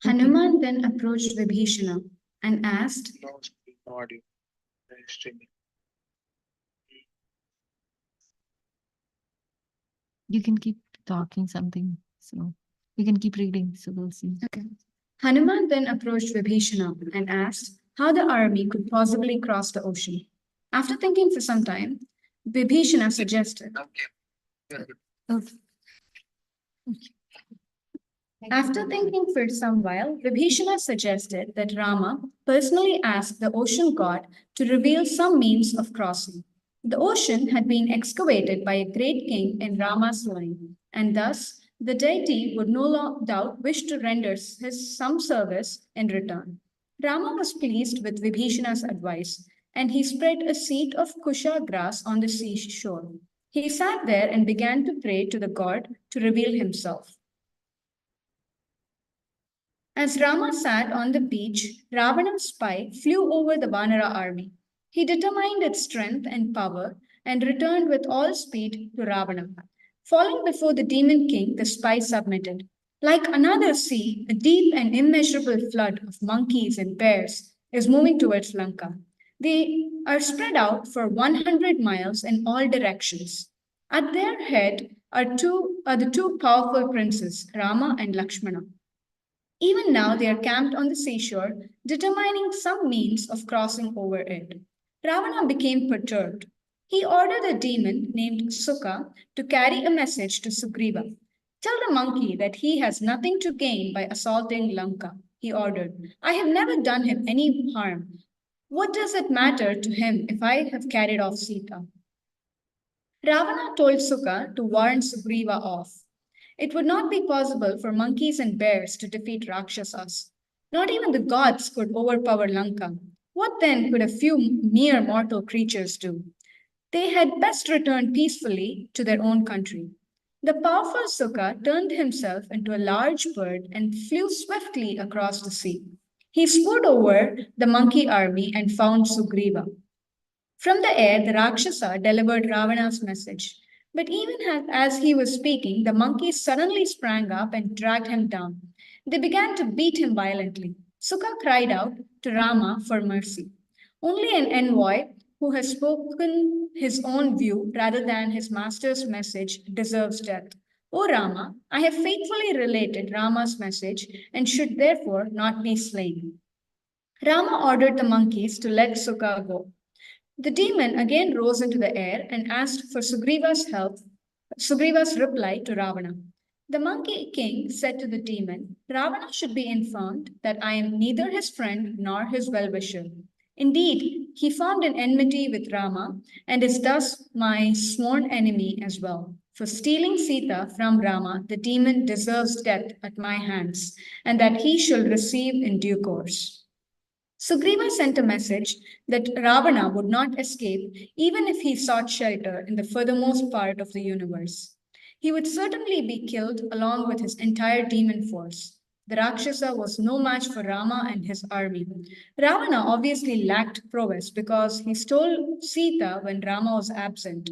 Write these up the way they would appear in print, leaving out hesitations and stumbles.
Hanuman then approached Vibhishana and asked, No audio. Streaming. You can keep talking something. So you can keep reading. So we'll see. Okay. Hanuman then approached Vibhishana and asked how the army could possibly cross the ocean. After thinking for some time, Vibhishana suggested. Okay. After thinking for some while, Vibhishana suggested that Rama personally ask the ocean god to reveal some means of crossing. The ocean had been excavated by a great king in Rama's line, and thus the deity would no doubt wish to render his some service in return. Rama was pleased with Vibhishana's advice, and he spread a seat of kusha grass on the seashore. He sat there and began to pray to the god to reveal himself. As Rama sat on the beach, Ravana's spy flew over the Vanara army. He determined its strength and power and returned with all speed to Ravana. Falling before the demon king, the spy submitted. Like another sea, a deep and immeasurable flood of monkeys and bears is moving towards Lanka. They are spread out for 100 miles in all directions. At their head are the two powerful princes, Rama and Lakshmana. Even now, they are camped on the seashore, determining some means of crossing over it. Ravana became perturbed. He ordered a demon named Sukha to carry a message to Sugriva. Tell the monkey that he has nothing to gain by assaulting Lanka, he ordered. I have never done him any harm. What does it matter to him if I have carried off Sita? Ravana told Sukha to warn Sugriva off. It would not be possible for monkeys and bears to defeat Rakshasas. Not even the gods could overpower Lanka. What then could a few mere mortal creatures do? They had best return peacefully to their own country. The powerful Sukha turned himself into a large bird and flew swiftly across the sea. He swooped over the monkey army and found Sugriva. From the air, the Rakshasa delivered Ravana's message. But even as he was speaking, the monkeys suddenly sprang up and dragged him down. They began to beat him violently. Sukha cried out to Rama for mercy. Only an envoy who has spoken his own view rather than his master's message deserves death. O Rama, I have faithfully related Rama's message and should therefore not be slain. Rama ordered the monkeys to let Sukha go. The demon again rose into the air and asked for Sugriva's help. Sugriva's reply to Ravana. The monkey king said to the demon, Ravana should be informed that I am neither his friend nor his well-wisher. Indeed, he formed an enmity with Rama and is thus my sworn enemy as well. For stealing Sita from Rama, the demon deserves death at my hands, and that he shall receive in due course. Sugriva sent a message that Ravana would not escape even if he sought shelter in the furthermost part of the universe. He would certainly be killed along with his entire demon force. The Rakshasa was no match for Rama and his army. Ravana obviously lacked prowess because he stole Sita when Rama was absent.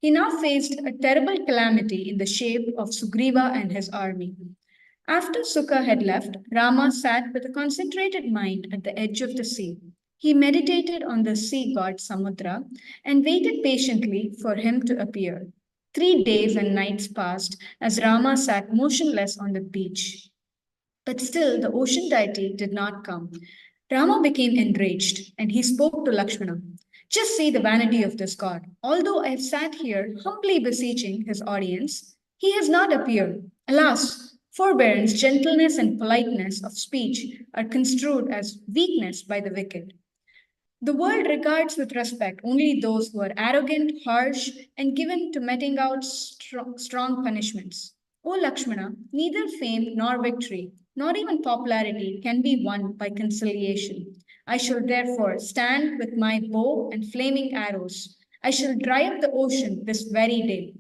He now faced a terrible calamity in the shape of Sugriva and his army. After Sukha had left, Rama sat with a concentrated mind at the edge of the sea. He meditated on the sea god Samudra and waited patiently for him to appear. 3 days and nights passed as Rama sat motionless on the beach. But still, the ocean deity did not come. Rama became enraged and he spoke to Lakshmana. Just see the vanity of this god. Although I have sat here humbly beseeching his audience, he has not appeared. Alas, forbearance, gentleness, and politeness of speech are construed as weakness by the wicked. The world regards with respect only those who are arrogant, harsh, and given to meting out strong punishments. O Lakshmana, neither fame nor victory, nor even popularity can be won by conciliation. I shall therefore stand with my bow and flaming arrows. I shall dry up the ocean this very day.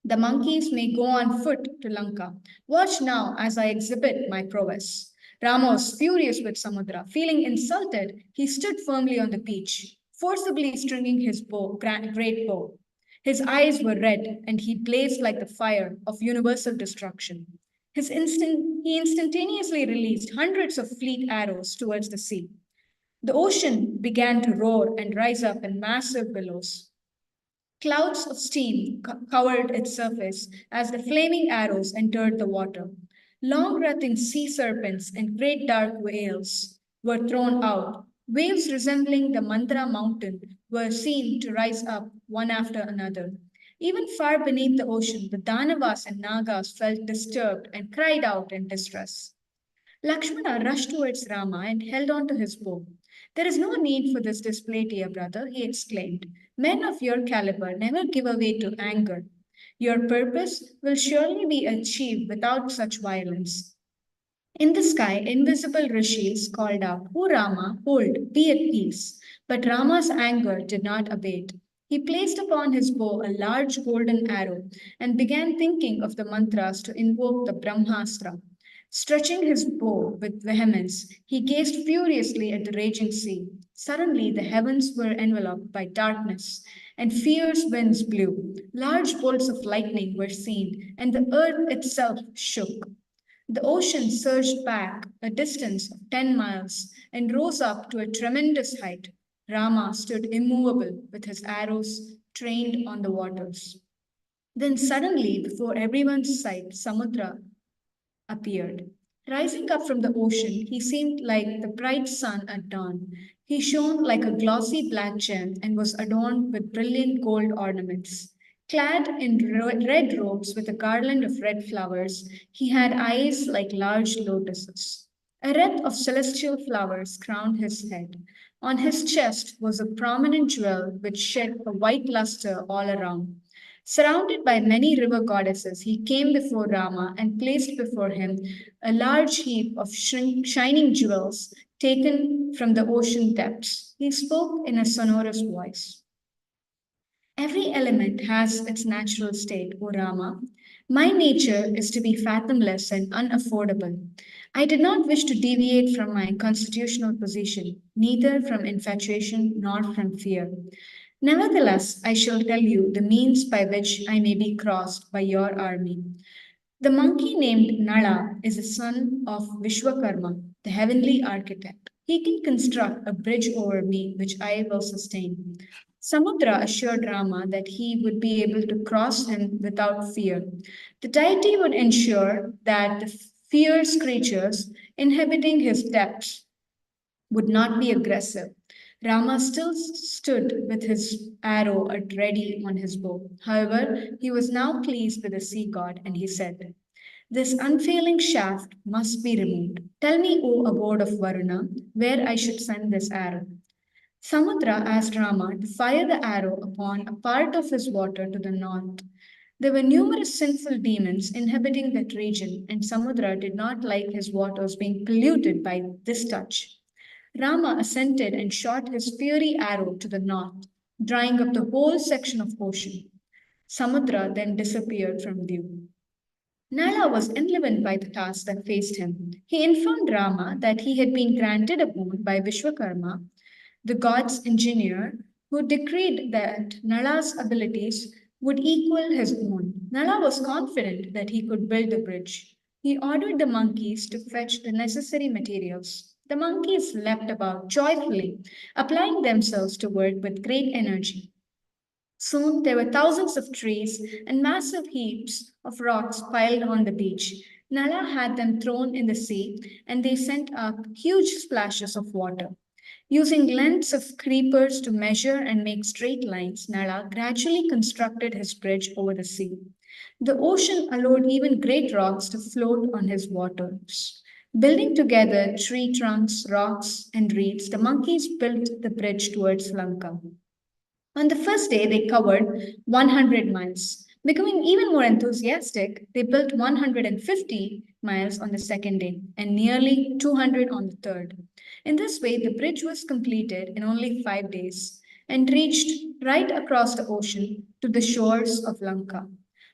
The monkeys may go on foot to Lanka. Watch now as I exhibit my prowess. Rama was furious with Samudra. Feeling insulted, he stood firmly on the beach, forcibly stringing his great bow. His eyes were red, and he blazed like the fire of universal destruction. He instantaneously released hundreds of fleet arrows towards the sea. The ocean began to roar and rise up in massive billows. Clouds of steam covered its surface as the flaming arrows entered the water. Long writhing sea serpents and great dark whales were thrown out. Waves resembling the Mandara mountain were seen to rise up one after another. Even far beneath the ocean, the Danavas and Nagas felt disturbed and cried out in distress. Lakshmana rushed towards Rama and held on to his bow. There is no need for this display, dear brother, he exclaimed. Men of your caliber never give way to anger. Your purpose will surely be achieved without such violence. In the sky, invisible rishis called out, O Rama, hold, be at peace. But Rama's anger did not abate. He placed upon his bow a large golden arrow and began thinking of the mantras to invoke the Brahmastra. Stretching his bow with vehemence, he gazed furiously at the raging sea. Suddenly, the heavens were enveloped by darkness, and fierce winds blew. Large bolts of lightning were seen, and the earth itself shook. The ocean surged back a distance of 10 miles and rose up to a tremendous height. Rama stood immovable with his arrows trained on the waters. Then suddenly, before everyone's sight, Samudra appeared. Rising up from the ocean, he seemed like the bright sun at dawn. He shone like a glossy black gem and was adorned with brilliant gold ornaments. Clad in red robes with a garland of red flowers, he had eyes like large lotuses. A wreath of celestial flowers crowned his head. On his chest was a prominent jewel which shed a white luster all around. Surrounded by many river goddesses, he came before Rama and placed before him a large heap of shining jewels taken from the ocean depths. He spoke in a sonorous voice. Every element has its natural state, O Rama. My nature is to be fathomless and unaffordable. I did not wish to deviate from my constitutional position, neither from infatuation nor from fear. Nevertheless, I shall tell you the means by which I may be crossed by your army. The monkey named Nala is a son of Vishwakarma, the heavenly architect. He can construct a bridge over me, which I will sustain. Samudra assured Rama that he would be able to cross him without fear. The deity would ensure that the fierce creatures inhabiting his depths would not be aggressive. Rama still stood with his arrow at ready on his bow. However, he was now pleased with the sea god, and he said, This unfailing shaft must be removed. Tell me, O abode of Varuna, where I should send this arrow. Samudra asked Rama to fire the arrow upon a part of his water to the north. There were numerous sinful demons inhabiting that region, and Samudra did not like his waters being polluted by this touch. Rama assented and shot his fiery arrow to the north, drying up the whole section of ocean. Samudra then disappeared from view. Nala was enlivened by the task that faced him. He informed Rama that he had been granted a boon by Vishwakarma, the god's engineer, who decreed that Nala's abilities would equal his own. Nala was confident that he could build the bridge. He ordered the monkeys to fetch the necessary materials. The monkeys leapt about joyfully, applying themselves to work with great energy. Soon there were thousands of trees and massive heaps of rocks piled on the beach. Nala had them thrown in the sea, and they sent up huge splashes of water. Using lengths of creepers to measure and make straight lines, Nala gradually constructed his bridge over the sea. The ocean allowed even great rocks to float on his waters. Building together tree trunks, rocks, and reeds, the monkeys built the bridge towards Lanka. On the first day, they covered 100 miles. Becoming even more enthusiastic, they built 150 miles on the second day and nearly 200 on the third. In this way, the bridge was completed in only 5 days and reached right across the ocean to the shores of Lanka.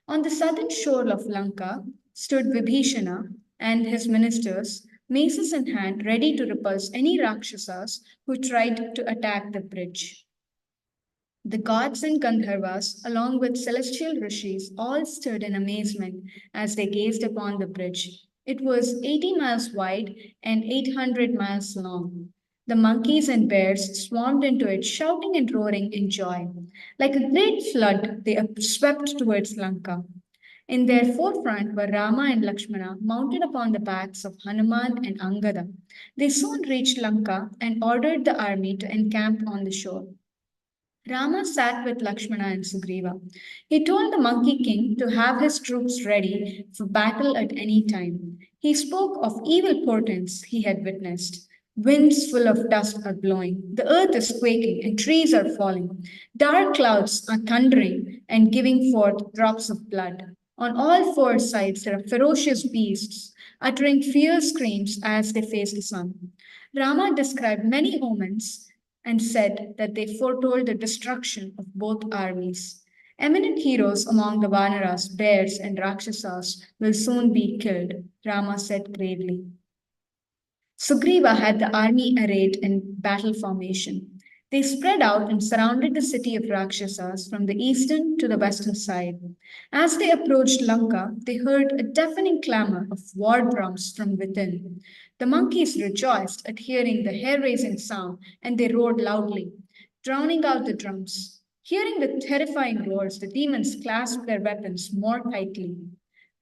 On the southern shore of Lanka stood Vibhishana and his ministers, maces in hand, ready to repulse any Rakshasas who tried to attack the bridge. The gods and Gandharvas, along with celestial rishis, all stood in amazement as they gazed upon the bridge. It was 80 miles wide and 800 miles long. The monkeys and bears swarmed into it, shouting and roaring in joy. Like a great flood, they swept towards Lanka. In their forefront were Rama and Lakshmana, mounted upon the backs of Hanuman and Angada. They soon reached Lanka and ordered the army to encamp on the shore. Rama sat with Lakshmana and Sugriva. He told the Monkey King to have his troops ready for battle at any time. He spoke of evil portents he had witnessed. Winds full of dust are blowing, the earth is quaking, and trees are falling. Dark clouds are thundering and giving forth drops of blood. On all four sides, there are ferocious beasts uttering fierce screams as they face the sun. Rama described many omens and said that they foretold the destruction of both armies. Eminent heroes among the Vanaras, bears, and Rakshasas will soon be killed, Rama said gravely. Sugriva had the army arrayed in battle formation. They spread out and surrounded the city of Rakshasas from the eastern to the western side. As they approached Lanka, they heard a deafening clamor of war drums from within. The monkeys rejoiced at hearing the hair raising sound and they roared loudly, drowning out the drums. Hearing the terrifying roars, the demons clasped their weapons more tightly.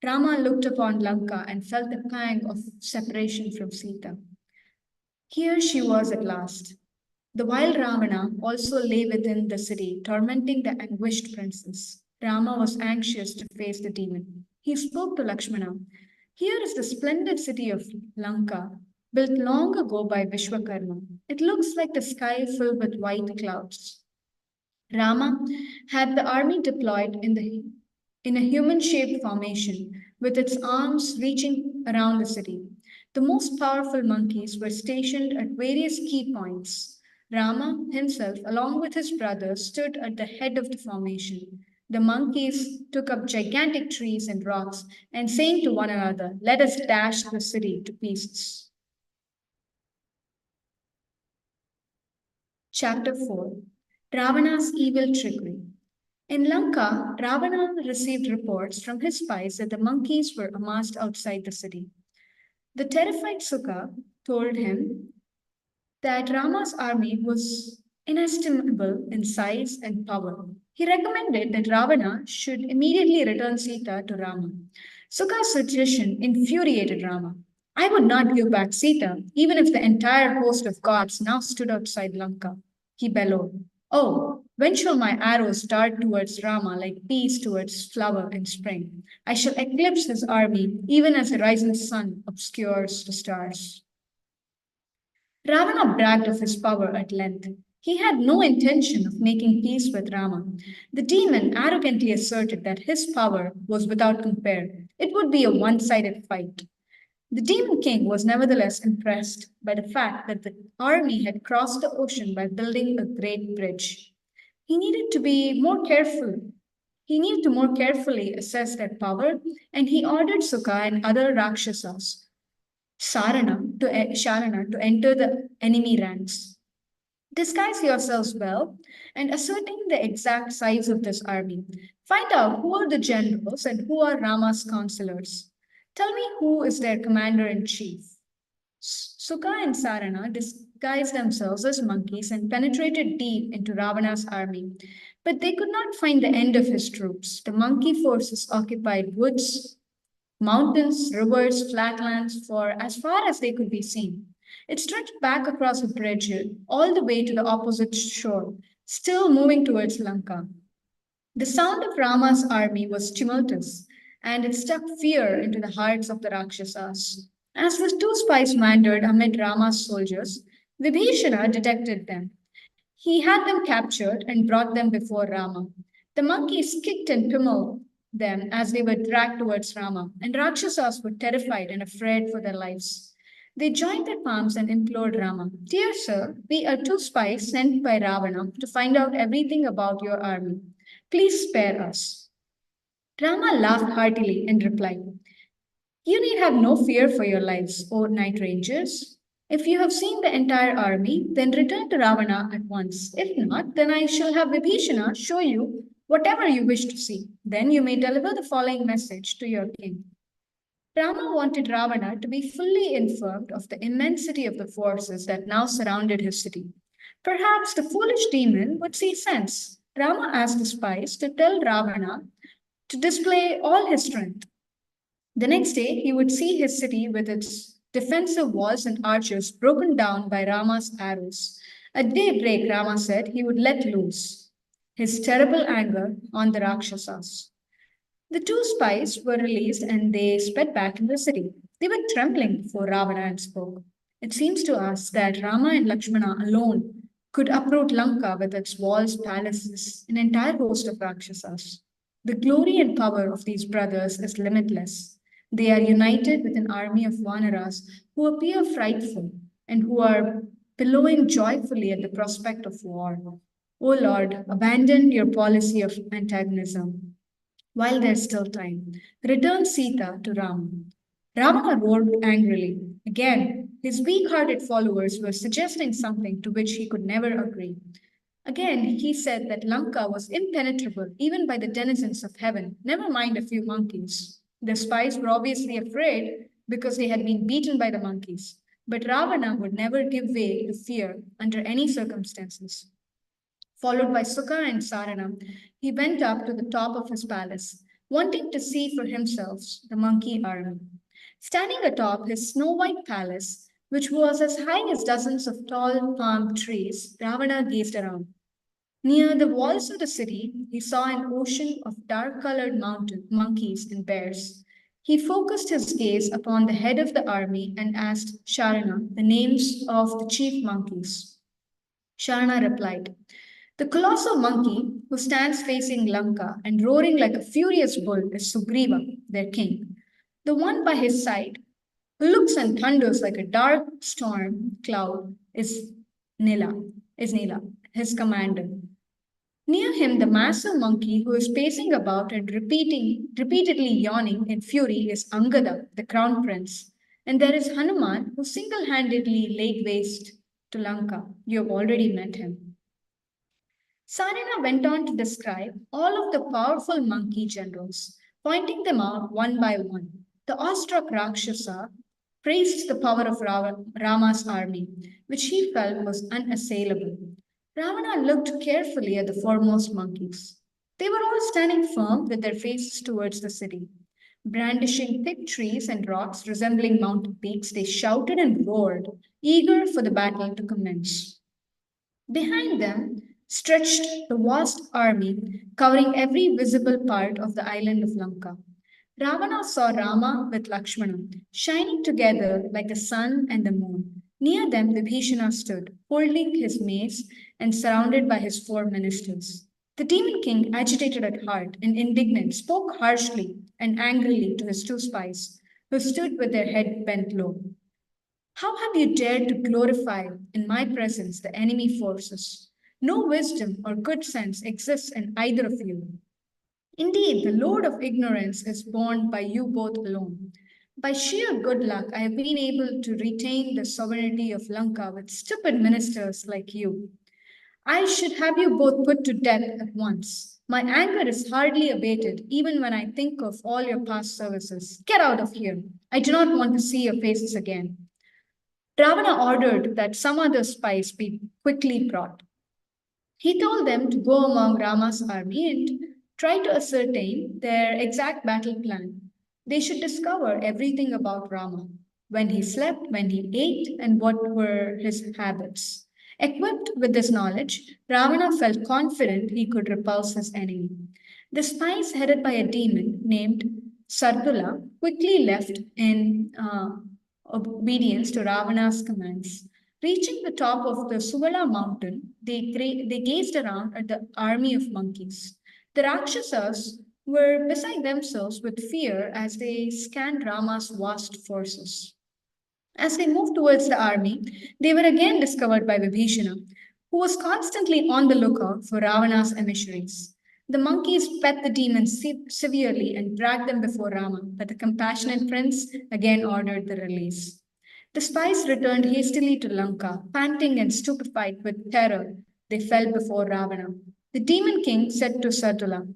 Rama looked upon Lanka and felt the pang of separation from Sita. Here she was at last. The wild Ravana also lay within the city, tormenting the anguished princess. Rama was anxious to face the demon. He spoke to Lakshmana. Here is the splendid city of Lanka, built long ago by Vishwakarma. It looks like the sky filled with white clouds. Rama had the army deployed in a human shaped formation, with its arms reaching around the city. The most powerful monkeys were stationed at various key points. Rama himself, along with his brothers, stood at the head of the formation. The monkeys took up gigantic trees and rocks and saying to one another, "Let us dash the city to pieces." Chapter 4, Ravana's Evil Trickery. In Lanka, Ravana received reports from his spies that the monkeys were amassed outside the city. The terrified Sukha told him that Rama's army was inestimable in size and power. He recommended that Ravana should immediately return Sita to Rama. Sukha's suggestion infuriated Rama. "I would not give back Sita, even if the entire host of gods now stood outside Lanka," he bellowed. "Oh, when shall my arrows dart towards Rama like bees towards flower in spring? I shall eclipse his army even as the rising sun obscures the stars." Ravana bragged of his power at length. He had no intention of making peace with Rama. The demon arrogantly asserted that his power was without compare. It would be a one sided fight. The demon king was nevertheless impressed by the fact that the army had crossed the ocean by building a great bridge. He needed to be more careful. He needed to more carefully assess their power, and he ordered Sukha and other Rakshasas Sharana to enter the enemy ranks. Disguise yourselves well and ascertain the exact size of this army. Find out who are the generals and who are Rama's counselors. Tell me who is their commander in chief. Sukha and Sarana disguised themselves as monkeys and penetrated deep into Ravana's army. But they could not find the end of his troops. The monkey forces occupied woods, mountains, rivers, flatlands for as far as they could be seen. It stretched back across a bridge all the way to the opposite shore, still moving towards Lanka. The sound of Rama's army was tumultuous, and it struck fear into the hearts of the Rakshasas. As the two spies wandered amid Rama's soldiers, Vibhishana detected them. He had them captured and brought them before Rama. The monkeys kicked and pummeled them as they were dragged towards Rama, and Rakshasas were terrified and afraid for their lives. They joined their palms and implored Rama, "Dear sir, we are two spies sent by Ravana to find out everything about your army. Please spare us." Rama laughed heartily and replied, "You need have no fear for your lives, O night rangers. If you have seen the entire army, then return to Ravana at once. If not, then I shall have Vibhishana show you whatever you wish to see. Then you may deliver the following message to your king. Rama wanted Ravana to be fully informed of the immensity of the forces that now surrounded his city. Perhaps the foolish demon would see sense. Rama asked the spies to tell Ravana to display all his strength. The next day, he would see his city with its defensive walls and arches broken down by Rama's arrows. At daybreak, Rama said he would let loose his terrible anger on the Rakshasas. The two spies were released and they sped back into the city. They were trembling before Ravana and spoke. It seems to us that Rama and Lakshmana alone could uproot Lanka with its walls, palaces, an entire host of Rakshasas. The glory and power of these brothers is limitless. They are united with an army of Vanaras who appear frightful and who are billowing joyfully at the prospect of war. O Lord, abandon your policy of antagonism while there's still time. Return Sita to Rama. Ravana roared angrily. Again, his weak hearted followers were suggesting something to which he could never agree. Again, he said that Lanka was impenetrable even by the denizens of heaven, never mind a few monkeys. The spies were obviously afraid because they had been beaten by the monkeys. But Ravana would never give way to fear under any circumstances. Followed by Sukha and Saranam, he went up to the top of his palace, wanting to see for himself the monkey army. Standing atop his snow white palace, which was as high as dozens of tall palm trees, Ravana gazed around. Near the walls of the city, he saw an ocean of dark colored mountain monkeys and bears. He focused his gaze upon the head of the army and asked Sharana the names of the chief monkeys. Sharana replied, the colossal monkey who stands facing Lanka and roaring like a furious bull is Sugriva, their king. The one by his side, who looks and thunders like a dark storm cloud, is Nila, his commander. Near him, the massive monkey who is pacing about and repeatedly yawning in fury is Angada, the crown prince. And there is Hanuman, who single handedly laid waste to Lanka. You have already met him. Sarina went on to describe all of the powerful monkey generals, pointing them out one by one. The awestruck Rakshasa praised the power of Rama's army, which he felt was unassailable. Ravana looked carefully at the foremost monkeys. They were all standing firm with their faces towards the city. Brandishing thick trees and rocks resembling mountain peaks, they shouted and roared, eager for the battle to commence. Behind them stretched the vast army covering every visible part of the island of Lanka. Ravana saw Rama with Lakshmana shining together like the sun and the moon. Near them, Vibhishana stood, holding his mace and surrounded by his four ministers. The demon king, agitated at heart and indignant, spoke harshly and angrily to his two spies, who stood with their head bent low. How have you dared to glorify in my presence the enemy forces? No wisdom or good sense exists in either of you. Indeed, the load of ignorance is borne by you both alone. By sheer good luck, I have been able to retain the sovereignty of Lanka with stupid ministers like you. I should have you both put to death at once. My anger is hardly abated, even when I think of all your past services. Get out of here. I do not want to see your faces again. Ravana ordered that some other spies be quickly brought. He told them to go among Rama's army and try to ascertain their exact battle plan. They should discover everything about Rama, when he slept, when he ate, and what were his habits. Equipped with this knowledge, Ravana felt confident he could repulse his enemy. The spies, headed by a demon named Sardula, quickly left in obedience to Ravana's commands. Reaching the top of the Suvala mountain, they gazed around at the army of monkeys. The Rakshasas were beside themselves with fear as they scanned Rama's vast forces. As they moved towards the army, they were again discovered by Vibhishana, who was constantly on the lookout for Ravana's emissaries. The monkeys pet the demons severely and dragged them before Rama, but the compassionate prince again ordered the release. The spies returned hastily to Lanka, panting and stupefied with terror. They fell before Ravana. The demon king said to Sardula,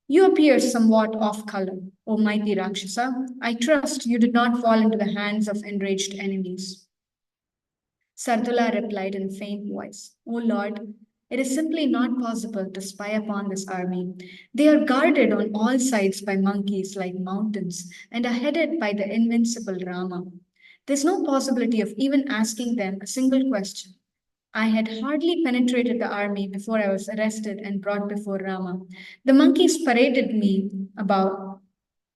"You appear somewhat off color, O mighty Rakshasa. I trust you did not fall into the hands of enraged enemies." Sardula replied in a faint voice, "O Lord, it is simply not possible to spy upon this army. They are guarded on all sides by monkeys like mountains and are headed by the invincible Rama. There's no possibility of even asking them a single question. I had hardly penetrated the army before I was arrested and brought before Rama. The monkeys paraded me about,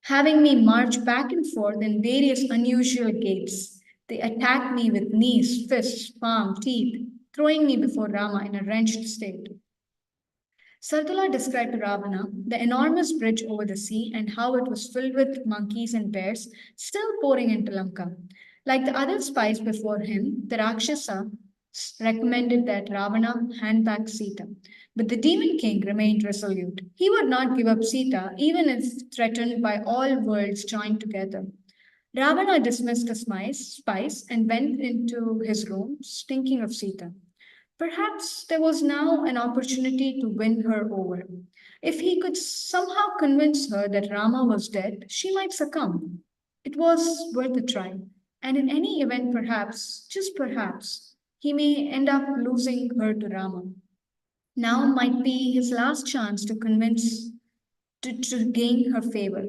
having me march back and forth in various unusual gaits. They attacked me with knees, fists, palm, teeth, throwing me before Rama in a wrenched state." Sardula described to Ravana the enormous bridge over the sea and how it was filled with monkeys and bears still pouring into Lanka. Like the other spies before him, the Rakshasa recommended that Ravana hand back Sita. But the demon king remained resolute. He would not give up Sita even if threatened by all worlds joined together. Ravana dismissed the spies and went into his room, thinking of Sita. Perhaps there was now an opportunity to win her over. If he could somehow convince her that Rama was dead, she might succumb. It was worth a try. And in any event, perhaps, just perhaps, he may end up losing her to Rama. Now might be his last chance to convince to gain her favor.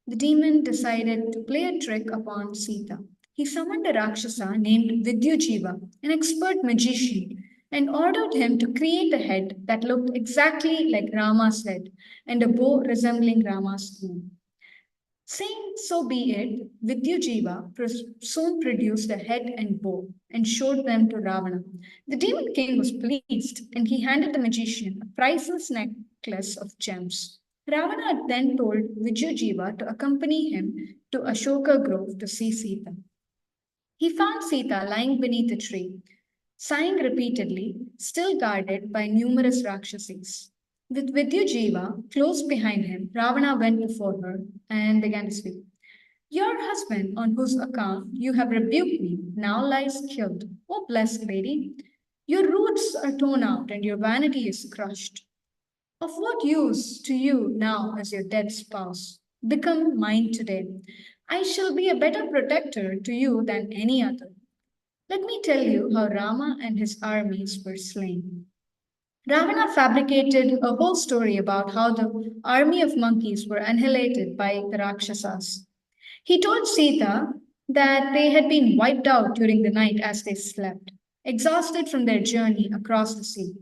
The demon decided to play a trick upon Sita. He summoned a Rakshasa named Vidyujiva, an expert magician, and ordered him to create a head that looked exactly like Rama's head and a bow resembling Rama's own. Saying so be it, Vidyujiva soon produced a head and bow and showed them to Ravana. The demon king was pleased and he handed the magician a priceless necklace of gems. Ravana then told Vidyujiva to accompany him to Ashoka Grove to see Sita. He found Sita lying beneath a tree, sighing repeatedly, still guarded by numerous Rakshasis. With Vidyujiva close behind him, Ravana went before her and began to speak. "Your husband, on whose account you have rebuked me, now lies killed. O blessed lady, your roots are torn out and your vanity is crushed. Of what use to you now as your dead spouse? Become mine today. I shall be a better protector to you than any other. Let me tell you how Rama and his armies were slain." Ravana fabricated a whole story about how the army of monkeys were annihilated by the Rakshasas. He told Sita that they had been wiped out during the night as they slept, exhausted from their journey across the sea.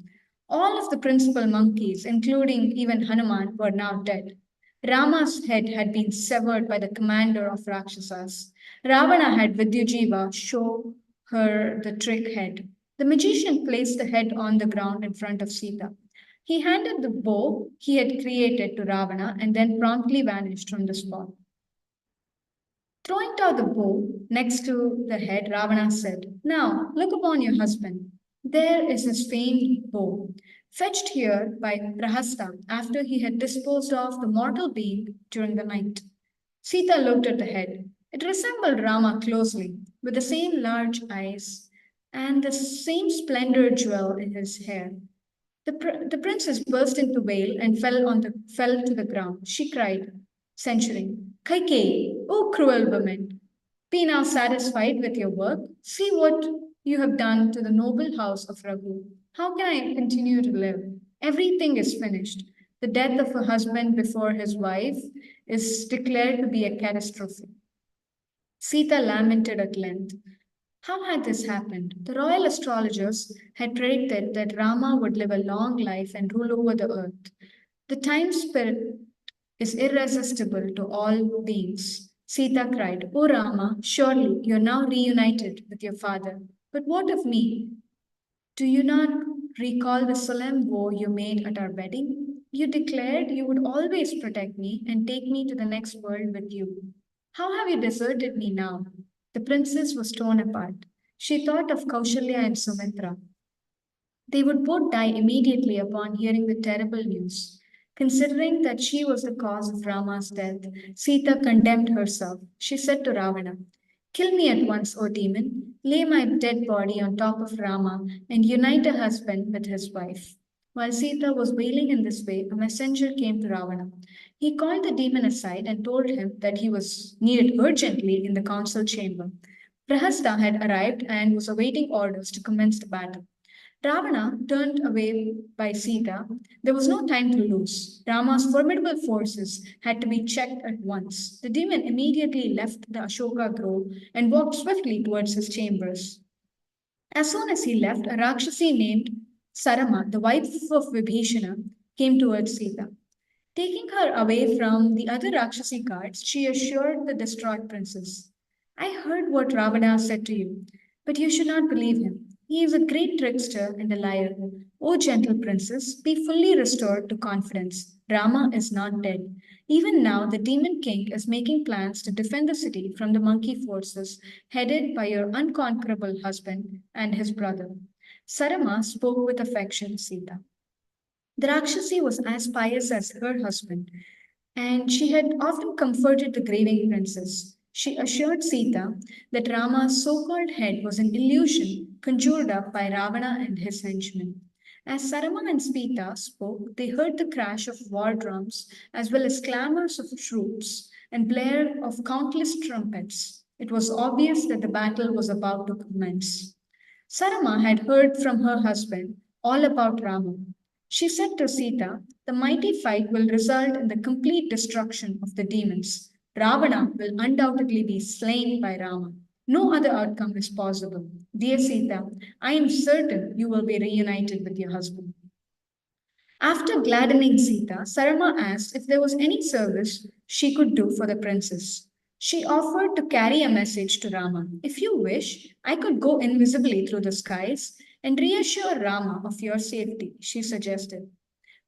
All of the principal monkeys, including even Hanuman, were now dead. Rama's head had been severed by the commander of Rakshasas. Ravana had Vidyujiva show her the trick head. The magician placed the head on the ground in front of Sita. He handed the bow he had created to Ravana and then promptly vanished from the spot. Throwing down the bow next to the head, Ravana said, "Now look upon your husband. There is his famed bow, fetched here by Prahasta after he had disposed of the mortal being during the night." Sita looked at the head. It resembled Rama closely, with the same large eyes and the same splendor jewel in his hair. The princess burst into wail and fell to the ground. She cried, censuring, "Kaikeyi, O cruel woman, be now satisfied with your work. See what you have done to the noble house of Raghu. How can I continue to live? Everything is finished. The death of a husband before his wife is declared to be a catastrophe." Sita lamented at length. How had this happened? The royal astrologers had predicted that Rama would live a long life and rule over the earth. The time spirit is irresistible to all beings. Sita cried, "O Rama, surely you're now reunited with your father. But what of me? Do you not recall the solemn vow you made at our wedding? You declared you would always protect me and take me to the next world with you. How have you deserted me now?" The princess was torn apart. She thought of Kaushalya and Sumitra. They would both die immediately upon hearing the terrible news. Considering that she was the cause of Rama's death, Sita condemned herself. She said to Ravana, Kill me at once, O demon. Lay my dead body on top of Rama and unite a husband with his wife. While Sita was wailing in this way, a messenger came to Ravana. He called the demon aside and told him that he was needed urgently in the council chamber. Prahasta had arrived and was awaiting orders to commence the battle. Ravana turned away by Sita. There was no time to lose. Rama's formidable forces had to be checked at once. The demon immediately left the Ashoka grove and walked swiftly towards his chambers. As soon as he left, a Rakshasi named Sarama, the wife of Vibhishana, came towards Sita. Taking her away from the other Rakshasi guards, she assured the distraught princess, I heard what Ravana said to you, but you should not believe him. He is a great trickster and a liar. O gentle princess, be fully restored to confidence. Rama is not dead. Even now, the demon king is making plans to defend the city from the monkey forces headed by your unconquerable husband and his brother. Sarama spoke with affection to Sita. The Rakshasi was as pious as her husband, and she had often comforted the grieving princess. She assured Sita that Rama's so called head was an illusion conjured up by Ravana and his henchmen. As Sarama and Sita spoke, they heard the crash of war drums as well as clamors of troops and blare of countless trumpets. It was obvious that the battle was about to commence. Sarama had heard from her husband all about Rama. She said to Sita, the mighty fight will result in the complete destruction of the demons. Ravana will undoubtedly be slain by Rama. No other outcome is possible. Dear Sita, I am certain you will be reunited with your husband. After gladdening Sita, Sarama asked if there was any service she could do for the princess. She offered to carry a message to Rama. If you wish, I could go invisibly through the skies and reassure Rama of your safety, she suggested.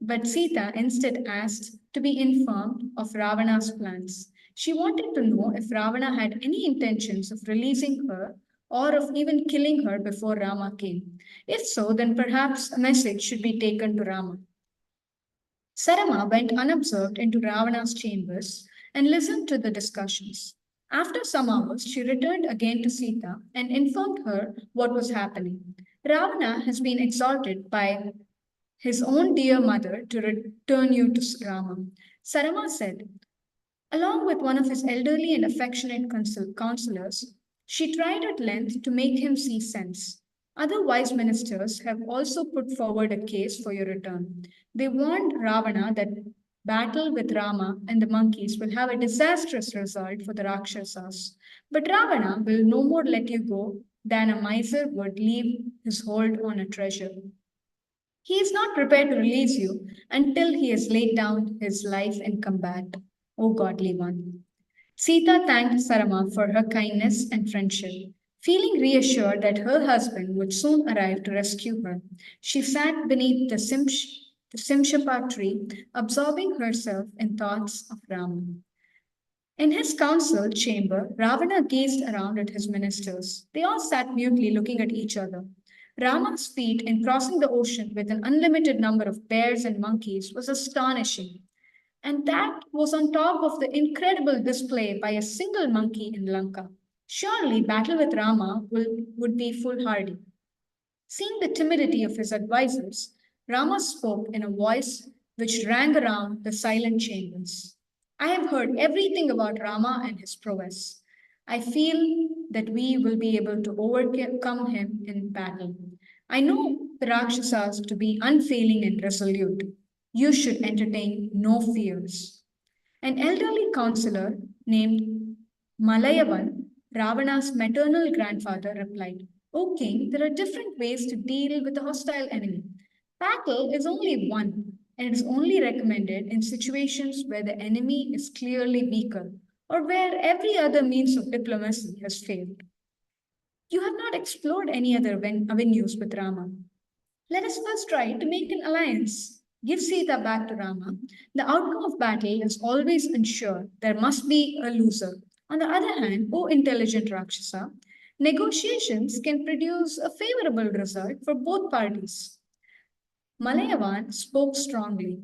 But Sita instead asked to be informed of Ravana's plans. She wanted to know if Ravana had any intentions of releasing her or of even killing her before Rama came. If so, then perhaps a message should be taken to Rama. Sarama went unobserved into Ravana's chambers and listened to the discussions. After some hours, she returned again to Sita and informed her what was happening. Ravana has been exalted by his own dear mother to return you to Rama. Sarama said, along with one of his elderly and affectionate counselors, she tried at length to make him see sense. Other wise ministers have also put forward a case for your return. They warned Ravana that battle with Rama and the monkeys will have a disastrous result for the Rakshasas. But Ravana will no more let you go than a miser would leave his hold on a treasure. He is not prepared to release you until he has laid down his life in combat, O godly one. Sita thanked Sarama for her kindness and friendship. Feeling reassured that her husband would soon arrive to rescue her, she sat beneath the Simshapa tree, absorbing herself in thoughts of Rama. In his council chamber, Ravana gazed around at his ministers. They all sat mutely looking at each other. Rama's feat in crossing the ocean with an unlimited number of bears and monkeys was astonishing. And that was on top of the incredible display by a single monkey in Lanka. Surely battle with Rama would be foolhardy. Seeing the timidity of his advisers, Rama spoke in a voice which rang around the silent chambers. I have heard everything about Rama and his prowess. I feel that we will be able to overcome him in battle. I know the Rakshasas to be unfailing and resolute. You should entertain no fears. An elderly counselor named Malayavan, Ravana's maternal grandfather, replied, O king, there are different ways to deal with a hostile enemy. Battle is only one, and it is only recommended in situations where the enemy is clearly weaker or where every other means of diplomacy has failed. You have not explored any other avenues with Rama. Let us first try to make an alliance. Give Sita back to Rama. The outcome of battle is always unsure. There must be a loser. On the other hand, O intelligent Rakshasa, negotiations can produce a favorable result for both parties. Malayavan spoke strongly.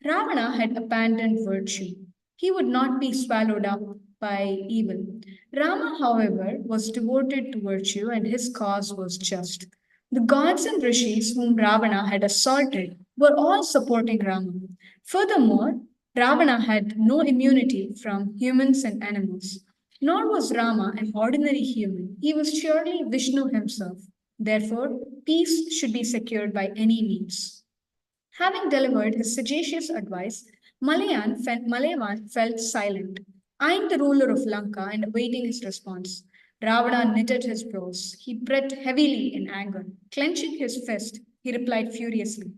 Ravana had abandoned virtue. He would not be swallowed up by evil. Rama, however, was devoted to virtue and his cause was just. The gods and rishis whom Ravana had assaulted were all supporting Rama. Furthermore, Ravana had no immunity from humans and animals. Nor was Rama an ordinary human. He was surely Vishnu himself. Therefore, peace should be secured by any means. Having delivered his sagacious advice, Malayan felt silent, eyeing the ruler of Lanka and awaiting his response. Ravana knitted his brows. He breathed heavily in anger. Clenching his fist, he replied furiously,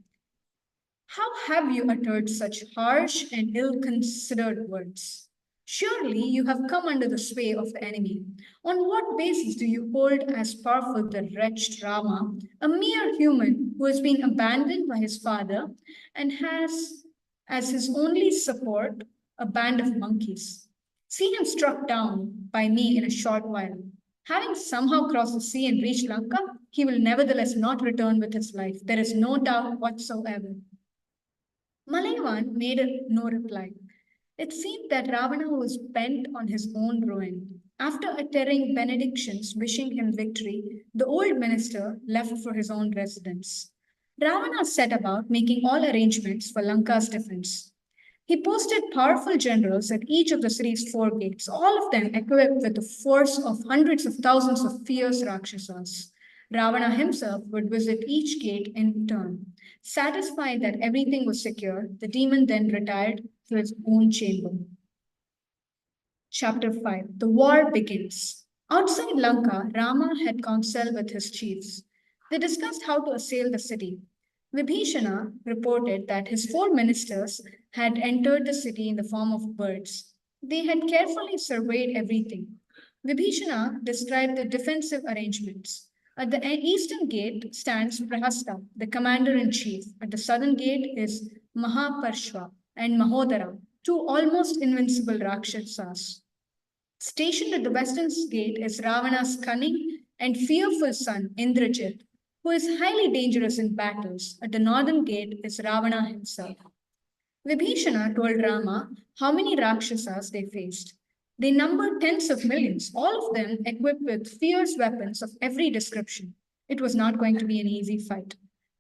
how have you uttered such harsh and ill considered words? Surely you have come under the sway of the enemy. On what basis do you hold as powerful the wretched Rama, a mere human who has been abandoned by his father and has as his only support a band of monkeys? See him struck down by me in a short while. Having somehow crossed the sea and reached Lanka, he will nevertheless not return with his life. There is no doubt whatsoever. Malayavan made no reply. It seemed that Ravana was bent on his own ruin. After uttering benedictions wishing him victory, the old minister left for his own residence. Ravana set about making all arrangements for Lanka's defense. He posted powerful generals at each of the city's four gates, all of them equipped with the force of hundreds of thousands of fierce Rakshasas. Ravana himself would visit each gate in turn. Satisfied that everything was secure, the demon then retired to his own chamber. Chapter 5 The War Begins. Outside Lanka, Rama had counsel with his chiefs. They discussed how to assail the city. Vibhishana reported that his four ministers had entered the city in the form of birds. They had carefully surveyed everything. Vibhishana described the defensive arrangements. At the eastern gate stands Prahasta, the commander in chief. At the southern gate is Mahaparshva and Mahodara, two almost invincible Rakshasas. Stationed at the western gate is Ravana's cunning and fearful son Indrajit, who is highly dangerous in battles. At the northern gate is Ravana himself. Vibhishana told Rama how many Rakshasas they faced. They numbered tens of millions, all of them equipped with fierce weapons of every description. It was not going to be an easy fight.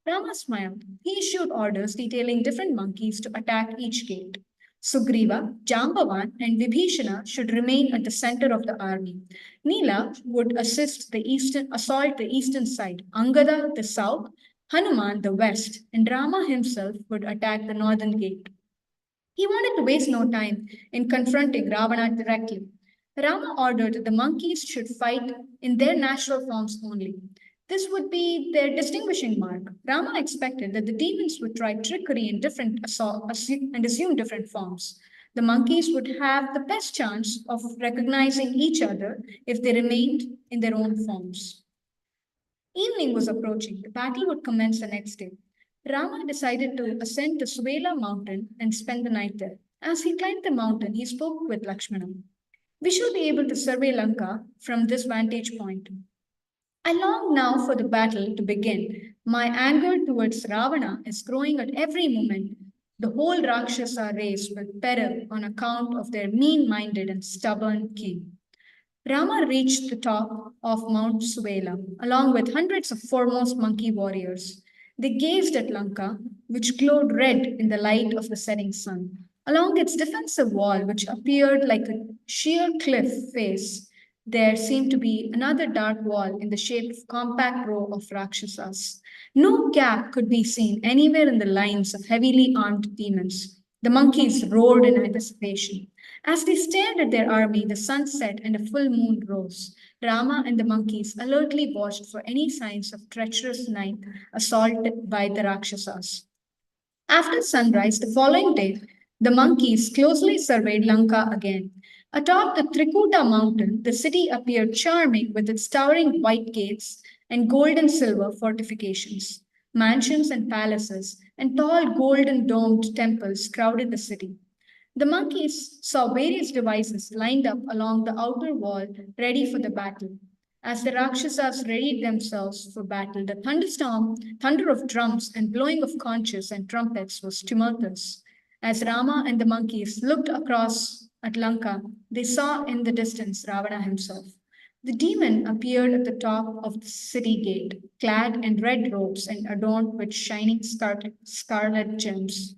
Rama smiled. He issued orders detailing different monkeys to attack each gate. Sugriva, Jambavan, and Vibhishana should remain at the center of the army. Nila would assault the eastern side, Angada the south, Hanuman the west, and Rama himself would attack the northern gate. He wanted to waste no time in confronting Ravana directly. Rama ordered that the monkeys should fight in their natural forms only. This would be their distinguishing mark. Rama expected that the demons would try trickery in and assume different forms. The monkeys would have the best chance of recognizing each other if they remained in their own forms. Evening was approaching. The battle would commence the next day. Rama decided to ascend the Suela mountain and spend the night there. As he climbed the mountain, he spoke with Lakshmana. We shall be able to survey Lanka from this vantage point. I long now for the battle to begin. My anger towards Ravana is growing at every moment. The whole Rakshasa race will peril on account of their mean minded and stubborn king. Rama reached the top of Mount Suela, along with hundreds of foremost monkey warriors. They gazed at Lanka, which glowed red in the light of the setting sun. Along its defensive wall, which appeared like a sheer cliff face, there seemed to be another dark wall in the shape of compact row of Rakshasas. No gap could be seen anywhere in the lines of heavily armed demons. The monkeys roared in anticipation. As they stared at their army, the sun set and a full moon rose. Rama and the monkeys alertly watched for any signs of treacherous night assault by the Rakshasas. After sunrise the following day, the monkeys closely surveyed Lanka again. Atop the Trikuta mountain, the city appeared charming with its towering white gates and gold and silver fortifications. Mansions and palaces and tall golden domed temples crowded the city. The monkeys saw various devices lined up along the outer wall, ready for the battle. As the Rakshasas readied themselves for battle, the thunder of drums and blowing of conches and trumpets was tumultuous. As Rama and the monkeys looked across at Lanka, they saw in the distance Ravana himself. The demon appeared at the top of the city gate, clad in red robes and adorned with shining scarlet gems.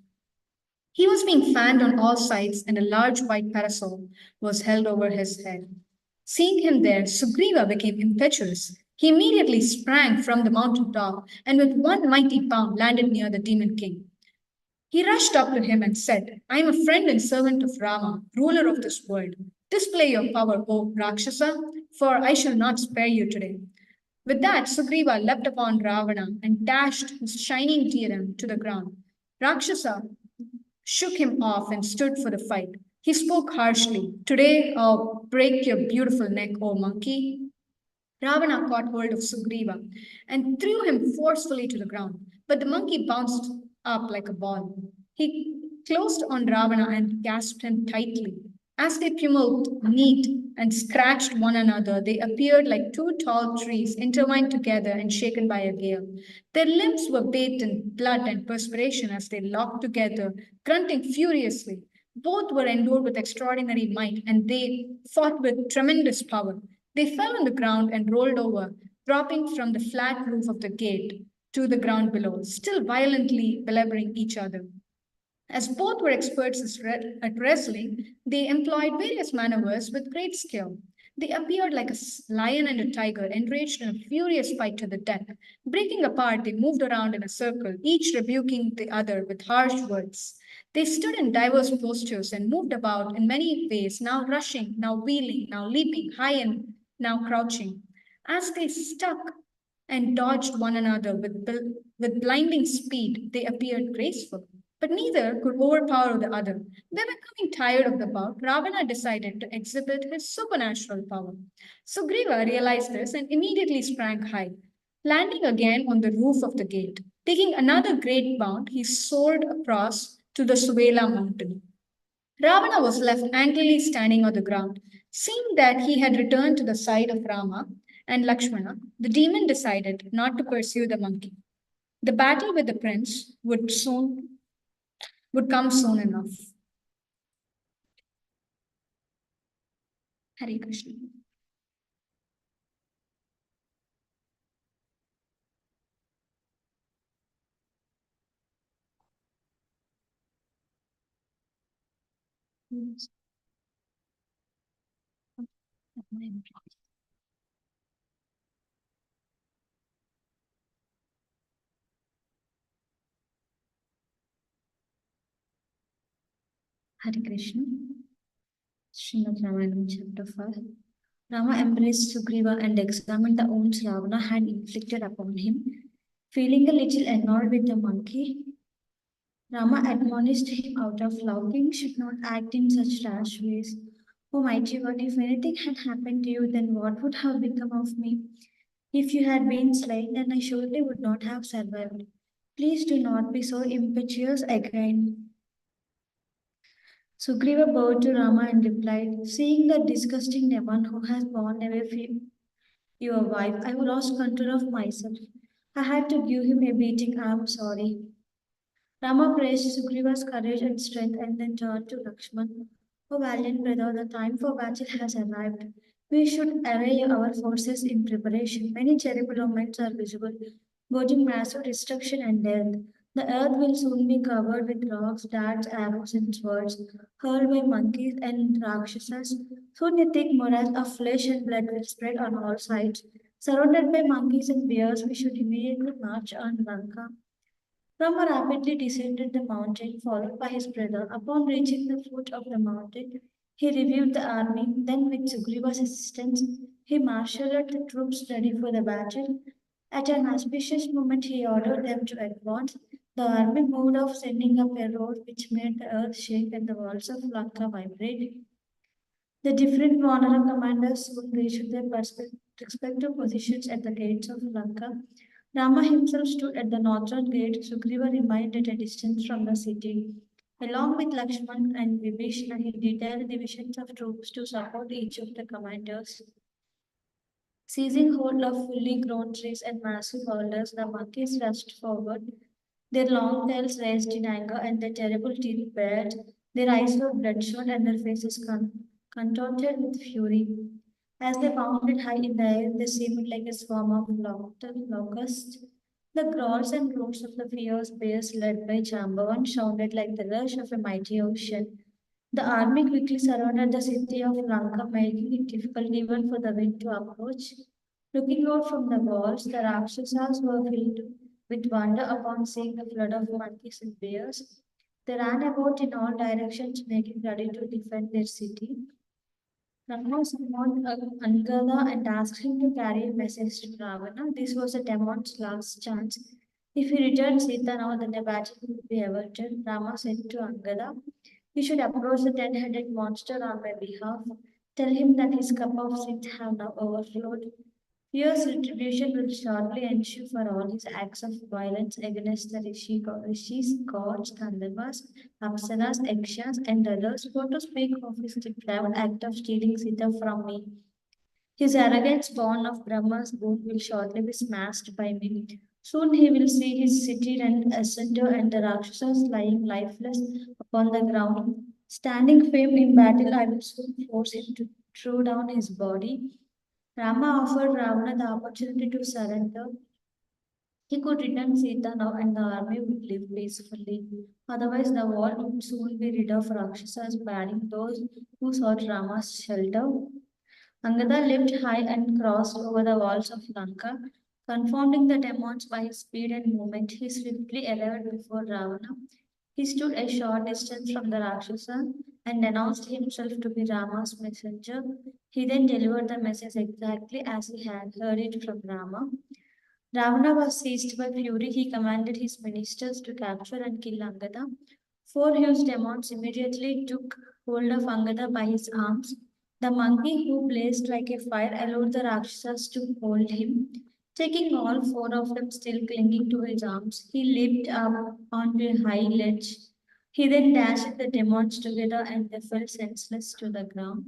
He was being fanned on all sides, and a large white parasol was held over his head. Seeing him there, Sugriva became impetuous. He immediately sprang from the mountain top and with one mighty bound landed near the demon king. He rushed up to him and said, I am a friend and servant of Rama, ruler of this world. Display your power, O Rakshasa, for I shall not spare you today. With that, Sugriva leapt upon Ravana and dashed his shining diadem to the ground. Rakshasa shook him off and stood for the fight. He spoke harshly. Today I'll break your beautiful neck, O monkey. Ravana caught hold of Sugriva and threw him forcefully to the ground, but the monkey bounced up like a ball. He closed on Ravana and gasped him tightly. As they pummeled, kneed, and scratched one another, they appeared like two tall trees intertwined together and shaken by a gale. Their limbs were bathed in blood and perspiration as they locked together, grunting furiously. Both were endowed with extraordinary might, and they fought with tremendous power. They fell on the ground and rolled over, dropping from the flat roof of the gate to the ground below, still violently belaboring each other. As both were experts at wrestling, they employed various maneuvers with great skill. They appeared like a lion and a tiger, enraged in a furious fight to the death. Breaking apart, they moved around in a circle, each rebuking the other with harsh words. They stood in diverse postures and moved about in many ways, now rushing, now wheeling, now leaping high and now crouching. As they stuck and dodged one another with blinding speed, they appeared graceful. But neither could overpower the other. They were becoming tired of the bout. Ravana decided to exhibit his supernatural power. Sugriva realized this and immediately sprang high, landing again on the roof of the gate. Taking another great bound, he soared across to the Suvela mountain. Ravana was left angrily standing on the ground. Seeing that he had returned to the side of Rama and Lakshmana, the demon decided not to pursue the monkey. The battle with the prince would come soon enough. Hare Krishna. Hare Krishna. Srimad Ramayana chapter 5. Rama embraced Sugriva and examined the wounds Ravana had inflicted upon him. Feeling a little annoyed with the monkey, Rama admonished him out of love. King should not act in such rash ways. Oh mighty one, if anything had happened to you, then what would have become of me? If you had been slain, then I surely would not have survived. Please do not be so impetuous again. Sugriva bowed to Rama and replied, seeing the disgusting demon who has borne away your wife, I lost control of myself. I had to give him a beating. I am sorry. Rama praised Sugriva's courage and strength and then turned to Lakshman. O valiant brother, the time for battle has arrived. We should array our forces in preparation. Many terrible omens are visible, boding massive destruction and death. The earth will soon be covered with rocks, darts, arrows, and swords, hurled by monkeys and rakshasas. Soon a thick morass of flesh and blood will spread on all sides. Surrounded by monkeys and bears, we should immediately march on Lanka. Rama rapidly descended the mountain, followed by his brother. Upon reaching the foot of the mountain, he reviewed the army. Then, with Sugriva's assistance, he marshaled the troops ready for the battle. At an auspicious moment, he ordered them to advance. The army moved off, sending up a roar which made the earth shake and the walls of Lanka vibrate. The different Vanara commanders soon reached their respective positions at the gates of Lanka. Rama himself stood at the northern gate. Sugriva remained at a distance from the city. Along with Lakshman and Vibhishana, he detailed divisions of troops to support each of the commanders. Seizing hold of fully grown trees and massive boulders, the monkeys rushed forward, their long tails raised in anger and their terrible teeth bared. Their eyes were bloodshot and their faces contorted with fury. As they bounded high in the air, they seemed like a swarm of locusts. The growls and roars of the fierce bears led by Jambavan sounded like the rush of a mighty ocean. The army quickly surrounded the city of Lanka, making it difficult even for the wind to approach. Looking out from the walls, the Rakshasas were filled with wonder upon seeing the flood of monkeys and bears. They ran about in all directions, making ready to defend their city. Rama summoned Angada and asked him to carry a message to Ravana. This was a demon's last chance. If he returned Sita now, then the battle would be averted. Rama said to Angada, "You should approach the ten-headed monster on my behalf. Tell him that his cup of sins have now overflowed. Fierce retribution will shortly ensue for all his acts of violence against the rishis, gods, Gandharvas, Apsaras, Yakshas, and others, for to speak of his depraved act of stealing Sita from me. His arrogance, born of Brahma's boon, will shortly be smashed by me. Soon he will see his city rent asunder and the Rakshasas lying lifeless upon the ground. Standing firm in battle, I will soon force him to throw down his body. Rama offered Ravana the opportunity to surrender. He could return Sita now and the army would live peacefully. Otherwise, the world would soon be rid of Rakshasas, banning those who sought Rama's shelter. Angada leapt high and crossed over the walls of Lanka. Confounding the demons by his speed and movement, he swiftly arrived before Ravana. He stood a short distance from the Rakshasa and announced himself to be Rama's messenger. He then delivered the message exactly as he had heard it from Rama. Ravana was seized by fury. He commanded his ministers to capture and kill Angada. Four huge demons immediately took hold of Angada by his arms. The monkey, who blazed like a fire, allowed the Rakshasas to hold him. Taking all four of them still clinging to his arms, he leaped up onto a high ledge. He then dashed the demons together and they fell senseless to the ground.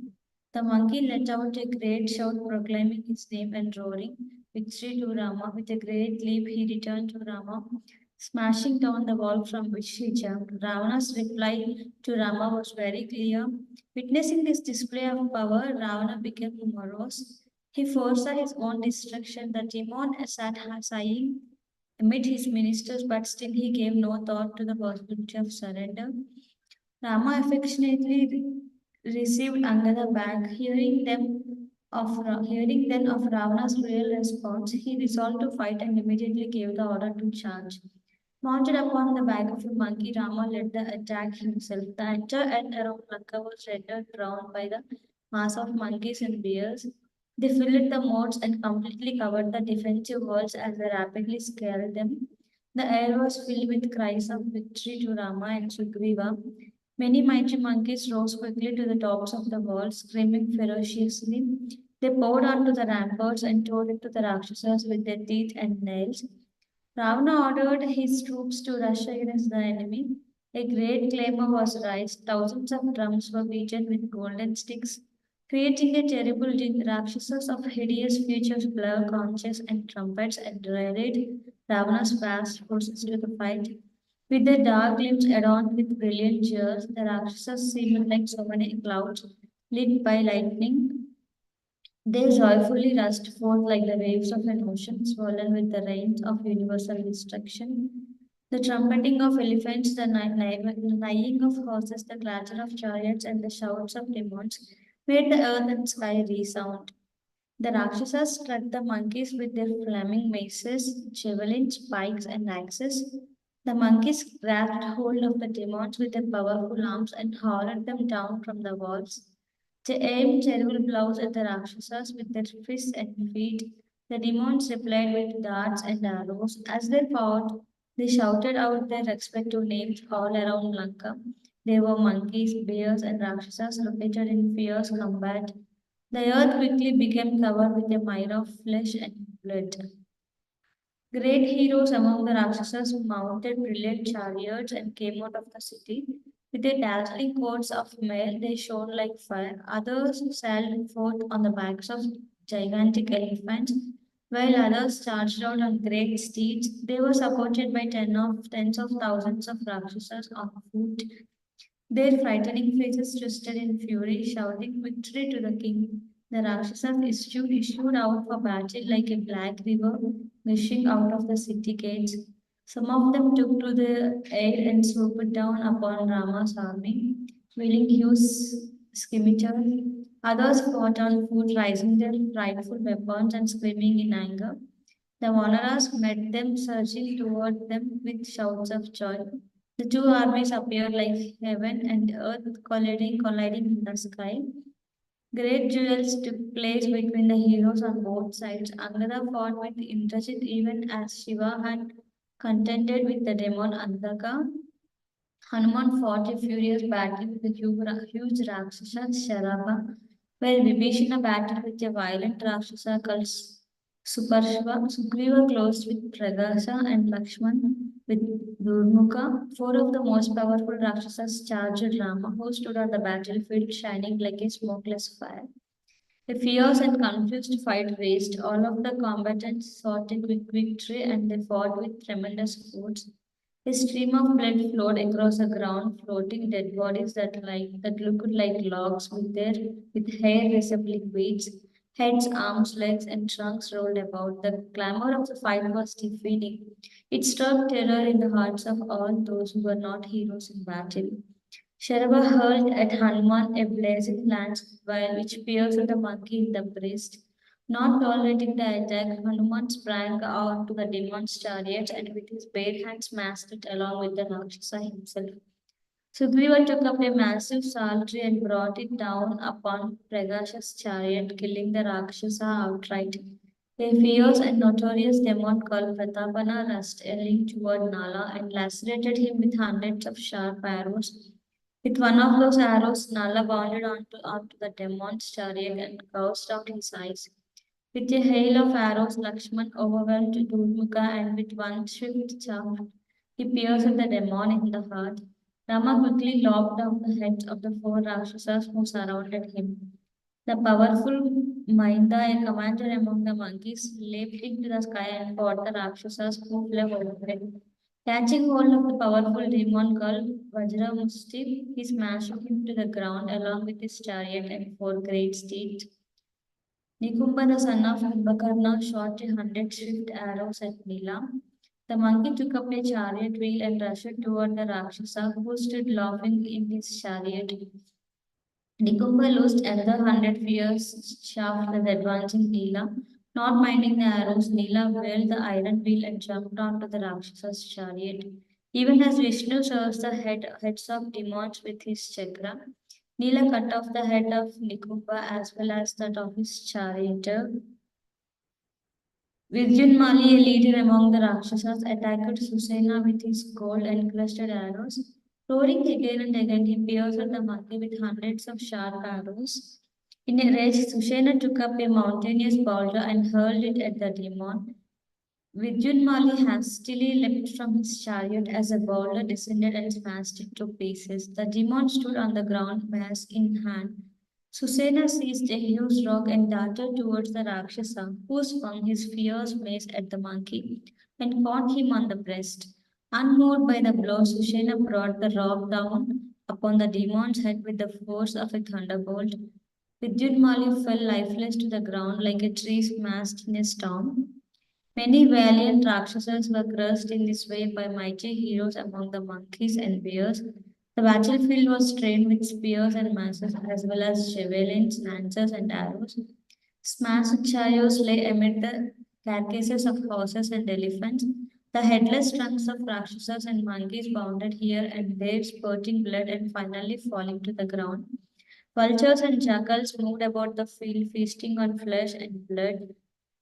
The monkey let out a great shout proclaiming his name and roaring victory to Rama. With a great leap, he returned to Rama, smashing down the wall from which he jumped. Ravana's reply to Rama was very clear. Witnessing this display of power, Ravana became morose. He foresaw his own destruction. The demon sat sighing amid his ministers, but still he gave no thought to the possibility of surrender. Rama affectionately received Angada back, hearing then of Ravana's real response, he resolved to fight and immediately gave the order to charge. Mounted upon the back of a monkey, Rama led the attack himself. The entire earth around Lanka was rendered brown by the mass of monkeys and bears. They filled the moats and completely covered the defensive walls as they rapidly scaled them. The air was filled with cries of victory to Rama and Sugriva. Many mighty monkeys rose quickly to the tops of the walls, screaming ferociously. They poured onto the ramparts and tore into the Rakshasas with their teeth and nails. Ravana ordered his troops to rush against the enemy. A great clamor was raised. Thousands of drums were beaten with golden sticks, creating a terrible din. Rakshasas of hideous features, blur conches, and trumpets and rallied Ravana's vast forces to the fight. With their dark limbs adorned with brilliant jewels, the Rakshasas seemed like so many clouds lit by lightning. They joyfully rushed forth like the waves of an ocean swollen with the rains of universal destruction. The trumpeting of elephants, the neighing of horses, the clatter of chariots, and the shouts of demons made the earth and sky resound. The Rakshasas struck the monkeys with their flaming maces, javelins, pikes, and axes. The monkeys grasped hold of the demons with their powerful arms and hauled them down from the walls. They aimed terrible blows at the Rakshasas with their fists and feet. The demons replied with darts and arrows. As they fought, they shouted out their respective names all around Lanka. They were monkeys, bears, and Rakshasas located in fierce combat. The earth quickly became covered with a mire of flesh and blood. Great heroes among the Rakshasas mounted brilliant chariots and came out of the city. With their dazzling coats of mail, they shone like fire. Others sailed forth on the backs of gigantic elephants, while others charged out on great steeds. They were supported by tens of thousands of Rakshasas on foot. Their frightening faces twisted in fury, shouting victory to the king. The Rakshasas issued out for battle like a black river gushing out of the city gates. Some of them took to the air and swooped down upon Rama's army, wielding huge scimitars. Others fought on foot, raising their frightful weapons and screaming in anger. The Vanaras met them, surging toward them with shouts of joy. The two armies appeared like heaven and earth colliding in the sky. Great duels took place between the heroes on both sides. Angada fought with Indrajit even as Shiva had contended with the demon Andaka. Hanuman fought a furious battle with the huge Rakshasa Sharaba, while Vibhishana battled with a violent Rakshasa called Suparshva. Sugriva closed with Pragasha and Lakshman with Durmukha. Four of the most powerful Rakshasas charged Rama, who stood on the battlefield shining like a smokeless fire. A fierce and confused fight raged. All of the combatants sought a quick victory and they fought with tremendous force. A stream of blood flowed across the ground, floating dead bodies that looked like logs with hair resembling weeds. Heads, arms, legs, and trunks rolled about. The clamor of the fight was deafening. It struck terror in the hearts of all those who were not heroes in battle. Sharava hurled at Hanuman a blazing lance which pierced the monkey in the breast. Not tolerating the attack, Hanuman sprang out to the demon's chariot and with his bare hands smashed it along with the Rakshasa himself. Sugriva took up a massive saltry and brought it down upon Pragasha's chariot, killing the Rakshasa outright. A fierce and notorious demon called Pratapana rushed yelling toward Nala and lacerated him with hundreds of sharp arrows. With one of those arrows, Nala bounded onto the demon's chariot and gouged out his eyes. With a hail of arrows, Lakshman overwhelmed Durmukha and with one swift shaft, he pierced the demon in the heart. Rama quickly lopped off the heads of the four Rakshasas who surrounded him. The powerful Mainda, a commander among the monkeys, leaped into the sky and fought the Rakshasas who flew overhead. Catching hold of the powerful demon called Vajramusti, he smashed him to the ground along with his chariot and four great steeds. Nikumba, the son of Kumbhakarna, shot 100 swift arrows at Nila. The monkey took up a chariot wheel and rushed toward the Rakshasa, who stood laughing in his chariot. Nikumba loosed another 100 fierce shafts at the advancing Nila. Not minding the arrows, Nila whirled the iron wheel and jumped onto the Rakshas's chariot. Even as Vishnu serves the heads of demons with his chakra, Nila cut off the head of Nikumba as well as that of his charioteer. Virjunmali, a leader among the Rakshasas, attacked Susena with his gold encrusted arrows. Roaring again and again, he pierced the monkey with hundreds of sharp arrows. In a rage, Susena took up a mountainous boulder and hurled it at the demon. Vidunmali hastily leapt from his chariot as a boulder descended and smashed it to pieces. The demon stood on the ground, mask in hand. Susena seized a huge rock and darted towards the Rakshasa, who swung his fierce mace at the monkey and caught him on the breast. Unmoved by the blow, Susena brought the rock down upon the demon's head with the force of a thunderbolt. Vidyunmali fell lifeless to the ground like a tree smashed in a storm. Many valiant Rakshasas were crushed in this way by mighty heroes among the monkeys and bears. The battlefield was strewn with spears and maces, as well as javelins, lances, and arrows. Smashed chariots lay amid the carcasses of horses and elephants. The headless trunks of Rakshasas and monkeys bounded here and there, spurting blood and finally falling to the ground. Vultures and jackals moved about the field, feasting on flesh and blood.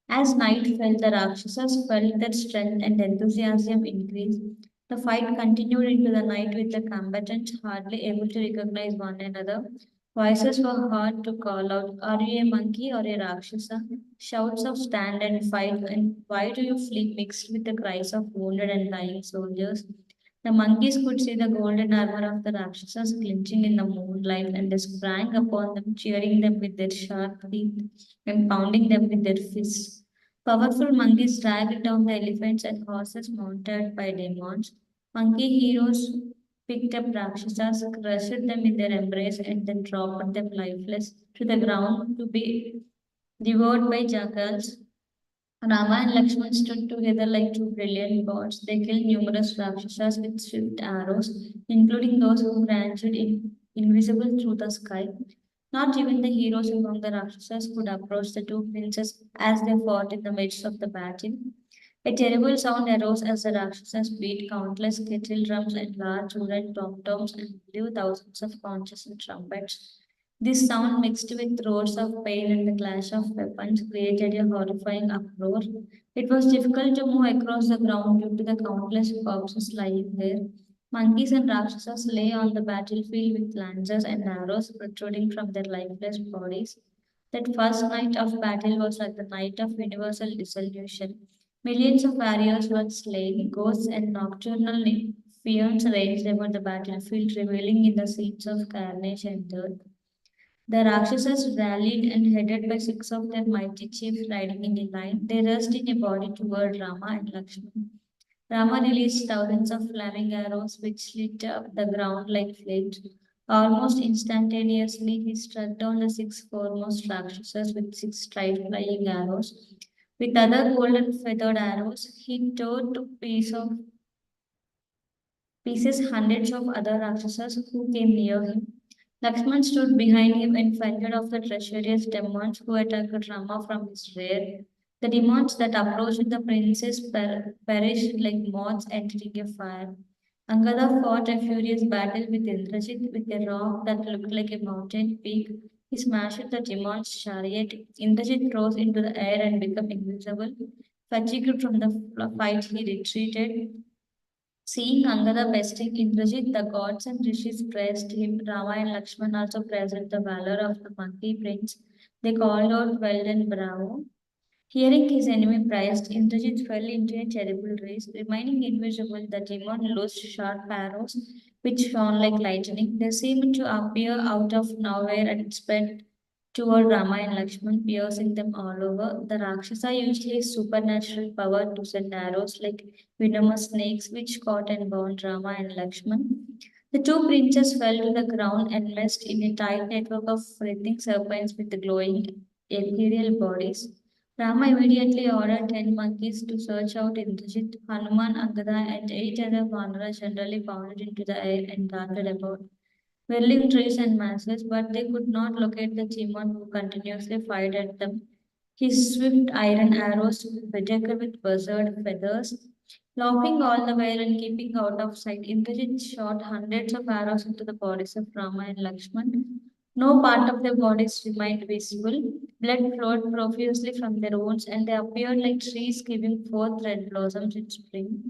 As night fell, the Rakshasas felt their strength and enthusiasm increase. The fight continued into the night with the combatants hardly able to recognize one another. Voices were heard to call out, "Are you a monkey or a Rakshasa?" Shouts of "Stand and fight" and "Why do you flee?" mixed with the cries of wounded and dying soldiers. The monkeys could see the golden armor of the Rakshasas glinting in the moonlight, and they sprang upon them, cheering them with their sharp teeth and pounding them with their fists. Powerful monkeys dragged down the elephants and horses mounted by demons. Monkey heroes picked up Rakshasas, crushed them in their embrace, and then dropped them lifeless to the ground to be devoured by jackals. Rama and Lakshman stood together like two brilliant gods. They killed numerous Rakshasas with swift arrows, including those who branched invisible through the sky. Not even the heroes among the Rakshasas could approach the two princes as they fought in the midst of the battle. A terrible sound arose as the Rakshasas beat countless kettle drums and large wooden tom-toms and blew thousands of conches and trumpets. This sound, mixed with roars of pain and the clash of weapons, created a horrifying uproar. It was difficult to move across the ground due to the countless corpses lying there. Monkeys and Rakshasas lay on the battlefield with lances and arrows protruding from their lifeless bodies. That first night of battle was like the night of universal dissolution. Millions of warriors were slain, ghosts and nocturnal fiends raged over the battlefield, reveling in the scenes of carnage and death. The Rakshasas rallied and headed by six of their mighty chiefs riding in a line. They rushed in a body toward Rama and Lakshman. Rama released thousands of flaming arrows which lit up the ground like flames. Almost instantaneously, he struck down the six foremost Rakshasas with six straight flying arrows. With other golden feathered arrows, he tore to pieces hundreds of other Rakshasas who came near him. Lakshman stood behind him and fended off the treacherous demons who attacked Rama from his rear. The demons that approached the princess perished like moths entering a fire. Angada fought a furious battle with Indrajit with a rock that looked like a mountain peak. He smashed the demon's chariot. Indrajit rose into the air and became invisible. Fatigued from the fight, he retreated. Seeing Angada besting Indrajit, the gods and rishis praised him. Rama and Lakshman also praised the valor of the monkey prince. They called out, "Well done, bravo." Hearing his enemy praised, Indrajit fell into a terrible rage. Remaining invisible, the demon loosed sharp arrows which shone like lightning. They seemed to appear out of nowhere and sped toward Rama and Lakshman, piercing them all over. The Rakshasa used his supernatural power to send arrows like venomous snakes which caught and bound Rama and Lakshman. The two princes fell to the ground and meshed in a tight network of writhing serpents with glowing ethereal bodies. Rama immediately ordered 10 monkeys to search out Indrajit. Hanuman, Angada, and 8 other Vanara generally bounded into the air and darted about, whirling trees and masses, but they could not locate the demon who continuously fired at them. His swift iron arrows bedecked with buzzard feathers. Laughing all the while and keeping out of sight, Indrajit shot hundreds of arrows into the bodies of Rama and Lakshman. No part of their bodies remained visible. Blood flowed profusely from their wounds, and they appeared like trees giving forth red blossoms in spring.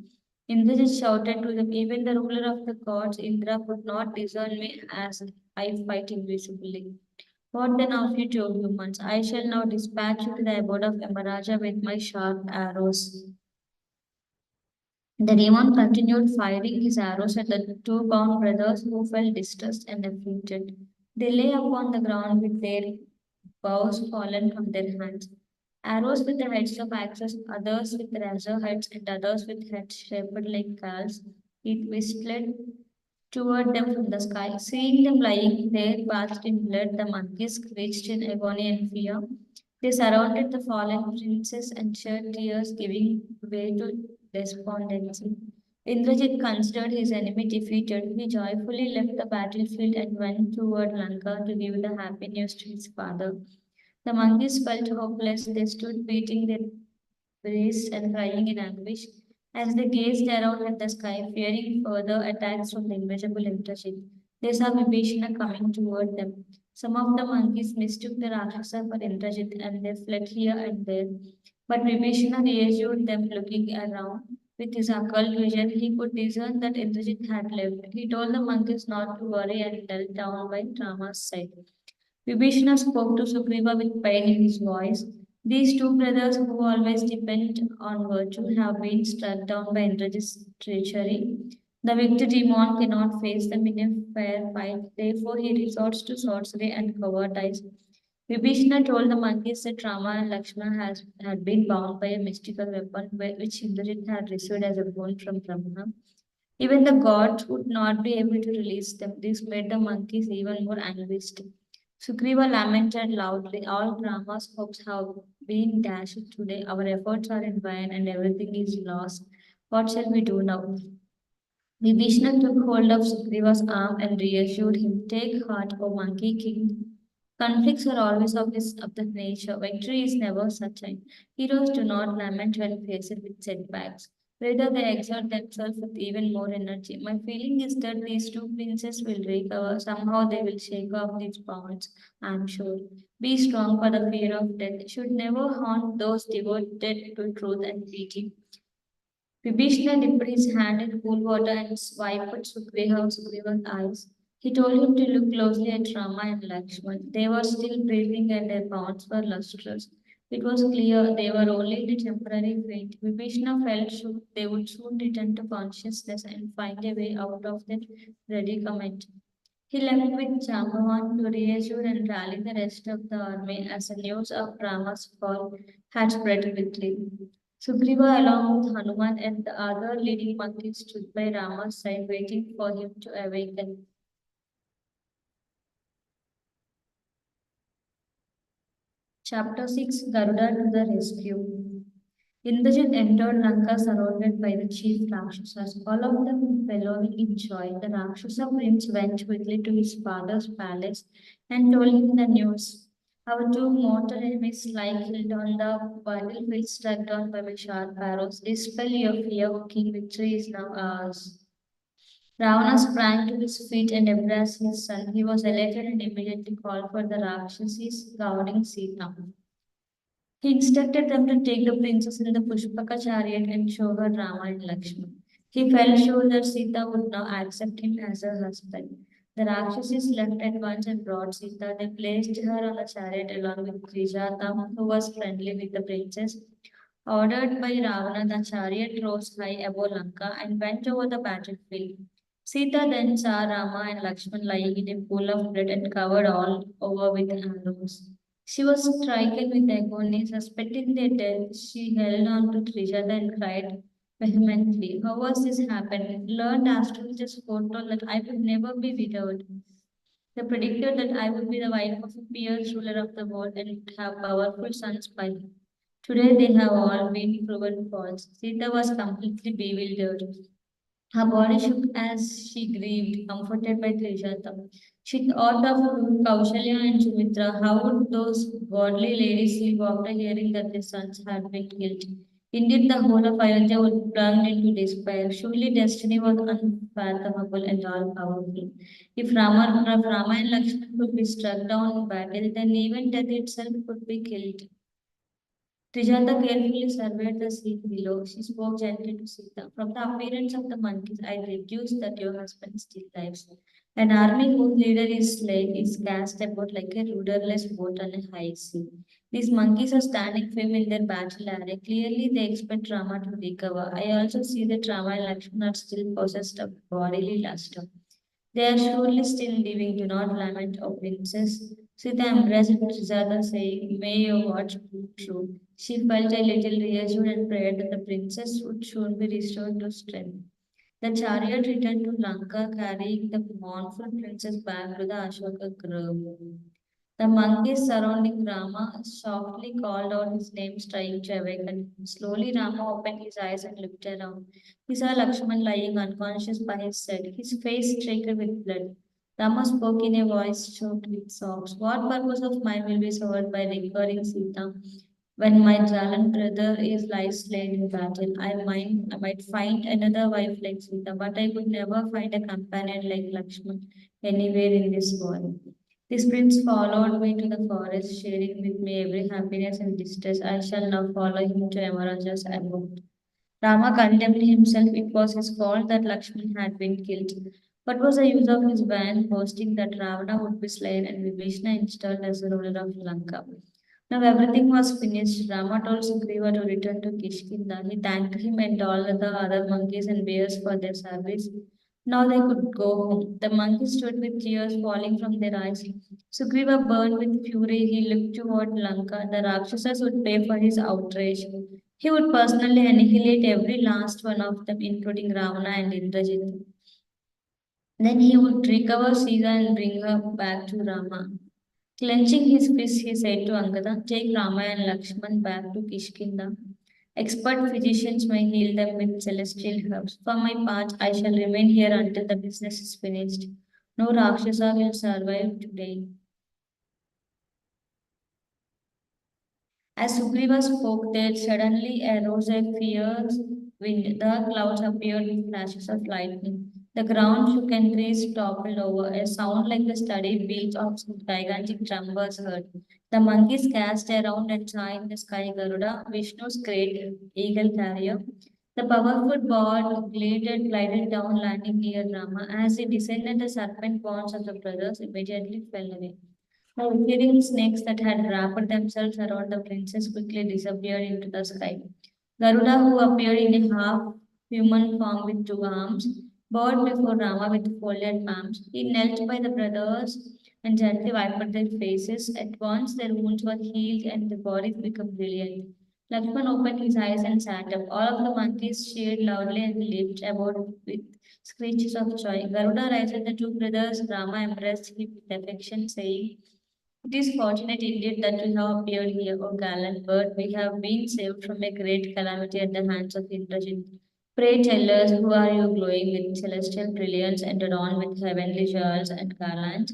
Indrajit shouted to them, "Even the ruler of the gods, Indra, could not discern me as I fight invisibly. What then of you two humans? I shall now dispatch you to the abode of Yamaraja with my sharp arrows." The demon continued firing his arrows at the two bound brothers who felt distressed and afflicted. They lay upon the ground with their bows fallen from their hands. Arrows with the heads of axes, others with razor heads, and others with heads shaped like calves. It whistled toward them from the sky. Seeing them lying there, bathed in blood, the monkeys screeched in agony and fear. They surrounded the fallen princess and shed tears, giving way to despondency. Indrajit considered his enemy defeated. He joyfully left the battlefield and went toward Lanka to give the happy news to his father. The monkeys felt hopeless. They stood beating their breasts and crying in anguish as they gazed around at the sky, fearing further attacks from the invisible Indrajit. They saw Vibhishana coming toward them. Some of the monkeys mistook the Rakshasa for Indrajit and they fled here and there. But Vibhishana reassured them, looking around. With his occult vision, he could discern that Indrajit had left. He told the monkeys not to worry and knelt down by Rama's side. Vibhishana spoke to Sugriva with pain in his voice. These two brothers, who always depend on virtue, have been struck down by Indrajit's treachery. The wicked demon cannot face them in a fair fight, therefore he resorts to sorcery and cowardice. Vibhishana told the monkeys that Rama and Lakshmana had been bound by a mystical weapon which Indrajit had received as a boon from Brahma. Even the gods would not be able to release them. This made the monkeys even more anguished. Sugriva lamented loudly, all Rama's hopes have been dashed today. Our efforts are in vain and everything is lost. What shall we do now? Vibhishna took hold of Sugriva's arm and reassured him, take heart, O monkey king. Conflicts are always of the nature. Victory is never certain. Heroes do not lament when faced with setbacks. Rather, they exert themselves with even more energy. My feeling is that these two princes will recover. Somehow they will shake off these bonds, I am sure. Be strong, for the fear of death should never haunt those devoted to truth and pity. Vibhishna dipped his hand in cool water and wiped Sugriva's eyes. He told him to look closely at Rama and Lakshman. They were still breathing and their bonds were lustrous. It was clear they were only in a temporary faint. Vibhishna felt sure they would soon return to consciousness and find a way out of that predicament. He left with Jambavan to reassure and rally the rest of the army as the news of Rama's fall had spread quickly. Sugriva, along with Hanuman and the other leading monkeys, stood by Rama's side, waiting for him to awaken. Chapter 6, Garuda to the Rescue. Indrajit entered Lanka surrounded by the chief Rakshasas, all of them bellowing in joy. The Rakshasa prince went quickly to his father's palace and told him the news. Our two mortal enemies lie killed on the battlefield, struck down by my sharp arrows. Dispel your fear, O king, victory is now ours. Ravana sprang to his feet and embraced his son. He was elated and immediately called for the Rakshasas guarding Sita. He instructed them to take the princess in the Pushpaka chariot and show her Rama and Lakshman. He felt sure that Sita would now accept him as her husband. The Rakshasas left at once and brought Sita. They placed her on the chariot along with Trijata, who was friendly with the princess. Ordered by Ravana, the chariot rose high above Lanka and went over the battlefield. Sita then saw Rama and Lakshman lying in a pool of blood and covered all over with arrows. She was stricken with agony, suspecting their death. She held on to Trijata and cried vehemently. How was this happened? Learned astrologers foretold that I would never be widowed. They predicted that I would be the wife of a fierce ruler of the world and would have powerful sons by him. Today they have all been proven false. Sita was completely bewildered. Her body shook as she grieved, comforted by Trijata. She thought of Kaushalya and Sumitra. How would those godly ladies live after hearing that their sons had been killed? Indeed, the whole of Ayodhya would plunge into despair. Surely destiny was unfathomable and all powerful. If Rama and Lakshman could be struck down in battle, then even death itself could be killed. Trijata carefully surveyed the scene below. She spoke gently to Sita. From the appearance of the monkeys, I deduce that your husband still lives. An army whose leader is slain is cast about like a rudderless boat on a high sea. These monkeys are standing firm in their battle array. Clearly, they expect Rama to recover. I also see that Rama and Lakshmana are still possessed of bodily lust. They are surely still living. Do not lament, O princess. Sita embraced Trijata, saying, may your watch prove true. She felt a little reassured and prayed that the princess would soon be restored to strength. The chariot returned to Lanka, carrying the mournful princess back to the Ashoka grove. The monkeys surrounding Rama softly called out his name, trying to awaken him. Slowly, Rama opened his eyes and looked around. He saw Lakshman lying unconscious by his side, his face streaked with blood. Rama spoke in a voice choked with sobs. What purpose of mine will be served by recovering Sita? When my gallant brother is lies slain in battle, I might find another wife like Sita, but I could never find a companion like Lakshman anywhere in this world. This prince followed me to the forest, sharing with me every happiness and distress. I shall now follow him to Yamaraja's abode. Rama condemned himself. It was his fault that Lakshman had been killed. What was the use of his van boasting that Ravana would be slain and Vibhishna installed as the ruler of Lanka? Now everything was finished. Rama told Sugriva to return to Kishkinda. He thanked him and all the other monkeys and bears for their service. Now they could go home. The monkeys stood with tears falling from their eyes. Sugriva burned with fury. He looked toward Lanka. The Rakshasas would pay for his outrage. He would personally annihilate every last one of them, including Ravana and Indrajit. Then he would recover Sita and bring her back to Rama. Clenching his fist, he said to Angada, "Take Rama and Lakshman back to Kishkinda. Expert physicians may heal them with celestial herbs. For my part, I shall remain here until the business is finished. No Rakshasa will survive today." As Sugriva spoke, there suddenly arose a fierce wind. The clouds appeared with flashes of lightning. The ground shook and trees toppled over. A sound like the steady beat of some gigantic drum was heard. The monkeys cast around and saw in the sky Garuda, Vishnu's great eagle carrier. The powerful bird glided down, landing near Rama. As it descended, the serpent bonds of the brothers immediately fell away. The ethereal snakes that had wrapped themselves around the princess quickly disappeared into the sky. Garuda, who appeared in a half human form with two arms, bowed before Rama with folded palms. He knelt by the brothers and gently wiped their faces. At once their wounds were healed and their bodies became brilliant. Lakshman opened his eyes and sat up. All of the monkeys cheered loudly and leaped about with screeches of joy. Garuda raised the two brothers. Rama embraced him with affection, saying, "It is fortunate indeed that you have appeared here, O gallant bird. We have been saved from a great calamity at the hands of Indrajit. Pray tell us, who are you glowing with celestial brilliance and adorned with heavenly jewels and garlands?"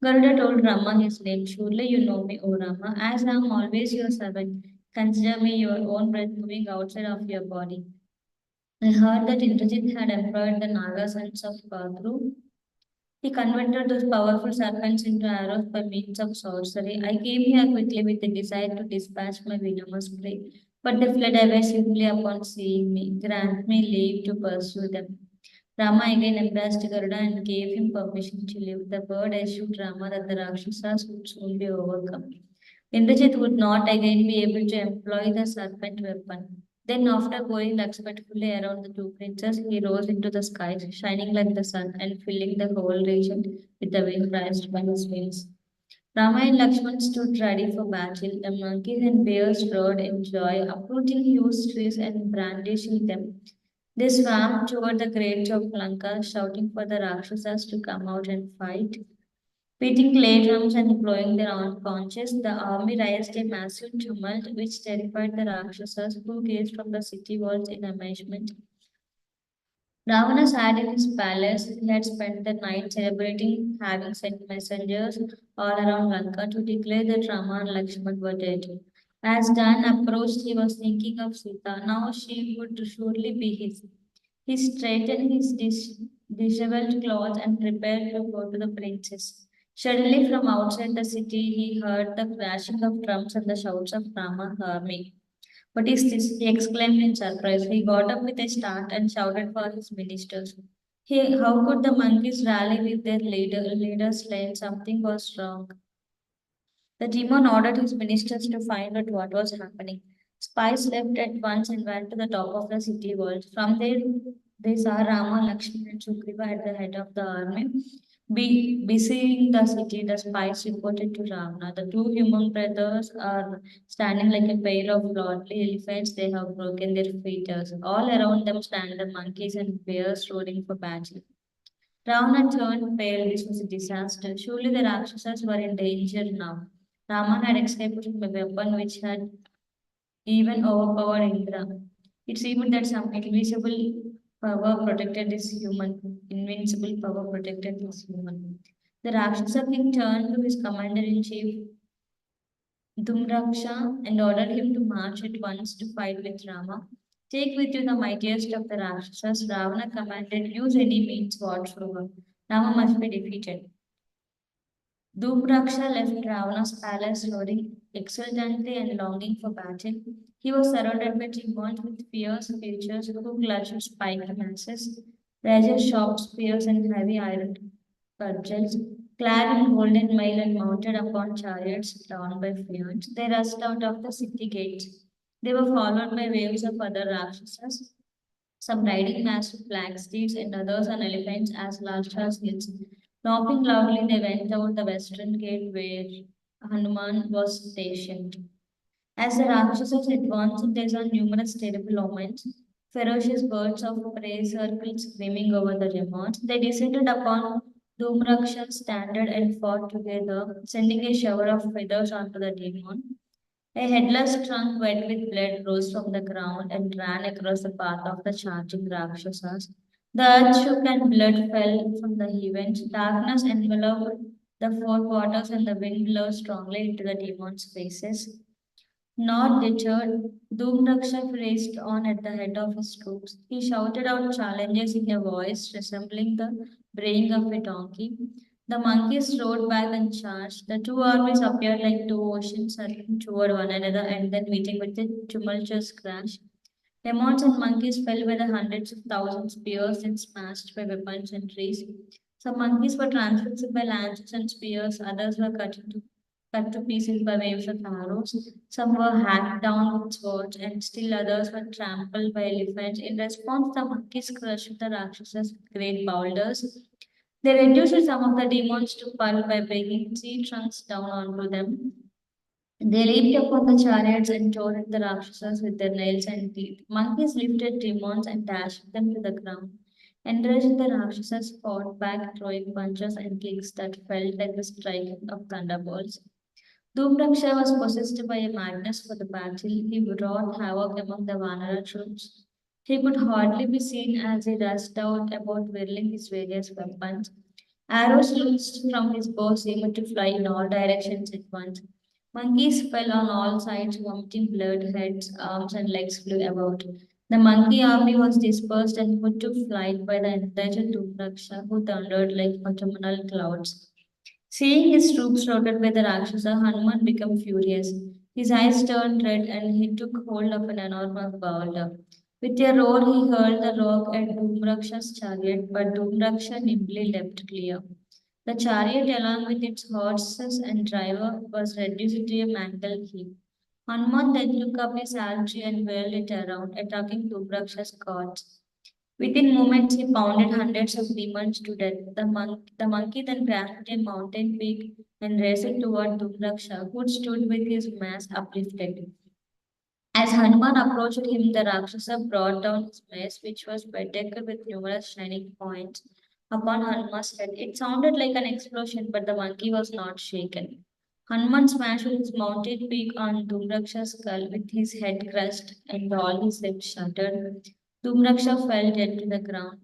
Garuda told Rama his name. "Surely you know me, O Rama, as I am always your servant. Consider me your own breath moving outside of your body. I heard that Indrajit had employed the Naga sons of Badru. He converted those powerful serpents into arrows by means of sorcery. I came here quickly with the desire to dispatch my venomous prey, but they fled away simply upon seeing me. Grant me leave to pursue them." Rama again embraced Garuda and gave him permission to leave. The bird assured Rama that the Rakshasas would soon be overcome. Indrajit would not again be able to employ the serpent weapon. Then, after going unexpectedly around the two princes, he rose into the skies, shining like the sun and filling the whole region with the wind raised by his wings. Rama and Lakshman stood ready for battle. The monkeys and bears roared in joy, uprooting huge trees and brandishing them. They swam toward the gates of Lanka, shouting for the Rakshasas to come out and fight. Beating clay drums and blowing their own conches, the army raised a massive tumult which terrified the Rakshasas, who gazed from the city walls in amazement. Ravana sat in his palace. He had spent the night celebrating, having sent messengers all around Lanka to declare that Rama and Lakshman were dead. As dawn approached, he was thinking of Sita. Now she would surely be his. He straightened his disheveled clothes and prepared to go to the princess. Suddenly, from outside the city, he heard the crashing of drums and the shouts of Rama's army. "What is this?" he exclaimed in surprise. He got up with a start and shouted for his ministers. How could the monkeys rally with their leader slain? Something was wrong. The demon ordered his ministers to find out what was happening. Spies left at once and went to the top of the city walls. From there, they saw Rama, Lakshman, and Sugriva at the head of the army. Besieging the city, the spies reported to Ravana. The two human brothers are standing like a pair of lordly elephants. They have broken their fetters. All around them stand the monkeys and bears roaring for battle. Ravana turned pale. This was a disaster. Surely the Rakshasas were in danger now. Raman had escaped from a weapon which had even overpowered Indra. It seemed that some invincible power protected this human. The Rakshasa king turned to his commander in chief, Dhumraksha, and ordered him to march at once to fight with Rama. "Take with you the mightiest of the Rakshasas," Ravana commanded. "Use any means whatsoever. Rama must be defeated." Dhumraksha left Ravana's palace roaring exultantly and longing for battle. He was surrounded by demons with fierce creatures who clutched spiked masses, razor sharp spears and heavy iron cudgels. Clad in golden mail and mounted upon chariots drawn by fiends, they rushed out of the city gates. They were followed by waves of other Rakshasas, some riding massive black steeds and others on elephants as large as hills. Laughing loudly, they went out the western gate where Hanuman was stationed. As the Rakshasas advanced, they saw numerous terrible omens. Ferocious birds of prey circled screaming over the demons. They descended upon Dhumraksha's standard and fought together, sending a shower of feathers onto the demon. A headless trunk wet with blood rose from the ground and ran across the path of the charging Rakshasas. The earth shook and blood fell from the heavens. Darkness enveloped the four quarters and the wind blew strongly into the demons' faces. Not deterred, Dhumraksha raced on at the head of his troops. He shouted out challenges in a voice resembling the braying of a donkey. The monkeys rode back and charged. The two armies appeared like two oceans surging toward one another and then meeting with a tumultuous crash. Demons and monkeys fell by the hundreds of thousands, pierced and smashed by weapons and trees. Some monkeys were transfixed by lances and spears, others were cut to pieces by waves of arrows. Some were hacked down with swords, and still others were trampled by elephants. In response, the monkeys crushed the Rakshasas with great boulders. They reduced some of the demons to pulp by breaking tree trunks down onto them. They leaped upon the chariots and tore at the Rakshasas with their nails and teeth. Monkeys lifted demons and dashed them to the ground. Enraged, the Rakshasas fought back, throwing punches and kicks that felt like the striking of thunderbolts. Dhumraksha was possessed by a madness for the battle. He wrought havoc among the Vanara troops. He could hardly be seen as he rushed out about whirling his various weapons. Arrows loosed from his bow seemed to fly in all directions at once. Monkeys fell on all sides, vomiting blood, heads, arms, and legs flew about. The monkey army was dispersed and put to flight by the enraged Dhumraksha, who thundered like autumnal clouds. Seeing his troops routed by the Rakshasa, Hanuman became furious. His eyes turned red and he took hold of an enormous boulder. With a roar, he hurled the rock at Dhumraksha's chariot, but Dhumraksha nimbly leapt clear. The chariot, along with its horses and driver, was reduced to a mangled heap. Hanuman then took up his archery and whirled it around, attacking Dhumraksha's guards. Within moments, he pounded hundreds of demons to death. The monkey then grasped a mountain peak and raced toward Dhumraksha, who stood with his mace uplifted. As Hanuman approached him, the Rakshasa brought down his mace, which was bedecked with numerous shining points upon Hanuman's head. It sounded like an explosion, but the monkey was not shaken. Hanuman smashed his mountain peak on Dhumraksha's skull with his head crushed and all his limbs shattered. Dhumraksha fell dead to the ground.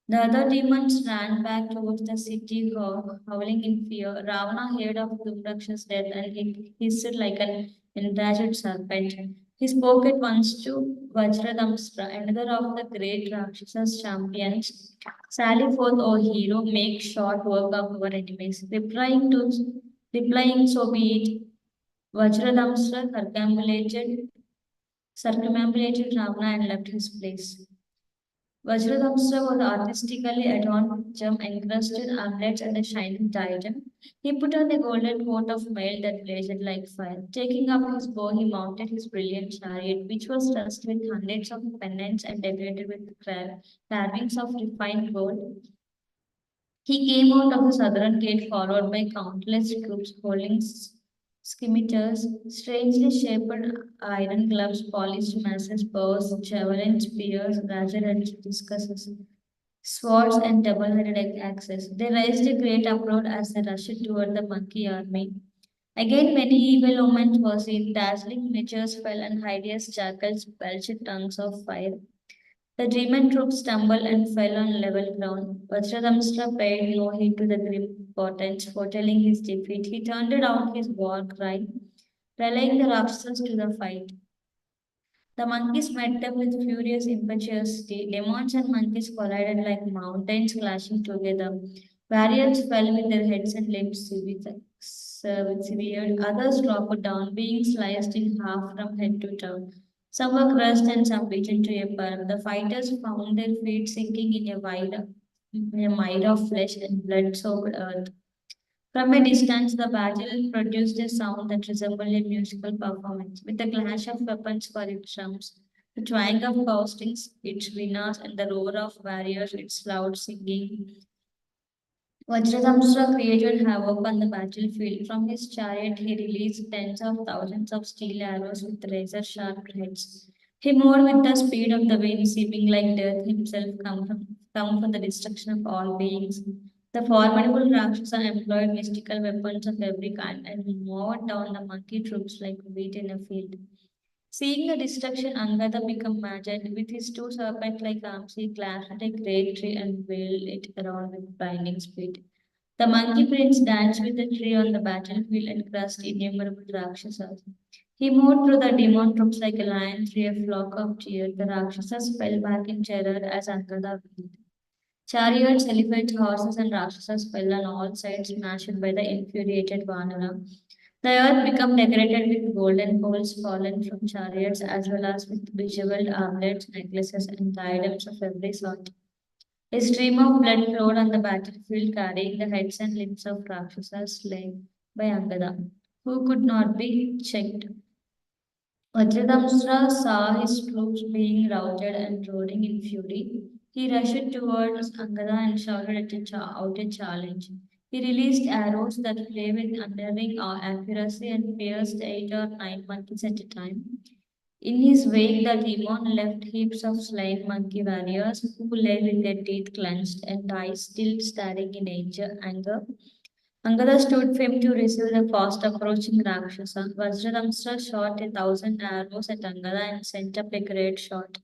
The other demons ran back towards the city, howling in fear. Ravana heard of Dhumraksha's death and he hissed like an enraged serpent. He spoke at once to Vajradamstra, another of the great Rakshasas champions. Sally forth, O hero, make short work of our enemies. Replying, so be it. Vajradamstra circumambulated Ravana and left his place. Vajradamstra was artistically adorned with gem encrusted armlets and a shining diadem. He put on a golden coat of mail that blazed like fire. Taking up his bow, he mounted his brilliant chariot, which was dressed with hundreds of pennants and decorated with carvings of refined gold. He came out of the southern gate, followed by countless troops holding scimitars, strangely shaped iron gloves, polished masses, bows, javelins, spears, razor-edged discuses, swords, and double-headed axes. They raised a great uproar as they rushed toward the monkey army. Again, many evil omens were seen. Dazzling meteors fell, and hideous jackals belched tongues of fire. The demon troops stumbled and fell on level ground. Vajradamstra paid no heed to the grim portents foretelling his defeat. He turned out his war cry, rallying the Rakshasas to the fight. The monkeys met them with furious impetuosity. Demons and monkeys collided like mountains clashing together. Warriors fell with their heads and limbs severed. Others dropped down, being sliced in half from head to toe. Some were crushed and some beaten to a pulp. The fighters found their feet sinking in a mire of flesh and blood-soaked earth. From a distance, the battle produced a sound that resembled a musical performance, with the clash of weapons for its drums, the twang of castings, its winners, and the roar of warriors, its loud singing. Vajradamstra created havoc on the battlefield. From his chariot, he released tens of thousands of steel arrows with razor sharp heads. He moved with the speed of the wind, seeming like death himself come from the destruction of all beings. The formidable Rakshasa employed mystical weapons of every kind and mowed down the monkey troops like wheat in a field. Seeing the destruction, Angada became mad. With his two serpent-like arms, he clasped a great tree and whirled it around with blinding speed. The monkey prince danced with the tree on the battlefield and crushed innumerable Rakshasas. He moved through the demon troops like a lion through a flock of deer. The Rakshasas fell back in terror as Angada wheeled. Chariots, elephants, horses, and Rakshasas fell on all sides, smashed by the infuriated Vanara. The earth became decorated with golden poles fallen from chariots as well as with bejeweled armlets, necklaces, and diadems of every sort. A stream of blood flowed on the battlefield, carrying the heads and limbs of Rakshasas slain by Angada, who could not be checked. Vajradamstra saw his troops being routed and roaring in fury. He rushed towards Angada and shouted out a challenge. He released arrows that flew with unnerving accuracy and pierced 8 or 9 monkeys at a time. In his wake, the demon left heaps of slain monkey warriors who lay with their teeth clenched and eyes still staring in anger. Angada stood firm to receive the fast approaching Rakshasa. Vajradamstra shot 1,000 arrows at Angada and sent up a great shot.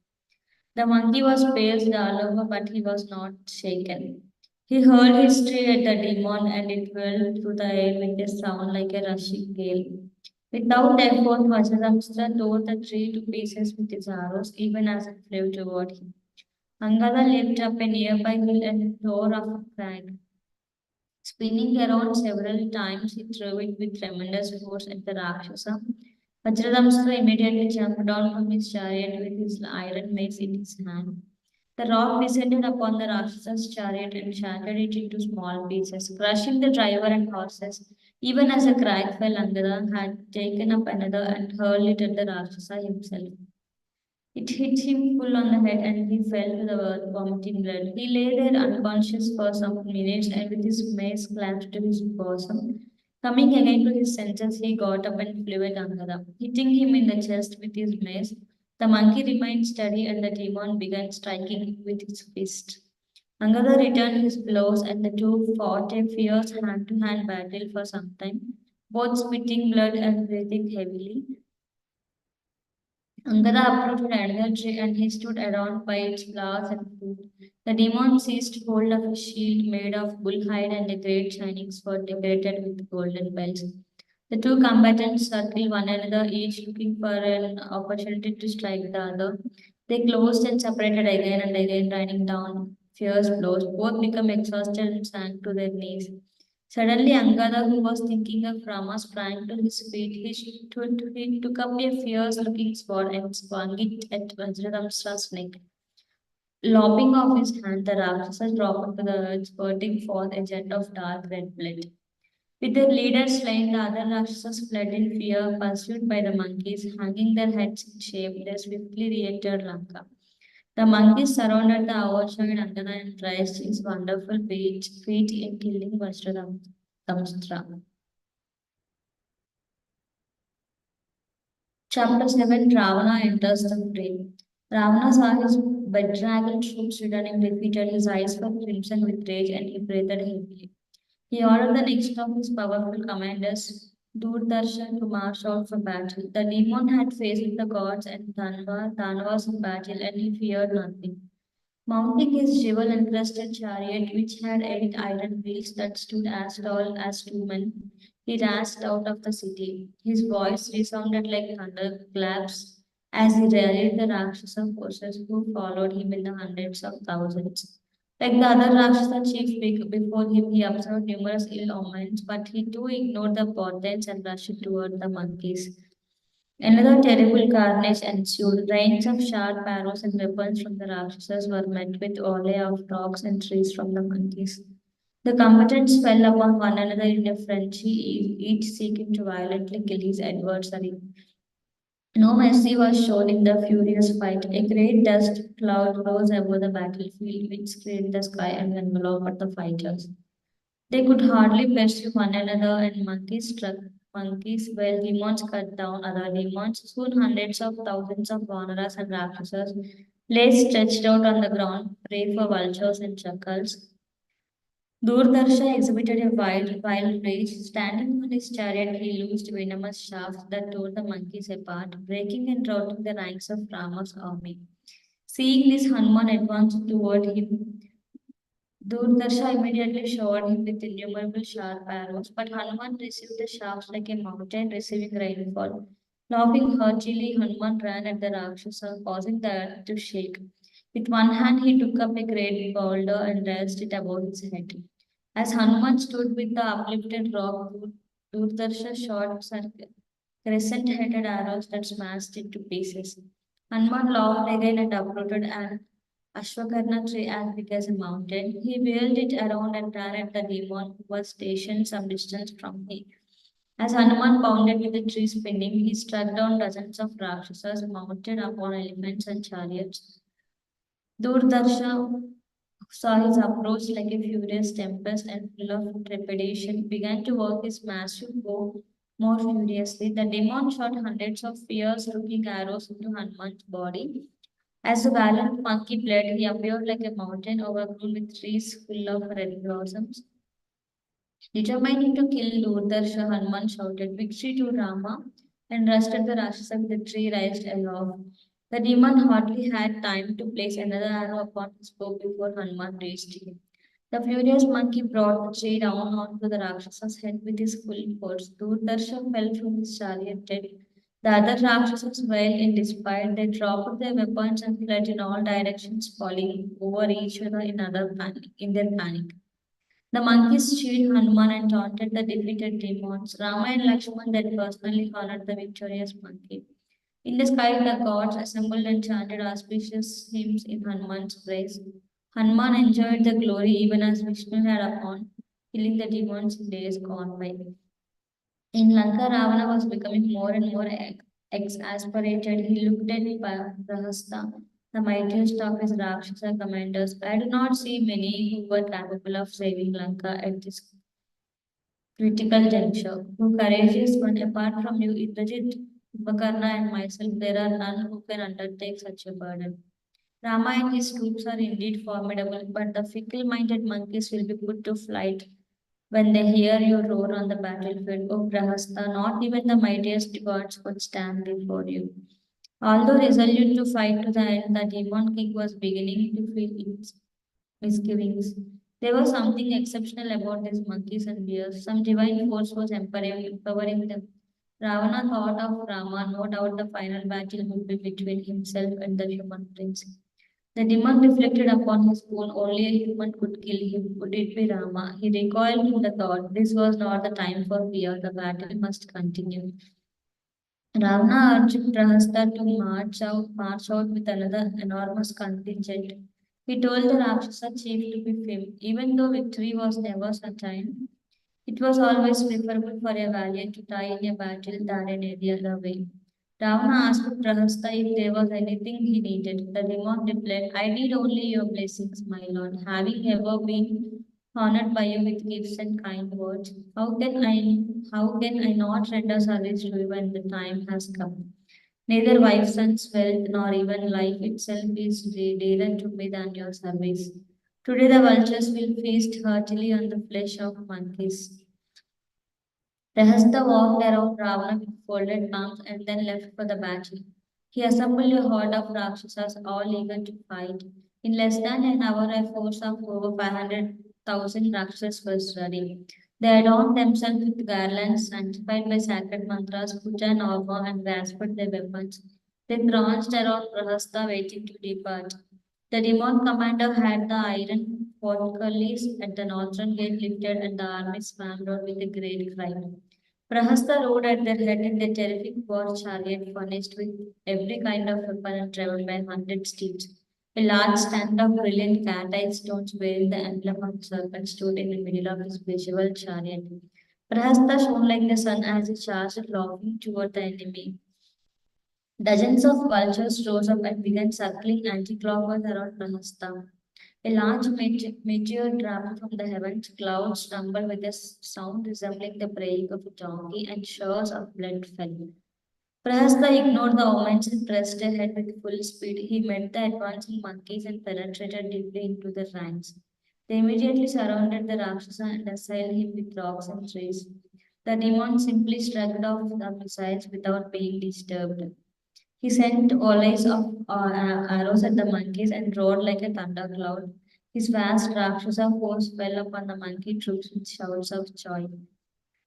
The monkey was pierced all over, but he was not shaken. He hurled his tree at the demon and it whirled through the air with a sound like a rushing gale. Without effort, Vajradamstra tore the tree to pieces with his arrows, even as it flew toward him. Angada leaped up a nearby hill and tore off a crag. Spinning around several times, he threw it with tremendous force at the Rakshasa. Vajradamstra immediately jumped down from his chariot with his iron mace in his hand. The rock descended upon the Rakshasa's chariot and shattered it into small pieces, crushing the driver and horses. Even as a crag fell, Angada had taken up another and hurled it at the Rakshasa himself. It hit him full on the head and he fell to the earth, vomiting blood. He lay there unconscious for some minutes and with his mace clasped to his bosom. Coming again to his senses, he got up and flew at Angada, hitting him in the chest with his mace. The monkey remained steady and the demon began striking him with his fist. Angada returned his blows and the two fought a fierce hand-to-hand battle for some time, both spitting blood and breathing heavily. Angada uprooted another tree and he stood around by its flowers and fruit. The demon seized hold of a shield made of bull hide and a great shining sword decorated with golden bells. The two combatants circled one another, each looking for an opportunity to strike the other. They closed and separated again and again, raining down fierce blows. Both became exhausted and sank to their knees. Suddenly, Angada, who was thinking of Rama, sprang to his feet. He took up a fierce-looking sword and swung it at Vajradamstra's neck. Lopping off his hand, the Rakshasa dropped to the earth, spurting forth a jet of dark red blood. With their leader slain, the other Rakshasas fled in fear, pursued by the monkeys, hanging their heads in shame. They swiftly re-entered Lanka. The monkeys surrounded the overjoyed Angada and praised his wonderful feat in killing Vajradamstra. Chapter 7 Ravana enters the fray. Ravana saw his bedraggled troops returning defeated. His eyes were crimson with rage and he breathed heavily. He ordered the next of his powerful commanders, Doordarshan, to march out for battle. The demon had faced the gods and Danavas in battle and he feared nothing. Mounting his jewel-encrusted chariot, which had 8 iron wheels that stood as tall as 2 men, he raced out of the city. His voice resounded like thunderclaps as he rallied the Rakshasa forces who followed him in the hundreds of thousands. Like the other Rakshasa chief before him, he observed numerous ill omens, but he too ignored the portents and rushed toward the monkeys. Another terrible carnage ensued. Rains of sharp arrows and weapons from the Rakshasas were met with volley of rocks and trees from the monkeys. The combatants fell upon one another in a frenzy, each seeking to violently kill his adversary. No mercy was shown in the furious fight. A great dust cloud rose above the battlefield, which screened the sky and enveloped the fighters. They could hardly pursue one another, and monkeys struck monkeys, while demons cut down other demons. Soon hundreds of thousands of vanaras and rakshasas lay stretched out on the ground, prey for vultures and jackals. Durdarsha exhibited a wild rage. Standing on his chariot, he loosed venomous shafts that tore the monkeys apart, breaking and routing the ranks of Rama's army. Seeing this, Hanuman advanced toward him. Durdarsha immediately showered him with innumerable sharp arrows, but Hanuman received the shafts like a mountain receiving rainfall. Laughing heartily, Hanuman ran at the Rakshasa, causing the earth to shake. With one hand, he took up a great boulder and raised it above his head. As Hanuman stood with the uplifted rock, Durdarsha shot crescent-headed arrows that smashed it to pieces. Hanuman laughed again and uprooted an Ashwakarna tree as big as a mountain. He wheeled it around and ran at the demon who was stationed some distance from him. As Hanuman pounded with the tree spinning, he struck down dozens of Rakshasas mounted upon elephants and chariots. Durdarsha saw his approach like a furious tempest and full of trepidation, began to work his massive bow more furiously. The demon shot hundreds of fierce-looking arrows into Hanuman's body. As the valiant monkey fled, he appeared like a mountain overgrown with trees full of red blossoms. Determined to kill Durdarsha, Hanuman shouted victory to Rama and rushed at the Rakshasa with the tree raised aloft. The demon hardly had time to place another arrow upon his bow before Hanuman reached him. The furious monkey brought the tree down onto the Rakshas's head with his full force. Durdarsha fell from his chariot dead. The other Rakshasas wailed in despair. They dropped their weapons and fled in all directions, falling over each other in their panic. The monkeys cheered Hanuman and taunted the defeated demons. Rama and Lakshman then personally honored the victorious monkey. In the sky, the gods assembled and chanted auspicious hymns in Hanuman's praise. Hanuman enjoyed the glory even as Vishnu had upon killing the demons in days gone by. In Lanka, Ravana was becoming more and more exasperated. He looked at Prahasta, the mightiest of his Rakshasa commanders. I do not see many who were capable of saving Lanka at this critical juncture. Who courageous one apart from you, Indrajit, Kumbhakarna, and myself, there are none who can undertake such a burden. Rama and his troops are indeed formidable, but the fickle-minded monkeys will be put to flight when they hear you roar on the battlefield. O Prahasta, not even the mightiest gods could stand before you. Although resolute to fight to the end, the demon king was beginning to feel its misgivings. There was something exceptional about these monkeys and bears. Some divine force was empowering them. Ravana thought of Rama, no doubt the final battle would be between himself and the human prince. The demon reflected upon his own, only a human could kill him. Would it be Rama? He recoiled in the thought. This was not the time for fear. The battle must continue. Ravana urged Prahasta to march out with another enormous contingent. He told the Rakshasa chief to be firm. Even though victory was never certain, it was always preferable for a valiant to die in a battle than in any other way. Ravana asked Prahasta if there was anything he needed. The demon replied, I need only your blessings, my lord. Having ever been honored by you with gifts and kind words, how can I not render service to you when the time has come? Neither wife, sons, wealth, nor even life itself is dearer to me than your service. Today the vultures will feast heartily on the flesh of monkeys. Rahasta walked around Ravana with folded palms and then left for the battle. He assembled a horde of Rakshasas, all eager to fight. In less than an hour, a force of over 500,000 Rakshasas was ready. They adorned themselves with garlands sanctified by sacred mantras, put on armor, and grasped their weapons. They pranced around Rahasta, waiting to depart. The demon commander had the iron portcullis at the northern gate lifted, and the army swarmed out with a great cry. Prahasta rode at their head in their terrific war chariot, furnished with every kind of weapon and traveled by 100 steeds. A large stand of brilliant cat-eye stones bearing the emblem of the serpent stood in the middle of his visible chariot. Prahasta shone like the sun as he charged laughing toward the enemy. Dozens of vultures rose up and began circling anti-clockwise around Prahasta. A large meteor dropped from the heavens, clouds trembled with a sound resembling the braying of a donkey, and showers of blood fell. Prahasta ignored the omens and pressed ahead with full speed. He met the advancing monkeys and penetrated deeply into the ranks. They immediately surrounded the Rakshasa and assailed him with rocks and trees. The demon simply shrugged off the missiles without being disturbed. He sent volleys of arrows at the monkeys and roared like a thundercloud. His vast Rakshasa force fell upon the monkey troops with shouts of joy.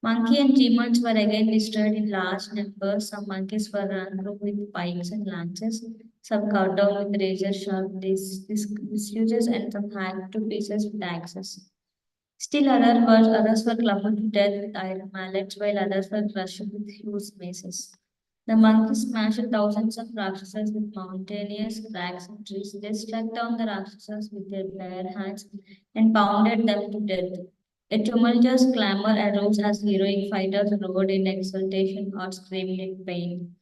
Monkey and demons were again destroyed in large numbers. Some monkeys were run through with pikes and lances, some cut down with razor sharp disputures, and some hacked to pieces with axes. Still others were clubbed to death with iron mallets, while others were crushed with huge maces. The monkeys smashed thousands of Rakshasas with mountainous cracks and trees. They struck down the Rakshasas with their bare hands and pounded them to death. A tumultuous clamor arose as heroic fighters roared in exultation or screamed in pain.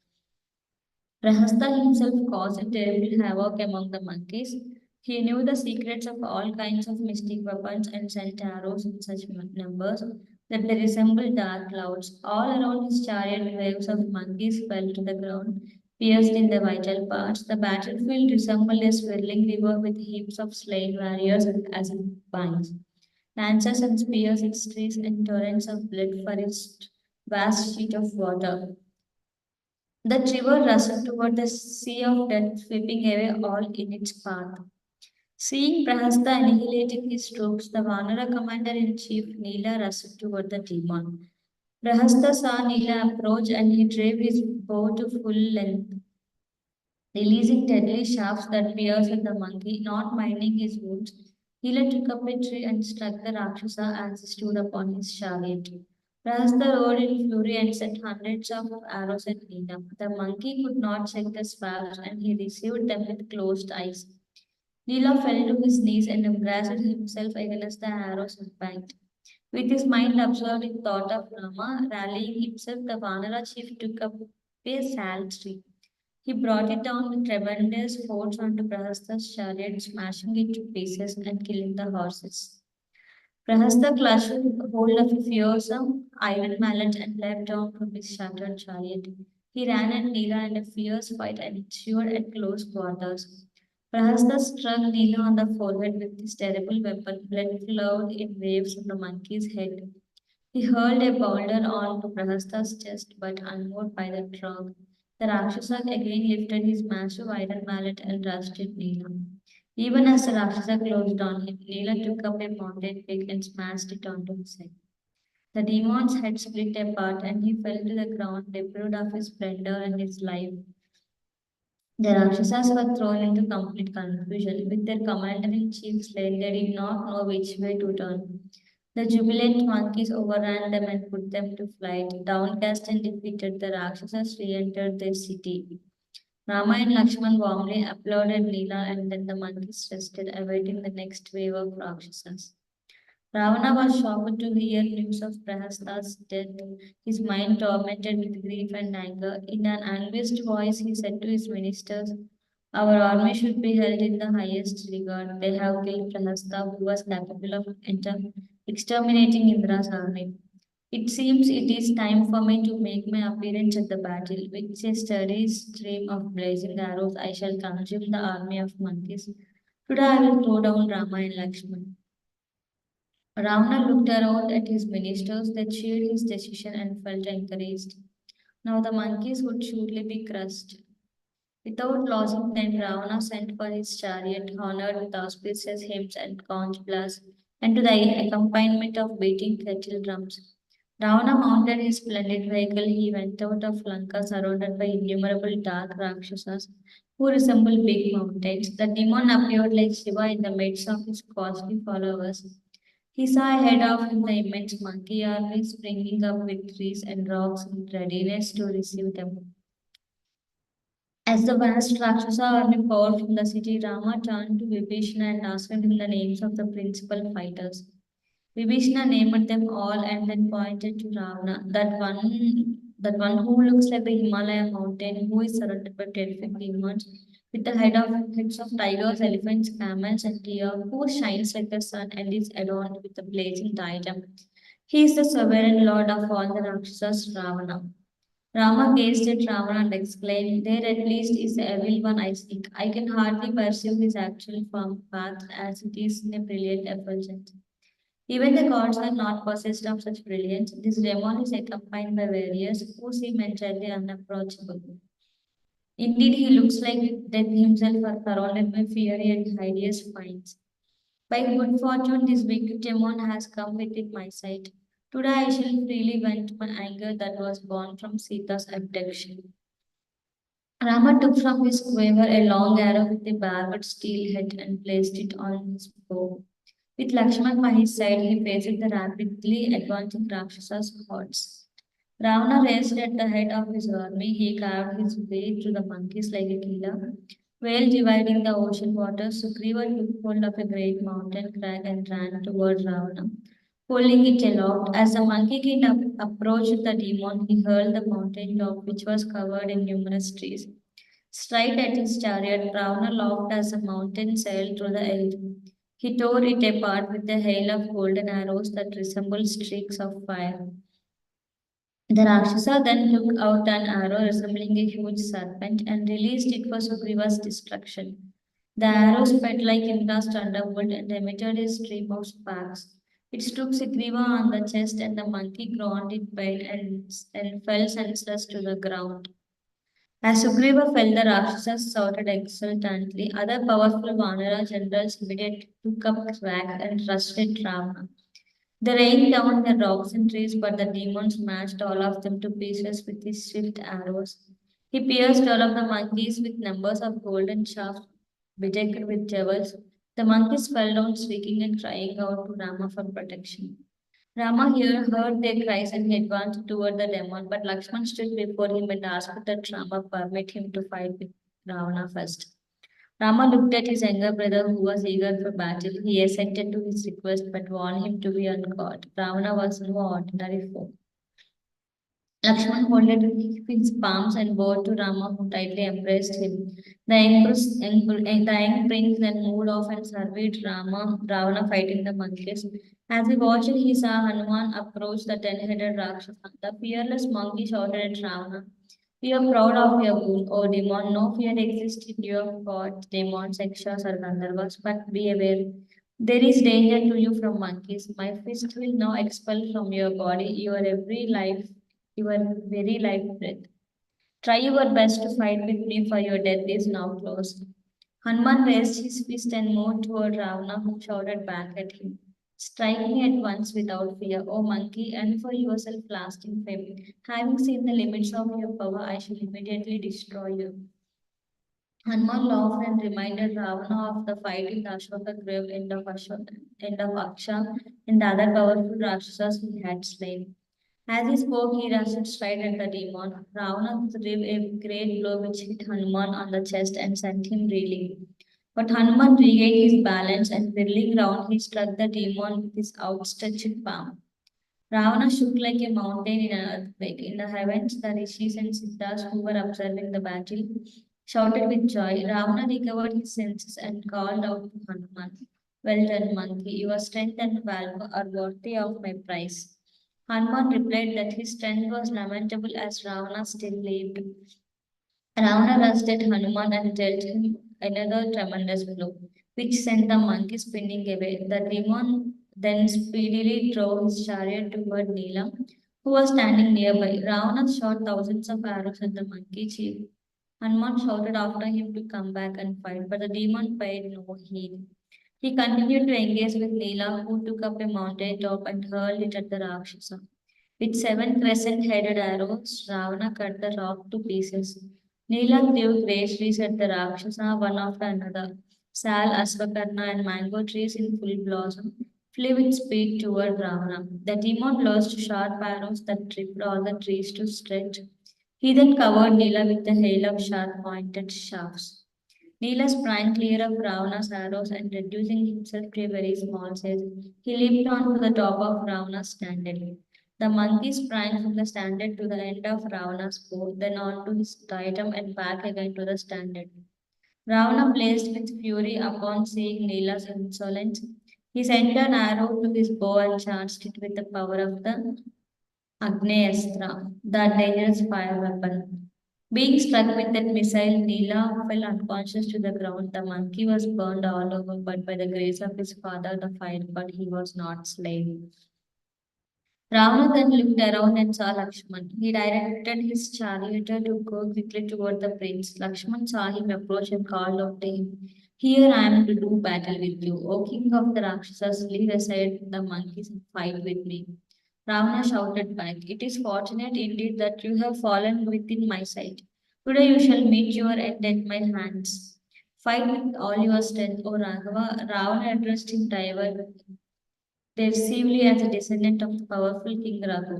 Prahasta himself caused terrible havoc among the monkeys. He knew the secrets of all kinds of mystic weapons and sent arrows in such numbers that they resembled dark clouds. All around his chariot, waves of monkeys fell to the ground, pierced in the vital parts. The battlefield resembled a swirling river with heaps of slain warriors as it binds. Lances and spears, its trees, and torrents of blood for its vast sheet of water. The river rushed toward the sea of death, sweeping away all in its path. Seeing Prahasta annihilating his troops, the Vanara commander-in-chief Nila rushed toward the demon. Prahasta saw Nila approach and he drave his bow to full length, releasing deadly shafts that pierced the monkey, not minding his wounds. Nila took up a tree and struck the Rakshasa as he stood upon his chariot. Prahasta roared in fury and sent hundreds of arrows at Nila. The monkey could not check the sparks and he received them with closed eyes. Nila fell to his knees and embraced himself against the arrows impact. With his mind absorbed in thought of Rama, rallying himself, the Vanara chief took up a sal tree. He brought it down with tremendous force onto Prahasta's chariot, smashing it to pieces and killing the horses. Prahasta clutched hold of a fearsome iron mallet and leapt down from his shattered chariot. He ran at Neela and a fierce fight ensued at close quarters. Prahasta struck Neela on the forehead with his terrible weapon. Blood flowed in waves from the monkey's head. He hurled a boulder onto Prahasta's chest, but unmoved by the trunk, the Rakshasa again lifted his massive iron mallet and rushed at Neela. Even as the Rakshasa closed on him, Neela took up a mountain pig and smashed it onto his head. The demon's head split apart and he fell to the ground, deprived of his splendor and his life. The Rakshasas were thrown into complete confusion. With their commander-in-chief slain, they did not know which way to turn. The jubilant monkeys overran them and put them to flight. Downcast and defeated, the Rakshasas re-entered their city. Rama and Lakshman warmly applauded Leela and then the monkeys rested, awaiting the next wave of Rakshasas. Ravana was shocked to hear news of Prahasta's death, his mind tormented with grief and anger. In an anguished voice, he said to his ministers, our army should be held in the highest regard. They have killed Prahasta, who was capable of exterminating Indra's army. It seems it is time for me to make my appearance at the battle. With a steady stream of blazing arrows, I shall consume the army of monkeys. Today I will throw down Rama and Lakshman. Ravana looked around at his ministers, they cheered his decision and felt encouraged. Now the monkeys would surely be crushed. Without losing time, Ravana sent for his chariot, honored with auspicious hymns and conch blasts, and to the accompaniment of beating kettle drums. Ravana mounted his splendid vehicle. He went out of Lanka, surrounded by innumerable dark Rakshasas who resembled big mountains. The demon appeared like Shiva in the midst of his costly followers. He saw ahead of him the immense monkey army springing up with trees and rocks in readiness to receive them. As the vast Rakshasa army poured from the city, Rama turned to Vibhishana and asked him the names of the principal fighters. Vibhishana named them all and then pointed to Ravana. That one that one who looks like the Himalaya mountain, who is surrounded by terrific demons, with the heads of tigers, elephants, camels, and deer, who shines like the sun and is adorned with a blazing diadem. He is the sovereign lord of all the Rakshasas, Ravana. Rama gazed at Ravana and exclaimed, "There at least is the evil one I seek. I can hardly perceive his actual form path as it is in a brilliant effulgence. Even the gods are not possessed of such brilliance. This demon is accompanied by warriors who seem entirely unapproachable. Indeed, he looks like death himself are surrounded by fiery and hideous spines. By good fortune, this wicked demon has come within my sight. Today I shall freely vent my anger that was born from Sita's abduction." Rama took from his quiver a long arrow with a barbed steel head and placed it on his bow. With Lakshman by his side, he faced the rapidly advancing Rakshasas' hordes. Ravana raced at the head of his army. He carved his way through the monkeys like a killer. While dividing the ocean waters, Sugriva took hold of a great mountain crag and ran toward Ravana, holding it aloft. As the monkey king approached the demon, he hurled the mountain top, which was covered in numerous trees. Straight at his chariot, Ravana laughed as the mountain sailed through the air. He tore it apart with a hail of golden arrows that resembled streaks of fire. The Rakshasa then took out an arrow resembling a huge serpent and released it for Sugriva's destruction. The arrow sped like Indra's thunderbolt and emitted a stream of sparks. It struck Sugriva on the chest, and the monkey groaned in pain and fell senseless to the ground. As Sugriva fell, the Rakshasas shouted exultantly. Other powerful Vanara generals immediately took up crack and rushed at Ravana. They rained down the rocks and trees, but the demon smashed all of them to pieces with his swift arrows. He pierced all of the monkeys with numbers of golden shafts bedecked with jewels. The monkeys fell down shrieking and crying out to Rama for protection. Rama here heard their cries and he advanced toward the demon, but Lakshman stood before him and asked that Rama permit him to fight with Ravana first. Rama looked at his younger brother who was eager for battle. He assented to his request but warned him to be on guard. Ravana was no ordinary foe. Lakshman folded his palms and bowed to Rama, who tightly embraced him. The young prince then moved off and surveyed Ravana fighting the monkeys. As he watched, he saw Hanuman approach the ten-headed Rakshasa. The fearless monkey shouted at Ravana, "We are proud of your boon, O demon. No fear exists in your gods, demons, Yakshas, or Gandharvas, but be aware. There is danger to you from monkeys. My fist will now expel from your body your very life breath. Try your best to fight with me, for your death is now close." Hanuman raised his fist and moved toward Ravana, who shouted back at him, "Strike me at once without fear, O monkey, and for yourself lasting fame. Having seen the limits of your power, I shall immediately destroy you." Hanuman laughed and reminded Ravana of the fight in the Ashoka grave end of Aksha and the other powerful Rakshasas he had slain. As he spoke, he rushed straight at the demon. Ravana threw a great blow which hit Hanuman on the chest and sent him reeling. But Hanuman regained his balance and whirling round, he struck the demon with his outstretched palm. Ravana shook like a mountain in an earthquake. In the heavens, the rishis and siddhas who were observing the battle shouted with joy. Ravana recovered his senses and called out to Hanuman, "Well done, monkey. Your strength and valor are worthy of my praise." Hanuman replied that his strength was lamentable as Ravana still lived. Ravana rushed at Hanuman and dealt him another tremendous blow, which sent the monkey spinning away. The demon then speedily drove his chariot toward Neela, who was standing nearby. Ravana shot thousands of arrows at the monkey chief. Hanuman shouted after him to come back and fight, but the demon paid no heed. He continued to engage with Neela, who took up a mountain top and hurled it at the Rakshasa. With seven crescent-headed arrows, Ravana cut the rock to pieces. Neela threw great trees at the Rakshasa, one after another. Sal, Asvakarna, and mango trees in full blossom flew with speed toward Ravana. The demon launched sharp arrows that tripped all the trees to stretch. He then covered Neela with a hail of sharp pointed shafts. Neela sprang clear of Ravana's arrows and reducing himself to a very small size, he leaped onto the top of Ravana's standard. The monkey sprang from the standard to the end of Ravana's bow, then on to his diadem and back again to the standard. Ravana blazed with fury upon seeing Neela's insolence. He sent an arrow to his bow and charged it with the power of the Agneastra, that dangerous fire weapon. Being struck with that missile, Neela fell unconscious to the ground. The monkey was burned all over, but by the grace of his father, the fire god, he was not slain. Ravana then looked around and saw Lakshman. He directed his charioteer to go quickly toward the prince. Lakshman saw him approach and called out to him, "Here I am to do battle with you. O king of the Rakshasas, leave aside the monkeys and fight with me." Ravana shouted back, "It is fortunate indeed that you have fallen within my sight. Today you shall meet your end at my hands. Fight with all your strength, O Raghava." Ravana addressed him derisively as a descendant of the powerful King Raghu.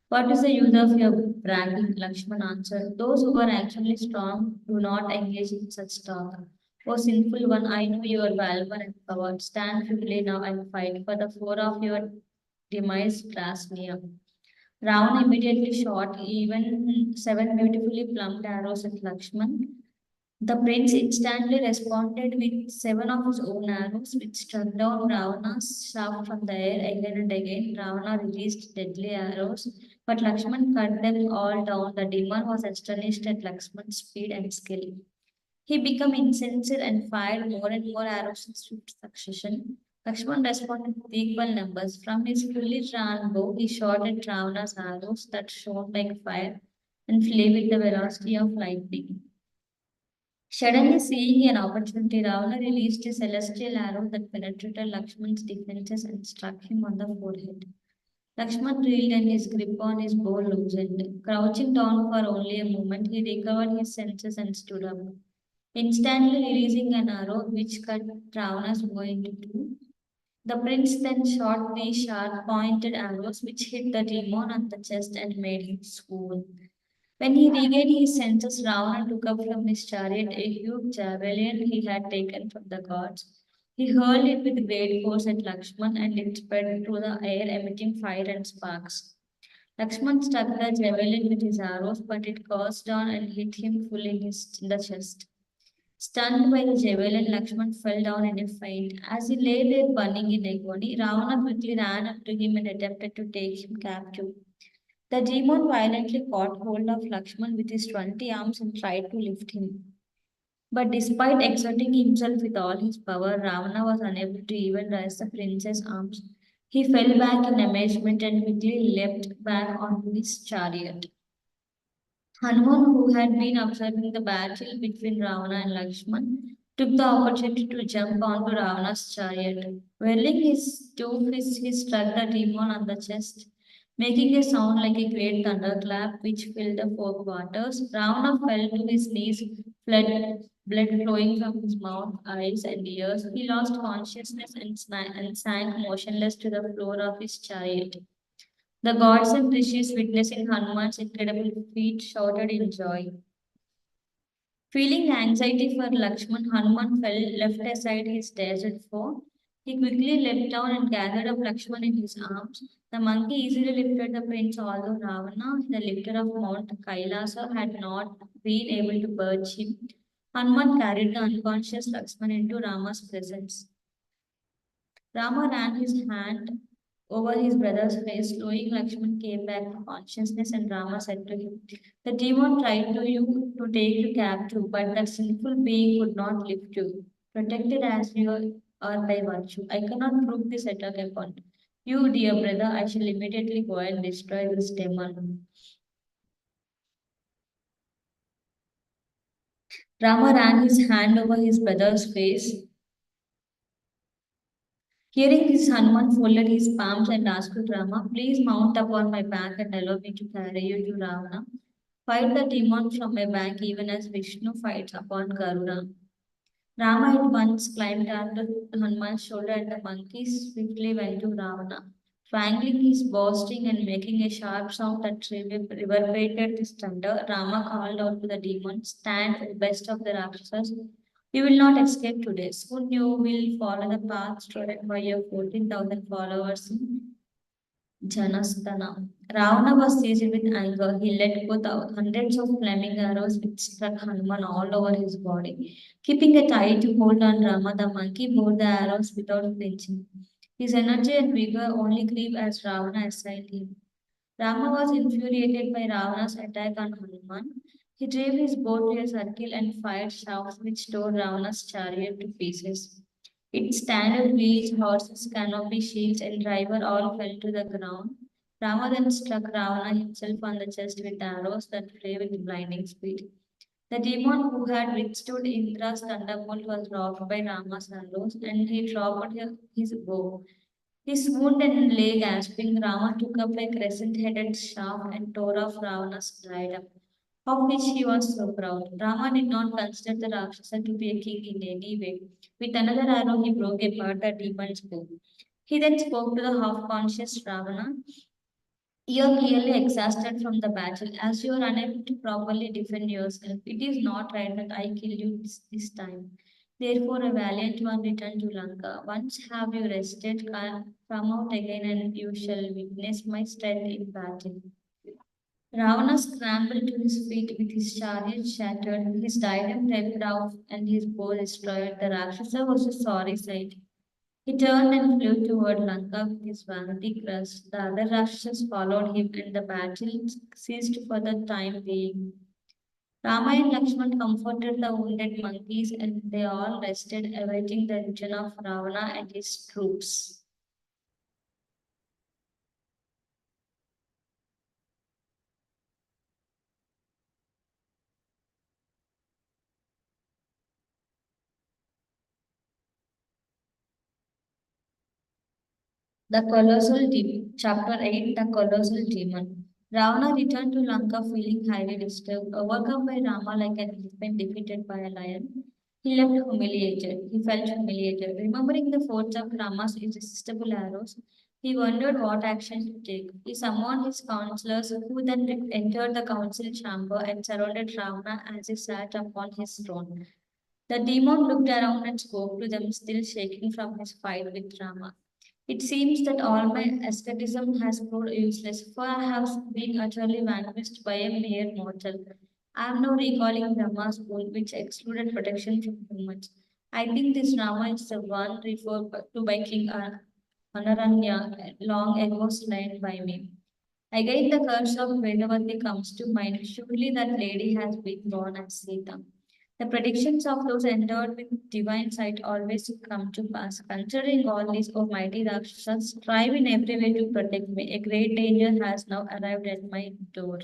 "What is the use of your bragging?" Lakshman answered. "Those who are actually strong do not engage in such talk. O sinful one, I know your valor and power. Stand firmly now and fight, for the four of your demise draws near." Ravana immediately shot even 7 beautifully plumbed arrows at Lakshman. The prince instantly responded with 7 of his own arrows, which struck down Ravana's shaft from the air again and again. Ravana released deadly arrows, but Lakshman cut them all down. The demon was astonished at Lakshman's speed and skill. He became incensed and fired more and more arrows in swift succession. Lakshman responded with equal numbers. From his fully drawn bow, he shot at Ravana's arrows that shone like fire and flew with the velocity of lightning. Suddenly seeing an opportunity, Ravana released a celestial arrow that penetrated Lakshman's defenses and struck him on the forehead. Lakshman reeled and his grip on his bow loosened. Crouching down for only a moment, he recovered his senses and stood up, instantly releasing an arrow which cut Ravana's bow into two. The prince then shot 3 sharp pointed arrows which hit the demon on the chest and made him swoon. When he regained his senses, Ravana took up from his chariot a huge javelin he had taken from the gods. He hurled it with great force at Lakshman and it spread through the air, emitting fire and sparks. Lakshman struck the javelin with his arrows, but it coursed down and hit him full in the chest. Stunned by the javelin, Lakshman fell down in a faint. As he lay there burning in agony, Ravana quickly ran up to him and attempted to take him captive. The demon violently caught hold of Lakshman with his 20 arms and tried to lift him. But despite exerting himself with all his power, Ravana was unable to even raise the prince's arms. He fell back in amazement and quickly leapt back onto his chariot. Hanuman, who had been observing the battle between Ravana and Lakshman, took the opportunity to jump onto Ravana's chariot. Whirling his two fists, he struck the demon on the chest, making a sound like a great thunderclap which filled the four quarters. Ravana fell to his knees, blood flowing from his mouth, eyes, and ears. He lost consciousness and sank motionless to the floor of his chariot. The gods and rishis, witnessing Hanuman's incredible feat, shouted in joy. Feeling anxiety for Lakshman, Hanuman left aside his desert foe. He quickly leapt down and gathered up Lakshman in his arms. The monkey easily lifted the prince, although Ravana, the lifter of Mount Kailasa, had not been able to budge him. Hanuman carried the unconscious Lakshman into Rama's presence. Rama ran his hand over his brother's face, slowing Lakshman came back to consciousness, and Rama said to him, "The demon tried to take you captive, but that sinful being could not lift you. Protected as you are by virtue, I cannot prove this attack upon you, dear brother. I shall immediately go and destroy this demon." Rama ran his hand over his brother's face. Hearing this, Hanuman folded his palms and asked Rama, "Please mount upon my back and allow me to carry you to Ravana. Fight the demon from my back even as Vishnu fights upon Garuda." Rama at once climbed onto Hanuman's shoulder and the monkey swiftly went to Ravana. Twangling his bowstring and making a sharp sound that reverberated his thunder, Rama called out to the demon, "Stand, O best of the Rakshasas. You will not escape today. Soon you will follow the path trodden by your 14,000 followers Janastana. Ravana was seized with anger. He let go the hundreds of flaming arrows which struck Hanuman all over his body. Keeping a tight hold on Rama, the monkey bore the arrows without flinching. His energy and vigor only grew as Ravana assailed him. Rama was infuriated by Ravana's attack on Hanuman. He drove his bow to a circle and fired shafts which tore Ravana's chariot to pieces. Its standard wheels, horses, canopy, shields, and driver all fell to the ground. Rama then struck Ravana himself on the chest with arrows that flew with blinding speed. The demon who had withstood Indra's thunderbolt was rocked by Rama's arrows, and he dropped his bow. His wound and lay gasping, Rama took up a crescent-headed shaft and tore off Ravana's diadem, of which he was so proud. Rama did not consider the Rakshasa to be a king in any way. With another arrow, he broke apart the demon's bow. He then spoke to the half-conscious Ravana. You are clearly exhausted from the battle, as you are unable to properly defend yourself. It is not right that I kill you this time. Therefore, a valiant one return to Lanka. Once have you rested, come out again, and you shall witness my strength in battle. Ravana scrambled to his feet with his chariot shattered, his diadem ripped off, and his bow destroyed. The Rakshasa was a sorry sight. He turned and flew toward Lanka with his vanity crushed. The other Rakshasas followed him, and the battle ceased for the time being. Rama and Lakshman comforted the wounded monkeys, and they all rested, awaiting the return of Ravana and his troops. The Colossal Demon. Chapter 8 The Colossal Demon. Ravana returned to Lanka feeling highly disturbed, overcome by Rama like an elephant defeated by a lion. He left humiliated. He felt humiliated. Remembering the force of Rama's irresistible arrows, he wondered what action to take. He summoned his counselors, who then entered the council chamber and surrounded Ravana as he sat upon his throne. The demon looked around and spoke to them, still shaking from his fight with Rama. It seems that all my asceticism has proved useless, for I have been utterly vanquished by a mere mortal. I am now recalling Brahma's rule, which excluded protection from humans. I think this Rama is the one referred to by King Anaranya, long ago slain by me. Again, the curse of Vedavati comes to mind. Surely that lady has been born as Sita. The predictions of those endowed with divine sight always come to pass. Considering all these, O mighty Rakshasas, strive in every way to protect me. A great danger has now arrived at my door.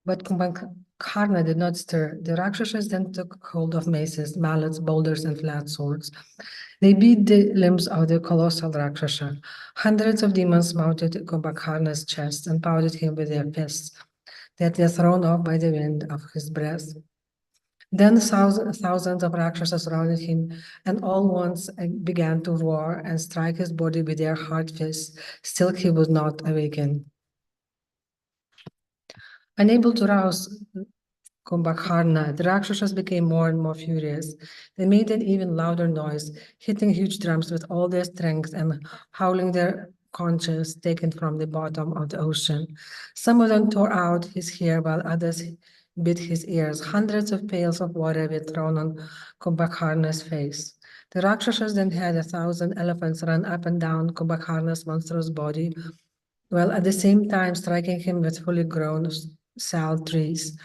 But Kumbhakarna did not stir. The Rakshasas then took hold of maces, mallets, boulders, and flat swords. They beat the limbs of the colossal Rakshasa. Hundreds of demons mounted Kumbhakarna's chest and pounded him with their fists, that were thrown off by the wind of his breath. Then thousands of Rakshasas surrounded him, and all once began to roar and strike his body with their hard fists. Still he would not awaken. Unable to rouse Kumbhakarna, the Rakshasas became more and more furious. They made an even louder noise, hitting huge drums with all their strength and howling their conches taken from the bottom of the ocean. Some of them tore out his hair while others bit his ears. Hundreds of pails of water were thrown on Kumbhakarna's face. The Rakshasas then had 1,000 elephants run up and down Kumbhakarna's monstrous body, while at the same time striking him with fully grown sal trees.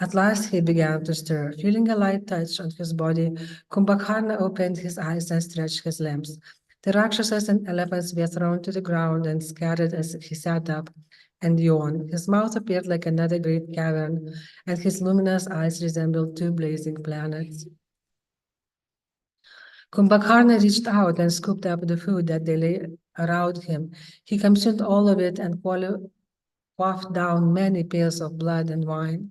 At last he began to stir. Feeling a light touch on his body, Kumbhakarna opened his eyes and stretched his limbs. The Rakshasas and elephants were thrown to the ground and scattered as he sat up and yawned. His mouth appeared like another great cavern, and his luminous eyes resembled two blazing planets. Kumbhakarna reached out and scooped up the food that they lay around him. He consumed all of it and quaffed down many pails of blood and wine.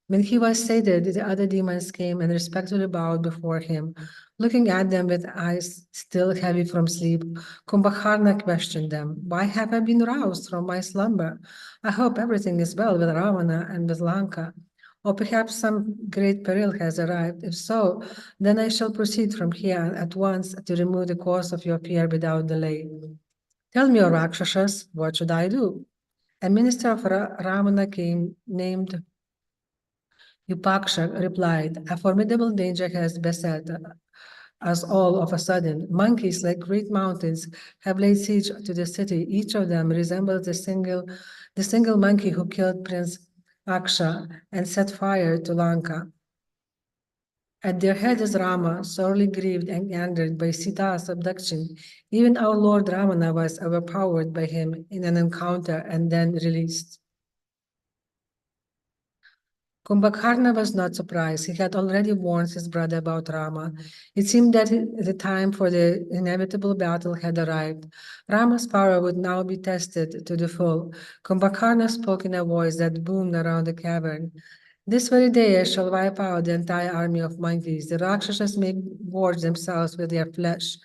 When he was sated, the other demons came and respectfully bowed before him. Looking at them with eyes still heavy from sleep, Kumbhakarna questioned them, "Why have I been roused from my slumber? I hope everything is well with Ravana and with Lanka. Or perhaps some great peril has arrived. If so, then I shall proceed from here at once to remove the cause of your fear without delay. Tell me, O Rakshasas, what should I do?" A minister of Ravana came named Yupaksha replied, "A formidable danger has beset us all of a sudden. Monkeys, like great mountains, have laid siege to the city. Each of them resembles the single monkey who killed Prince Aksha and set fire to Lanka. At their head is Rama, sorely grieved and angered by Sita's abduction. Even our Lord Ravana was overpowered by him in an encounter and then released." Kumbhakarna was not surprised. He had already warned his brother about Rama. It seemed that the time for the inevitable battle had arrived. Rama's power would now be tested to the full. Kumbhakarna spoke in a voice that boomed around the cavern. "This very day I shall wipe out the entire army of monkeys. The Rakshasas may gorge themselves with their flesh.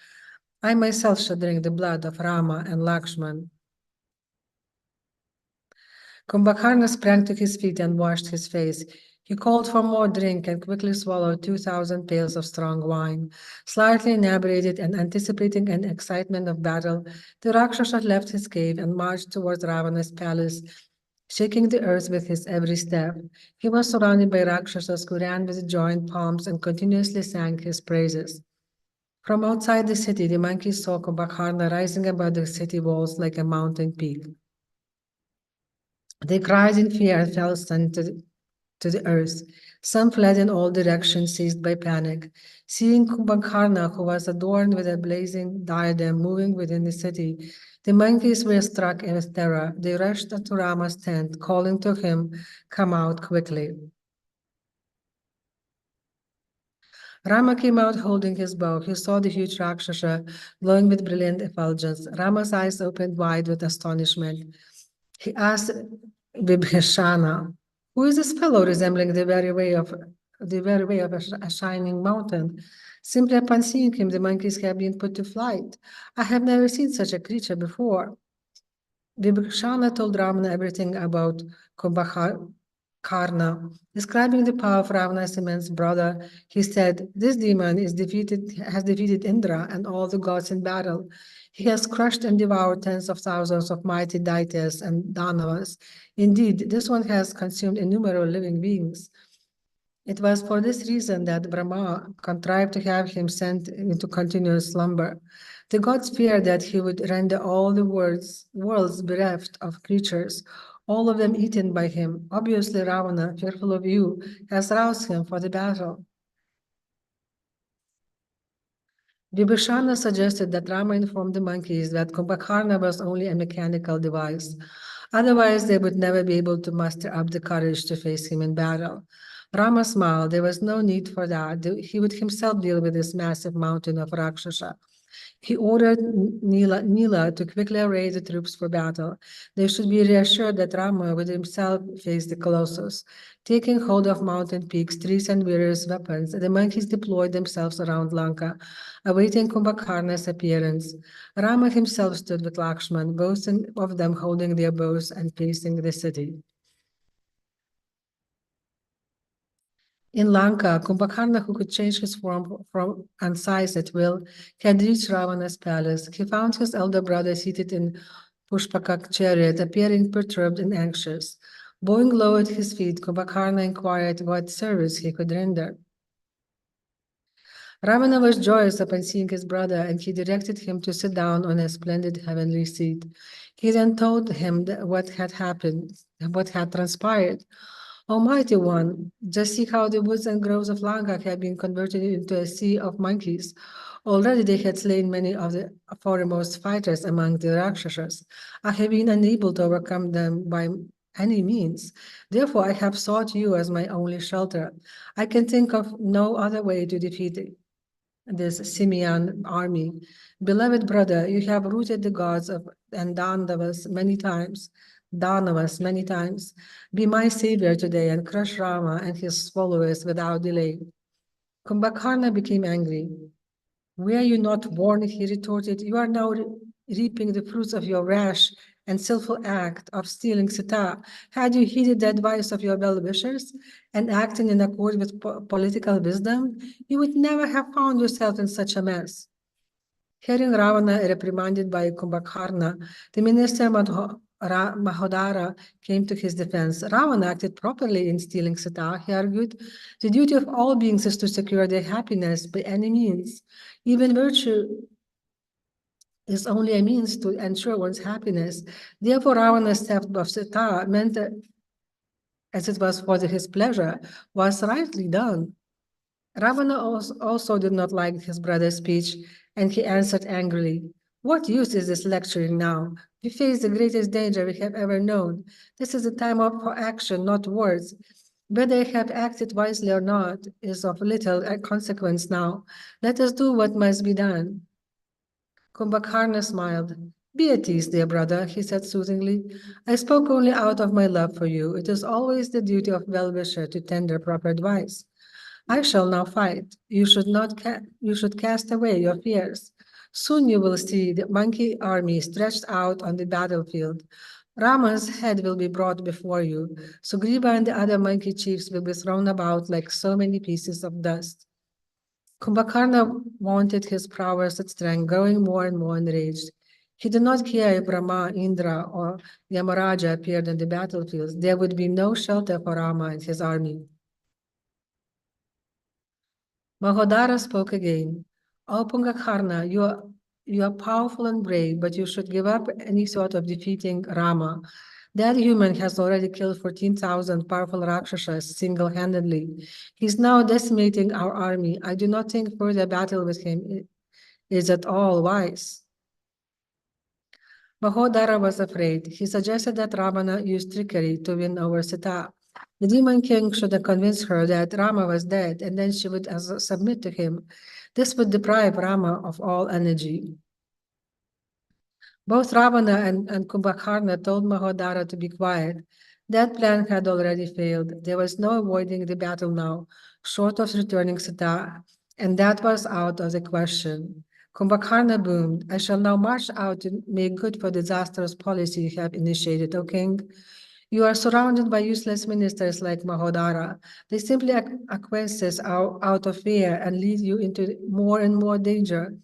I myself shall drink the blood of Rama and Lakshman." Kumbhakarna sprang to his feet and washed his face. He called for more drink and quickly swallowed 2,000 pails of strong wine. Slightly inebriated and anticipating an excitement of battle, the Rakshasa left his cave and marched towards Ravana's palace, shaking the earth with his every step. He was surrounded by Rakshasas who ran with joined palms and continuously sang his praises. From outside the city, the monkeys saw Kumbhakarna rising above the city walls like a mountain peak. They cried in fear and fell stunned to the earth. Some fled in all directions, seized by panic. Seeing Kumbhakarna, who was adorned with a blazing diadem, moving within the city, the monkeys were struck with terror. They rushed to Rama's tent, calling to him, "Come out quickly." Rama came out holding his bow. He saw the huge Rakshasa glowing with brilliant effulgence. Rama's eyes opened wide with astonishment. He asked Vibhishana, "Who is this fellow resembling the very way of a shining mountain?" Simply upon seeing him, the monkeys have been put to flight. "I have never seen such a creature before." Vibhishana told Ravana everything about Kumbhakarna. Describing the power of Ravana's immense brother, he said, "This demon has defeated Indra and all the gods in battle. He has crushed and devoured tens of thousands of mighty Daityas and Danavas. Indeed, this one has consumed innumerable living beings. It was for this reason that Brahma contrived to have him sent into continuous slumber. The gods feared that he would render all the worlds bereft of creatures, all of them eaten by him. Obviously, Ravana, fearful of you, has roused him for the battle." Vibhishana suggested that Rama inform the monkeys that Kumbhakarna was only a mechanical device. Otherwise, they would never be able to muster up the courage to face him in battle. Rama smiled. There was no need for that. He would himself deal with this massive mountain of Rakshasa. He ordered Nila to quickly array the troops for battle. They should be reassured that Rama would himself face the Colossus. Taking hold of mountain peaks, trees, and various weapons, the monkeys deployed themselves around Lanka, awaiting Kumbhakarna's appearance. Rama himself stood with Lakshman, both of them holding their bows and facing the city. In Lanka, Kumbhakarna, who could change his form and size at will, had reached Ravana's palace. He found his elder brother seated in Pushpaka chariot, appearing perturbed and anxious. Bowing low at his feet, Kumbhakarna inquired what service he could render. Ravana was joyous upon seeing his brother, and he directed him to sit down on a splendid heavenly seat. He then told him what had happened, what had transpired. Almighty One, just see how the woods and groves of Lanka have been converted into a sea of monkeys. Already they had slain many of the foremost fighters among the Rakshasas. I have been unable to overcome them by any means. Therefore, I have sought you as my only shelter. I can think of no other way to defeat this Simian army. Beloved brother, you have routed the gods of and Dandavas many times. Danavas many times. Be my savior today and crush Rama and his followers without delay. Kumbhakarna became angry. Were you not warned, he retorted, you are now reaping the fruits of your rash and sinful act of stealing Sita. Had you heeded the advice of your well-wishers and acted in accord with political wisdom, you would never have found yourself in such a mess. Hearing Ravana reprimanded by Kumbhakarna, the minister Mahodara came to his defense. Ravana acted properly in stealing Sita, he argued. The duty of all beings is to secure their happiness by any means. Even virtue is only a means to ensure one's happiness. Therefore, Ravana's theft of Sita meant that, as it was for his pleasure, was rightly done. Ravana also did not like his brother's speech, and he answered angrily, what use is this lecturing now? We face the greatest danger we have ever known. This is a time for action, not words. Whether I have acted wisely or not is of little consequence now. Let us do what must be done. Kumbhakarna smiled. Be at ease, dear brother, he said soothingly. I spoke only out of my love for you. It is always the duty of well-wisher to tender proper advice. I shall now fight. You should cast away your fears. Soon you will see the monkey army stretched out on the battlefield. Rama's head will be brought before you. Sugriva and the other monkey chiefs will be thrown about like so many pieces of dust. Kumbhakarna wanted his prowess and strength, growing more and more enraged. He did not care if Brahma, Indra, or Yamaraja appeared on the battlefield. There would be no shelter for Rama and his army. Mahodara spoke again. O Kumbhakarna, you are powerful and brave, but you should give up any thought of defeating Rama. That human has already killed 14,000 powerful Rakshasas single-handedly. He's now decimating our army. I do not think further battle with him is at all wise. Mahodara was afraid. He suggested that Ravana use trickery to win over Sita. The demon king should have convinced her that Rama was dead, and then she would submit to him. This would deprive Rama of all energy. Both Ravana and Kumbhakarna told Mahodara to be quiet. That plan had already failed. There was no avoiding the battle now, short of returning Sita, and that was out of the question. Kumbhakarna boomed, I shall now march out to make good for disastrous policy you have initiated, O king. You are surrounded by useless ministers like Mahodara. They simply acquiesce out of fear and lead you into more and more danger,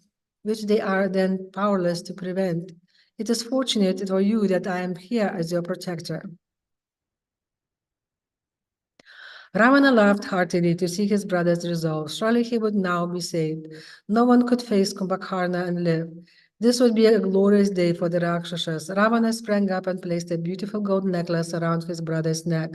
which they are then powerless to prevent. It is fortunate for you that I am here as your protector. Ravana laughed heartily to see his brother's resolve. Surely he would now be saved. No one could face Kumbhakarna and live. This would be a glorious day for the Rakshasas. Ravana sprang up and placed a beautiful gold necklace around his brother's neck.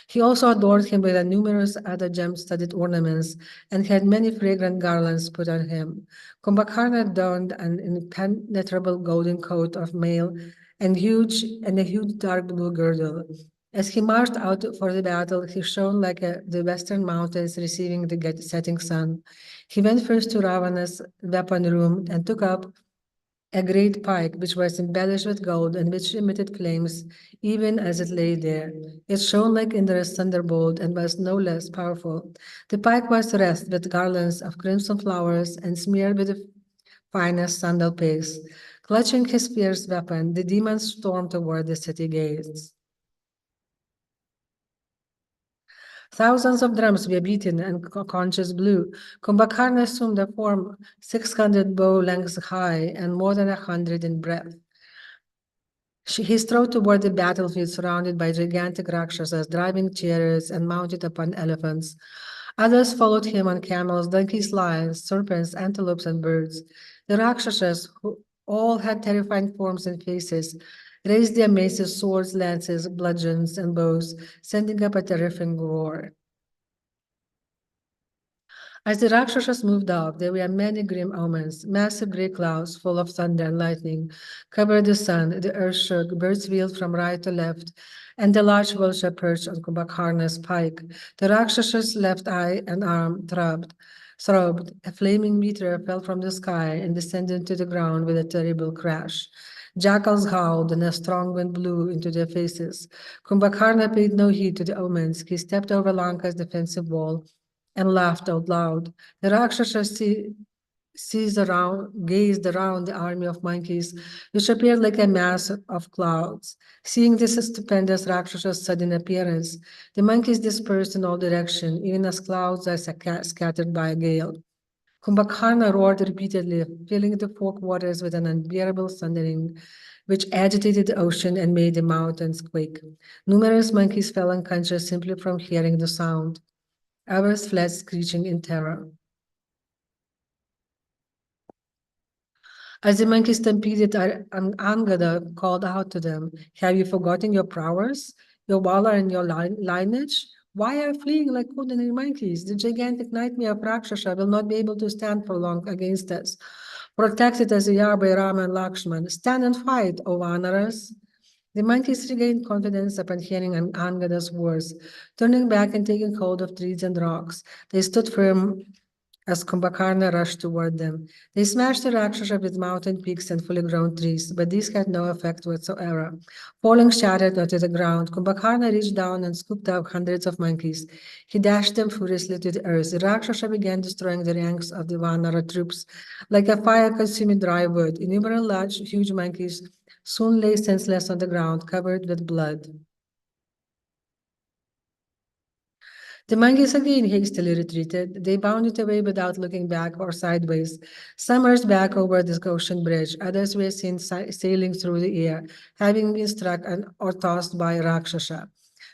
He also adorned him with numerous other gem-studded ornaments and had many fragrant garlands put on him. Kumbhakarna donned an impenetrable golden coat of mail and a huge dark blue girdle. As he marched out for the battle, he shone like the western mountains receiving the setting sun. He went first to Ravana's weapon room and took up a great pike which was embellished with gold and which emitted flames even as it lay there. It shone like Indra's thunderbolt and was no less powerful. The pike was wreathed with garlands of crimson flowers and smeared with the finest sandal paste. Clutching his fierce weapon, the demon stormed toward the city gates. Thousands of drums were beaten and conches blew. Kumbhakarna assumed a form 600 bow lengths high and more than 100 in breadth. He strode toward the battlefield surrounded by gigantic rakshasas, driving chariots and mounted upon elephants. Others followed him on camels, donkeys, lions, serpents, antelopes, and birds. The rakshasas, who all had terrifying forms and faces, raised their maces, swords, lances, bludgeons, and bows, sending up a terrifying roar. As the Rakshasas moved off, there were many grim omens. Massive gray clouds full of thunder and lightning covered the sun, the earth shook, birds wheeled from right to left, and the large vulture perched on Kumbhakarna's pike. The Rakshas's left eye and arm throbbed. A flaming meteor fell from the sky and descended to the ground with a terrible crash. Jackals howled and a strong wind blew into their faces. Kumbhakarna paid no heed to the omens. He stepped over Lanka's defensive wall and laughed out loud. The Rakshasas gazed around the army of monkeys, which appeared like a mass of clouds. Seeing this stupendous Rakshas's sudden appearance, the monkeys dispersed in all directions, even as clouds are scattered by a gale. Kumbhakarna roared repeatedly, filling the folk waters with an unbearable thundering, which agitated the ocean and made the mountains quake. Numerous monkeys fell unconscious simply from hearing the sound. Others fled screeching in terror. As the monkeys stampeded, Angada called out to them, "Have you forgotten your prowess, your valor, and your lineage? Why are you fleeing like ordinary monkeys? The gigantic nightmare of Rakshasa will not be able to stand for long against us. Protected as we are by Rama and Lakshman, stand and fight, O Vanaras." The monkeys regained confidence upon hearing Angada's words. Turning back and taking hold of trees and rocks, they stood firm as Kumbhakarna rushed toward them. They smashed the Rakshasa with mountain peaks and fully grown trees, but these had no effect whatsoever. Falling shattered onto the ground, Kumbhakarna reached down and scooped up hundreds of monkeys. He dashed them furiously to the earth. The Rakshasa began destroying the ranks of the Vanara troops like a fire consuming dry wood. Innumerable large, huge monkeys soon lay senseless on the ground, covered with blood. The monkeys again hastily retreated. They bounded away without looking back or sideways. Some rushed back over the ocean bridge. Others were seen sailing through the air, having been struck or tossed by a Rakshasa.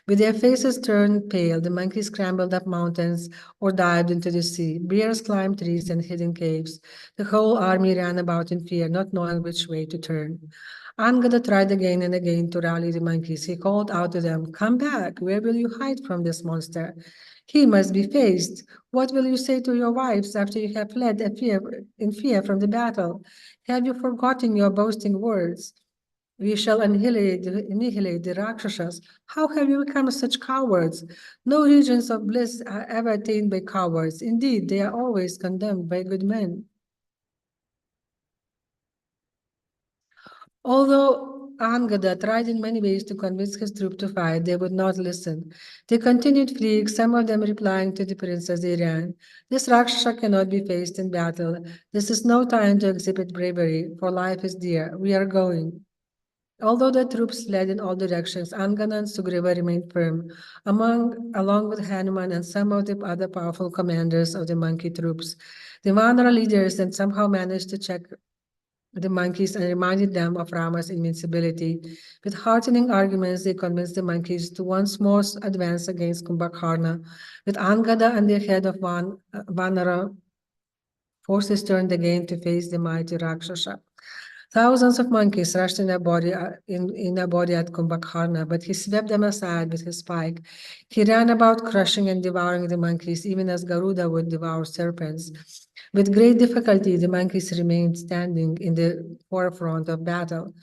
With their faces turned pale, the monkeys scrambled up mountains or dived into the sea. Bears climbed trees and hid in caves. The whole army ran about in fear, not knowing which way to turn. Angada tried again and again to rally the monkeys. He called out to them, "Come back, where will you hide from this monster? He must be faced. What will you say to your wives after you have fled in fear from the battle? Have you forgotten your boasting words? We shall annihilate the Rakshasas. How have you become such cowards? No regions of bliss are ever attained by cowards. Indeed, they are always condemned by good men." Although Angada tried in many ways to convince his troop to fight, they would not listen. They continued fleeing, some of them replying to the prince as they ran, "This Rakshasa cannot be faced in battle. This is no time to exhibit bravery, for life is dear. We are going." Although the troops fled in all directions, Angana and Sugriva remained firm, along with Hanuman and some of the other powerful commanders of the monkey troops. The Vanara leaders then somehow managed to check the monkeys and reminded them of Rama's invincibility. With heartening arguments, they convinced the monkeys to once more advance against Kumbhakarna. With Angada and the head of Vanara, forces turned again to face the mighty Rakshasa. Thousands of monkeys rushed in a body at Kumbhakarna, but he swept them aside with his spike. He ran about crushing and devouring the monkeys, even as Garuda would devour serpents. With great difficulty, the monkeys remained standing in the forefront of battle.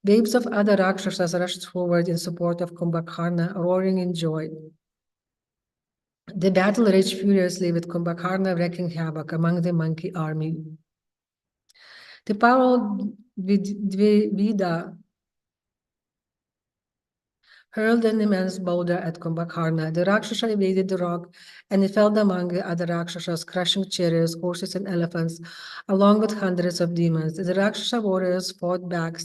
Waves of other Rakshasas rushed forward in support of Kumbhakarna, roaring in joy. The battle raged furiously, with Kumbhakarna wreaking havoc among the monkey army. The power of Vida hurled an immense boulder at Kumbhakarna. The Rakshasa evaded the rock, and it fell among the other Rakshasas, crushing chariots, horses, and elephants, along with hundreds of demons. The Rakshasa warriors fought back,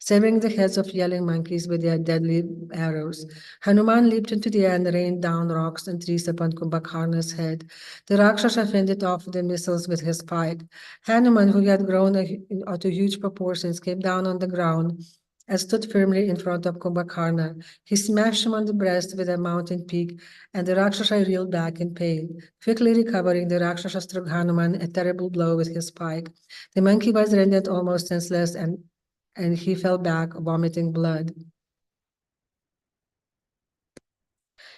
severing the heads of yelling monkeys with their deadly arrows. Hanuman leaped into the air and rained down rocks and trees upon Kumbhakarna's head. The Rakshasa fended off the missiles with his pike. Hanuman, who had grown to huge proportions, came down on the ground and stood firmly in front of Kumbhakarna. He smashed him on the breast with a mountain peak, and the Rakshasa reeled back in pain. Quickly recovering, the Rakshasa struck Hanuman a terrible blow with his pike. The monkey was rendered almost senseless, and he fell back, vomiting blood.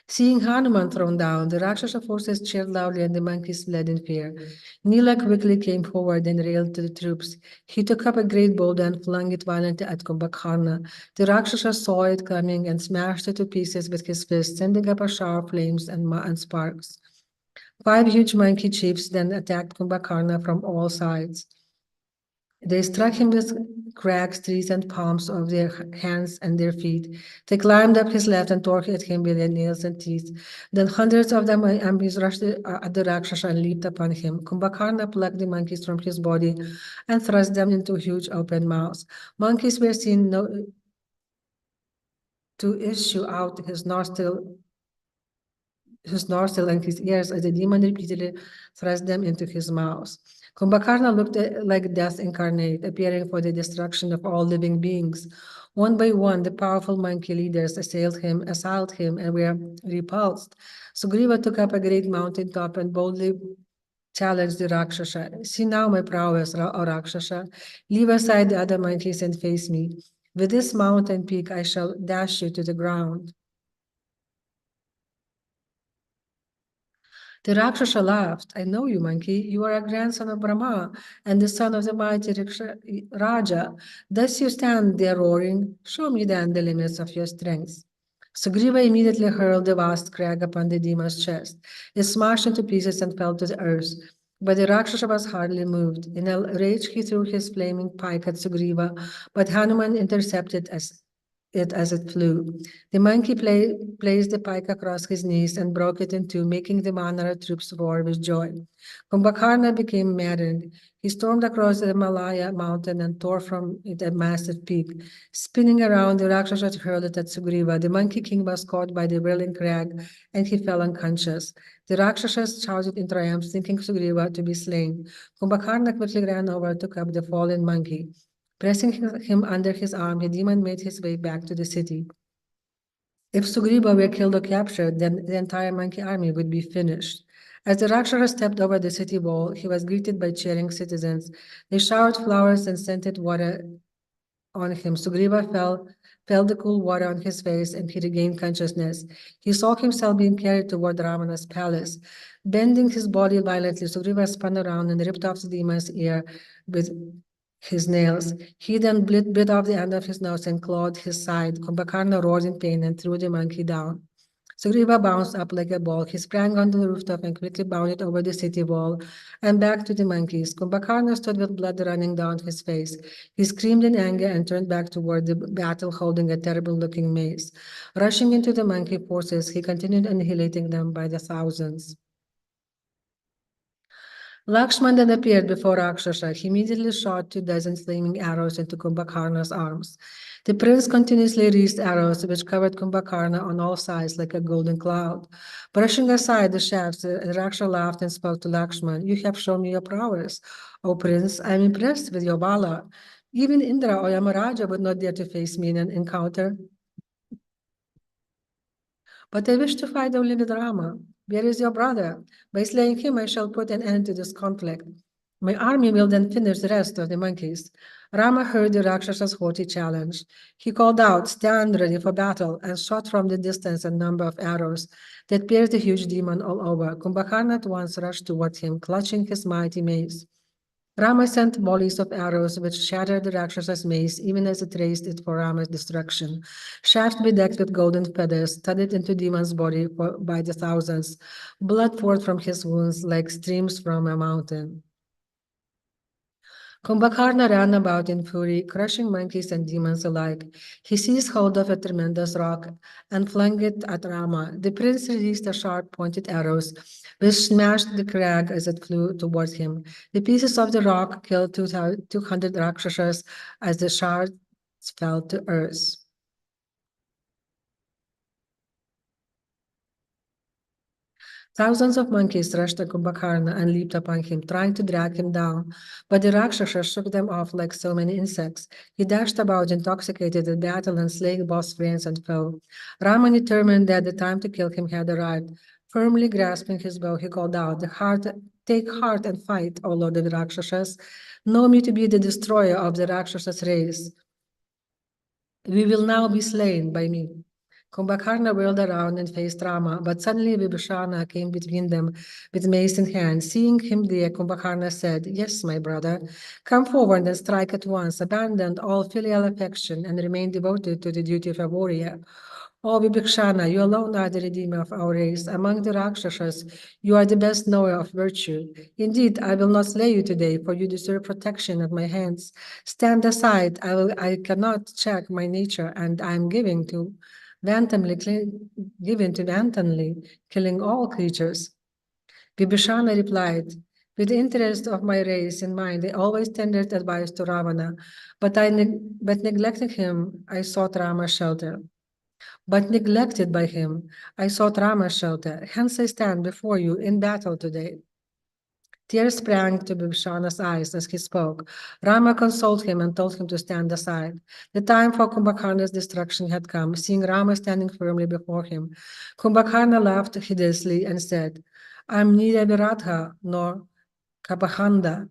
Seeing Hanuman thrown down, the Rakshasa forces cheered loudly and the monkeys fled in fear. Nila quickly came forward and railed to the troops. He took up a great boulder and flung it violently at Kumbhakarna. The Rakshasa saw it coming and smashed it to pieces with his fist, sending up a shower of flames and sparks. 5 huge monkey chiefs then attacked Kumbhakarna from all sides. They struck him with cracks, trees, and palms of their hands and their feet. They climbed up his left and tore at him with their nails and teeth. Then hundreds of the monkeys rushed at the Rakshasa and leaped upon him. Kumbhakarna plucked the monkeys from his body and thrust them into huge open mouths. Monkeys were seen to issue out his nostril and his ears as the demon repeatedly thrust them into his mouth. Kumbhakarna looked like death incarnate, appearing for the destruction of all living beings. One by one, the powerful monkey leaders assailed him, and were repulsed. Sugriva took up a great mountain top and boldly challenged the Rakshasa. See now my prowess, O Rakshasa. Leave aside the other monkeys and face me. With this mountain peak, I shall dash you to the ground. The Rakshasa laughed. I know you, monkey. You are a grandson of Brahma and the son of the mighty Raja. Thus you stand there roaring. Show me then the limits of your strength. Sugriva immediately hurled the vast crag upon the demon's chest. It smashed into pieces and fell to the earth. But the Rakshasa was hardly moved. In a rage, he threw his flaming pike at Sugriva, but Hanuman intercepted it as it flew. The monkey placed the pike across his knees and broke it in two, making the Vanara troops roar with joy. Kumbhakarna became maddened. He stormed across the Himalaya mountain and tore from it a massive peak. Spinning around, the Rakshasa hurled it at Sugriva. The monkey king was caught by the whirling crag, and he fell unconscious. The Rakshasas shouted in triumph, thinking Sugriva to be slain. Kumbhakarna quickly ran over and took up the fallen monkey. Pressing him under his arm, the demon made his way back to the city. If Sugriva were killed or captured, then the entire monkey army would be finished. As the Rakshasa stepped over the city wall, he was greeted by cheering citizens. They showered flowers and scented water on him. Sugriva felt the cool water on his face, and he regained consciousness. He saw himself being carried toward Ravana's palace. Bending his body violently, Sugriva spun around and ripped off the demon's ear with his nails. He then bit off the end of his nose and clawed his side. Kumbhakarna roared in pain and threw the monkey down. Sugriva bounced up like a ball. He sprang onto the rooftop and quickly bounded over the city wall and back to the monkeys. Kumbhakarna stood with blood running down his face. He screamed in anger and turned back toward the battle holding a terrible-looking mace. Rushing into the monkey forces, he continued annihilating them by the thousands. Lakshman then appeared before Rakshasa. He immediately shot 24 flaming arrows into Kumbhakarna's arms. The prince continuously released arrows which covered Kumbhakarna on all sides like a golden cloud. Brushing aside the shafts, the Rakshasa laughed and spoke to Lakshman. You have shown me your prowess, O prince. I am impressed with your valor. Even Indra or Yamaraja would not dare to face me in an encounter. But I wish to fight only with Rama. Where is your brother? By slaying him, I shall put an end to this conflict. My army will then finish the rest of the monkeys. Rama heard the Rakshasa's haughty challenge. He called out, stand ready for battle, and shot from the distance a number of arrows that pierced the huge demon all over. Kumbhakarna at once rushed toward him, clutching his mighty mace. Rama sent volleys of arrows which shattered the Rakshasa's mace even as it raised it for Rama's destruction. Shafts bedecked with golden feathers studded into demon's body by the thousands. Blood poured from his wounds like streams from a mountain. Kumbhakarna ran about in fury, crushing monkeys and demons alike. He seized hold of a tremendous rock and flung it at Rama. The prince released the sharp-pointed arrows, which smashed the crag as it flew towards him. The pieces of the rock killed 200 Rakshasas as the shards fell to earth. Thousands of monkeys rushed at Kumbhakarna and leaped upon him, trying to drag him down, but the Rakshasas shook them off like so many insects. He dashed about, intoxicated with battle and slaying both friends and foe. Rama, determined that the time to kill him had arrived, firmly grasping his bow, he called out, "Take heart and fight, O Lord of the Rakshasas. Know me to be the destroyer of the Rakshasas race. We will now be slain by me." Kumbhakarna whirled around and faced Rama, but suddenly Vibhishana came between them with mace in hand. Seeing him there, Kumbhakarna said, "Yes, my brother, come forward and strike at once. Abandon all filial affection and remain devoted to the duty of a warrior. O Vibhishana, you alone are the redeemer of our race. Among the Rakshasas, you are the best knower of virtue. Indeed, I will not slay you today, for you deserve protection at my hands. Stand aside. I cannot check my nature, and I am given to wantonly killing all creatures." Vibhishana replied, "With the interest of my race in mind, I always tendered advice to Ravana, but neglecting him, I sought Rama's shelter. But neglected by him, I sought Rama's shelter. Hence I stand before you in battle today." Tears sprang to Vibhishana's eyes as he spoke. Rama consoled him and told him to stand aside. The time for Kumbhakarna's destruction had come. Seeing Rama standing firmly before him, Kumbhakarna laughed hideously and said, "I am neither Viratha nor Kabhanda,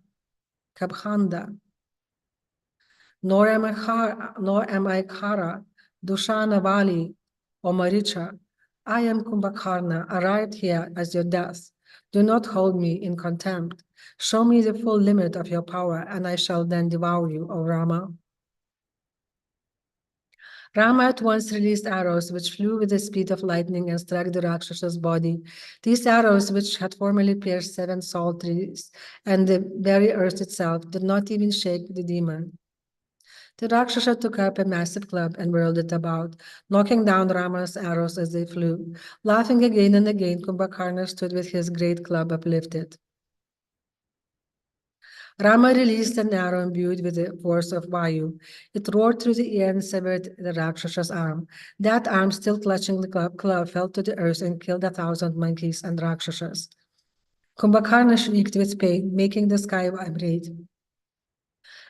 nor am I Khara, Dushana Vali, or Maricha. I am Kumbhakarna, arrived here as your death. Do not hold me in contempt. Show me the full limit of your power, and I shall then devour you, O Rama." Rama at once released arrows which flew with the speed of lightning and struck the Rakshasa's body. These arrows, which had formerly pierced 7 salt trees and the very earth itself, did not even shake the demon. The Rakshasa took up a massive club and whirled it about, knocking down Rama's arrows as they flew. Laughing again and again, Kumbhakarna stood with his great club uplifted. Rama released an arrow imbued with the force of Vayu. It roared through the air and severed the Rakshasa's arm. That arm, still clutching the club, fell to the earth and killed 1,000 monkeys and Rakshasas. Kumbhakarna shrieked with pain, making the sky vibrate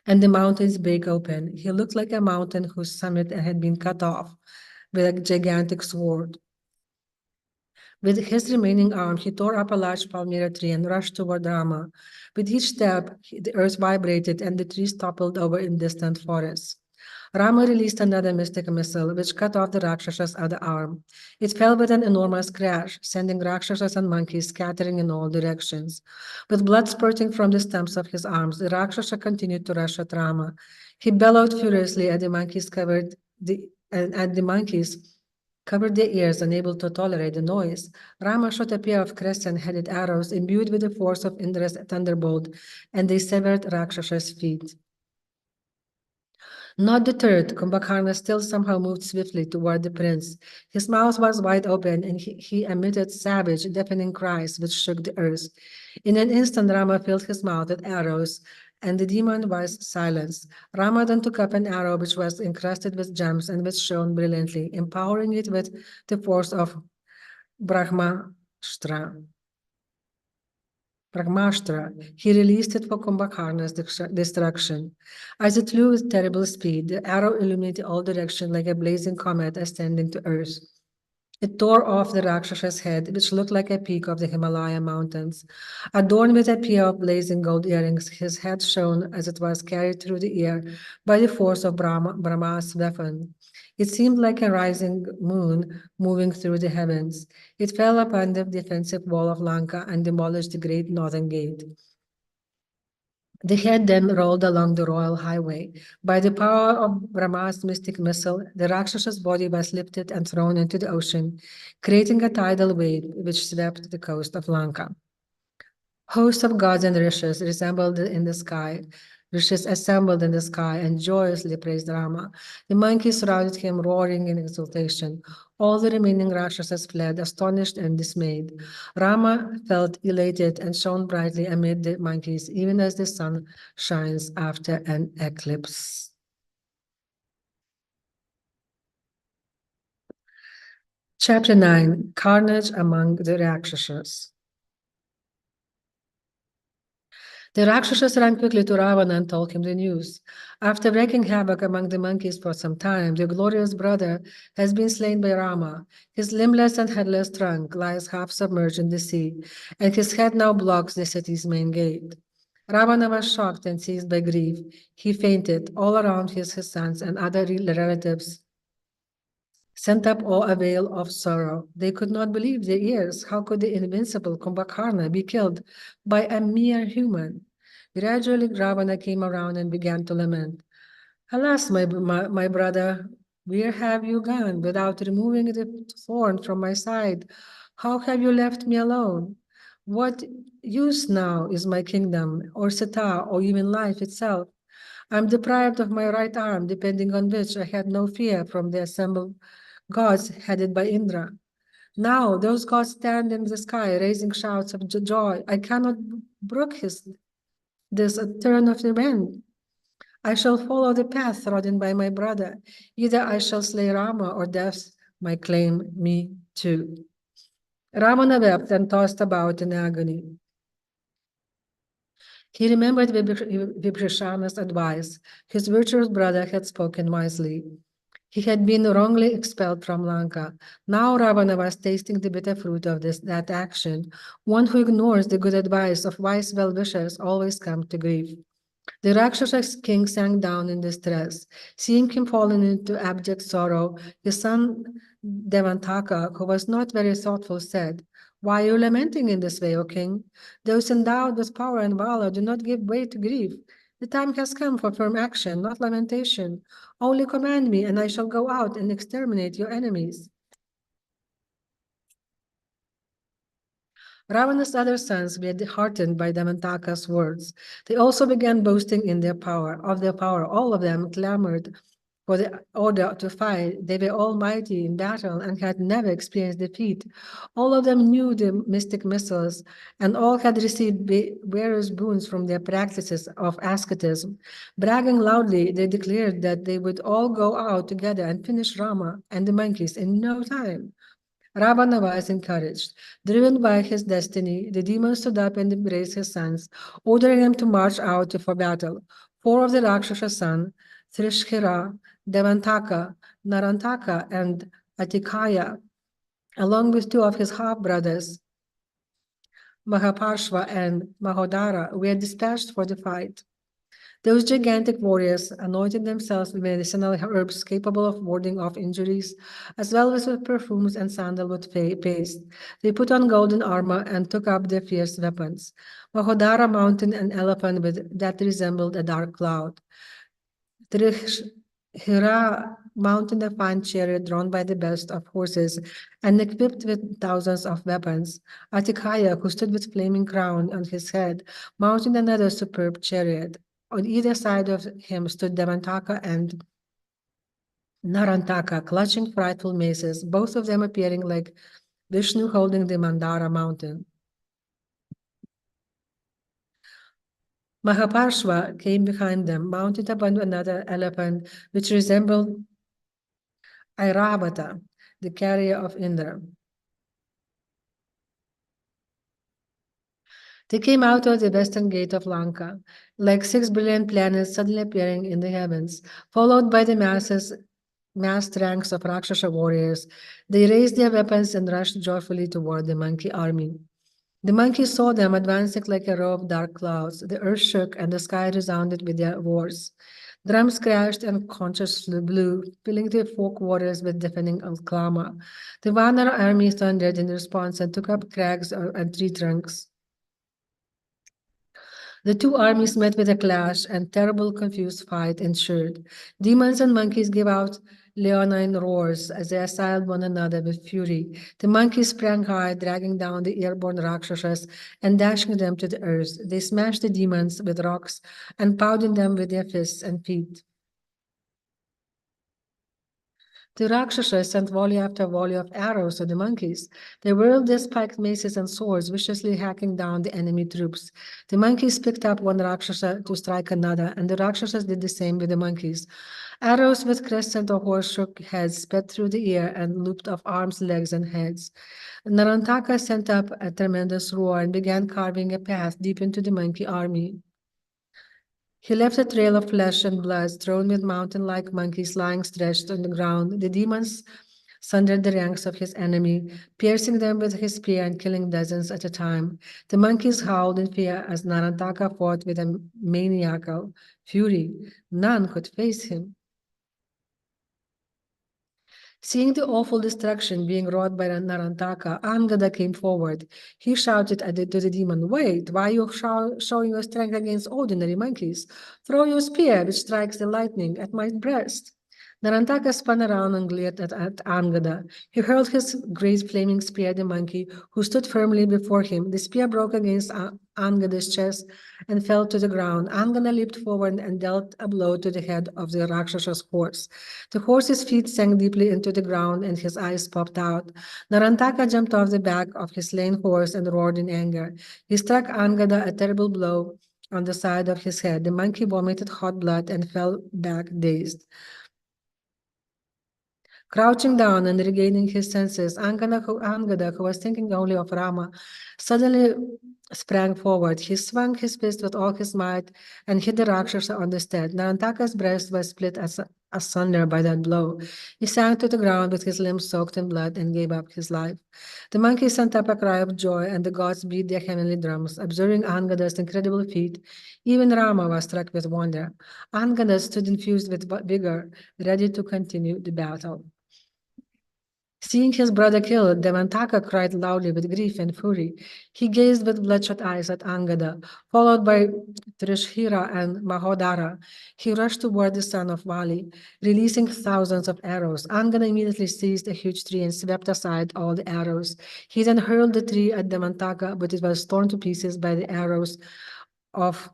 and the mountains break open. He looked like a mountain whose summit had been cut off with a gigantic sword. With his remaining arm, he tore up a large palmyra tree and rushed toward Rama. With each step, the earth vibrated and the trees toppled over in distant forests. Rama released another mystic missile, which cut off the Rakshasa's other arm. It fell with an enormous crash, sending Rakshasas and monkeys scattering in all directions. With blood spurting from the stumps of his arms, the Rakshasa continued to rush at Rama. He bellowed furiously at the monkeys covered their ears, unable to tolerate the noise. Rama shot a pair of crescent-headed arrows imbued with the force of Indra's thunderbolt, and they severed Rakshasa's feet. Not deterred, Kumbhakarna still somehow moved swiftly toward the prince. His mouth was wide open, and he emitted savage, deafening cries which shook the earth. In an instant, Rama filled his mouth with arrows, and the demon was silenced. Rama then took up an arrow which was encrusted with gems and which shone brilliantly, empowering it with the force of Brahmastra. He released it for Kumbhakarna's destruction. As it flew with terrible speed, the arrow illuminated all directions like a blazing comet ascending to earth. It tore off the Rakshasa's head, which looked like a peak of the Himalaya mountains. Adorned with a pair of blazing gold earrings, his head shone as it was carried through the air by the force of Brahma's weapon. It seemed like a rising moon moving through the heavens. It fell upon the defensive wall of Lanka and demolished the great northern gate. The head then rolled along the royal highway. By the power of Brahma's mystic missile, the Rakshasa's body was lifted and thrown into the ocean, creating a tidal wave which swept the coast of Lanka. Hosts of gods and rishis resembled in the sky rishis assembled in the sky and joyously praised Rama. The monkeys surrounded him, roaring in exultation. All the remaining Rakshasas fled, astonished and dismayed. Rama felt elated and shone brightly amid the monkeys, even as the sun shines after an eclipse. Chapter 9, Carnage Among the Rakshasas. The Rakshasas ran quickly to Ravana and told him the news. After wreaking havoc among the monkeys for some time, the glorious brother has been slain by Rama. His limbless and headless trunk lies half submerged in the sea, and his head now blocks the city's main gate. Ravana was shocked and seized by grief. He fainted. All around his sons and other relatives sent up all a veil of sorrow. They could not believe their ears. How could the invincible Kumbhakarna be killed by a mere human? Gradually, Ravana came around and began to lament. Alas, my brother, where have you gone without removing the thorn from my side? How have you left me alone? What use now is my kingdom, or Sita, or even life itself? I'm deprived of my right arm, depending on which I had no fear from the assembled gods headed by Indra. Now those gods stand in the sky, raising shouts of joy. I cannot brook this turn of the wind. I shall follow the path trodden by my brother. Either I shall slay Rama, or death might claim me too. Ravana wept and tossed about in agony. He remembered Vibhishana's advice. His virtuous brother had spoken wisely. He had been wrongly expelled from Lanka. Now Ravana was tasting the bitter fruit of that action. One who ignores the good advice of wise well-wishers always comes to grief. The Rakshasa king sank down in distress. Seeing him fallen into abject sorrow, his son Devantaka, who was not very thoughtful, said, "Why are you lamenting in this way, O king? Those endowed with power and valor do not give way to grief. The time has come for firm action, not lamentation. Only command me, and I shall go out and exterminate your enemies." Ravana's other sons were heartened by Devantaka's words. They also began boasting in their power. All of them clamored for the order to fight. They were all mighty in battle and had never experienced defeat. All of them knew the mystic missiles, and all had received various boons from their practices of asceticism. Bragging loudly, they declared that they would all go out together and finish Rama and the monkeys in no time. Ravana was encouraged. Driven by his destiny, the demon stood up and embraced his sons, ordering them to march out for battle. 4 of the Rakshasa sons, Trishkhira, Devantaka, Narantaka, and Atikaya, along with 2 of his half-brothers, Mahaparshva and Mahodara, were dispatched for the fight. Those gigantic warriors anointed themselves with medicinal herbs capable of warding off injuries, as well as with perfumes and sandalwood paste. They put on golden armor and took up their fierce weapons. Mahodara mounted an elephant that resembled a dark cloud. Hira mounted a fine chariot drawn by the best of horses and equipped with thousands of weapons. Atikaya, who stood with flaming crown on his head, mounted another superb chariot. On either side of him stood Devantaka and Narantaka, clutching frightful maces, both of them appearing like Vishnu holding the Mandara mountain. Mahaparshva came behind them, mounted upon another elephant, which resembled Airavata, the carrier of Indra. They came out of the western gate of Lanka, like 6 brilliant planets suddenly appearing in the heavens, followed by the massed ranks of Rakshasa warriors. They raised their weapons and rushed joyfully toward the monkey army. The monkeys saw them advancing like a row of dark clouds. The earth shook and the sky resounded with their wars. Drums crashed and conches blew, filling the folk waters with deafening clamor. The Vanara army thundered in response and took up crags and tree trunks. The two armies met with a clash, and terrible, confused fight ensued. Demons and monkeys gave out leonine roars as they assailed one another with fury. The monkeys sprang high, dragging down the airborne Rakshasas and dashing them to the earth. They smashed the demons with rocks and pounded them with their fists and feet. The Rakshasas sent volley after volley of arrows to the monkeys. They whirled their spiked maces and swords, viciously hacking down the enemy troops. The monkeys picked up one Rakshasa to strike another, and the Rakshasas did the same with the monkeys. Arrows with crescent or horseshoe heads sped through the air and looped off arms, legs, and heads. Narantaka sent up a tremendous roar and began carving a path deep into the monkey army. He left a trail of flesh and blood strewn with mountain-like monkeys lying stretched on the ground. The demons sundered the ranks of his enemy, piercing them with his spear and killing dozens at a time. The monkeys howled in fear as Narantaka fought with a maniacal fury. None could face him. Seeing the awful destruction being wrought by Narantaka, Angada came forward. He shouted to the demon, "Wait, why are you showing your strength against ordinary monkeys? Throw your spear, which strikes the lightning, at my breast." Narantaka spun around and glared at Angada. He hurled his great flaming spear at the monkey, who stood firmly before him. The spear broke against Angada's chest and fell to the ground. Angada leaped forward and dealt a blow to the head of the Rakshasa's horse. The horse's feet sank deeply into the ground and his eyes popped out. Narantaka jumped off the back of his slain horse and roared in anger. He struck Angada a terrible blow on the side of his head. The monkey vomited hot blood and fell back dazed. Crouching down and regaining his senses, Angada, who was thinking only of Rama, suddenly sprang forward. He swung his fist with all his might and hit the Rakshasa on the stead. Narantaka's breast was split asunder by that blow. He sank to the ground with his limbs soaked in blood and gave up his life. The monkey sent up a cry of joy, and the gods beat their heavenly drums. Observing Angada's incredible feat, even Rama was struck with wonder. Angada stood infused with vigor, ready to continue the battle. Seeing his brother killed, Devantaka cried loudly with grief and fury. He gazed with bloodshot eyes at Angada, followed by Trishira and Mahodara. He rushed toward the son of Vali, releasing thousands of arrows. Angada immediately seized a huge tree and swept aside all the arrows. He then hurled the tree at Devantaka, but it was torn to pieces by the arrows of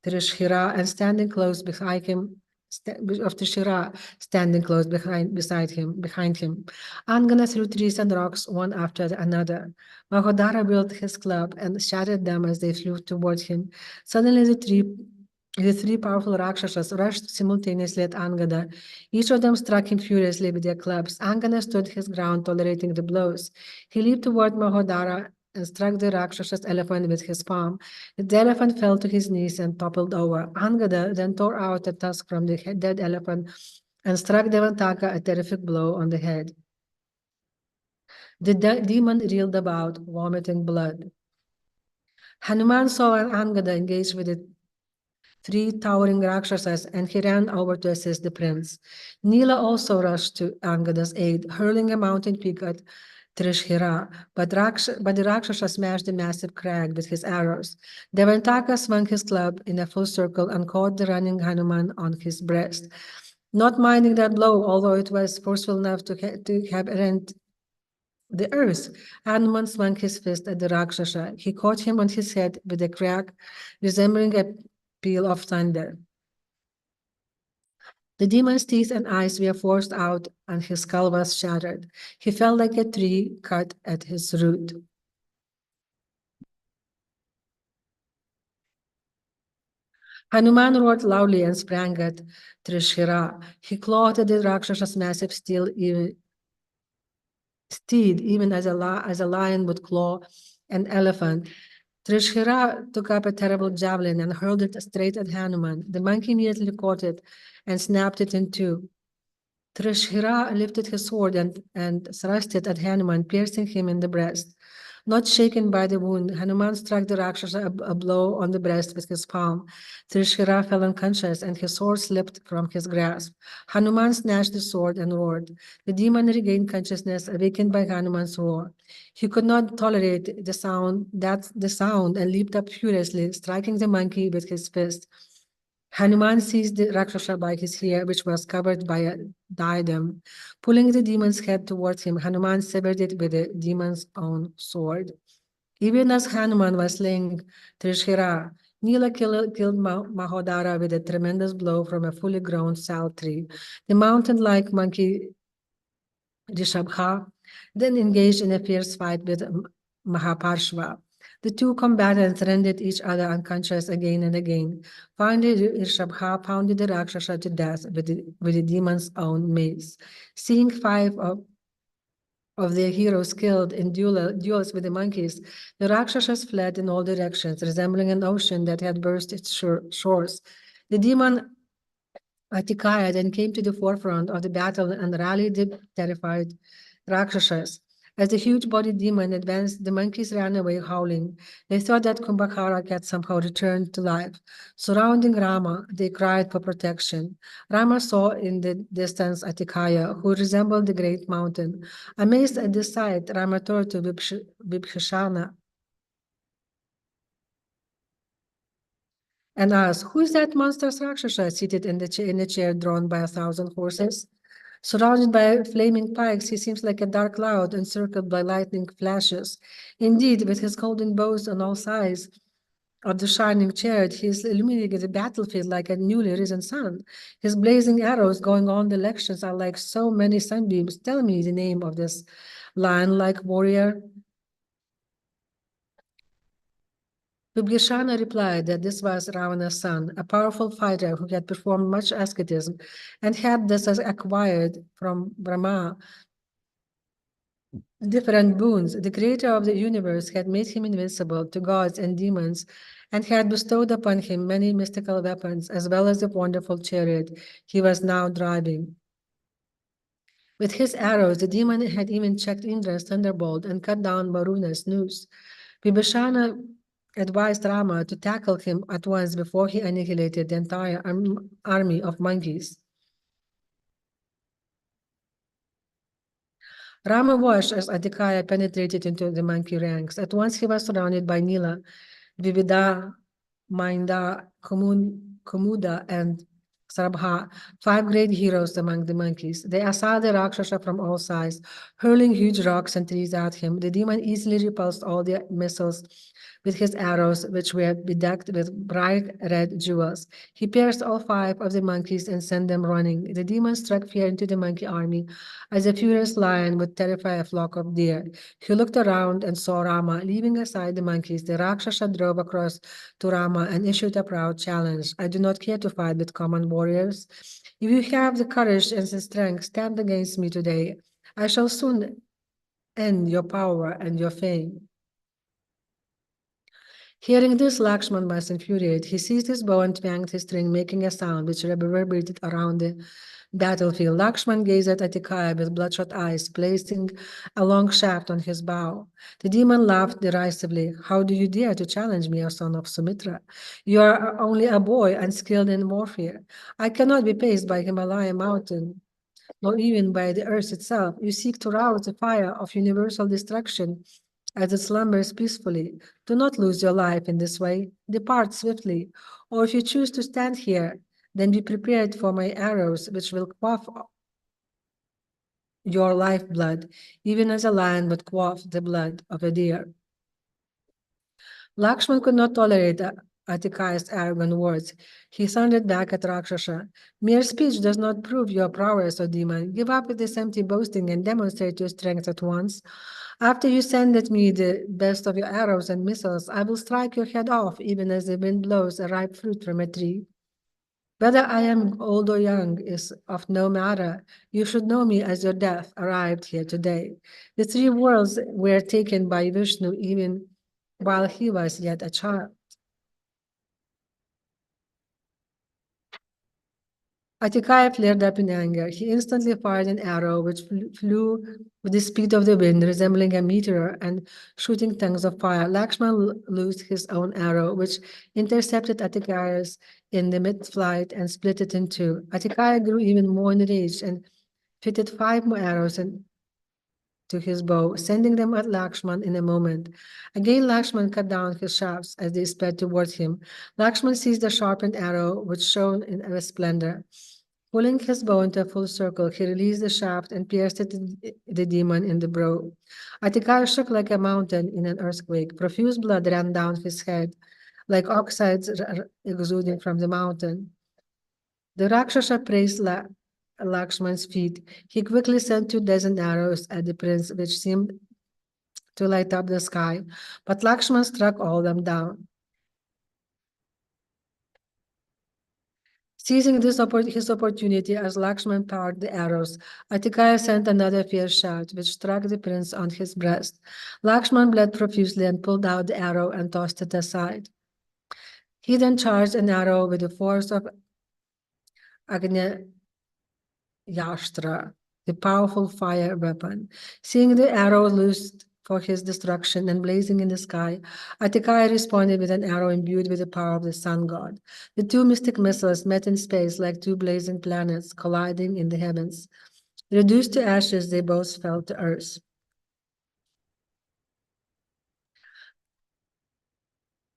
Trishira, and standing close behind him, of Trishira standing close behind him. Angana threw trees and rocks one after another. Mahodara built his club and shattered them as they flew toward him. Suddenly the three powerful Rakshasas rushed simultaneously at Angada. Each of them struck him furiously with their clubs. Angada stood his ground, tolerating the blows. He leaped toward Mahodara and struck the Rakshasa's elephant with his palm. The elephant fell to his knees and toppled over. Angada then tore out a tusk from the dead elephant and struck Devantaka a terrific blow on the head. The demon reeled about, vomiting blood. Hanuman saw Angada engaged with the three towering Rakshasas, and he ran over to assist the prince. Nila also rushed to Angada's aid, hurling a mountain peak at Trishira, but the Rakshasa smashed the massive crag with his arrows. Devantaka swung his club in a full circle and caught the running Hanuman on his breast. Not minding that blow, although it was forceful enough to have rent the earth, Hanuman swung his fist at the Rakshasa. He caught him on his head with a crack resembling a peal of thunder. The demon's teeth and eyes were forced out, and his skull was shattered. He fell like a tree cut at his root. Hanuman roared loudly and sprang at Trishira. He clawed at the Rakshasa's massive steed, even as a lion would claw an elephant. Trishira took up a terrible javelin and hurled it straight at Hanuman. The monkey immediately caught it and snapped it in two. Trishira lifted his sword and thrust it at Hanuman, piercing him in the breast. Not shaken by the wound, Hanuman struck the Rakshasa a blow on the breast with his palm. Trishira fell unconscious and his sword slipped from his grasp. Hanuman snatched the sword and roared. The demon regained consciousness, awakened by Hanuman's roar. He could not tolerate the sound and leaped up furiously, striking the monkey with his fist. Hanuman seized the Rakshasa by his hair, which was covered by a diadem. Pulling the demon's head towards him, Hanuman severed it with the demon's own sword. Even as Hanuman was slaying Trishira, Nila killed Mahodara with a tremendous blow from a fully grown sal tree. The mountain-like monkey Rishabha then engaged in a fierce fight with Mahaparshva. The two combatants rendered each other unconscious again and again. Finally, Rishabha pounded the Rakshasa to death with the demon's own mace. Seeing five of their heroes killed in duels with the monkeys, the Rakshasas fled in all directions, resembling an ocean that had burst its shores. The demon Atikaya then came to the forefront of the battle and rallied the terrified Rakshasas. As the huge-bodied demon advanced, the monkeys ran away howling. They thought that Kumbhakara had somehow returned to life. Surrounding Rama, they cried for protection. Rama saw in the distance Atikaya, who resembled the great mountain. Amazed at this sight, Rama turned to Vibhishana and asked, "Who is that monstrous Rakshasa seated in a chair drawn by 1,000 horses? Surrounded by flaming pikes, he seems like a dark cloud encircled by lightning flashes. Indeed, with his golden bows on all sides of the shining chariot, he is illuminating the battlefield like a newly risen sun. His blazing arrows going on the directions are like so many sunbeams. Tell me the name of this lion-like warrior." Vibhishana replied that this was Ravana's son, a powerful fighter who had performed much asceticism and had thus acquired from Brahma different boons. The creator of the universe had made him invincible to gods and demons and had bestowed upon him many mystical weapons as well as the wonderful chariot he was now driving. With his arrows, the demon had even checked Indra's thunderbolt and cut down Varuna's noose. Vibhishana advised Rama to tackle him at once before he annihilated the entire army of monkeys. Rama watched as Adhikaya penetrated into the monkey ranks. At once he was surrounded by Nila, Vivida, Mainda, Kumuda, and Sarabha, 5 great heroes among the monkeys. They assailed the Rakshasa from all sides, hurling huge rocks and trees at him. The demon easily repulsed all their missiles with his arrows, which were bedecked with bright red jewels. He pierced all 5 of the monkeys and sent them running. The demon struck fear into the monkey army as a furious lion would terrify a flock of deer. He looked around and saw Rama. Leaving aside the monkeys, the Rakshasa drove across to Rama and issued a proud challenge. "I do not care to fight with common warriors. If you have the courage and the strength, stand against me today. I shall soon end your power and your fame." Hearing this, Lakshman was infuriated. He seized his bow and twanged his string, making a sound which reverberated around the battlefield. Lakshman gazed at Atikaya with bloodshot eyes, placing a long shaft on his bow. The demon laughed derisively. "How do you dare to challenge me, O son of Sumitra? You are only a boy, unskilled in warfare. I cannot be paced by Himalaya mountain, nor even by the earth itself. You seek to rouse the fire of universal destruction as it slumbers peacefully. Do not lose your life in this way. Depart swiftly. Or if you choose to stand here, then be prepared for my arrows, which will quaff your lifeblood, even as a lion would quaff the blood of a deer." Lakshman could not tolerate Atikaya's arrogant words. He thundered back at Rakshasa. "Mere speech does not prove your prowess, O demon. Give up with this empty boasting and demonstrate your strength at once. After you send at me the best of your arrows and missiles, I will strike your head off, even as the wind blows a ripe fruit from a tree. Whether I am old or young is of no matter. You should know me as your death arrived here today. The 3 worlds were taken by Vishnu even while he was yet a child." Atikaya flared up in anger. He instantly fired an arrow which flew with the speed of the wind, resembling a meteor and shooting tongues of fire. Lakshman loosed his own arrow, which intercepted Atikaya's in the mid-flight and split it in two. Atikaya grew even more enraged and fitted 5 more arrows to his bow, sending them at Lakshman in a moment. Again, Lakshman cut down his shafts as they sped towards him. Lakshman seized the sharpened arrow, which shone in a splendor. Pulling his bow into a full circle, he released the shaft and pierced it the demon in the brow. Atikaya shook like a mountain in an earthquake. Profuse blood ran down his head, like oxides exuding from the mountain. The Rakshasa praised Lakshman's feat. He quickly sent 24 arrows at the prince, which seemed to light up the sky, but Lakshman struck all of them down. Seizing his opportunity as Lakshman powered the arrows, Atikaya sent another fierce shot, which struck the prince on his breast. Lakshman bled profusely and pulled out the arrow and tossed it aside. He then charged an arrow with the force of Agnya Yastra, the powerful fire weapon. Seeing the arrow loosed for his destruction and blazing in the sky, Atikaya responded with an arrow imbued with the power of the sun god. The two mystic missiles met in space like two blazing planets colliding in the heavens. Reduced to ashes, they both fell to earth.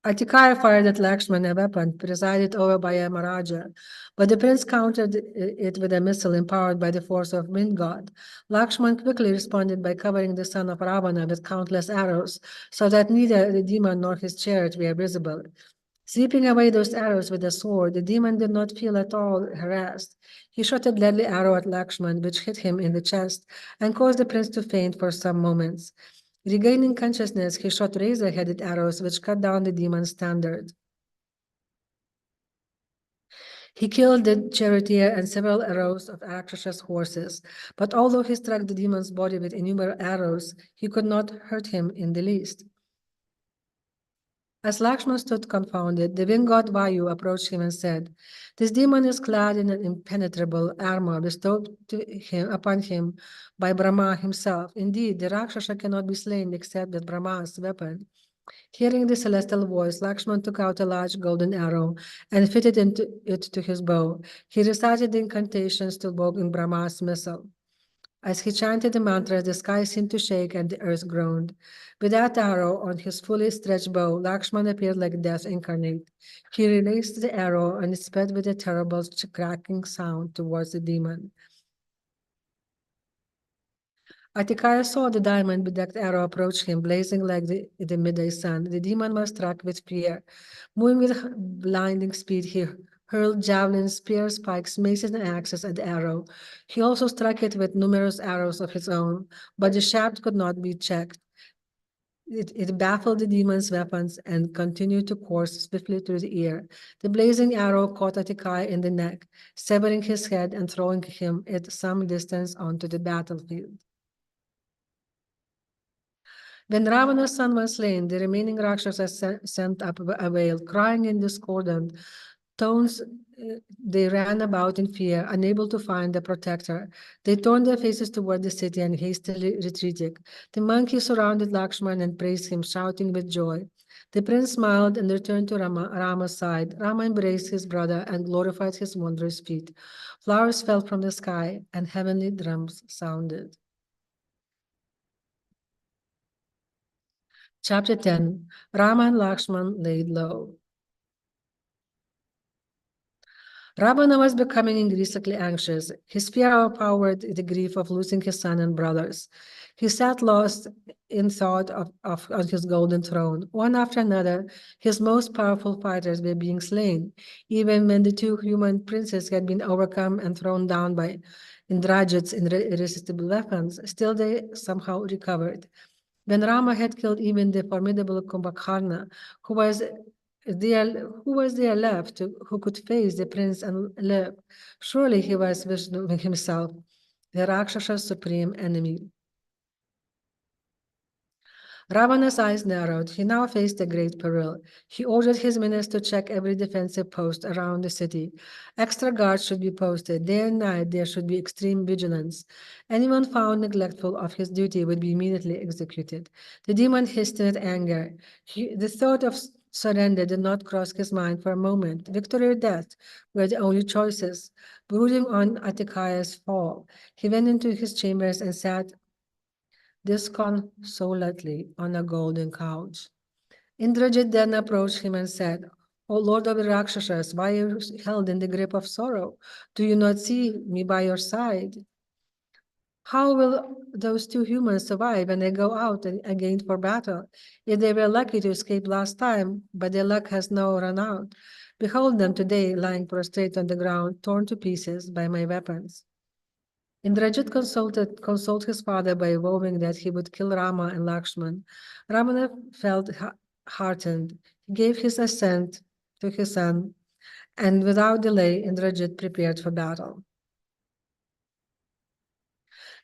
Atikaya fired at Lakshman, a weapon presided over by a Maharaja, but the prince countered it with a missile empowered by the force of wind god. Lakshman quickly responded by covering the son of Ravana with countless arrows, so that neither the demon nor his chariot were visible. Sweeping away those arrows with a sword, the demon did not feel at all harassed. He shot a deadly arrow at Lakshman, which hit him in the chest and caused the prince to faint for some moments. Regaining consciousness, he shot razor-headed arrows which cut down the demon's standard. He killed the charioteer and several arrows of Rakshas's horses, but although he struck the demon's body with innumerable arrows, he could not hurt him in the least. As Lakshman stood confounded, the wind god Vayu approached him and said, "This demon is clad in an impenetrable armor bestowed upon him by Brahma himself. Indeed, the Rakshasa cannot be slain except with Brahma's weapon." Hearing the celestial voice, Lakshman took out a large golden arrow and fitted it to his bow. He recited the incantations to evoke in Brahma's missile. As he chanted the mantra, the sky seemed to shake and the earth groaned. With that arrow on his fully stretched bow, Lakshman appeared like death incarnate. He released the arrow and it sped with a terrible cracking sound towards the demon. Atikaya saw the diamond-bedecked arrow approach him, blazing like the midday sun. The demon was struck with fear. Moving with blinding speed, he hurled javelins, spears, spikes, maces, and axes at the arrow. He also struck it with numerous arrows of his own, but the shaft could not be checked. It baffled the demon's weapons and continued to course swiftly through the air. The blazing arrow caught Atikaya in the neck, severing his head and throwing him at some distance onto the battlefield. When Ravana's son was slain, the remaining Rakshasas sent up a wail, crying in discordant tones. They ran about in fear, unable to find the protector. They turned their faces toward the city and hastily retreated. The monkeys surrounded Lakshman and praised him, shouting with joy. The prince smiled and returned to Rama's side. Rama embraced his brother and glorified his wondrous feat. Flowers fell from the sky and heavenly drums sounded. Chapter 10, Rama and Lakshman laid low. Ravana was becoming increasingly anxious. His fear overpowered the grief of losing his son and brothers. He sat lost in thought on his golden throne. One after another, his most powerful fighters were being slain. Even when the two human princes had been overcome and thrown down by Indrajit's irresistible weapons, still they somehow recovered. When Rama had killed even the formidable Kumbhakarna, who was there left who could face the prince and live? Surely he was Vishnu himself, the Rakshasa's supreme enemy. Ravana's eyes narrowed. He now faced a great peril. He ordered his ministers to check every defensive post around the city. Extra guards should be posted. Day and night there should be extreme vigilance. Anyone found neglectful of his duty would be immediately executed. The demon hissed in anger. The thought of surrender did not cross his mind for a moment. Victory or death were the only choices. Brooding on Atikaya's fall, he went into his chambers and sat disconsolately on a golden couch. Indrajit then approached him and said, O Lord of the Rakshasas, why are you held in the grip of sorrow? Do you not see me by your side? How will those two humans survive when they go out again for battle? If they were lucky to escape last time, but their luck has now run out. Behold them today lying prostrate on the ground, torn to pieces by my weapons. Indrajit consoled his father by vowing that he would kill Rama and Lakshman. Ramana felt heartened. He gave his assent to his son, and without delay, Indrajit prepared for battle.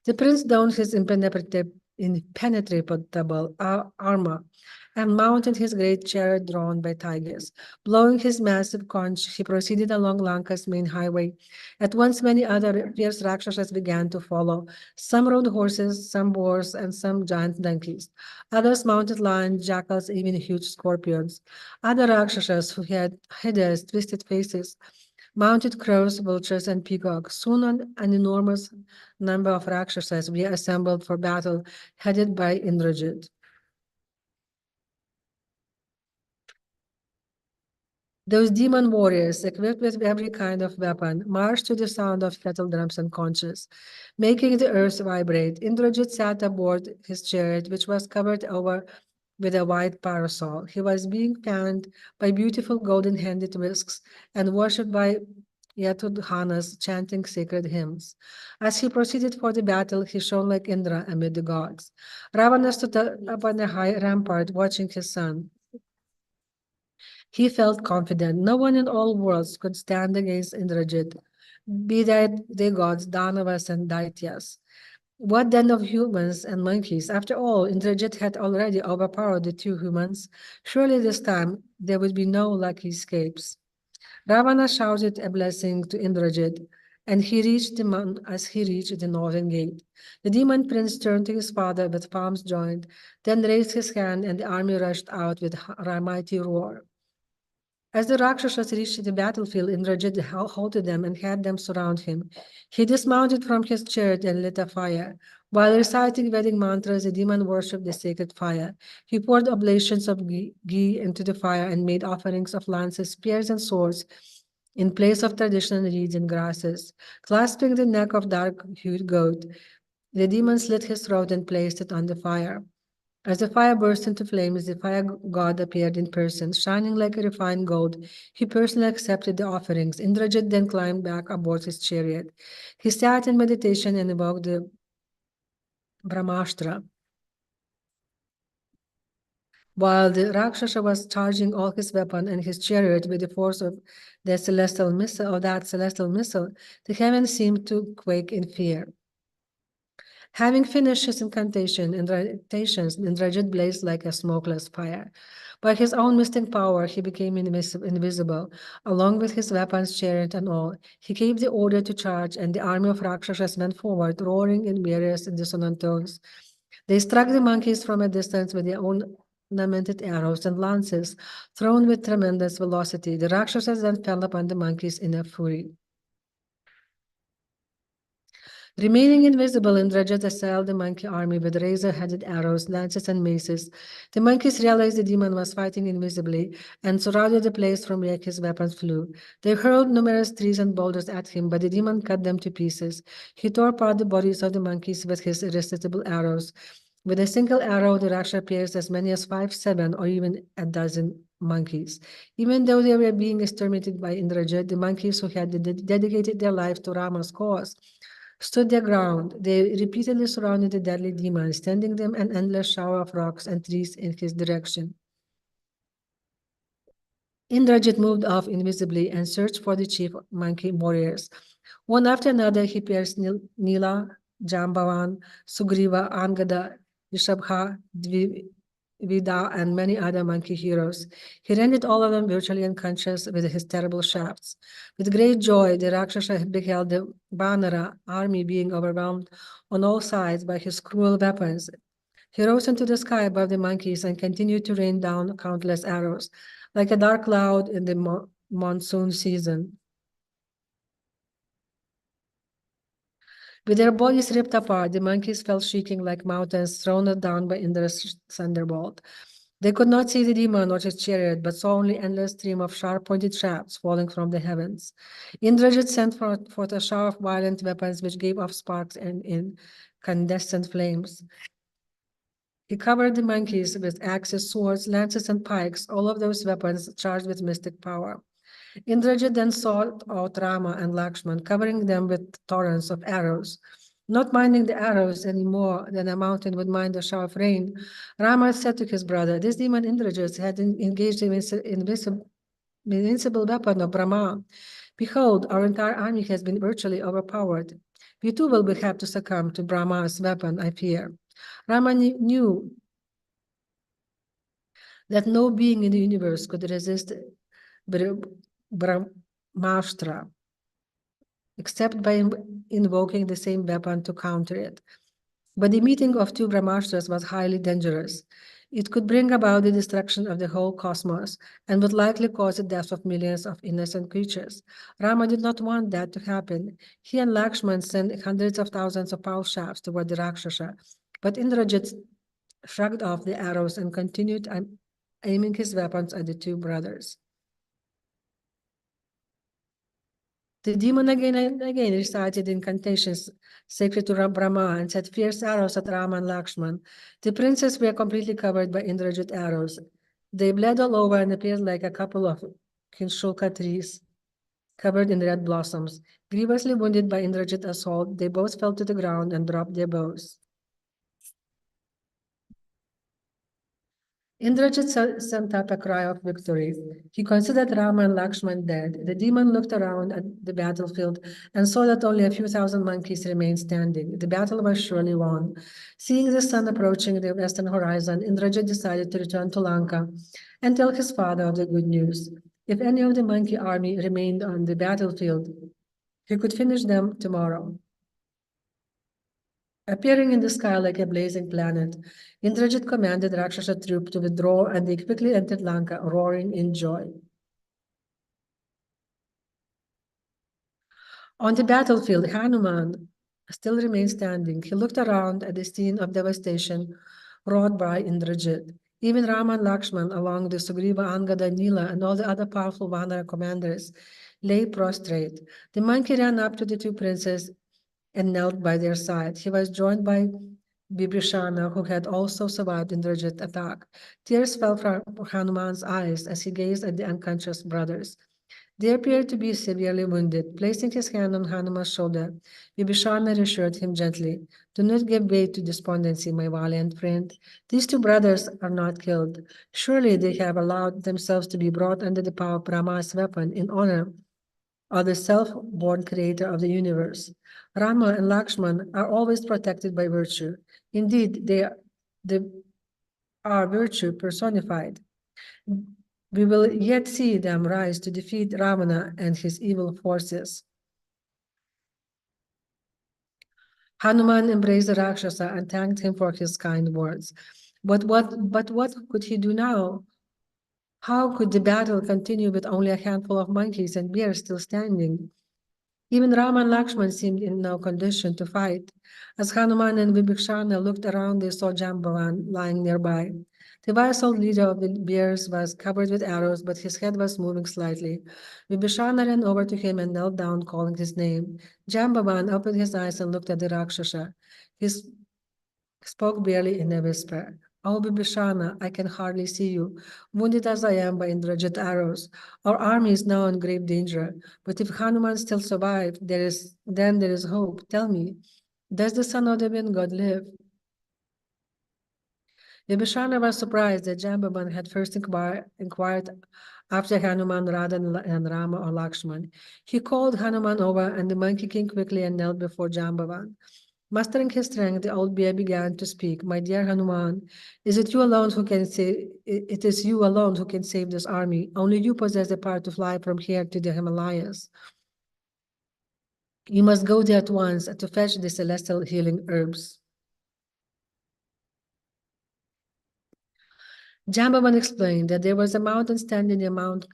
The prince donned his impenetrable armor and mounted his great chariot drawn by tigers. Blowing his massive conch, he proceeded along Lanka's main highway. At once many other fierce Rakshasas began to follow. Some rode horses, some boars, and some giant donkeys. Others mounted lions, jackals, even huge scorpions. Other Rakshasas who had hideous, twisted faces mounted crows, vultures, and peacocks. Soon an enormous number of Rakshasas were assembled for battle, headed by Indrajit. Those demon warriors, equipped with every kind of weapon, marched to the sound of kettle drums and conches, making the earth vibrate. Indrajit sat aboard his chariot, which was covered over with a white parasol. He was being fanned by beautiful golden-handed whisks and worshipped by Yatudhanas chanting sacred hymns. As he proceeded for the battle, he shone like Indra amid the gods. Ravana stood up on a high rampart watching his son. He felt confident. No one in all worlds could stand against Indrajit, be that the gods, Danavas, and Daityas. What then of humans and monkeys? After all, Indrajit had already overpowered the two humans. Surely this time there would be no lucky escapes. Ravana shouted a blessing to Indrajit, and as he reached the northern gate. The demon prince turned to his father with palms joined, then raised his hand, and the army rushed out with a mighty roar. As the Rakshasas reached the battlefield, Indrajit halted them and had them surround him. He dismounted from his chariot and lit a fire. While reciting Vedic mantras, the demon worshipped the sacred fire. He poured oblations of ghee into the fire and made offerings of lances, spears, and swords in place of traditional reeds and grasses. Clasping the neck of dark-hued goat, the demon slit his throat and placed it on the fire. As the fire burst into flames, the fire god appeared in person, shining like a refined gold. He personally accepted the offerings. Indrajit then climbed back aboard his chariot. He sat in meditation and invoked the Brahmastra. While the Rakshasa was charging all his weapon and his chariot with the force of that celestial missile, the heavens seemed to quake in fear. Having finished his Indrajit blazed like a smokeless fire. By his own mystic power, he became invisible. Along with his weapons, chariot, and all, he gave the order to charge, and the army of Rakshasas went forward, roaring in various and dissonant tones. They struck the monkeys from a distance with their own ornamented arrows and lances, thrown with tremendous velocity. The Rakshasas then fell upon the monkeys in a fury. Remaining invisible, Indrajit assailed the monkey army with razor-headed arrows, lances, and maces. The monkeys realized the demon was fighting invisibly and surrounded the place from where his weapons flew. They hurled numerous trees and boulders at him, but the demon cut them to pieces. He tore apart the bodies of the monkeys with his irresistible arrows. With a single arrow, the Rakshasa pierced as many as 5, 7, or even a dozen monkeys. Even though they were being exterminated by Indrajit, the monkeys who had dedicated their lives to Rama's cause stood their ground. They repeatedly surrounded the deadly demon, sending them an endless shower of rocks and trees in his direction. Indrajit moved off invisibly and searched for the chief monkey warriors. One after another, he pierced Nila, Jambavan, Sugriva, Angada, Rishabha, Vida, and many other monkey heroes. He rendered all of them virtually unconscious with his terrible shafts. With great joy, the Rakshasa beheld the Vanara army being overwhelmed on all sides by his cruel weapons. He rose into the sky above the monkeys and continued to rain down countless arrows, like a dark cloud in the monsoon season. With their bodies ripped apart, the monkeys fell shrieking like mountains thrown down by Indra's thunderbolt. They could not see the demon or his chariot, but saw only endless stream of sharp-pointed shafts falling from the heavens. Indrajit sent forth a shower of violent weapons which gave off sparks and incandescent flames. He covered the monkeys with axes, swords, lances, and pikes, all of those weapons charged with mystic power. Indrajit then sought out Rama and Lakshman, covering them with torrents of arrows. Not minding the arrows any more than a mountain would mind a shower of rain, Rama said to his brother, "This demon Indrajit had engaged in invincible weapon of Brahma. Behold, our entire army has been virtually overpowered. We too will have to succumb to Brahma's weapon, I fear." Rama knew that no being in the universe could resist Brahmastra, except by invoking the same weapon to counter it. But the meeting of two Brahmastras was highly dangerous. It could bring about the destruction of the whole cosmos and would likely cause the death of millions of innocent creatures. Rama did not want that to happen. He and Lakshman sent hundreds of thousands of power shafts toward the Rakshasa, but Indrajit shrugged off the arrows and continued aiming his weapons at the two brothers. The demon again and again recited incantations sacred to Brahma and set fierce arrows at Rama and Lakshman. The princes were completely covered by Indrajit arrows. They bled all over and appeared like a couple of Kinshulka trees covered in red blossoms. Grievously wounded by Indrajit assault, they both fell to the ground and dropped their bows. Indrajit sent up a cry of victory. He considered Rama and Lakshman dead. The demon looked around at the battlefield and saw that only a few thousand monkeys remained standing. The battle was surely won. Seeing the sun approaching the western horizon, Indrajit decided to return to Lanka and tell his father of the good news. If any of the monkey army remained on the battlefield, he could finish them tomorrow. Appearing in the sky like a blazing planet, Indrajit commanded Rakshasa troop to withdraw, and they quickly entered Lanka, roaring in joy. On the battlefield, Hanuman still remained standing. He looked around at the scene of devastation wrought by Indrajit. Even Rama and Lakshman, along with Sugriva, Angada, Nila, and all the other powerful Vanara commanders, lay prostrate. The monkey ran up to the two princes and knelt by their side. He was joined by Bibhishana, who had also survived Indrajit's attack. Tears fell from Hanuman's eyes as he gazed at the unconscious brothers. They appeared to be severely wounded. Placing his hand on Hanuman's shoulder, Vibhishana reassured him gently, "Do not give way to despondency, my valiant friend. These two brothers are not killed. Surely they have allowed themselves to be brought under the power of Brahma's weapon in honor of the self-born creator of the universe. Rama and Lakshman are always protected by virtue. Indeed, they are virtue personified. We will yet see them rise to defeat Ravana and his evil forces." Hanuman embraced the Rakshasa and thanked him for his kind words. But what could he do now? How could the battle continue with only a handful of monkeys and bears still standing? Even Rama and Lakshman seemed in no condition to fight. As Hanuman and Vibhishana looked around, they saw Jambavan lying nearby. The wise-old leader of the bears was covered with arrows, but his head was moving slightly. Vibhishana ran over to him and knelt down, calling his name. Jambavan opened his eyes and looked at the Rakshasa. He spoke barely in a whisper. "Oh, Vibhishana, I can hardly see you. Wounded as I am by Indrajit arrows, our army is now in grave danger. But if Hanuman still survives, then there is hope. Tell me, does the son of the wind god live?" Vibhishana was surprised that Jambavan had first inquired after Hanuman rather than Rama or Lakshman. He called Hanuman over, and the monkey came quickly and knelt before Jambavan. Mustering his strength, the old bear began to speak. My dear Hanuman, is it you alone who can save? It is you alone who can save this army. Only you possess the power to fly from here to the Himalayas. You must go there at once to fetch the celestial healing herbs. Jambavan explained that there was a mountain standing near Mount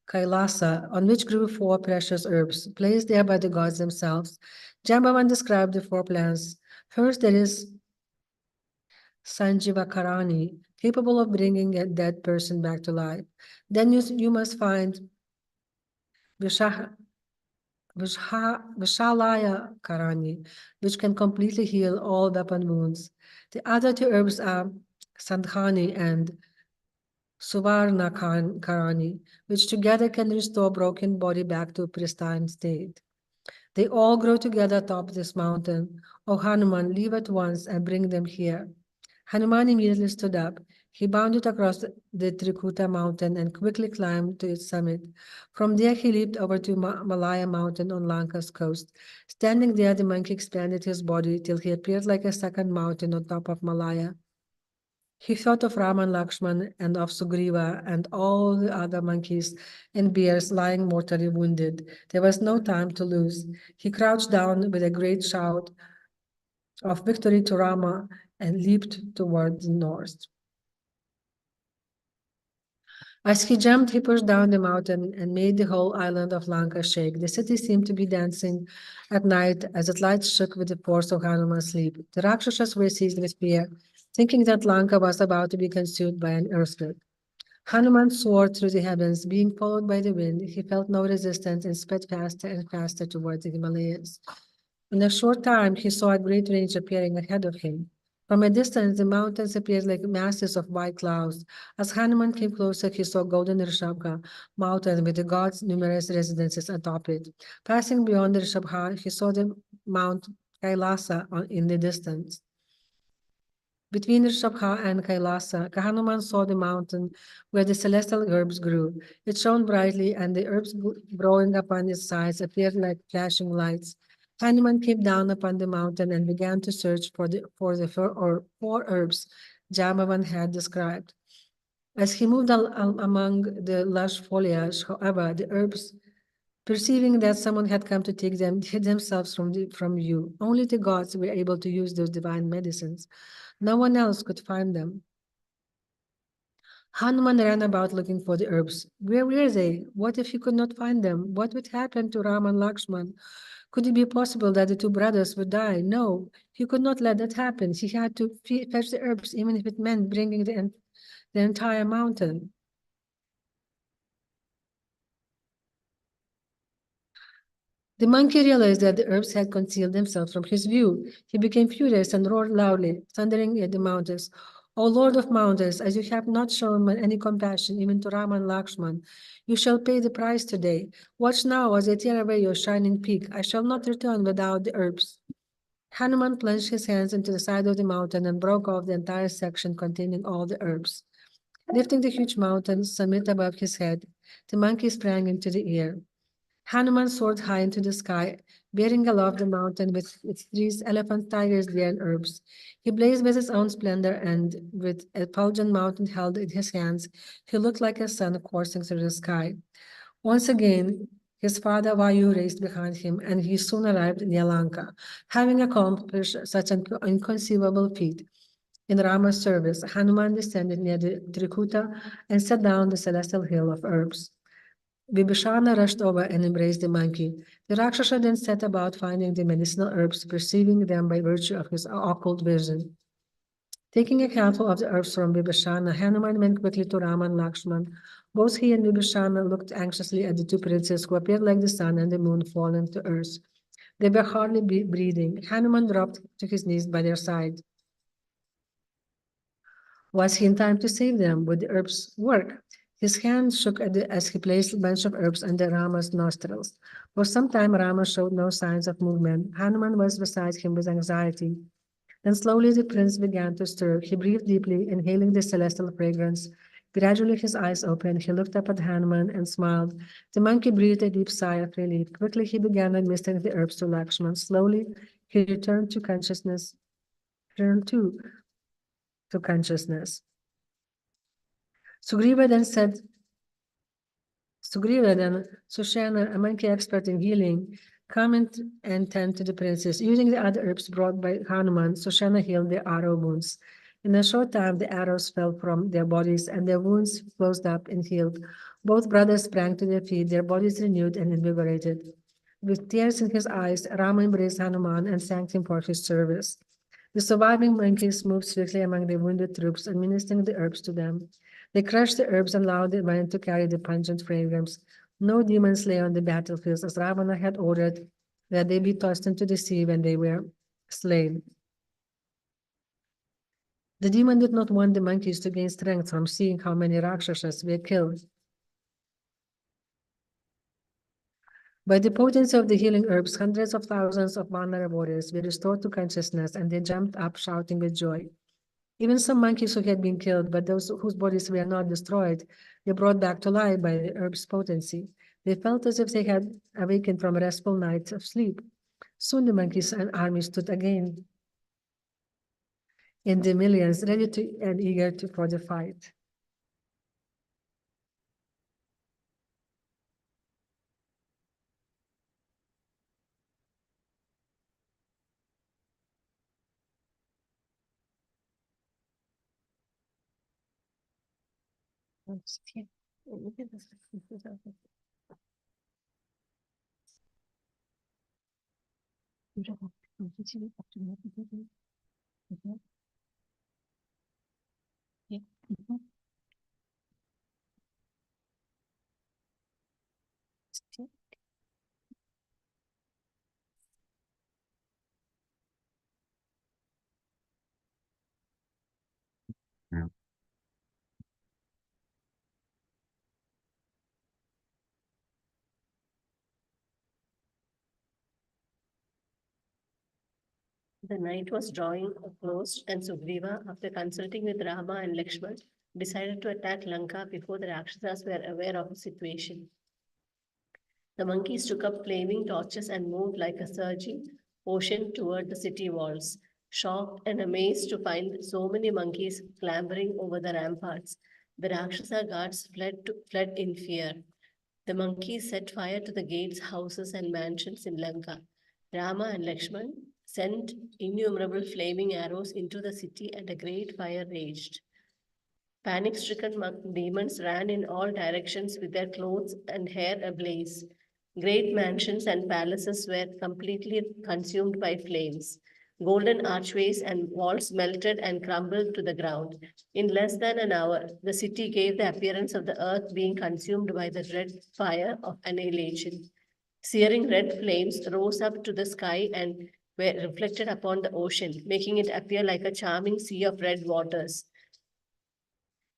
Kailasa on which grew 4 precious herbs, placed there by the gods themselves. Jambavan described the 4 plants. First, there is Sanjivakarani, capable of bringing a dead person back to life. Then you must find Vishalaya Karani, which can completely heal all weapon wounds. The other 2 herbs are Sandhani and Suvarna Karani, which together can restore broken body back to a pristine state. They all grow together atop this mountain. O Hanuman, leave at once and bring them here. Hanuman immediately stood up. He bounded across the Trikuta mountain and quickly climbed to its summit. From there, he leaped over to Malaya mountain on Lanka's coast. Standing there, the monkey expanded his body till he appeared like a second mountain on top of Malaya. He thought of Rama and Lakshman and of Sugriva and all the other monkeys and bears lying mortally wounded. There was no time to lose. He crouched down with a great shout of victory to Rama and leaped toward the north. As he jumped, he pushed down the mountain and made the whole island of Lanka shake. The city seemed to be dancing at night as its lights shook with the force of Hanuman's sleep. The Rakshasas were seized with fear, thinking that Lanka was about to be consumed by an earthquake. Hanuman soared through the heavens, being followed by the wind. He felt no resistance and sped faster and faster towards the Himalayas. In a short time, he saw a great range appearing ahead of him. From a distance, the mountains appeared like masses of white clouds. As Hanuman came closer, he saw Golden Rishabha mountain with the gods' numerous residences atop it. Passing beyond the Rishabha, he saw the Mount Kailasa in the distance. Between Rishabha and Kailasa, Hanuman saw the mountain where the celestial herbs grew. It shone brightly, and the herbs growing upon its sides appeared like flashing lights. Hanuman came down upon the mountain and began to search for the 4 herbs Jambavan had described. As he moved among the lush foliage, however, the herbs, perceiving that someone had come to take them, hid themselves from view. Only the gods were able to use those divine medicines. No one else could find them. Hanuman ran about looking for the herbs. Where were they? What if he could not find them? What would happen to Ram and Lakshman? Could it be possible that the 2 brothers would die? No, he could not let that happen. He had to fetch the herbs, even if it meant bringing the entire mountain. The monkey realized that the herbs had concealed themselves from his view. He became furious and roared loudly, thundering at the mountains. O Lord of mountains, as you have not shown any compassion even to Rama and Lakshman, you shall pay the price today. Watch now as I tear away your shining peak. I shall not return without the herbs. Hanuman plunged his hands into the side of the mountain and broke off the entire section containing all the herbs. Lifting the huge mountain summit above his head, the monkey sprang into the air. Hanuman soared high into the sky, bearing aloft the mountain with its trees, elephants, tigers, deer, and herbs. He blazed with his own splendor, and with a Pauljan mountain held in his hands, he looked like a sun coursing through the sky. Once again, his father Vayu raced behind him, and he soon arrived near Lanka. Having accomplished such an inconceivable feat in Rama's service, Hanuman descended near the Trikuta and sat down the celestial hill of herbs. Vibhishana rushed over and embraced the monkey. The Rakshasa then set about finding the medicinal herbs, perceiving them by virtue of his occult vision. Taking a handful of the herbs from Vibhishana, Hanuman went quickly to Rama and Lakshman. Both he and Vibhishana looked anxiously at the 2 princes who appeared like the sun and the moon fallen to earth. They were hardly breathing. Hanuman dropped to his knees by their side. Was he in time to save them? Would the herbs work? His hand shook as he placed a bunch of herbs under Rama's nostrils. For some time, Rama showed no signs of movement. Hanuman was beside him with anxiety. Then slowly the prince began to stir. He breathed deeply, inhaling the celestial fragrance. Gradually his eyes opened. He looked up at Hanuman and smiled. The monkey breathed a deep sigh of relief. Quickly he began administering the herbs to Lakshman. Slowly he returned to consciousness, returned to consciousness. Sugriva then Sushana, a monkey expert in healing, come and tend to the princess. Using the other herbs brought by Hanuman, Sushana healed their arrow wounds. In a short time, the arrows fell from their bodies and their wounds closed up and healed. Both brothers sprang to their feet, their bodies renewed and invigorated. With tears in his eyes, Rama embraced Hanuman and thanked him for his service. The surviving monkeys moved swiftly among the wounded troops, administering the herbs to them. They crushed the herbs and allowed the men to carry the pungent fragrance. No demons lay on the battlefields, as Ravana had ordered that they be tossed into the sea when they were slain. The demon did not want the monkeys to gain strength from seeing how many Rakshasas were killed. By the potency of the healing herbs, hundreds of thousands of Vanara warriors were restored to consciousness, and they jumped up shouting with joy. Even some monkeys who had been killed, but those whose bodies were not destroyed, were brought back to life by the herb's potency. They felt as if they had awakened from a restful night of sleep. Soon the monkeys and army stood again in the millions, ready and eager for the fight. The night was drawing close, and Sugriva, after consulting with Rama and Lakshman, decided to attack Lanka before the Rakshasas were aware of the situation. The monkeys took up flaming torches and moved like a surging ocean toward the city walls. Shocked and amazed to find so many monkeys clambering over the ramparts, the Rakshasa guards fled in fear. The monkeys set fire to the gates, houses, and mansions in Lanka. Rama and Lakshman sent innumerable flaming arrows into the city, and a great fire raged. Panic-stricken demons ran in all directions with their clothes and hair ablaze. Great mansions and palaces were completely consumed by flames. Golden archways and walls melted and crumbled to the ground. In less than an hour, the city gave the appearance of the earth being consumed by the red fire of annihilation. Searing red flames rose up to the sky and were reflected upon the ocean, making it appear like a charming sea of red waters.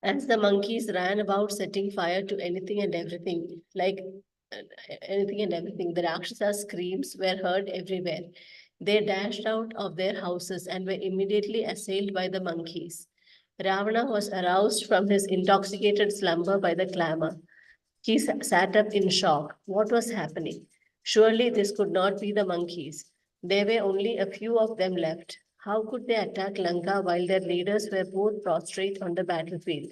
As the monkeys ran about setting fire to anything and everything, the Rakshasas' screams were heard everywhere. They dashed out of their houses and were immediately assailed by the monkeys. Ravana was aroused from his intoxicated slumber by the clamor. He sat up in shock. What was happening? Surely this could not be the monkeys. There were only a few of them left. How could they attack Lanka while their leaders were both prostrate on the battlefield?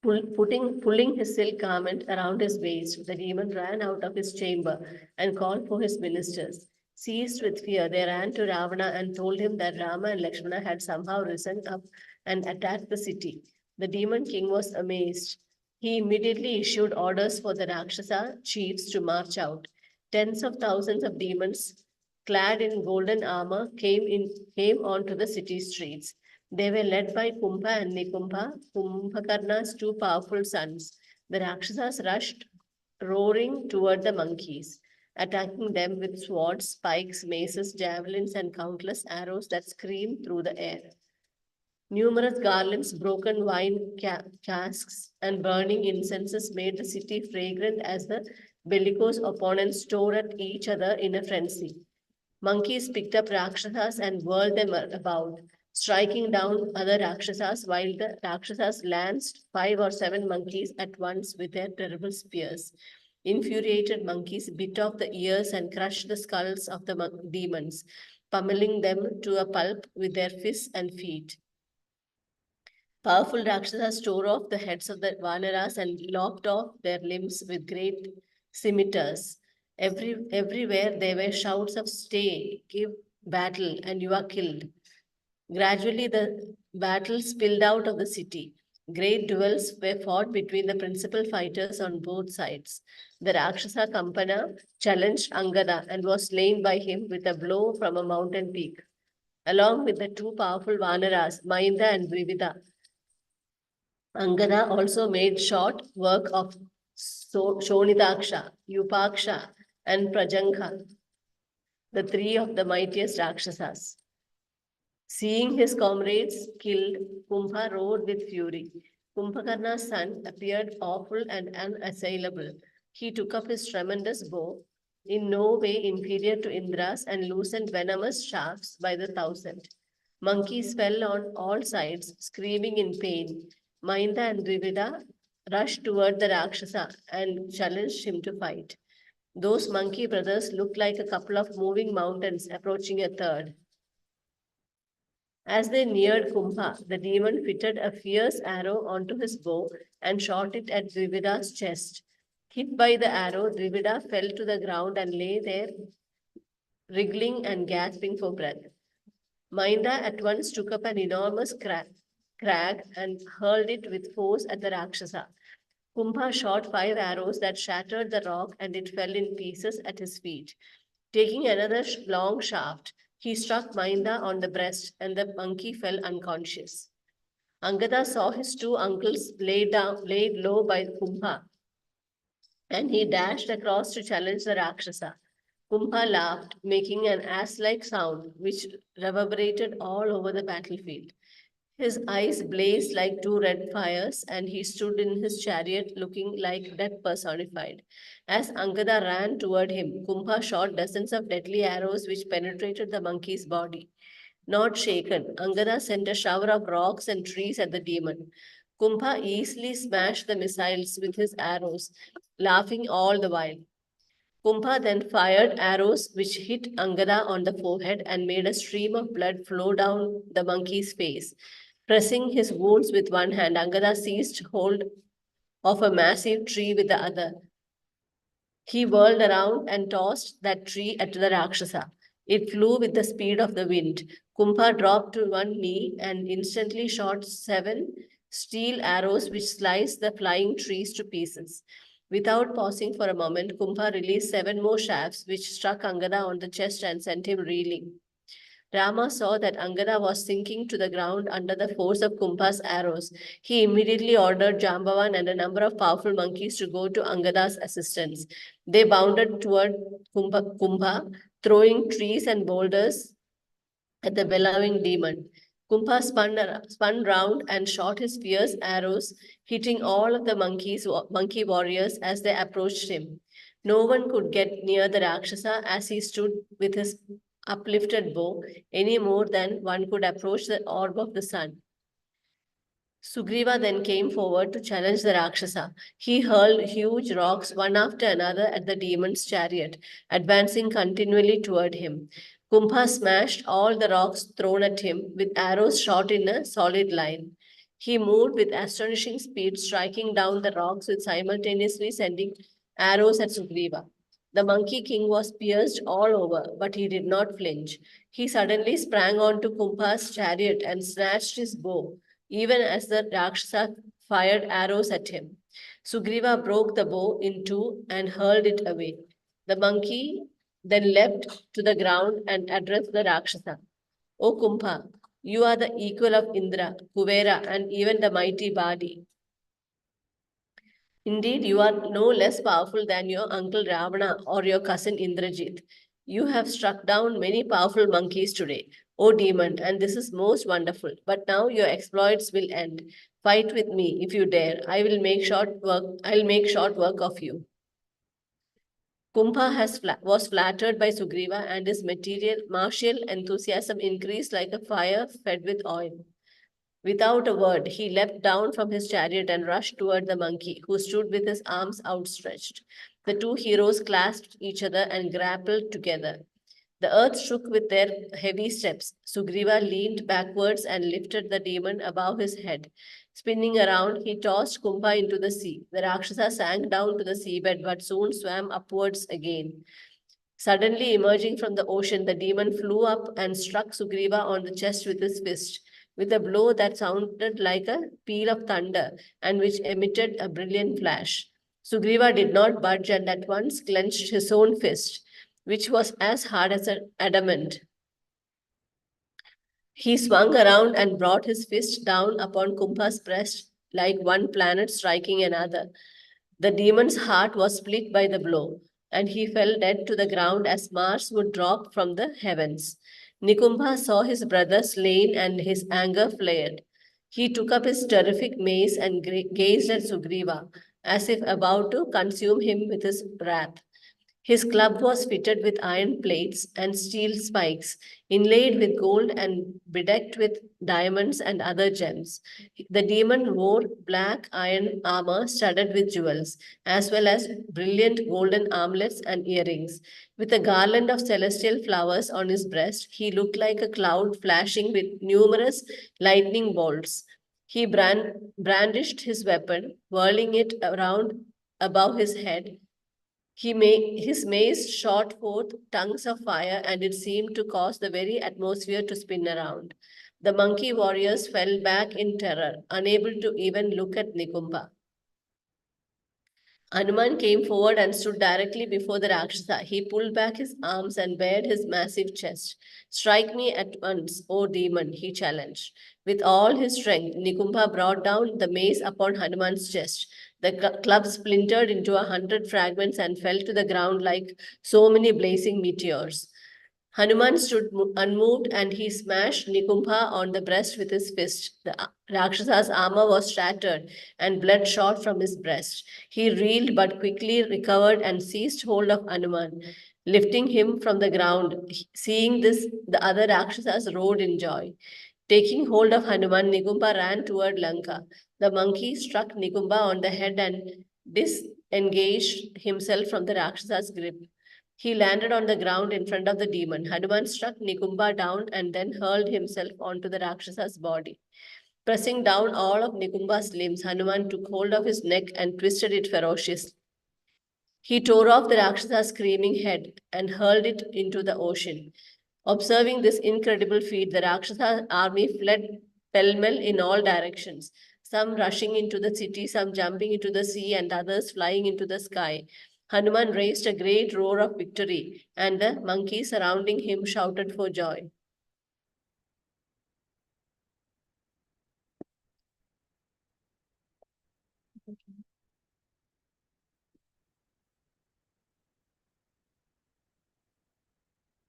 Pulling his silk garment around his waist, the demon ran out of his chamber and called for his ministers. Seized with fear, they ran to Ravana and told him that Rama and Lakshmana had somehow risen up and attacked the city. The demon king was amazed. He immediately issued orders for the Rakshasa chiefs to march out. Tens of thousands of demons, clad in golden armor, came onto the city streets. They were led by Kumbha and Nikumbha, Kumbhakarna's two powerful sons. The Rakshasas rushed, roaring toward the monkeys, attacking them with swords, spikes, maces, javelins, and countless arrows that screamed through the air. Numerous garlands, broken wine casks, and burning incenses made the city fragrant as the bellicose opponents tore at each other in a frenzy. Monkeys picked up Rakshasas and whirled them about, striking down other Rakshasas, while the Rakshasas lanced 5 or 7 monkeys at once with their terrible spears. Infuriated monkeys bit off the ears and crushed the skulls of the demons, pummeling them to a pulp with their fists and feet. Powerful Rakshasas tore off the heads of the Vanaras and lopped off their limbs with great scimitars. Everywhere there were shouts of stay, give battle, and you are killed. Gradually, the battle spilled out of the city. Great duels were fought between the principal fighters on both sides. The Rakshasa Kampana challenged Angada and was slain by him with a blow from a mountain peak. Along with the two powerful Vanaras, Mainda and Dvivida, Angada also made short work of Shonidaksha, Upaksha, and Prajanga, the three of the mightiest Rakshasas. Seeing his comrades killed, Kumbha roared with fury. Kumbhakarna's son appeared awful and unassailable. He took up his tremendous bow, in no way inferior to Indra's, and loosened venomous shafts by the thousand. Monkeys fell on all sides, screaming in pain. Mainda and Dvivida rushed toward the Rakshasa and challenged him to fight. Those monkey brothers looked like a couple of moving mountains approaching a third. As they neared Kumbha, the demon fitted a fierce arrow onto his bow and shot it at Dvivida's chest. Hit by the arrow, Dvivida fell to the ground and lay there, wriggling and gasping for breath. Mainda at once took up an enormous crag and hurled it with force at the Rakshasa. Kumbha shot 5 arrows that shattered the rock and it fell in pieces at his feet. Taking another long shaft, he struck Mainda on the breast and the monkey fell unconscious. Angada saw his two uncles laid low by Kumbha and he dashed across to challenge the Rakshasa. Kumbha laughed, making an ass-like sound which reverberated all over the battlefield. His eyes blazed like two red fires, and he stood in his chariot looking like death personified. As Angada ran toward him, Kumbha shot dozens of deadly arrows which penetrated the monkey's body. Not shaken, Angada sent a shower of rocks and trees at the demon. Kumbha easily smashed the missiles with his arrows, laughing all the while. Kumbha then fired arrows which hit Angada on the forehead and made a stream of blood flow down the monkey's face. Pressing his wounds with one hand, Angada seized hold of a massive tree with the other. He whirled around and tossed that tree at the Rakshasa. It flew with the speed of the wind. Kumbha dropped to one knee and instantly shot 7 steel arrows which sliced the flying trees to pieces. Without pausing for a moment, Kumbha released 7 more shafts which struck Angada on the chest and sent him reeling. Rama saw that Angada was sinking to the ground under the force of Kumbha's arrows. He immediately ordered Jambavan and a number of powerful monkeys to go to Angada's assistance. They bounded toward Kumbha, throwing trees and boulders at the bellowing demon. Kumbha spun round and shot his fierce arrows, hitting all of the monkey warriors as they approached him. No one could get near the Rakshasa as he stood with his uplifted bow any more than one could approach the orb of the sun. Sugriva then came forward to challenge the Rakshasa. He hurled huge rocks one after another at the demon's chariot, advancing continually toward him. Kumbha smashed all the rocks thrown at him with arrows shot in a solid line. He moved with astonishing speed, striking down the rocks with simultaneously sending arrows at Sugriva. The Monkey King was pierced all over, but he did not flinch. He suddenly sprang onto Kumbha's chariot and snatched his bow, even as the Rakshasa fired arrows at him. Sugriva broke the bow in two and hurled it away. The monkey then leapt to the ground and addressed the Rakshasa. O Kumbha, you are the equal of Indra, Kuvera, and even the mighty Badi. Indeed, you are no less powerful than your uncle Ravana or your cousin Indrajit. You have struck down many powerful monkeys today, O demon, and this is most wonderful. But now your exploits will end. Fight with me if you dare. I'll make short work of you. Kumbha was flattered by Sugriva, and his martial enthusiasm increased like a fire fed with oil. Without a word, he leapt down from his chariot and rushed toward the monkey, who stood with his arms outstretched. The two heroes clasped each other and grappled together. The earth shook with their heavy steps. Sugriva leaned backwards and lifted the demon above his head. Spinning around, he tossed Kumbha into the sea. The Rakshasa sank down to the seabed but soon swam upwards again. Suddenly emerging from the ocean, the demon flew up and struck Sugriva on the chest with his fist, with a blow that sounded like a peal of thunder and which emitted a brilliant flash. Sugriva did not budge and at once clenched his own fist, which was as hard as an adamant. He swung around and brought his fist down upon Kumbha's breast like one planet striking another. The demon's heart was split by the blow, and he fell dead to the ground as Mars would drop from the heavens. Nikumbha saw his brother slain and his anger flared. He took up his terrific mace and gazed at Sugriva, as if about to consume him with his wrath. His club was fitted with iron plates and steel spikes, inlaid with gold and bedecked with diamonds and other gems. The demon wore black iron armor studded with jewels, as well as brilliant golden armlets and earrings. With a garland of celestial flowers on his breast, he looked like a cloud flashing with numerous lightning bolts. He brandished his weapon, whirling it around above his head. His mace shot forth tongues of fire, and it seemed to cause the very atmosphere to spin around. The monkey warriors fell back in terror, unable to even look at Nikumba. Hanuman came forward and stood directly before the Rakshasa. He pulled back his arms and bared his massive chest. Strike me at once, O demon, he challenged. With all his strength, Nikumba brought down the mace upon Hanuman's chest. The club splintered into 100 fragments and fell to the ground like so many blazing meteors. Hanuman stood unmoved and he smashed Nikumbha on the breast with his fist. The Rakshasa's armor was shattered and blood shot from his breast. He reeled but quickly recovered and seized hold of Hanuman, lifting him from the ground. Seeing this, the other Rakshasas roared in joy. Taking hold of Hanuman, Nigumba ran toward Lanka. The monkey struck Nigumba on the head and disengaged himself from the Rakshasa's grip. He landed on the ground in front of the demon. Hanuman struck Nikumba down and then hurled himself onto the Rakshasa's body. Pressing down all of Nikumba's limbs, Hanuman took hold of his neck and twisted it ferociously. He tore off the Rakshasa's screaming head and hurled it into the ocean. Observing this incredible feat, the Rakshasa army fled pell-mell in all directions, some rushing into the city, some jumping into the sea, and others flying into the sky. Hanuman raised a great roar of victory, and the monkeys surrounding him shouted for joy.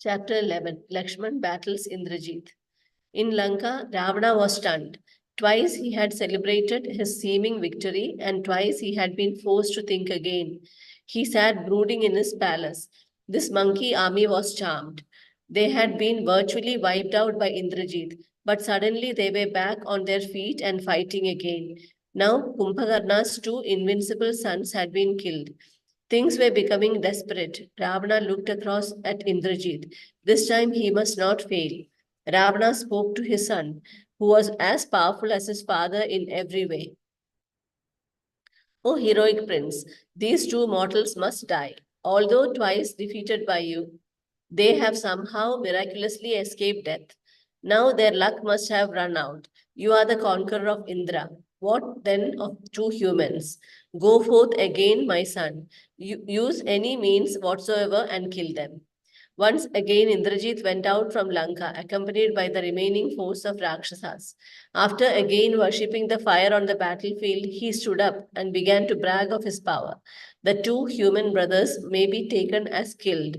Chapter 11, Lakshman battles Indrajit. In Lanka, Ravana was stunned. Twice he had celebrated his seeming victory, and twice he had been forced to think again. He sat brooding in his palace. This monkey army was charmed. They had been virtually wiped out by Indrajit, but suddenly they were back on their feet and fighting again. Now, Kumbhakarna's two invincible sons had been killed. Things were becoming desperate. Ravana looked across at Indrajit. This time he must not fail. Ravana spoke to his son, who was as powerful as his father in every way. O heroic prince, these two mortals must die. Although twice defeated by you, they have somehow miraculously escaped death. Now their luck must have run out. You are the conqueror of Indra. What then of two humans? Go forth again, my son. Use any means whatsoever and kill them. Once again, Indrajit went out from Lanka, accompanied by the remaining force of Rakshasas. After again worshipping the fire on the battlefield, he stood up and began to brag of his power. The two human brothers may be taken as killed.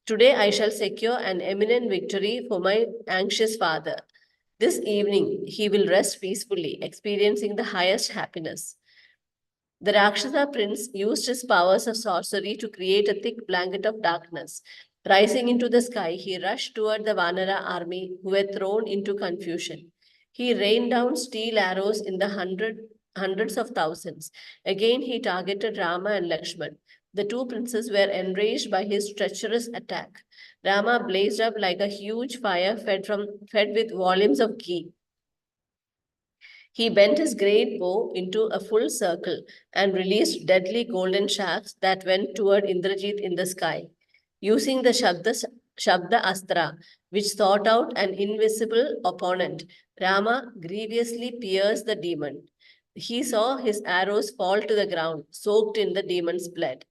Today I shall secure an eminent victory for my anxious father. This evening he will rest peacefully, experiencing the highest happiness. The Rakshasa prince used his powers of sorcery to create a thick blanket of darkness. Rising into the sky, he rushed toward the Vanara army, who were thrown into confusion. He rained down steel arrows in the hundreds of thousands. Again, he targeted Rama and Lakshman. The two princes were enraged by his treacherous attack. Rama blazed up like a huge fire fed with volumes of ghee. He bent his great bow into a full circle and released deadly golden shafts that went toward Indrajit in the sky. Using the Shabda Astra, which sought out an invisible opponent, Rama grievously pierced the demon. He saw his arrows fall to the ground, soaked in the demon's blood.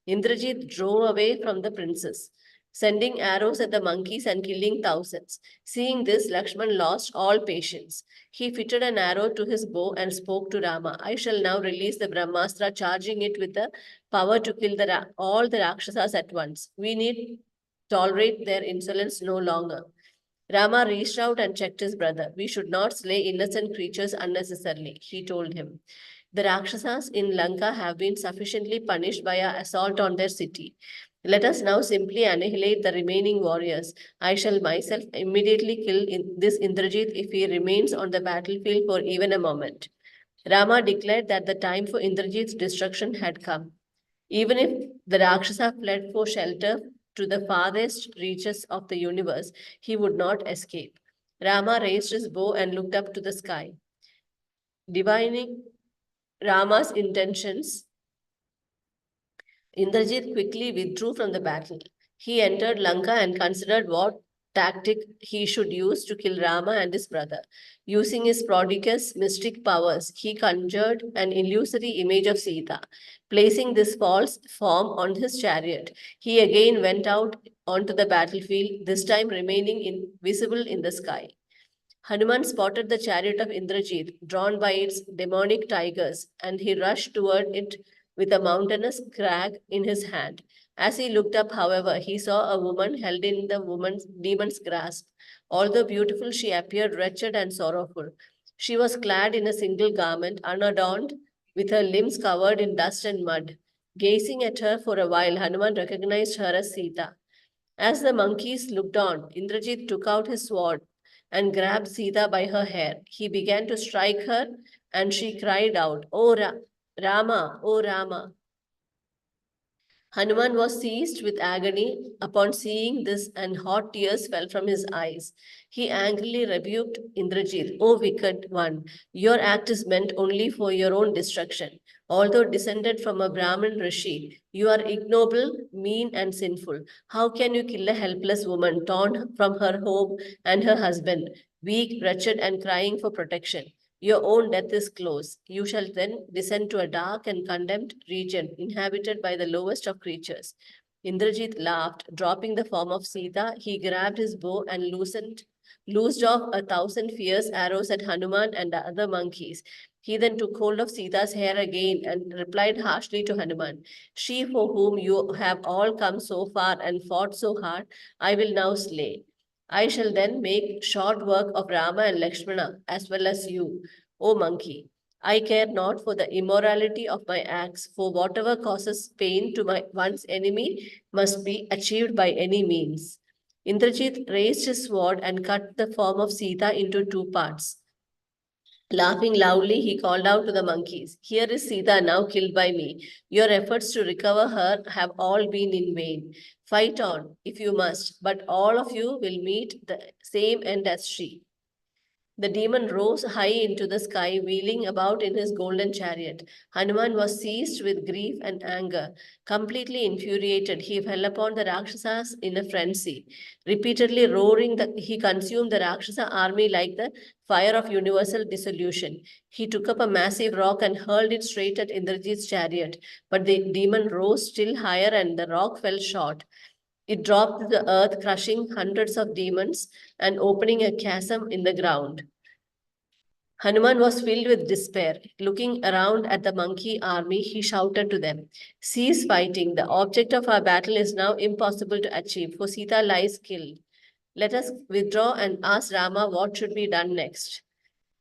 Indrajit drove away from the princes, sending arrows at the monkeys and killing thousands. Seeing this, Lakshman lost all patience. He fitted an arrow to his bow and spoke to Rama. I shall now release the Brahmastra, charging it with the power to kill all the Rakshasas at once. We need tolerate their insolence no longer. Rama reached out and checked his brother. We should not slay innocent creatures unnecessarily, he told him. The Rakshasas in Lanka have been sufficiently punished by our assault on their city. Let us now simply annihilate the remaining warriors. I shall myself immediately kill this Indrajit if he remains on the battlefield for even a moment. Rama declared that the time for Indrajit's destruction had come. Even if the Rakshasa fled for shelter to the farthest reaches of the universe, he would not escape. Rama raised his bow and looked up to the sky. Divining Rama's intentions, Indrajit quickly withdrew from the battle. He entered Lanka and considered what tactic he should use to kill Rama and his brother. Using his prodigious mystic powers, he conjured an illusory image of Sita. Placing this false form on his chariot, he again went out onto the battlefield, this time remaining invisible in the sky. Hanuman spotted the chariot of Indrajit, drawn by its demonic tigers, and he rushed toward it with a mountainous crag in his hand. As he looked up, however, he saw a woman held in the demon's grasp. Although beautiful, she appeared wretched and sorrowful. She was clad in a single garment, unadorned, with her limbs covered in dust and mud. Gazing at her for a while, Hanuman recognized her as Sita. As the monkeys looked on, Indrajit took out his sword and grabbed Sita by her hair. He began to strike her, and she cried out, Rama, O Rama. Hanuman was seized with agony upon seeing this, and hot tears fell from his eyes. He angrily rebuked Indrajit, O wicked one, your act is meant only for your own destruction. Although descended from a Brahmin rishi, you are ignoble, mean, and sinful. How can you kill a helpless woman torn from her home and her husband, weak, wretched, and crying for protection? Your own death is close. You shall then descend to a dark and condemned region inhabited by the lowest of creatures. Indrajit laughed, dropping the form of Sita. He grabbed his bow and loosed off 1,000 fierce arrows at Hanuman and the other monkeys. He then took hold of Sita's hair again and replied harshly to Hanuman, She for whom you have all come so far and fought so hard, I will now slay. I shall then make short work of Rama and Lakshmana as well as you, O monkey. I care not for the immorality of my acts, for whatever causes pain to one's enemy must be achieved by any means. Indrajit raised his sword and cut the form of Sita into two parts. Laughing loudly, he called out to the monkeys, Here is Sita now killed by me. Your efforts to recover her have all been in vain. Fight on, if you must, but all of you will meet the same end as she. The demon rose high into the sky, wheeling about in his golden chariot. Hanuman was seized with grief and anger. Completely infuriated, he fell upon the Rakshasas in a frenzy. Repeatedly roaring, he consumed the Rakshasa army like the fire of universal dissolution. He took up a massive rock and hurled it straight at Indrajit's chariot. But the demon rose still higher and the rock fell short. It dropped to the earth, crushing hundreds of demons and opening a chasm in the ground. Hanuman was filled with despair. Looking around at the monkey army, he shouted to them, Cease fighting. The object of our battle is now impossible to achieve, for Sita lies killed. Let us withdraw and ask Rama what should be done next.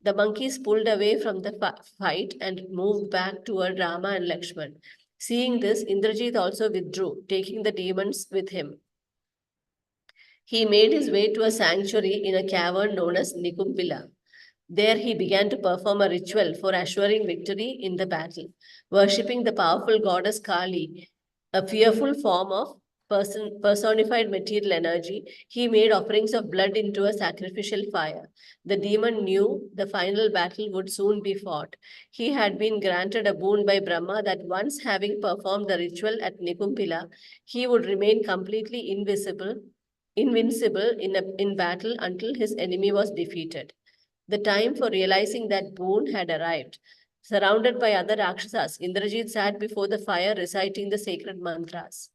The monkeys pulled away from the fight and moved back toward Rama and Lakshman. Seeing this, Indrajit also withdrew, taking the demons with him. He made his way to a sanctuary in a cavern known as Nikumbila. There he began to perform a ritual for assuring victory in the battle. Worshipping the powerful goddess Kali, a fearful form of personified material energy, he made offerings of blood into a sacrificial fire. The demon knew the final battle would soon be fought. He had been granted a boon by Brahma that once having performed the ritual at Nikumbila, he would remain completely invincible in battle until his enemy was defeated. The time for realizing that boon had arrived. Surrounded by other Rakshasas, Indrajit sat before the fire reciting the sacred mantras.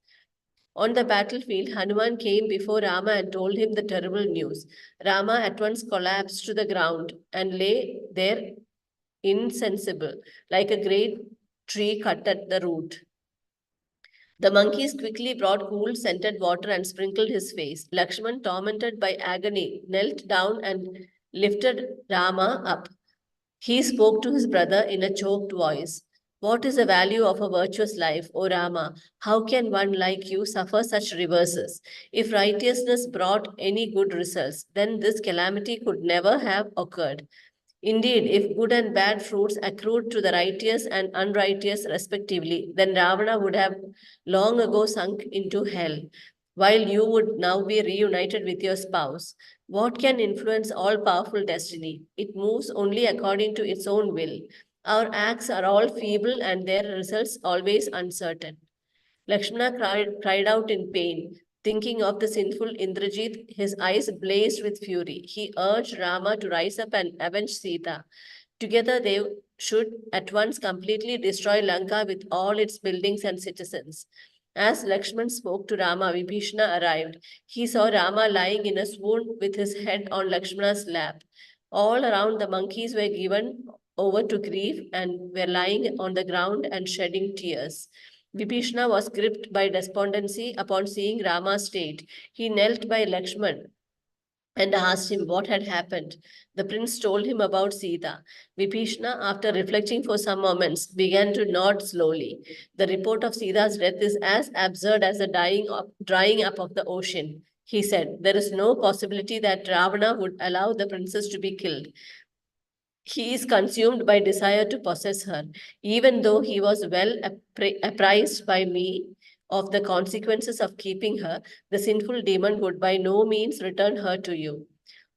On the battlefield, Hanuman came before Rama and told him the terrible news. Rama at once collapsed to the ground and lay there insensible, like a great tree cut at the root. The monkeys quickly brought cool scented water and sprinkled his face. Lakshman, tormented by agony, knelt down and lifted Rama up. He spoke to his brother in a choked voice. What is the value of a virtuous life, O Rama? How can one like you suffer such reverses? If righteousness brought any good results, then this calamity could never have occurred. Indeed, if good and bad fruits accrued to the righteous and unrighteous respectively, then Ravana would have long ago sunk into hell, while you would now be reunited with your spouse. What can influence all powerful destiny? It moves only according to its own will. Our acts are all feeble and their results always uncertain. Lakshmana cried out in pain. Thinking of the sinful Indrajit, his eyes blazed with fury. He urged Rama to rise up and avenge Sita. Together they should at once completely destroy Lanka with all its buildings and citizens. As Lakshman spoke to Rama, Vibhishana arrived. He saw Rama lying in a swoon with his head on Lakshmana's lap. All around the monkeys were given over to grief and were lying on the ground and shedding tears. Vibhishana was gripped by despondency upon seeing Rama's state. He knelt by Lakshman and asked him what had happened. The prince told him about Sita. Vibhishana, after reflecting for some moments, began to nod slowly. The report of Sita's death is as absurd as the drying up of the ocean. He said, there is no possibility that Ravana would allow the princess to be killed. He is consumed by desire to possess her, even though he was well apprised by me of the consequences of keeping her, the sinful demon would by no means return her to you.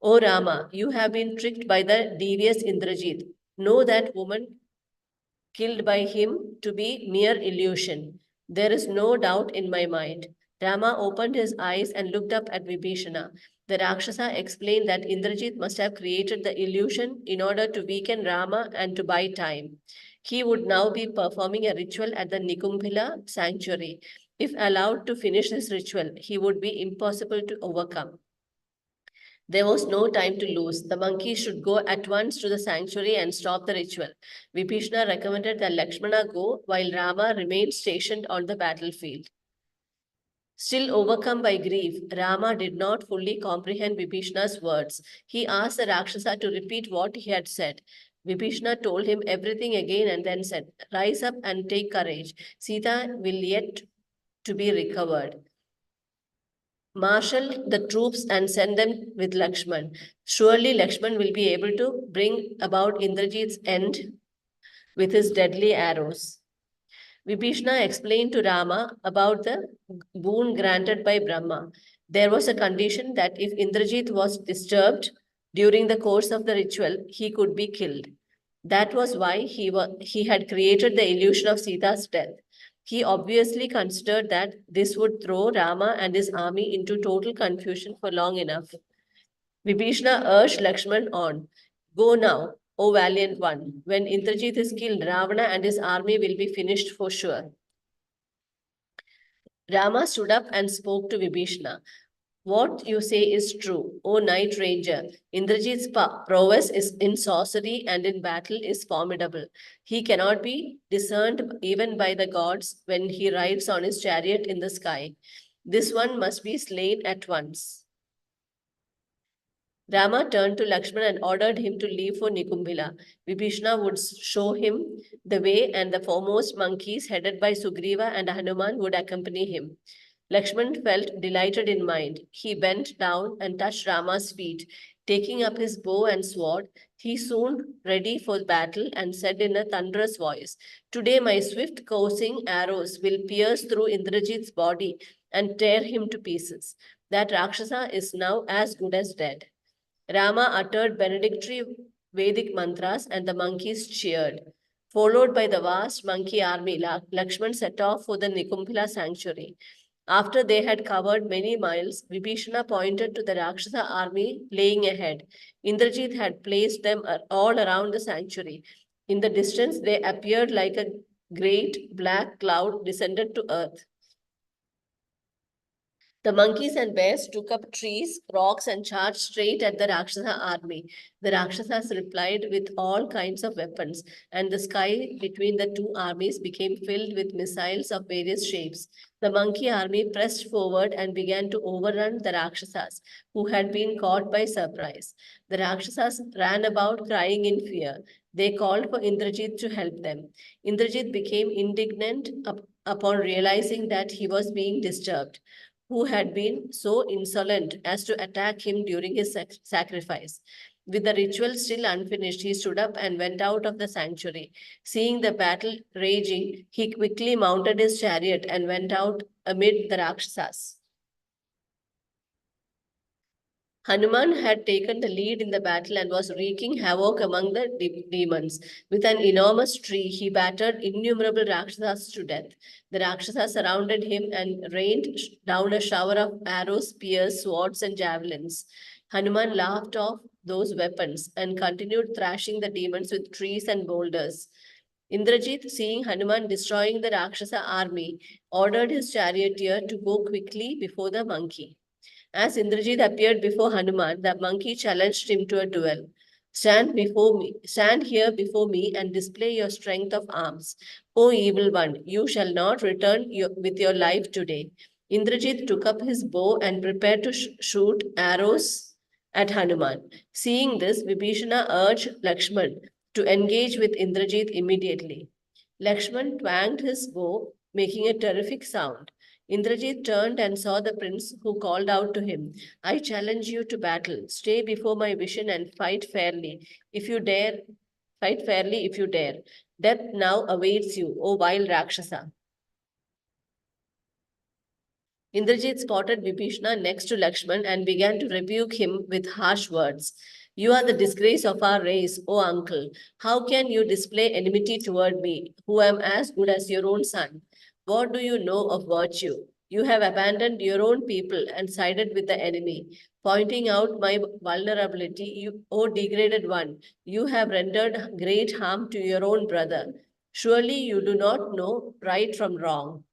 O Rama, you have been tricked by the devious Indrajit. Know that woman killed by him to be mere illusion. There is no doubt in my mind. Rama opened his eyes and looked up at Vibhishana. The Rakshasa explained that Indrajit must have created the illusion in order to weaken Rama and to buy time. He would now be performing a ritual at the Nikumbila sanctuary. If allowed to finish this ritual, he would be impossible to overcome. There was no time to lose. The monkeys should go at once to the sanctuary and stop the ritual. Vibhishana recommended that Lakshmana go while Rama remained stationed on the battlefield. Still overcome by grief, Rama did not fully comprehend Vibhishana's words. He asked the Rakshasa to repeat what he had said. Vibhishana told him everything again and then said, rise up and take courage. Sita will yet to be recovered. Marshal the troops and send them with Lakshman. Surely Lakshman will be able to bring about Indrajit's end with his deadly arrows. Vibhishana explained to Rama about the boon granted by Brahma. There was a condition that if Indrajit was disturbed during the course of the ritual, he could be killed. That was why he had created the illusion of Sita's death. He obviously considered that this would throw Rama and his army into total confusion for long enough. Vibhishana urged Lakshman on. Go now, O valiant one. When Indrajit is killed, Ravana and his army will be finished for sure. Rama stood up and spoke to Vibhishana. What you say is true, O Night Ranger. Indrajit's prowess is in sorcery and in battle is formidable. He cannot be discerned even by the gods when he rides on his chariot in the sky. This one must be slain at once. Rama turned to Lakshmana and ordered him to leave for Nikumbila. Vibhishana would show him the way and the foremost monkeys headed by Sugriva and Hanuman would accompany him. Lakshman felt delighted in mind. He bent down and touched Rama's feet. Taking up his bow and sword, he soon ready for battle and said in a thunderous voice, "Today my swift coursing arrows will pierce through Indrajit's body and tear him to pieces. That Rakshasa is now as good as dead." Rama uttered benedictory Vedic mantras and the monkeys cheered. Followed by the vast monkey army, Lakshman set off for the Nikumbila sanctuary. After they had covered many miles, Vibhishana pointed to the Rakshasa army laying ahead. Indrajit had placed them all around the sanctuary. In the distance, they appeared like a great black cloud descended to earth. The monkeys and bears took up trees, rocks, and charged straight at the Rakshasa army. The Rakshasas replied with all kinds of weapons, and the sky between the two armies became filled with missiles of various shapes. The monkey army pressed forward and began to overrun the Rakshasas, who had been caught by surprise. The Rakshasas ran about crying in fear. They called for Indrajit to help them. Indrajit became indignant upon realizing that he was being disturbed. Who had been so insolent as to attack him during his sacrifice. With the ritual still unfinished, he stood up and went out of the sanctuary. Seeing the battle raging, he quickly mounted his chariot and went out amid the Rakshasas. Hanuman had taken the lead in the battle and was wreaking havoc among the demons. With an enormous tree, he battered innumerable Rakshasas to death. The Rakshasas surrounded him and rained down a shower of arrows, spears, swords, and javelins. Hanuman laughed off those weapons and continued thrashing the demons with trees and boulders. Indrajit, seeing Hanuman destroying the Rakshasa army, ordered his charioteer to go quickly before the monkey. As Indrajit appeared before Hanuman, the monkey challenged him to a duel. Stand here before me and display your strength of arms. O evil one, you shall not return with your life today. Indrajit took up his bow and prepared to shoot arrows at Hanuman. Seeing this, Vibhishana urged Lakshman to engage with Indrajit immediately. Lakshman twanged his bow, making a terrific sound. Indrajit turned and saw the prince, who called out to him, "I challenge you to battle. Stay before my vision and fight fairly. If you dare, fight fairly if you dare. Death now awaits you, O vile Rakshasa." Indrajit spotted Vibhishana next to Lakshman and began to rebuke him with harsh words. "You are the disgrace of our race, O uncle. How can you display enmity toward me, who am as good as your own son? What do you know of virtue? You have abandoned your own people and sided with the enemy. Pointing out my vulnerability, O degraded one, you have rendered great harm to your own brother. Surely you do not know right from wrong."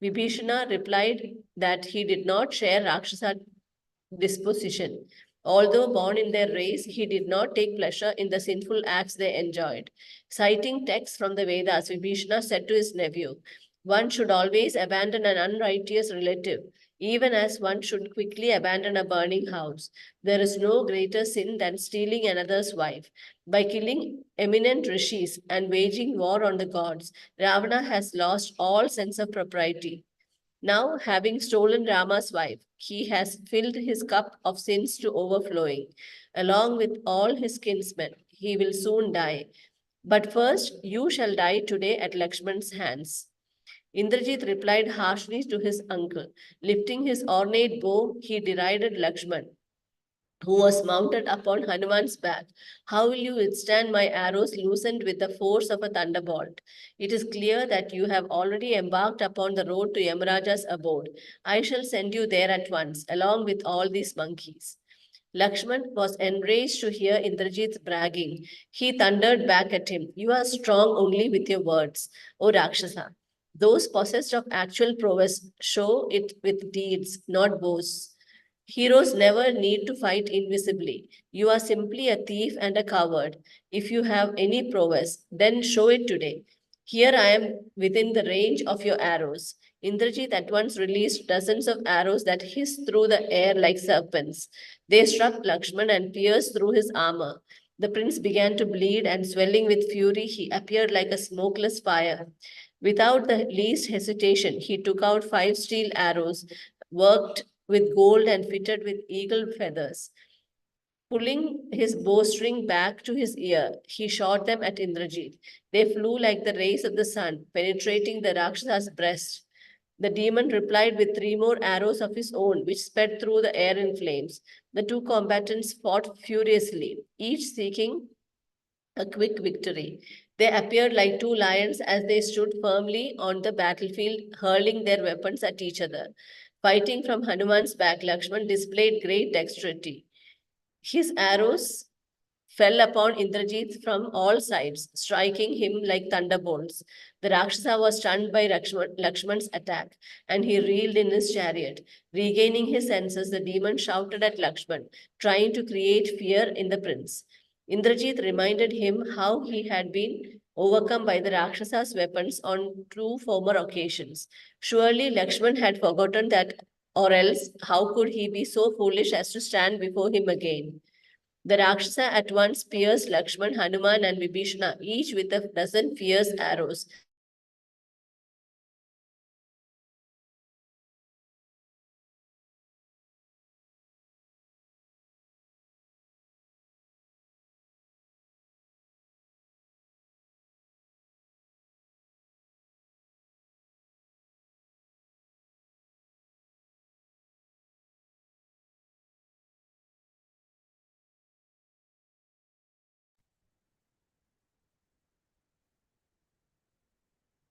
Vibhishana replied that he did not share Rakshasa disposition. Although born in their race, he did not take pleasure in the sinful acts they enjoyed. Citing texts from the Vedas, Vibhishana said to his nephew, "One should always abandon an unrighteous relative, even as one should quickly abandon a burning house. There is no greater sin than stealing another's wife. By killing eminent rishis and waging war on the gods, Ravana has lost all sense of propriety. Now, having stolen Rama's wife, he has filled his cup of sins to overflowing. Along with all his kinsmen, he will soon die. But first, you shall die today at Lakshman's hands." Indrajit replied harshly to his uncle. Lifting his ornate bow, he derided Lakshman, who was mounted upon Hanuman's back. "How will you withstand my arrows loosened with the force of a thunderbolt? It is clear that you have already embarked upon the road to Yamaraja's abode. I shall send you there at once, along with all these monkeys." Lakshman was enraged to hear Indrajit's bragging. He thundered back at him, "You are strong only with your words, O Rakshasa. Those possessed of actual prowess show it with deeds, not boasts. Heroes never need to fight invisibly. You are simply a thief and a coward. If you have any prowess, then show it today. Here I am within the range of your arrows." Indrajit at once released dozens of arrows that hissed through the air like serpents. They struck Lakshman and pierced through his armor. The prince began to bleed, and swelling with fury, he appeared like a smokeless fire. Without the least hesitation, he took out 5 steel arrows, worked with gold and fitted with eagle feathers. Pulling his bowstring back to his ear, he shot them at Indrajit. They flew like the rays of the sun, penetrating the Rakshasa's breast. The demon replied with 3 more arrows of his own, which sped through the air in flames. The two combatants fought furiously, each seeking a quick victory. They appeared like 2 lions as they stood firmly on the battlefield, hurling their weapons at each other. Fighting from Hanuman's back, Lakshman displayed great dexterity. His arrows fell upon Indrajit from all sides, striking him like thunderbolts. The Rakshasa was stunned by Lakshman's attack, and he reeled in his chariot. Regaining his senses, the demon shouted at Lakshman, trying to create fear in the prince. Indrajit reminded him how he had been overcome by the Rakshasa's weapons on 2 former occasions. Surely Lakshman had forgotten that, or else how could he be so foolish as to stand before him again? The Rakshasa at once pierced Lakshman, Hanuman, and Vibhishana, each with a dozen fierce arrows.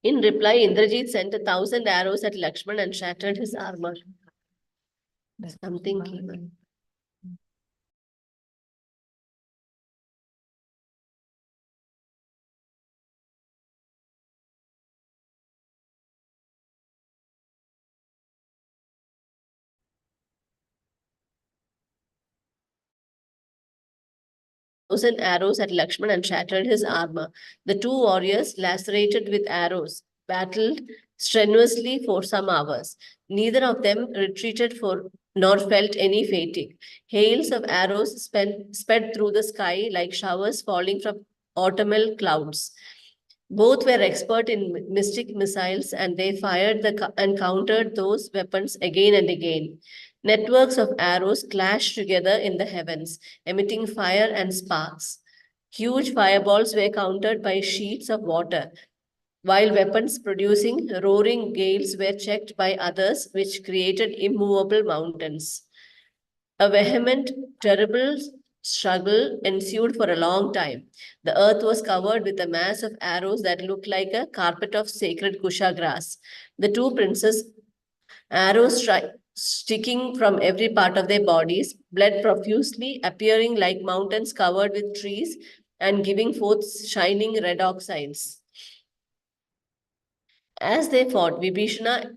In reply, Indrajit sent 1,000 arrows at Lakshman and shattered his armor. Something came up. Thousand arrows at Lakshman and shattered his armor. The 2 warriors, lacerated with arrows, battled strenuously for some hours. Neither of them retreated nor felt any fatigue. Hails of arrows sped through the sky like showers falling from autumnal clouds. Both were expert in mystic missiles, and they fired and countered those weapons again and again. Networks of arrows clashed together in the heavens, emitting fire and sparks. Huge fireballs were countered by sheets of water, while weapons producing roaring gales were checked by others, which created immovable mountains. A vehement, terrible struggle ensued for a long time. The earth was covered with a mass of arrows that looked like a carpet of sacred kusha grass. The 2 princes, arrows sticking from every part of their bodies, bled profusely, appearing like mountains covered with trees and giving forth shining red oxides. As they fought, Vibhishana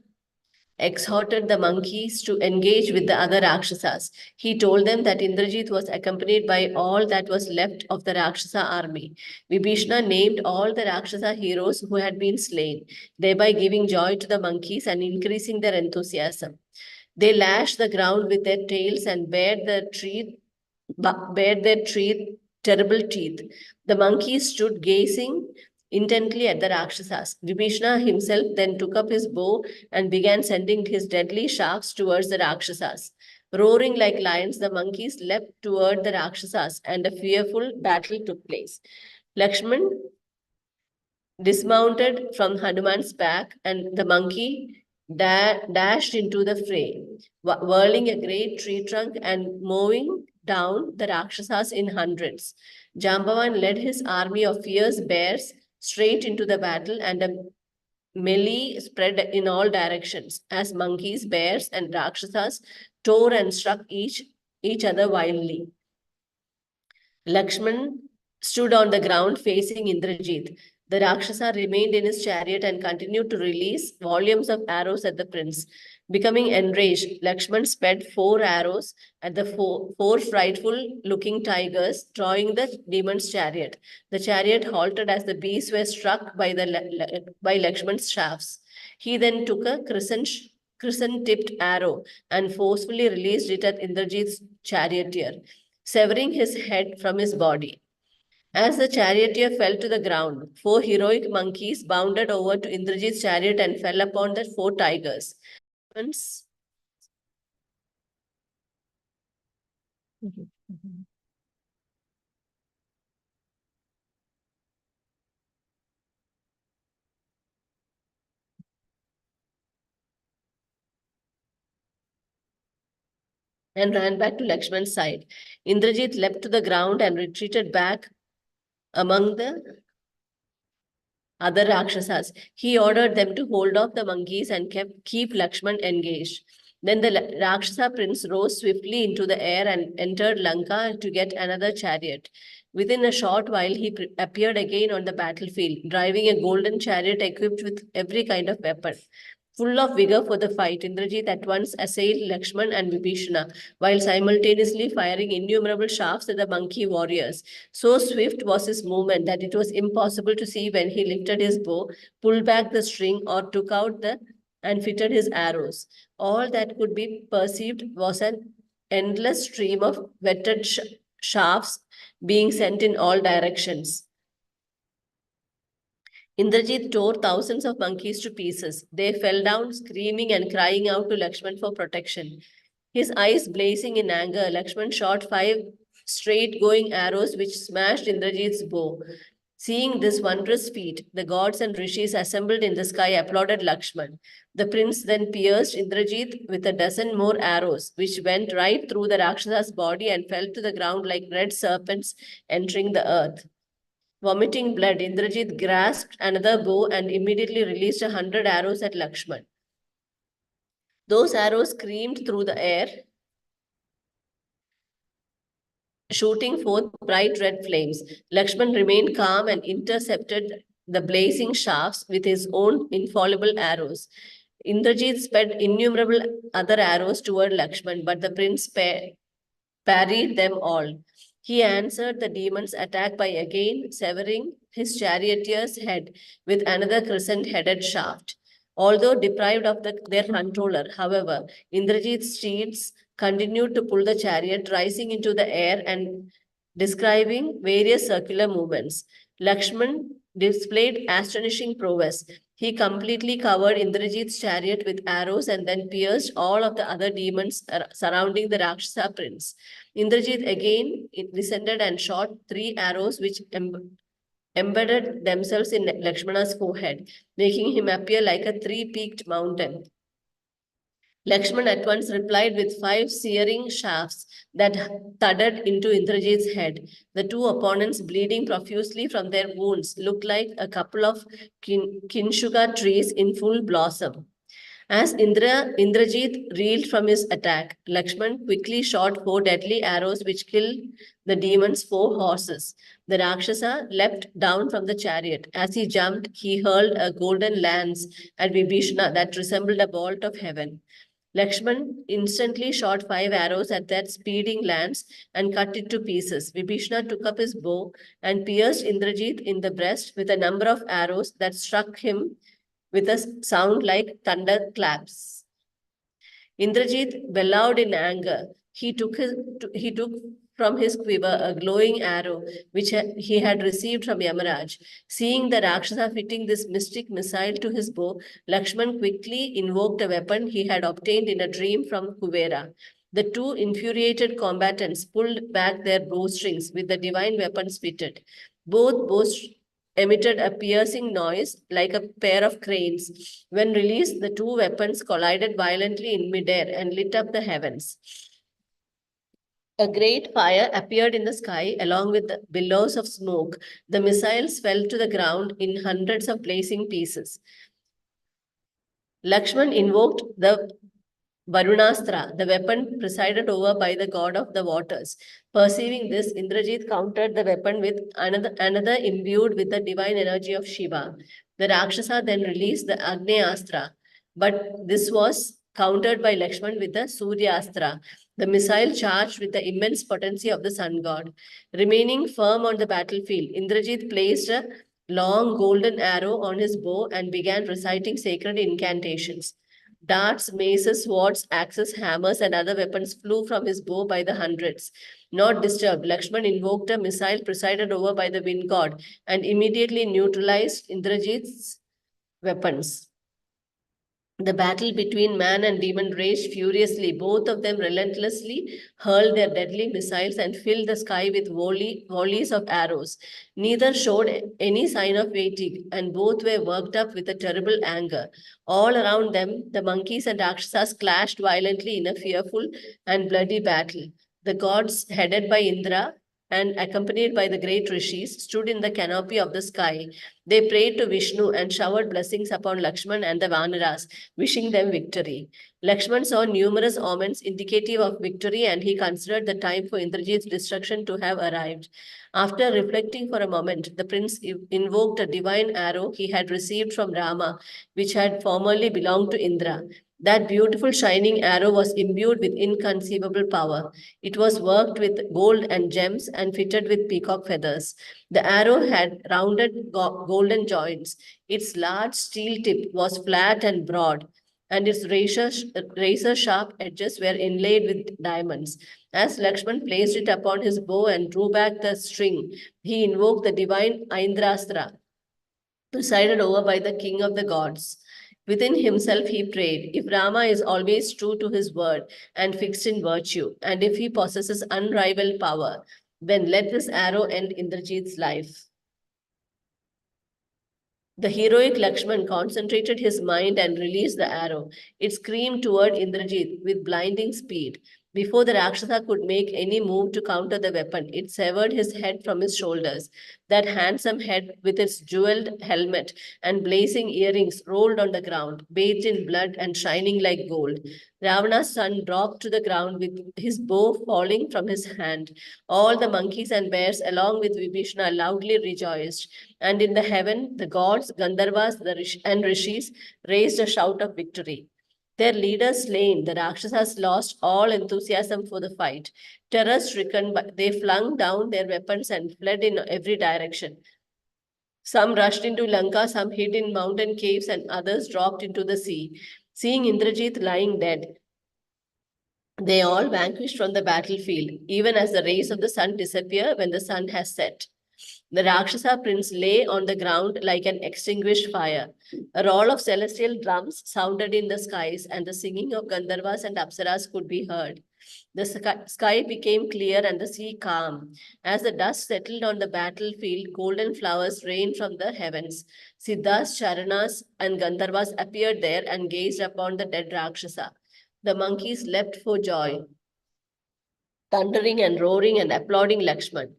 exhorted the monkeys to engage with the other Rakshasas. He told them that Indrajit was accompanied by all that was left of the Rakshasa army. Vibhishana named all the Rakshasa heroes who had been slain, thereby giving joy to the monkeys and increasing their enthusiasm. They lashed the ground with their tails and bared their terrible teeth. The monkeys stood gazing intently at the Rakshasas. Vibhishana himself then took up his bow and began sending his deadly shafts towards the Rakshasas. Roaring like lions, the monkeys leapt toward the Rakshasas, and a fearful battle took place. Lakshman dismounted from Hanuman's back, and the monkey dashed into the fray, whirling a great tree trunk and mowing down the Rakshasas in hundreds. Jambavan led his army of fierce bears straight into the battle, and a melee spread in all directions as monkeys, bears, and Rakshasas tore and struck each other wildly. Lakshman stood on the ground facing Indrajit. The Rakshasa remained in his chariot and continued to release volumes of arrows at the prince. Becoming enraged, Lakshman sped 4 arrows at the four frightful-looking tigers, drawing the demon's chariot. The chariot halted as the beasts were struck by Lakshman's shafts. He then took a crescent-tipped arrow and forcefully released it at Indrajit's charioteer, severing his head from his body. As the charioteer fell to the ground, 4 heroic monkeys bounded over to Indrajit's chariot and fell upon the 4 tigers. And ran back to Lakshman's side. Indrajit leapt to the ground and retreated back among the other Rakshasas. He ordered them to hold off the monkeys and keep Lakshman engaged. Then the Rakshasa prince rose swiftly into the air and entered Lanka to get another chariot. Within a short while, he appeared again on the battlefield, driving a golden chariot equipped with every kind of weapon. Full of vigor for the fight, Indrajit at once assailed Lakshman and Vibhishana, while simultaneously firing innumerable shafts at the monkey warriors. So swift was his movement that it was impossible to see when he lifted his bow, pulled back the string, or took out and fitted his arrows. All that could be perceived was an endless stream of whetted shafts being sent in all directions. Indrajit tore thousands of monkeys to pieces. They fell down, screaming and crying out to Lakshman for protection. His eyes blazing in anger, Lakshman shot 5 straight-going arrows which smashed Indrajit's bow. Seeing this wondrous feat, the gods and rishis assembled in the sky applauded Lakshman. The prince then pierced Indrajit with a dozen more arrows, which went right through the Rakshasa's body and fell to the ground like red serpents entering the earth. Vomiting blood, Indrajit grasped another bow and immediately released 100 arrows at Lakshman. Those arrows screamed through the air, shooting forth bright red flames. Lakshman remained calm and intercepted the blazing shafts with his own infallible arrows. Indrajit sped innumerable other arrows toward Lakshman, but the prince parried them all. He answered the demon's attack by again severing his charioteer's head with another crescent-headed shaft. Although deprived of their controller, however, Indrajit's steeds continued to pull the chariot, rising into the air and describing various circular movements. Lakshman displayed astonishing prowess. He completely covered Indrajit's chariot with arrows and then pierced all of the other demons surrounding the Rakshasa prince. Indrajit again descended and shot 3 arrows which embedded themselves in Lakshmana's forehead, making him appear like a 3-peaked mountain. Lakshman at once replied with 5 searing shafts that thudded into Indrajit's head. The 2 opponents, bleeding profusely from their wounds, looked like a couple of Kinshuka trees in full blossom. As Indrajit reeled from his attack, Lakshman quickly shot 4 deadly arrows which killed the demon's 4 horses. The Rakshasa leapt down from the chariot. As he jumped, he hurled a golden lance at Vibhishana that resembled a bolt of heaven. Lakshman instantly shot 5 arrows at that speeding lance and cut it to pieces. Vibhishana took up his bow and pierced Indrajit in the breast with a number of arrows that struck him with a sound like thunderclaps. Indrajit bellowed in anger. He took from his quiver a glowing arrow which he had received from Yamaraj. Seeing the Rakshasa fitting this mystic missile to his bow, Lakshman quickly invoked a weapon he had obtained in a dream from Kuvera. The 2 infuriated combatants pulled back their bowstrings with the divine weapons fitted. Both bows emitted a piercing noise like a pair of cranes. When released, the 2 weapons collided violently in midair and lit up the heavens. A great fire appeared in the sky along with the billows of smoke. The missiles fell to the ground in hundreds of blazing pieces. Lakshman invoked the Varunastra, the weapon presided over by the god of the waters. Perceiving this, Indrajit countered the weapon with another imbued with the divine energy of Shiva. The Rakshasa then released the Agneastra, but this was countered by Lakshman with the Suryastra, the missile charged with the immense potency of the sun god. Remaining firm on the battlefield, Indrajit placed a long golden arrow on his bow and began reciting sacred incantations. Darts, maces, swords, axes, hammers, and other weapons flew from his bow by the hundreds. Not disturbed, Lakshman invoked a missile presided over by the wind god and immediately neutralized Indrajit's weapons. The battle between man and demon raged furiously. Both of them relentlessly hurled their deadly missiles and filled the sky with volleys of arrows. Neither showed any sign of fatigue, and both were worked up with a terrible anger. All around them, the monkeys and Rakshasas clashed violently in a fearful and bloody battle. The gods, headed by Indra and accompanied by the great rishis, stood in the canopy of the sky. They prayed to Vishnu and showered blessings upon Lakshman and the Vanaras, wishing them victory. Lakshman saw numerous omens indicative of victory, and he considered the time for Indrajit's destruction to have arrived. After reflecting for a moment, the prince invoked a divine arrow he had received from Rama, which had formerly belonged to Indra. That beautiful shining arrow was imbued with inconceivable power. It was worked with gold and gems and fitted with peacock feathers. The arrow had rounded golden joints. Its large steel tip was flat and broad, and its razor-sharp edges were inlaid with diamonds. As Lakshman placed it upon his bow and drew back the string, he invoked the divine Aindrastra, presided over by the king of the gods. Within himself, he prayed, if Rama is always true to his word and fixed in virtue, and if he possesses unrivaled power, then let this arrow end Indrajit's life. The heroic Lakshman concentrated his mind and released the arrow. It screamed toward Indrajit with blinding speed. Before the Rakshasa could make any move to counter the weapon, it severed his head from his shoulders. That handsome head, with its jeweled helmet and blazing earrings, rolled on the ground, bathed in blood and shining like gold. Ravana's son dropped to the ground with his bow falling from his hand. All the monkeys and bears, along with Vibhishana, loudly rejoiced. And in the heaven, the gods, Gandharvas, and Rishis raised a shout of victory. Their leaders slain, the Rakshasas lost all enthusiasm for the fight. Terror-stricken, they flung down their weapons and fled in every direction. Some rushed into Lanka, some hid in mountain caves, and others dropped into the sea. Seeing Indrajit lying dead, they all vanished from the battlefield, even as the rays of the sun disappear when the sun has set. The Rakshasa prince lay on the ground like an extinguished fire. A roll of celestial drums sounded in the skies, and the singing of Gandharvas and Apsaras could be heard. The sky became clear and the sea calm. As the dust settled on the battlefield, golden flowers rained from the heavens. Siddhas, Charanas, and Gandharvas appeared there and gazed upon the dead Rakshasa. The monkeys leapt for joy, thundering and roaring and applauding Lakshman.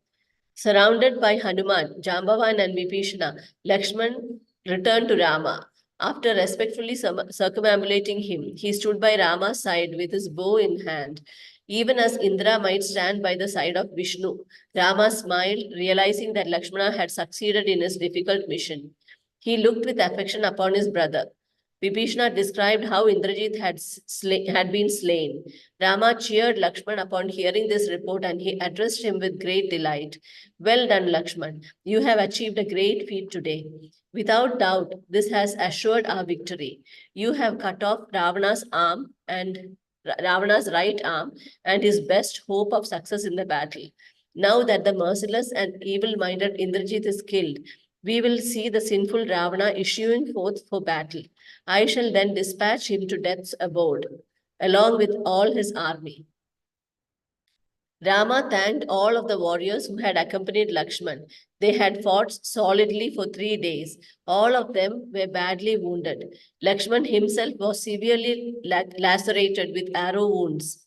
Surrounded by Hanuman, Jambavan, and Vibhishana, Lakshman returned to Rama. After respectfully circumambulating him, he stood by Rama's side with his bow in hand. Even as Indra might stand by the side of Vishnu, Rama smiled, realizing that Lakshmana had succeeded in his difficult mission. He looked with affection upon his brother. Vibhishana described how Indrajit had been slain. Rama cheered Lakshman upon hearing this report, and he addressed him with great delight. Well done, Lakshman. You have achieved a great feat today. Without doubt, this has assured our victory. You have cut off Ravana's right arm and his best hope of success in the battle. Now that the merciless and evil-minded Indrajit is killed, we will see the sinful Ravana issuing forth for battle. I shall then dispatch him to death's abode, along with all his army. Rama thanked all of the warriors who had accompanied Lakshman. They had fought solidly for 3 days. All of them were badly wounded. Lakshman himself was severely lacerated with arrow wounds,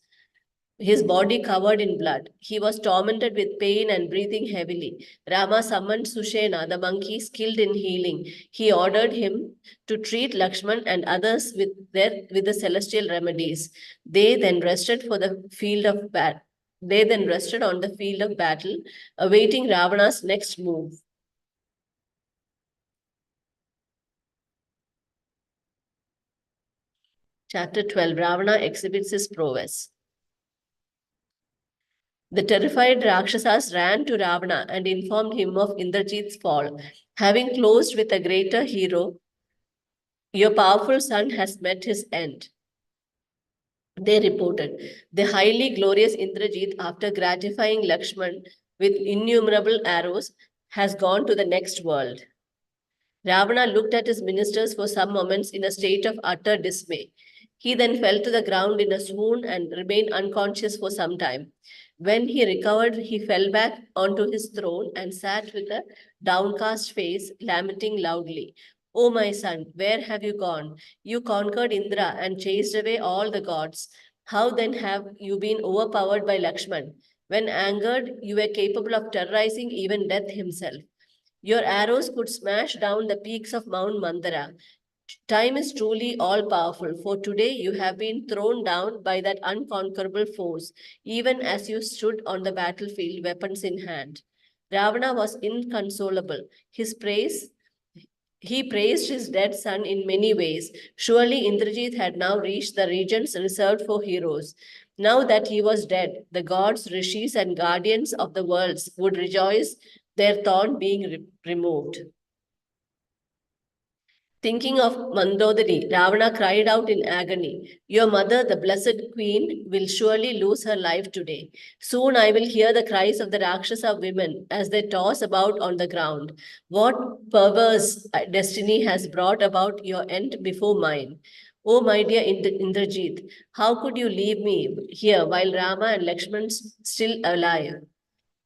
his body covered in blood. He was tormented with pain and breathing heavily. Rama summoned Sushena, the monkey skilled in healing. He ordered him to treat Lakshman and others with the celestial remedies. They then rested on the field of battle, awaiting Ravana's next move. Chapter 12, Ravana exhibits his prowess. The terrified Rakshasas ran to Ravana and informed him of Indrajit's fall. Having closed with a greater hero, your powerful son has met his end. They reported, the highly glorious Indrajit, after gratifying Lakshman with innumerable arrows, has gone to the next world. Ravana looked at his ministers for some moments in a state of utter dismay. He then fell to the ground in a swoon and remained unconscious for some time. When he recovered, he fell back onto his throne and sat with a downcast face, lamenting loudly. "O my son, where have you gone? You conquered Indra and chased away all the gods. How then have you been overpowered by Lakshman? When angered, you were capable of terrorizing even death himself. Your arrows could smash down the peaks of Mount Mandara. Time is truly all powerful, for today you have been thrown down by that unconquerable force, even as you stood on the battlefield, weapons in hand." Ravana was inconsolable. He praised his dead son in many ways. Surely Indrajit had now reached the regions reserved for heroes. Now that he was dead, the gods, rishis, and guardians of the worlds would rejoice, their thorn being removed. Thinking of Mandodari, Ravana cried out in agony, "Your mother, the blessed queen, will surely lose her life today. Soon I will hear the cries of the Rakshasa women as they toss about on the ground. What perverse destiny has brought about your end before mine? Oh, my dear Indrajit, how could you leave me here while Rama and Lakshman still alive?"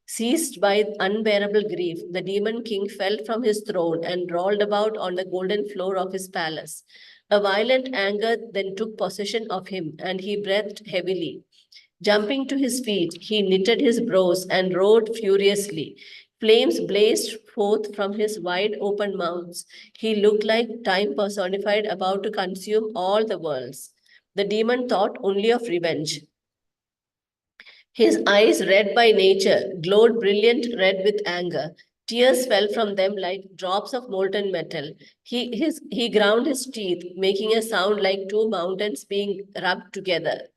Seized by unbearable grief, the demon king fell from his throne and rolled about on the golden floor of his palace. A violent anger then took possession of him, and he breathed heavily. Jumping to his feet, he knitted his brows and roared furiously. Flames blazed forth from his wide open mouth. He looked like time personified, about to consume all the worlds. The demon thought only of revenge. His eyes, red by nature, glowed brilliant red with anger. Tears fell from them like drops of molten metal. He ground his teeth, making a sound like two mountains being rubbed together.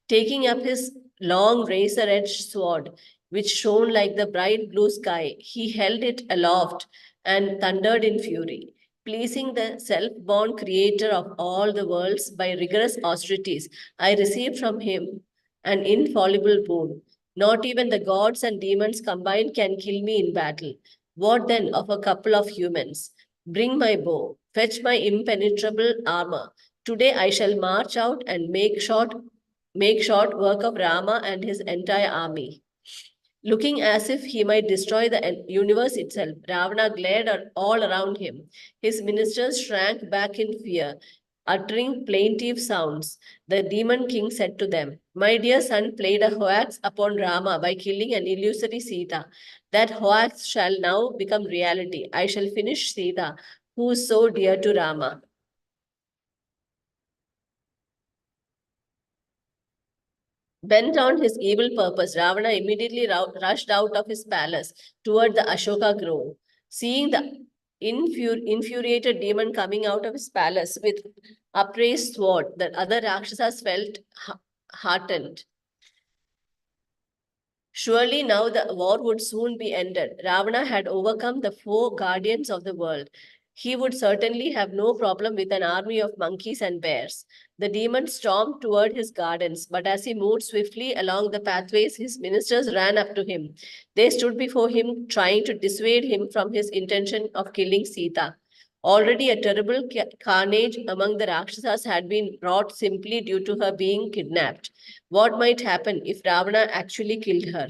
Taking up his long razor edged sword, which shone like the bright blue sky, he held it aloft and thundered in fury. Pleasing the self born creator of all the worlds by rigorous austerities, I received from him an infallible boon. Not even the gods and demons combined can kill me in battle. What then of a couple of humans? Bring my bow, fetch my impenetrable armor. Today I shall march out and make short work of Rama and his entire army. Looking as if he might destroy the universe itself, Ravana glared all around him. His ministers shrank back in fear, uttering plaintive sounds. The demon king said to them, "My dear son played a hoax upon Rama by killing an illusory Sita. That hoax shall now become reality. I shall finish Sita, who is so dear to Rama." Bent on his evil purpose, Ravana immediately rushed out of his palace toward the Ashoka grove. Seeing the infuriated demon coming out of his palace with upraised sword, the other Rakshasas felt heartened. Surely now the war would soon be ended. Ravana had overcome the four guardians of the world. He would certainly have no problem with an army of monkeys and bears. The demon stormed toward his gardens, but as he moved swiftly along the pathways, his ministers ran up to him. They stood before him, trying to dissuade him from his intention of killing Sita. Already a terrible carnage among the Rakshasas had been wrought simply due to her being kidnapped. What might happen if Ravana actually killed her?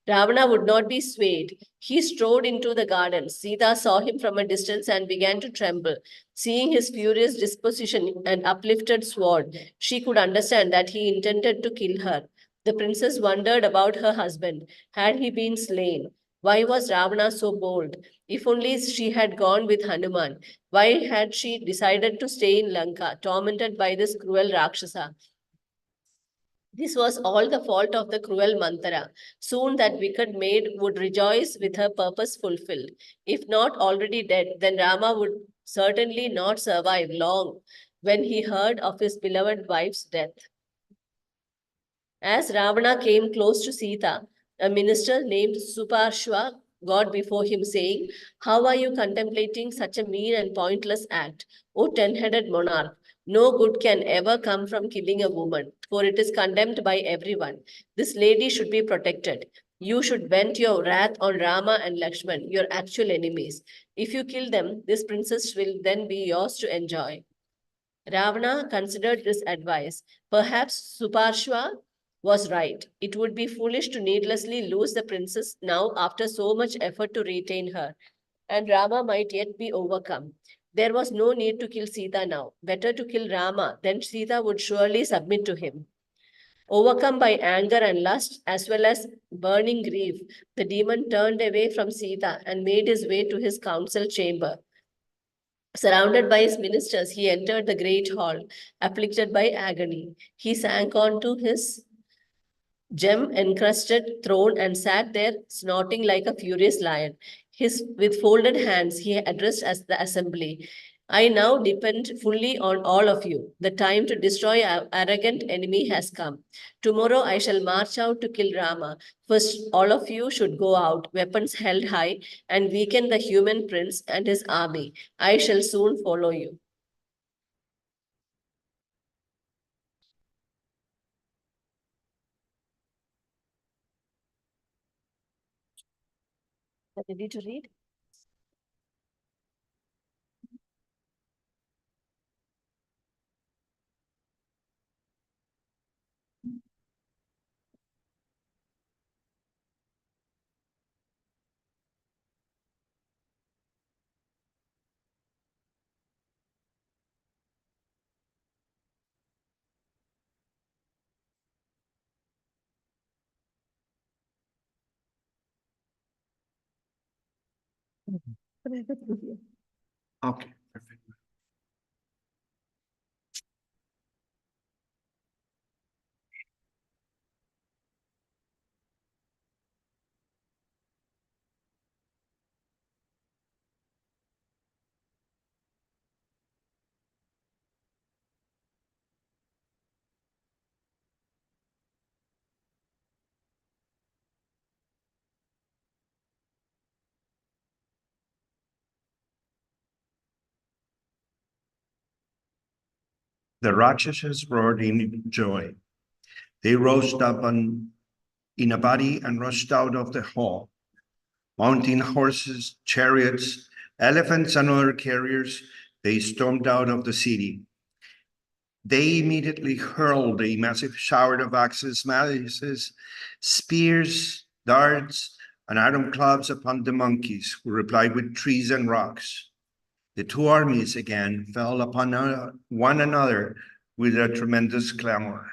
Ravana would not be swayed. He strode into the garden. Sita saw him from a distance and began to tremble. Seeing his furious disposition and uplifted sword, she could understand that he intended to kill her. The princess wondered about her husband. Had he been slain? Why was Ravana so bold? If only she had gone with Hanuman. Why had she decided to stay in Lanka, tormented by this cruel Rakshasa? This was all the fault of the cruel Mantara. Soon that wicked maid would rejoice with her purpose fulfilled. If not already dead, then Rama would certainly not survive long when he heard of his beloved wife's death. As Ravana came close to Sita, a minister named Suparshva God before him, saying, "How are you contemplating such a mean and pointless act, O ten-headed monarch? No good can ever come from killing a woman, for it is condemned by everyone. This lady should be protected. You should vent your wrath on Rama and Lakshman, your actual enemies. If you kill them, this princess will then be yours to enjoy." Ravana considered this advice. Perhaps Suparshva was right. It would be foolish to needlessly lose the princess now after so much effort to retain her, and Rama might yet be overcome. There was no need to kill Sita now. Better to kill Rama, then Sita would surely submit to him. Overcome by anger and lust, as well as burning grief, the demon turned away from Sita and made his way to his council chamber. Surrounded by his ministers, he entered the great hall, afflicted by agony. He sank onto his gem-encrusted throne and sat there, snorting like a furious lion. With folded hands, he addressed as the assembly. "I now depend fully on all of you. The time to destroy our arrogant enemy has come. Tomorrow I shall march out to kill Rama. First, all of you should go out, weapons held high, and weaken the human prince and his army. I shall soon follow you." Ready to read? Okay, perfect. The Rakshasas roared in joy. They rose up in a body and rushed out of the hall. Mounting horses, chariots, elephants, and other carriers, they stormed out of the city. They immediately hurled a massive shower of axes, maces, spears, darts, and iron clubs upon the monkeys, who replied with trees and rocks. The two armies again fell upon one another with a tremendous clamor.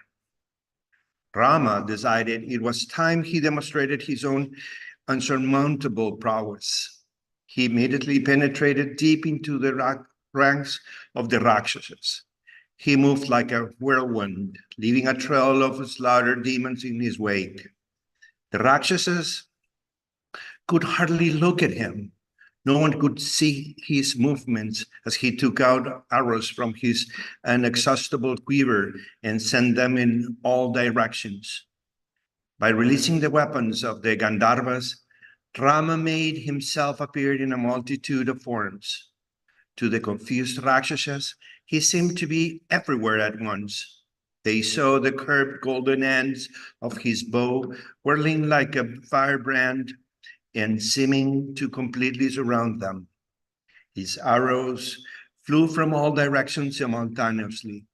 Rama decided it was time he demonstrated his own unsurmountable prowess. He immediately penetrated deep into the ranks of the Rakshasas. He moved like a whirlwind, leaving a trail of slaughtered demons in his wake. The Rakshasas could hardly look at him. No one could see his movements as he took out arrows from his inexhaustible quiver and sent them in all directions. By releasing the weapons of the Gandharvas, Rama made himself appear in a multitude of forms. To the confused Rakshasas, he seemed to be everywhere at once. They saw the curved golden ends of his bow whirling like a firebrand and seeming to completely surround them. His arrows flew from all directions simultaneously.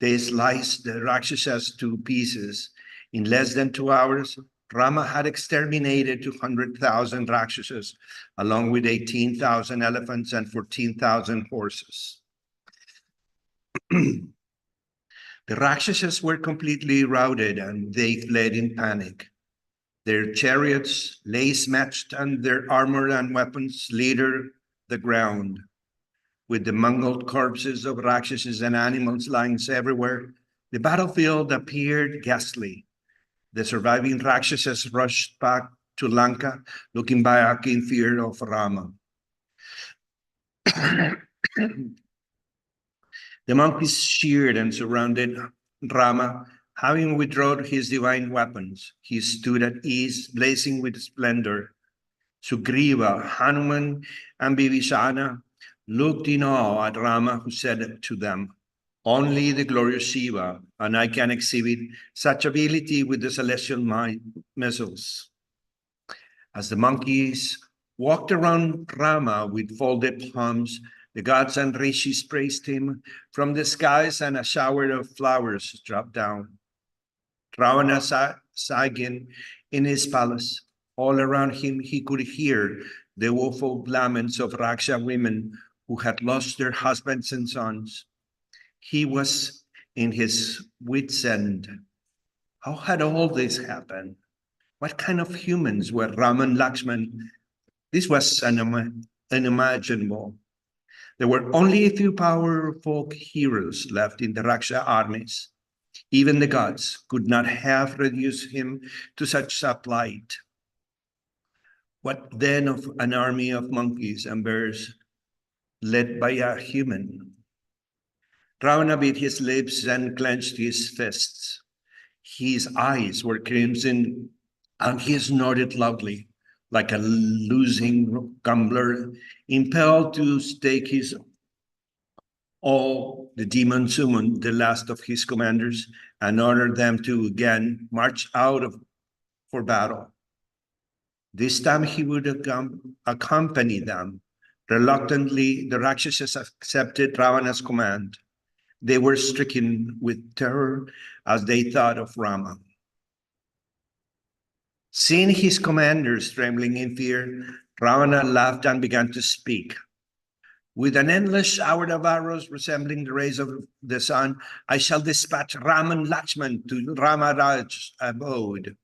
They sliced the Rakshasas to pieces. In less than 2 hours, Rama had exterminated 200,000 Rakshasas, along with 18,000 elephants and 14,000 horses. The Rakshasas were completely routed and they fled in panic. Their chariots lay smashed and their armor and weapons littered the ground. With the mangled corpses of Rakshasas and animals lying everywhere, the battlefield appeared ghastly. The surviving Rakshasas rushed back to Lanka, looking back in fear of Rama. The monkeys cheered and surrounded Rama. Having withdrawn his divine weapons, he stood at ease, blazing with splendor. Sugriva, Hanuman, and Bibhisana looked in awe at Rama, who said to them, "Only the glorious Shiva and I can exhibit such ability with the celestial missiles." As the monkeys walked around Rama with folded palms, the gods and rishis praised him from the skies, and a shower of flowers dropped down. Ravana sang in his palace. All around him, he could hear the woeful laments of Raksha women who had lost their husbands and sons. He was in his wits' end. How had all this happened? What kind of humans were Rama and Lakshman? This was unimaginable. There were only a few powerful heroes left in the Raksha armies. Even the gods could not have reduced him to such a plight. What then of an army of monkeys and bears led by a human? Ravana bit his lips and clenched his fists. His eyes were crimson, and he snorted loudly, like a losing gambler, impelled to stake his all. The demon summoned the last of his commanders and ordered them to again march out for battle. This time he would accompany them. Reluctantly, the Rakshasas accepted Ravana's command. They were stricken with terror as they thought of Rama. Seeing his commanders trembling in fear, Ravana laughed and began to speak. With an endless shower of arrows resembling the rays of the sun, I shall dispatch Ram and Lakshman to Ramaraj's abode.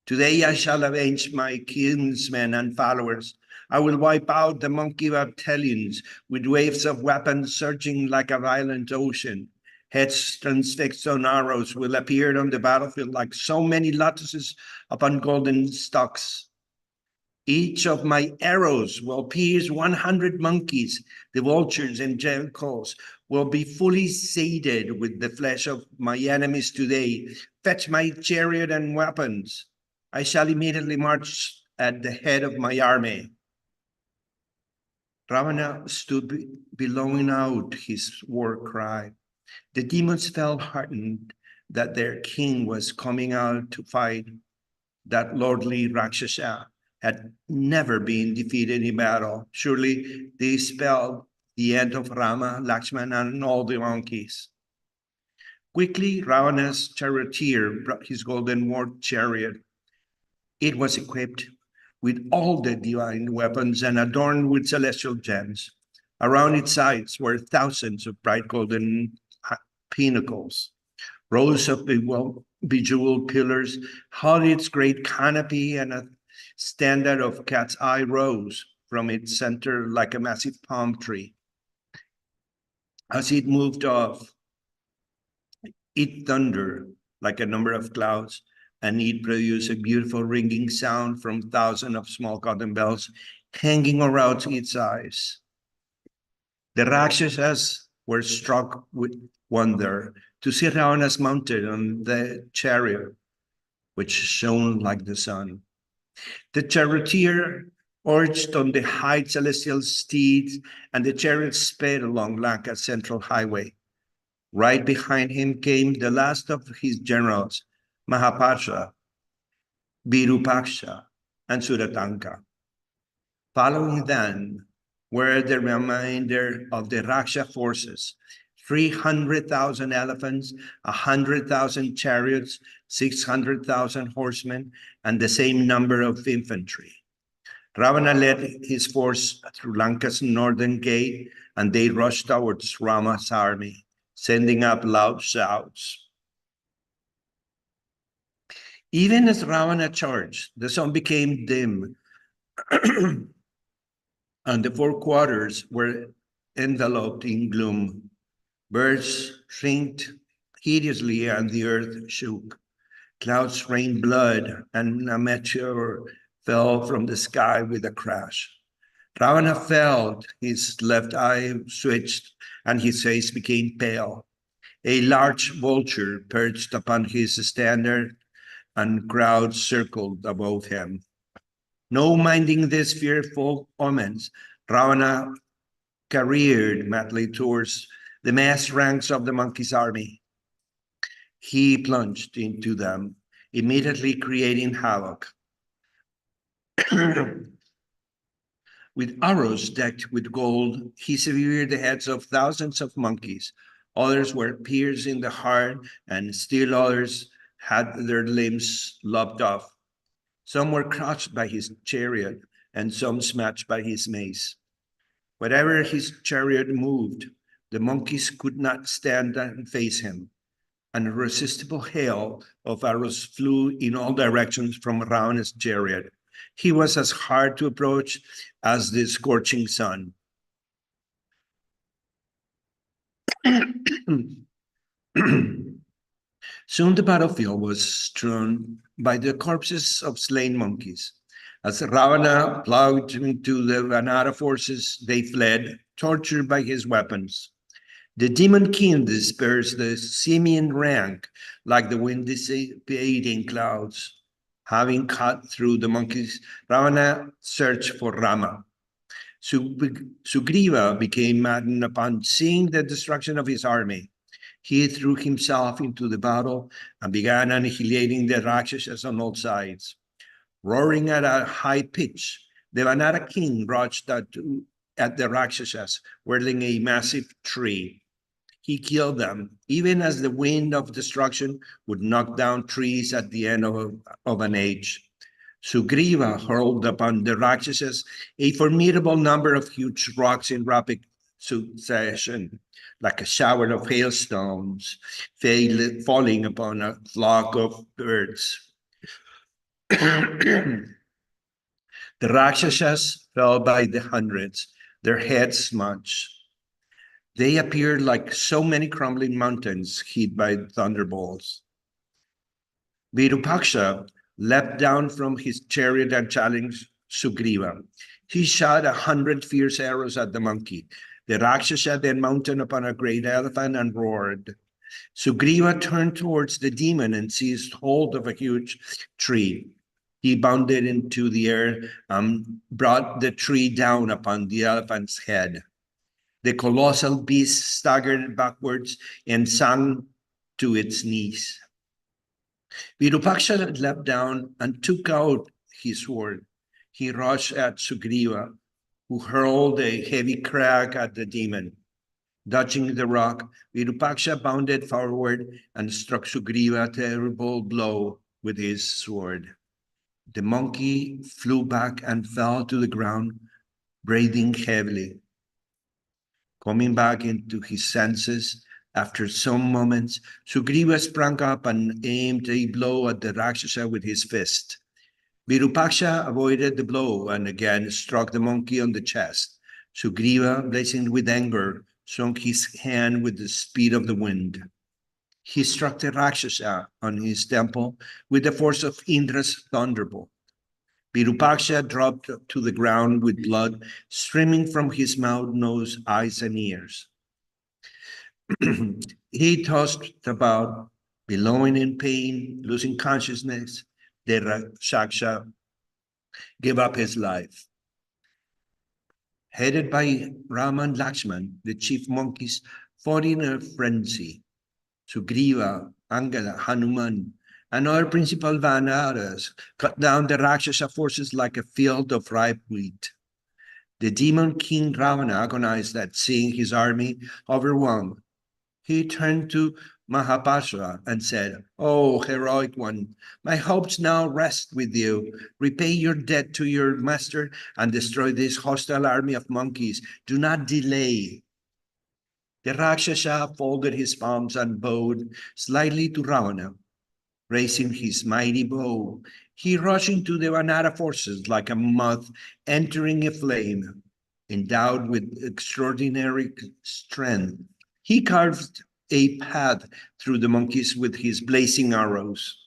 Today I shall avenge my kinsmen and followers. I will wipe out the monkey battalions with waves of weapons surging like a violent ocean. Heads transfixed on arrows will appear on the battlefield like so many lotuses upon golden stalks. Each of my arrows will pierce 100 monkeys. The vultures and jackals will be fully sated with the flesh of my enemies today. Fetch my chariot and weapons. I shall immediately march at the head of my army. Ravana stood bellowing out his war cry. The demons felt heartened that their king was coming out to fight. That lordly Rakshasa had never been defeated in battle. Surely this spelled the end of Rama, Lakshmana, and all the monkeys. Quickly, Ravana's charioteer brought his golden war chariot. It was equipped with all the divine weapons and adorned with celestial gems. Around its sides were thousands of bright golden pinnacles. Rows of bejeweled pillars held its great canopy, and a standard of cat's eye rose from its center like a massive palm tree. As it moved off, it thundered like a number of clouds, and it produced a beautiful ringing sound from thousands of small cotton bells hanging around its eyes. The Rakshasas were struck with wonder to see Ravana mounted on the chariot, which shone like the sun. The charioteer urged on the high celestial steeds, and the chariot sped along Lanka's central highway. Right behind him came the last of his generals, Mahapasha, Virupaksha, and Suratanka. Following them were the remainder of the Raksha forces, 300,000 elephants, 100,000 chariots, 600,000 horsemen, and the same number of infantry. Ravana led his force through Lanka's northern gate, and they rushed towards Rama's army, sending up loud shouts. Even as Ravana charged, the sun became dim, and the four quarters were enveloped in gloom. Birds shrieked hideously, and the earth shook. Clouds rained blood, and a meteor fell from the sky with a crash. Ravana felt his left eye switched, and his face became pale. A large vulture perched upon his standard, and crowds circled above him. No minding these fearful omens, Ravana careered madly towards the massed ranks of the monkey's army. He plunged into them, immediately creating havoc. With arrows decked with gold, he severed the heads of thousands of monkeys. Others were pierced in the heart, and still others had their limbs lopped off. Some were crushed by his chariot, and some smashed by his mace. Wherever his chariot moved, the monkeys could not stand and face him. An irresistible hail of arrows flew in all directions from around his chariot. He was as hard to approach as the scorching sun. Soon the battlefield was strewn by the corpses of slain monkeys. As Ravana plowed into the Vanara forces, they fled, tortured by his weapons. The demon king dispersed the simian rank like the wind dissipating clouds. Having cut through the monkeys, Ravana searched for Rama. Sugriva became maddened upon seeing the destruction of his army. He threw himself into the battle and began annihilating the Rakshasas on all sides. Roaring at a high pitch, the Vanara king rushed at the Rakshasas, whirling a massive tree. He killed them, even as the wind of destruction would knock down trees at the end of an age. Sugriva hurled upon the Rakshasas a formidable number of huge rocks in rapid succession, like a shower of hailstones falling upon a flock of birds. The Rakshasas fell by the hundreds, their heads smashed. They appeared like so many crumbling mountains hit by thunderbolts. Virupaksha leapt down from his chariot and challenged Sugriva. He shot 100 fierce arrows at the monkey. The Rakshasa then mounted upon a great elephant and roared. Sugriva turned towards the demon and seized hold of a huge tree. He bounded into the air and brought the tree down upon the elephant's head. The colossal beast staggered backwards and sank to its knees. Virupaksha leapt down and took out his sword. He rushed at Sugriva, who hurled a heavy crack at the demon. Dodging the rock, Virupaksha bounded forward and struck Sugriva a terrible blow with his sword. The monkey flew back and fell to the ground, breathing heavily. Coming back into his senses, after some moments, Sugriva sprang up and aimed a blow at the Rakshasa with his fist. Virupaksha avoided the blow and again struck the monkey on the chest. Sugriva, blazing with anger, swung his hand with the speed of the wind. He struck the Rakshasa on his temple with the force of Indra's thunderbolt. Virupaksha dropped to the ground with blood streaming from his mouth, nose, eyes, and ears. He tossed about, bellowing in pain, losing consciousness. The Rakshasa gave up his life. Headed by Rama and Lakshman, the chief monkeys fought in a frenzy. Sugriva, Angala, Hanuman, and other principal Vanaras cut down the Rakshasa forces like a field of ripe wheat. The demon king Ravana agonized at seeing his army overwhelmed. He turned to Mahapashra and said, "Oh, heroic one, my hopes now rest with you. Repay your debt to your master and destroy this hostile army of monkeys. Do not delay." The Rakshasa folded his palms and bowed slightly to Ravana. Raising his mighty bow, he rushed into the Vanara forces like a moth entering a flame. Endowed with extraordinary strength, he carved a path through the monkeys with his blazing arrows.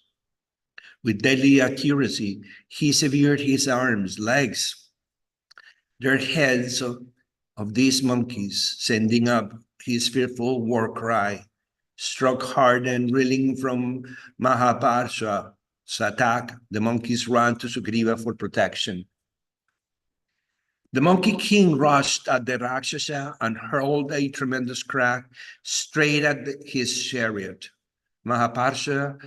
With deadly accuracy, he severed his arms, legs, their heads of these monkeys, sending up his fearful war cry. Struck hard and reeling from Mahapashra, attack, the monkeys ran to Sugriva for protection. The Monkey King rushed at the Rakshasa and hurled a tremendous crack straight at his chariot. Mahaparsha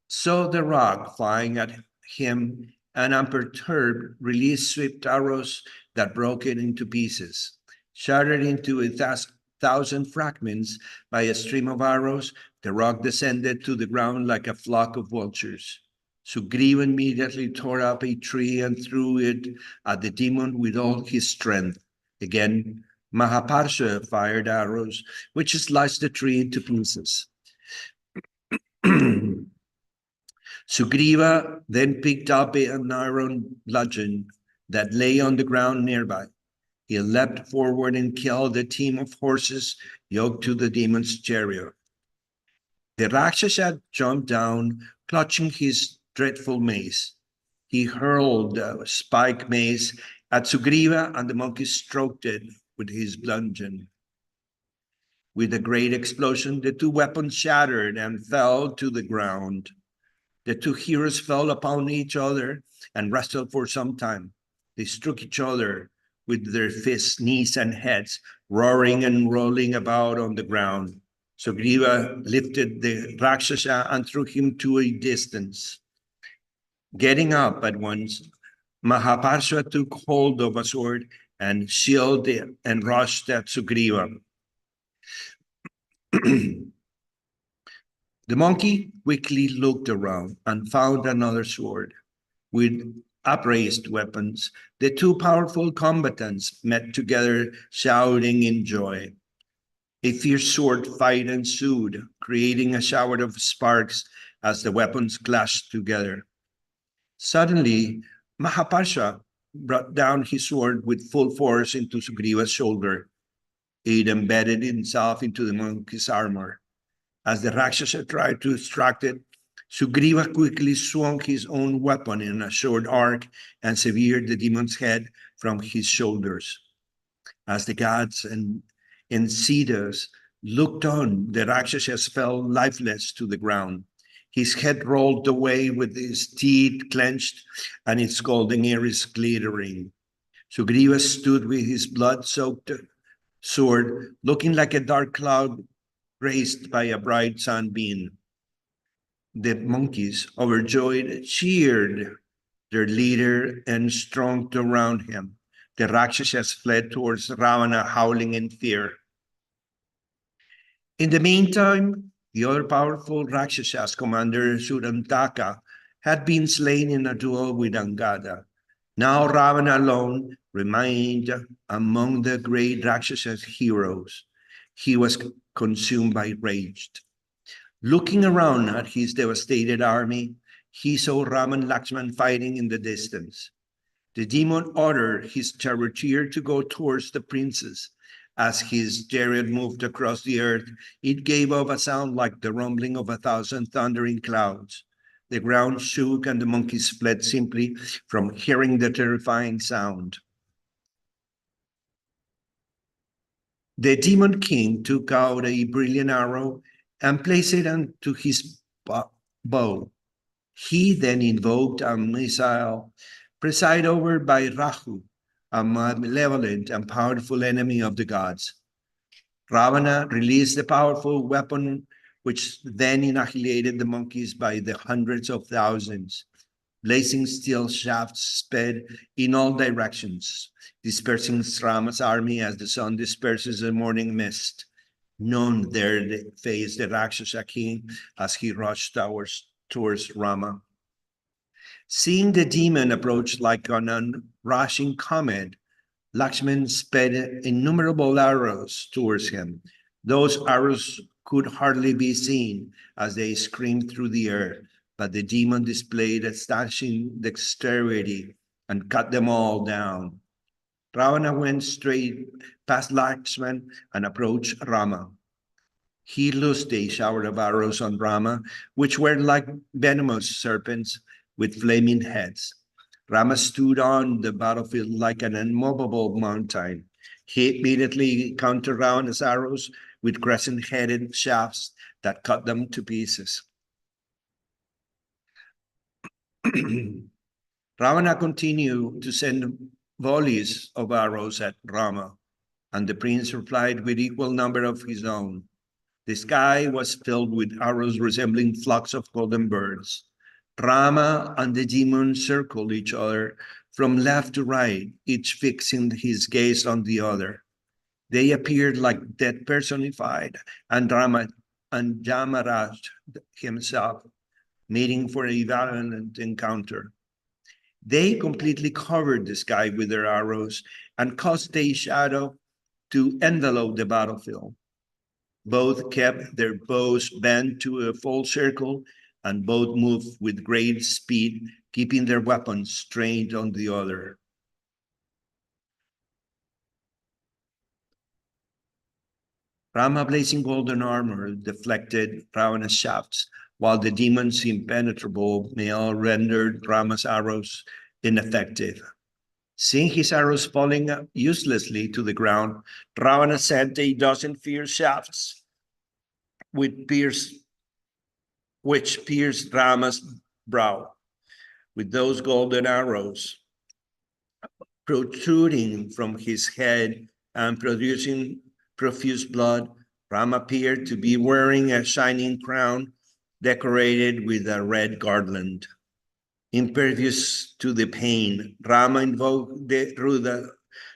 saw the rock flying at him and, unperturbed, released swift arrows that broke it into pieces. Shattered into 1,000 fragments by a stream of arrows, the rock descended to the ground like a flock of vultures. Sugriva immediately tore up a tree and threw it at the demon with all his strength. Again, Mahaparsha fired arrows, which sliced the tree into pieces. Sugriva then picked up an iron bludgeon that lay on the ground nearby. He leapt forward and killed a team of horses yoked to the demon's chariot. The Rakshasa jumped down, clutching his dreadful mace. He hurled a spike mace at Sugriva, and the monkey stroked it with his bludgeon. With a great explosion, the two weapons shattered and fell to the ground. The two heroes fell upon each other and wrestled for some time. They struck each other with their fists, knees, and heads, roaring and rolling about on the ground. Sugriva lifted the Rakshasa and threw him to a distance. Getting up at once, Mahaparsha took hold of a sword and shield and rushed at Sugriva. The monkey quickly looked around and found another sword. With upraised weapons, the two powerful combatants met together, shouting in joy. A fierce sword fight ensued, creating a shower of sparks as the weapons clashed together. Suddenly, Mahaparsha brought down his sword with full force into Sugriva's shoulder. It embedded itself into the monkey's armor. As the Rakshasa tried to extract it, Sugriva quickly swung his own weapon in a short arc and severed the demon's head from his shoulders. As the gods and Siddhas looked on, the Rakshasa fell lifeless to the ground. His head rolled away with his teeth clenched and its golden ears glittering. Sugriva stood with his blood-soaked sword, looking like a dark cloud raised by a bright sunbeam. The monkeys, overjoyed, cheered their leader and thronged around him. The Rakshasas fled towards Ravana, howling in fear. In the meantime, the other powerful Rakshasas, Commander Surantaka, had been slain in a duel with Angada. Now Ravana alone remained among the great Rakshasas' heroes. He was consumed by rage. Looking around at his devastated army, he saw Ram and Lakshman fighting in the distance. The demon ordered his charioteer to go towards the princess. As his chariot moved across the earth, it gave off a sound like the rumbling of 1,000 thundering clouds. The ground shook and the monkeys fled simply from hearing the terrifying sound. The demon king took out a brilliant arrow and placed it onto his bow. He then invoked a missile presided over by Rahu, a malevolent and powerful enemy of the gods. Ravana released the powerful weapon, which then annihilated the monkeys by the hundreds of thousands. Blazing steel shafts sped in all directions, dispersing Rama's army as the sun disperses the morning mist. None dared face the Rakshasa king as he rushed towards Rama. Seeing the demon approach like an onrushing comet, Lakshman sped innumerable arrows towards him. Those arrows could hardly be seen as they screamed through the air, but the demon displayed astonishing dexterity and cut them all down. Ravana went straight past Lakshman and approached Rama. He loosed a shower of arrows on Rama, which were like venomous serpents with flaming heads. Rama stood on the battlefield like an immovable mountain. He immediately countered Ravana's arrows with crescent-headed shafts that cut them to pieces. Ravana continued to send volleys of arrows at Rama, and the prince replied with equal number of his own. The sky was filled with arrows resembling flocks of golden birds. Rama and the demon circled each other from left to right, each fixing his gaze on the other. They appeared like death personified, and Yamaraj himself, meeting for a violent encounter. They completely covered the sky with their arrows and caused a shadow to envelop the battlefield. Both kept their bows bent to a full circle, and both moved with great speed, keeping their weapons trained on the other. Rama, blazing golden armor, deflected Ravana's shafts, while the demon's impenetrable mail rendered Rama's arrows ineffective. Seeing his arrows falling uselessly to the ground, Ravana sent a dozen fierce shafts which pierced Rama's brow. With those golden arrows protruding from his head and producing profuse blood, Rama appeared to be wearing a shining crown decorated with a red garland. Impervious to the pain, Rama invoked the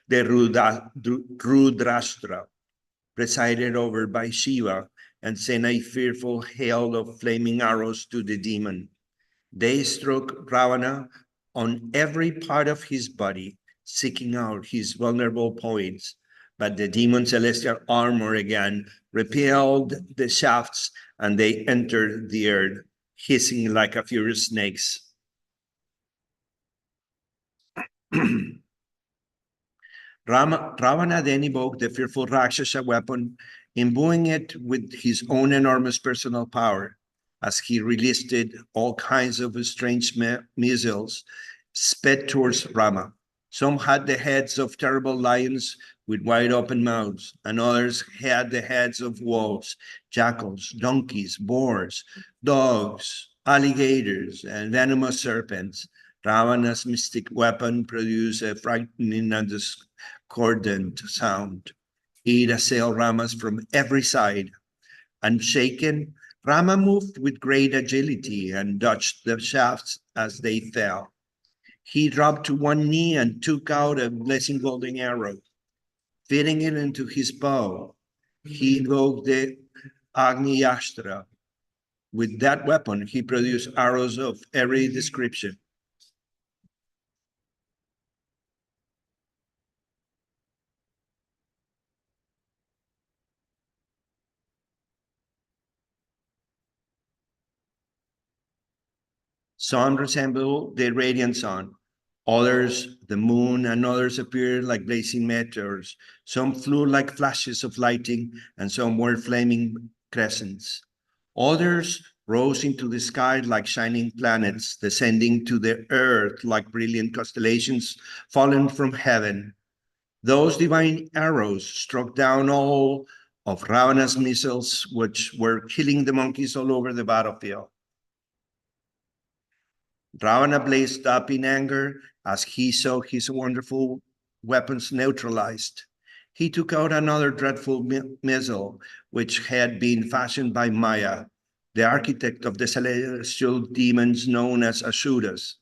Rudrastra, presided over by Shiva, and sent a fearful hail of flaming arrows to the demon. They struck Ravana on every part of his body, seeking out his vulnerable points. But the demon's celestial armor again repelled the shafts, and they entered the earth, hissing like a furious snakes. Ravana then evoked the fearful Rakshasa weapon, imbuing it with his own enormous personal power. As he released it, all kinds of strange missiles sped towards Rama. Some had the heads of terrible lions with wide open mouths, and others had the heads of wolves, jackals, donkeys, boars, dogs, alligators, and venomous serpents. Ravana's mystic weapon produced a frightening and discordant sound. It assailed Rama from every side. Unshaken, Rama moved with great agility and dodged the shafts as they fell. He dropped to one knee and took out a blazing golden arrow. Fitting it into his bow, he invoked the Agni Astra. With that weapon, he produced arrows of every description. Some resembled the radiant sun. Others, the moon, and others appeared like blazing meteors. Some flew like flashes of lightning, and some were flaming crescents. Others rose into the sky like shining planets, descending to the earth like brilliant constellations fallen from heaven. Those divine arrows struck down all of Ravana's missiles, which were killing the monkeys all over the battlefield. Ravana blazed up in anger as he saw his wonderful weapons neutralized. He took out another dreadful missile, which had been fashioned by Maya, the architect of the celestial demons known as Asuras.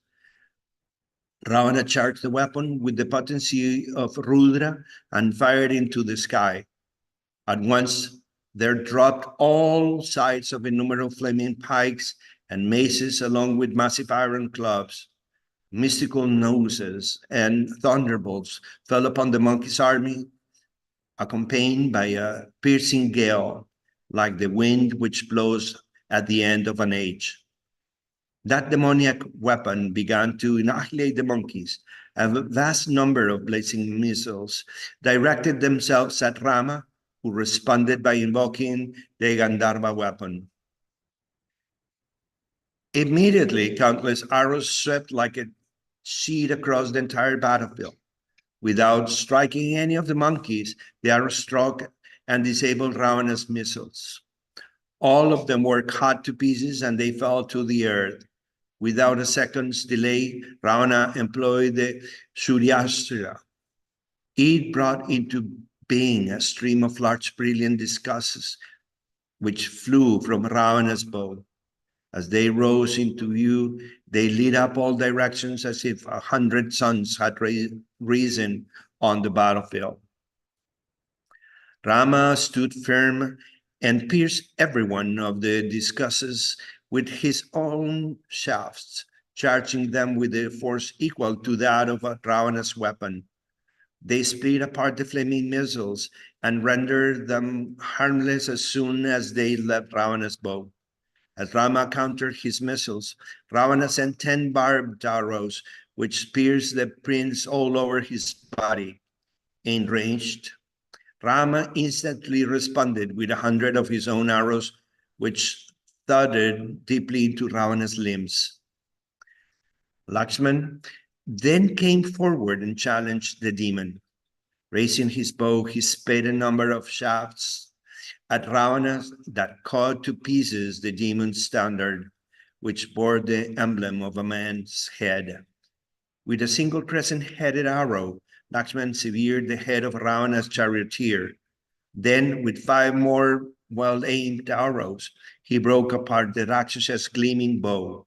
Ravana charged the weapon with the potency of Rudra and fired into the sky. At once, there dropped all sides of innumerable flaming pikes and maces, along with massive iron clubs. Mystical noses and thunderbolts fell upon the monkey's army, accompanied by a piercing gale, like the wind which blows at the end of an age. That demoniac weapon began to annihilate the monkeys. A vast number of blazing missiles directed themselves at Rama, who responded by invoking the Gandharva weapon. Immediately, countless arrows swept like a sheet across the entire battlefield. Without striking any of the monkeys, the arrows struck and disabled Ravana's missiles. All of them were cut to pieces and they fell to the earth. Without a second's delay, Ravana employed the Suryastra. It brought into being a stream of large brilliant discuses which flew from Ravana's bow. As they rose into view, they lit up all directions as if 100 suns had risen on the battlefield. Rama stood firm and pierced every one of the discuses with his own shafts, charging them with a force equal to that of Ravana's weapon. They split apart the flaming missiles and rendered them harmless as soon as they left Ravana's bow. As Rama countered his missiles, Ravana sent 10 barbed arrows, which pierced the prince all over his body. Enraged, Rama instantly responded with 100 of his own arrows, which thudded deeply into Ravana's limbs. Lakshman then came forward and challenged the demon. Raising his bow, he sped a number of shafts at Ravana that cut to pieces the demon's standard, which bore the emblem of a man's head. With a single crescent-headed arrow, Lakshman severed the head of Ravana's charioteer. Then, with 5 more well-aimed arrows, he broke apart the Rakshasa's gleaming bow.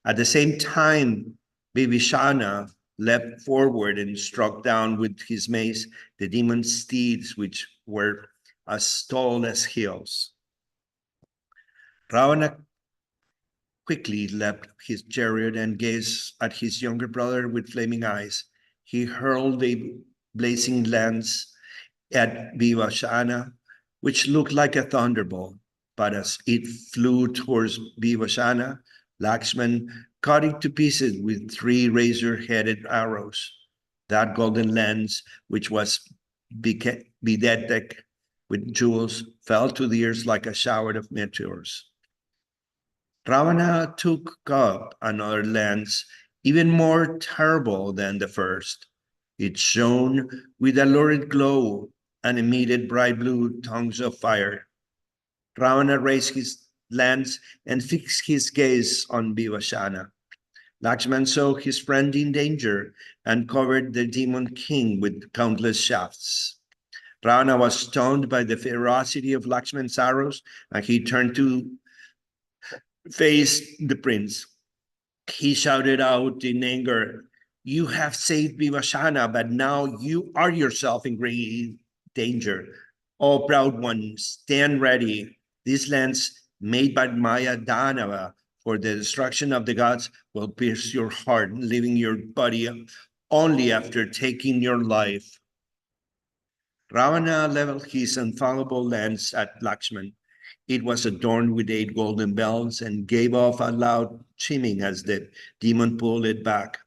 At the same time, Vibhishana leapt forward and struck down with his mace the demon's steeds, which were as tall as hills. Ravana quickly left his chariot and gazed at his younger brother with flaming eyes. He hurled a blazing lance at Vibhishana, which looked like a thunderbolt. But as it flew towards Vibhishana, Lakshman cut it to pieces with 3 razor-headed arrows. That golden lance, which was bedecked with jewels, fell to the earth like a shower of meteors. Ravana took up another lance, even more terrible than the first. It shone with a lurid glow and emitted bright blue tongues of fire. Ravana raised his lance and fixed his gaze on Vibhishana. Lakshman saw his friend in danger and covered the demon king with countless shafts. Ravana was stunned by the ferocity of Lakshman's arrows, and he turned to face the prince. He shouted out in anger, "You have saved Vibhishana, but now you are yourself in great danger. O proud one, stand ready. This lance made by Maya Danava for the destruction of the gods will pierce your heart, leaving your body only after taking your life." Ravana leveled his infallible lance at Lakshman. It was adorned with 8 golden bells and gave off a loud chiming as the demon pulled it back.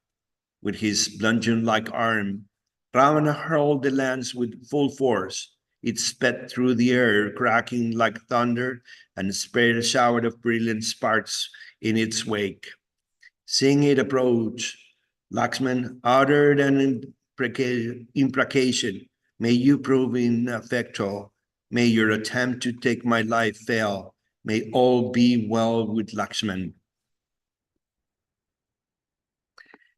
With his bludgeon-like arm, Ravana hurled the lance with full force. It sped through the air, cracking like thunder, and spread a shower of brilliant sparks in its wake. Seeing it approach, Lakshman uttered an imprecation. "May you prove ineffectual. May your attempt to take my life fail. May all be well with Lakshman."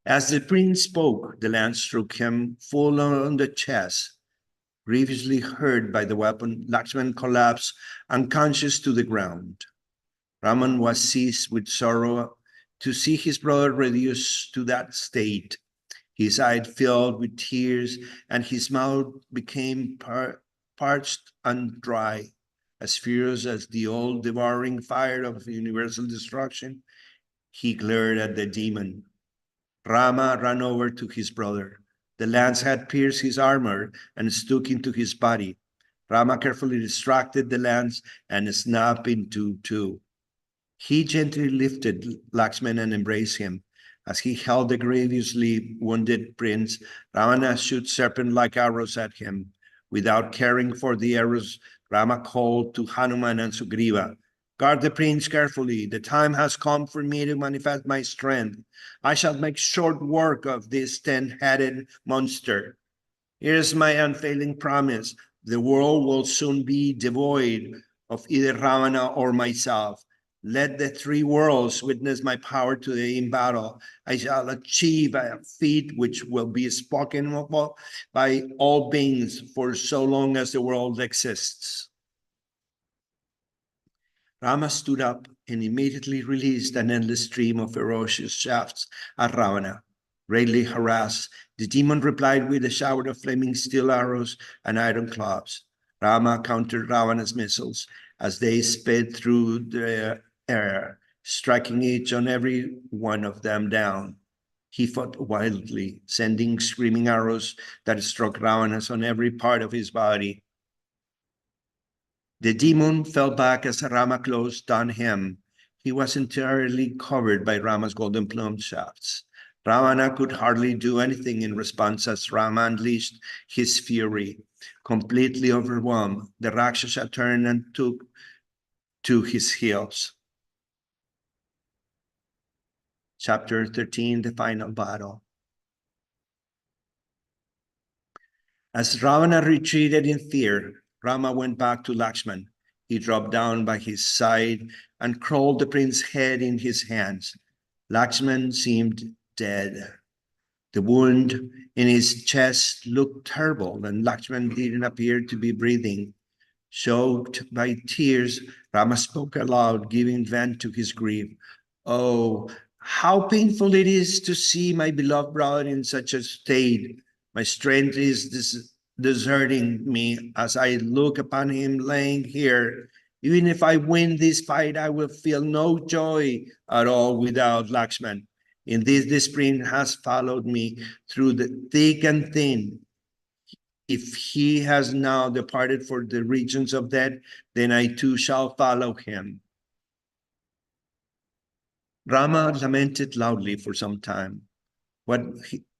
As the prince spoke, the lance struck him full on the chest. Grievously hurt by the weapon, Lakshman collapsed unconscious to the ground. Raman was seized with sorrow to see his brother reduced to that state. His eyes filled with tears, and his mouth became parched and dry. As furious as the old devouring fire of universal destruction, he glared at the demon. Rama ran over to his brother. The lance had pierced his armor and stuck into his body. Rama carefully distracted the lance and snapped into 2. He gently lifted Lakshman and embraced him. As he held the grievously wounded prince, Ravana shot serpent-like arrows at him. Without caring for the arrows, Rama called to Hanuman and Sugriva, "Guard the prince carefully. The time has come for me to manifest my strength. I shall make short work of this 10-headed monster. Here is my unfailing promise. The world will soon be devoid of either Ravana or myself. Let the three worlds witness my power today in battle. I shall achieve a feat which will be spoken of by all beings for so long as the world exists. Rama stood up and immediately released an endless stream of ferocious shafts at Ravana. Greatly harassed, the demon replied with a shower of flaming steel arrows and iron clubs. Rama countered Ravana's missiles as they sped through the air, striking each and every one of them down. He fought wildly, sending screaming arrows that struck Ravana on every part of his body. The demon fell back as Rama closed on him. He was entirely covered by Rama's golden plumed shafts. Ravana could hardly do anything in response as Rama unleashed his fury. Completely overwhelmed, the Rakshasa turned and took to his heels. Chapter 13, the final battle. As Ravana retreated in fear, Rama went back to Lakshman. He dropped down by his side and crawled the prince's head in his hands. Lakshman seemed dead. The wound in his chest looked terrible, and Lakshman didn't appear to be breathing. Choked by tears, Rama spoke aloud, giving vent to his grief. Oh, how painful it is to see my beloved brother in such a state. My strength is deserting me as I look upon him laying here. Even if I win this fight, I will feel no joy at all without Lakshman. In this spring has followed me through the thick and thin. If he has now departed for the regions of death, then I too shall follow him. Rama lamented loudly for some time. What